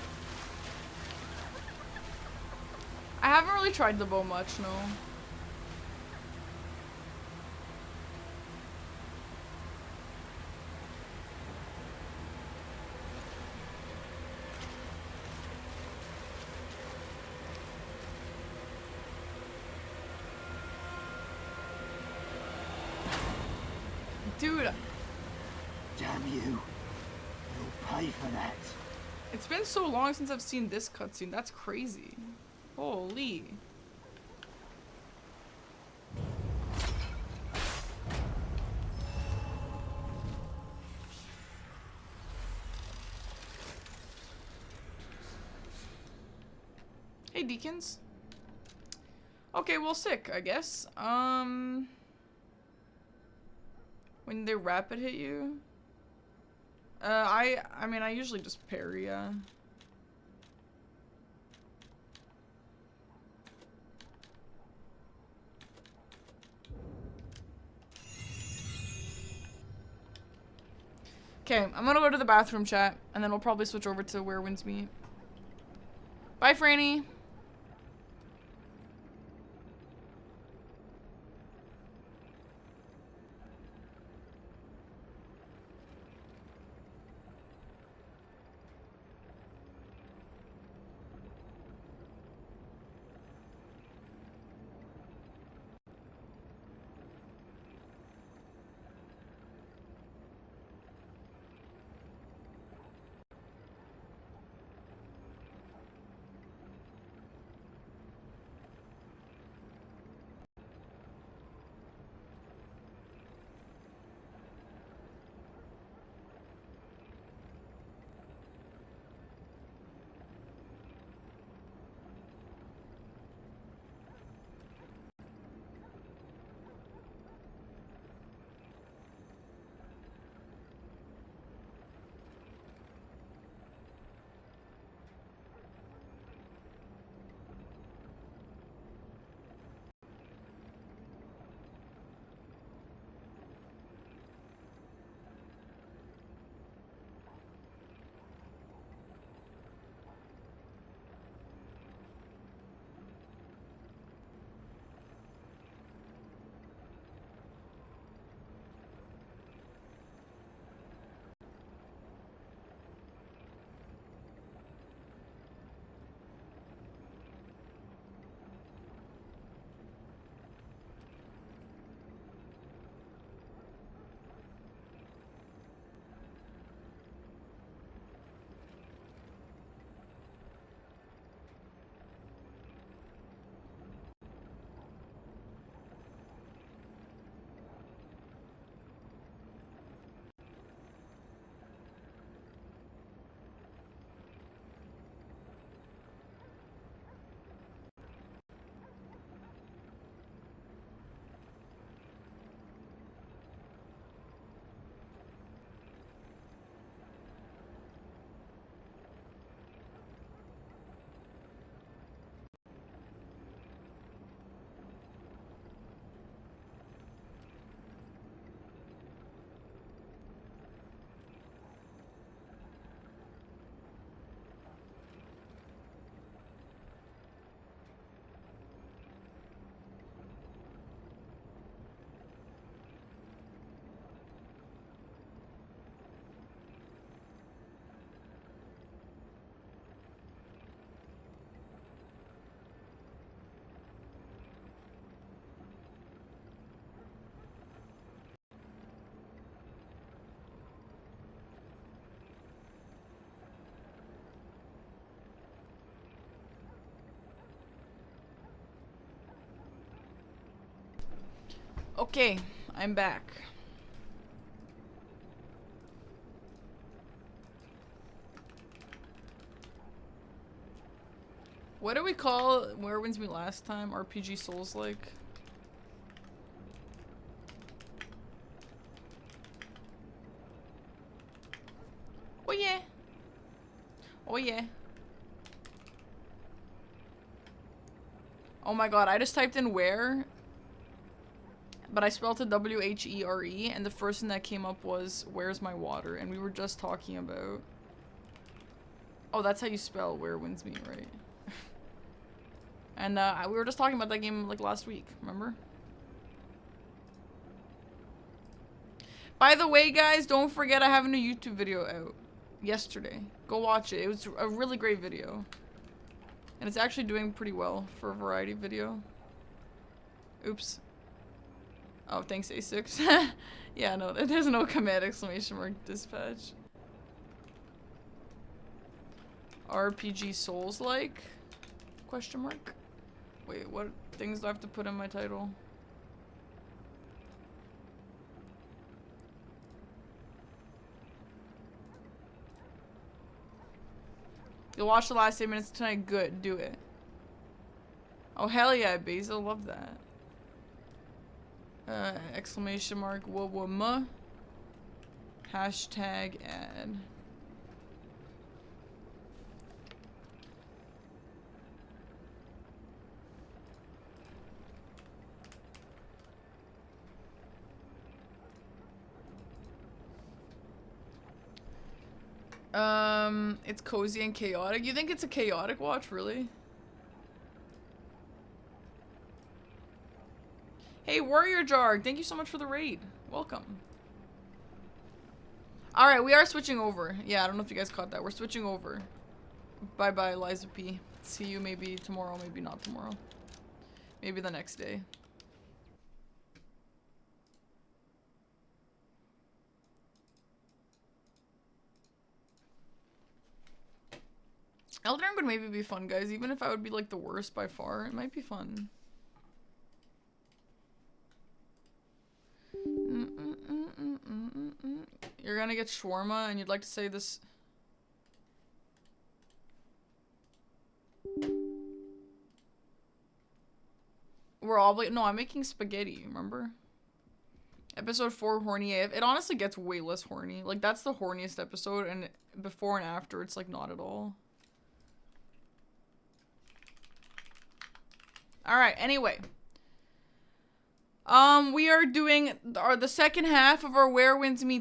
I haven't really tried the bow much, no. Dude,
Damn you. You'll pay for that.
It's been so long since I've seen this cutscene. That's crazy. Holy. Hey, Deacons. Okay, well, sick, I guess. When they rapid hit you? I mean, I usually just parry, yeah. Okay, I'm gonna go to the bathroom, chat, and then we'll probably switch over to Where Winds Meet. Bye, Franny. Okay, I'm back. What did we call Where Winds Meet last time? RPG Souls-like? Oh yeah. Oh yeah. Oh my god, I just typed in where, but I spelled it W-H-E-R-E, and the first thing that came up was, where's my water? And we were just talking about... Oh, that's how you spell Where Winds Meet, right? And we were just talking about that game like last week, remember? By the way, guys, don't forget I have a new YouTube video out yesterday. Go watch it. It was a really great video. And it's actually doing pretty well for a variety video. Oops. Oh, thanks, A6. Yeah, no, there's no command exclamation mark dispatch. RPG Souls-like? Question mark? Wait, what things do I have to put in my title? You'll watch the last 8 minutes tonight? Good, do it. Oh, hell yeah, Basil, love that. Exclamation mark, wah-wah-muh. Hashtag ad. It's cozy and chaotic. You think it's a chaotic watch, really? Hey, Warrior Jar, thank you so much for the raid. Welcome. Alright, we are switching over. Yeah, I don't know if you guys caught that. We're switching over. Bye-bye, Liza P. See you maybe tomorrow, maybe not tomorrow. Maybe the next day. Elden Ring would maybe be fun, guys. Even if I would be like the worst by far, it might be fun. You're gonna get shawarma and you'd like to say this. We're all no, I'm making spaghetti, remember? Episode 4, horny AF. It honestly gets way less horny. Like, that's the horniest episode, and before and after, it's like not at all. Alright, anyway. We are doing the second half of our Where Winds Meet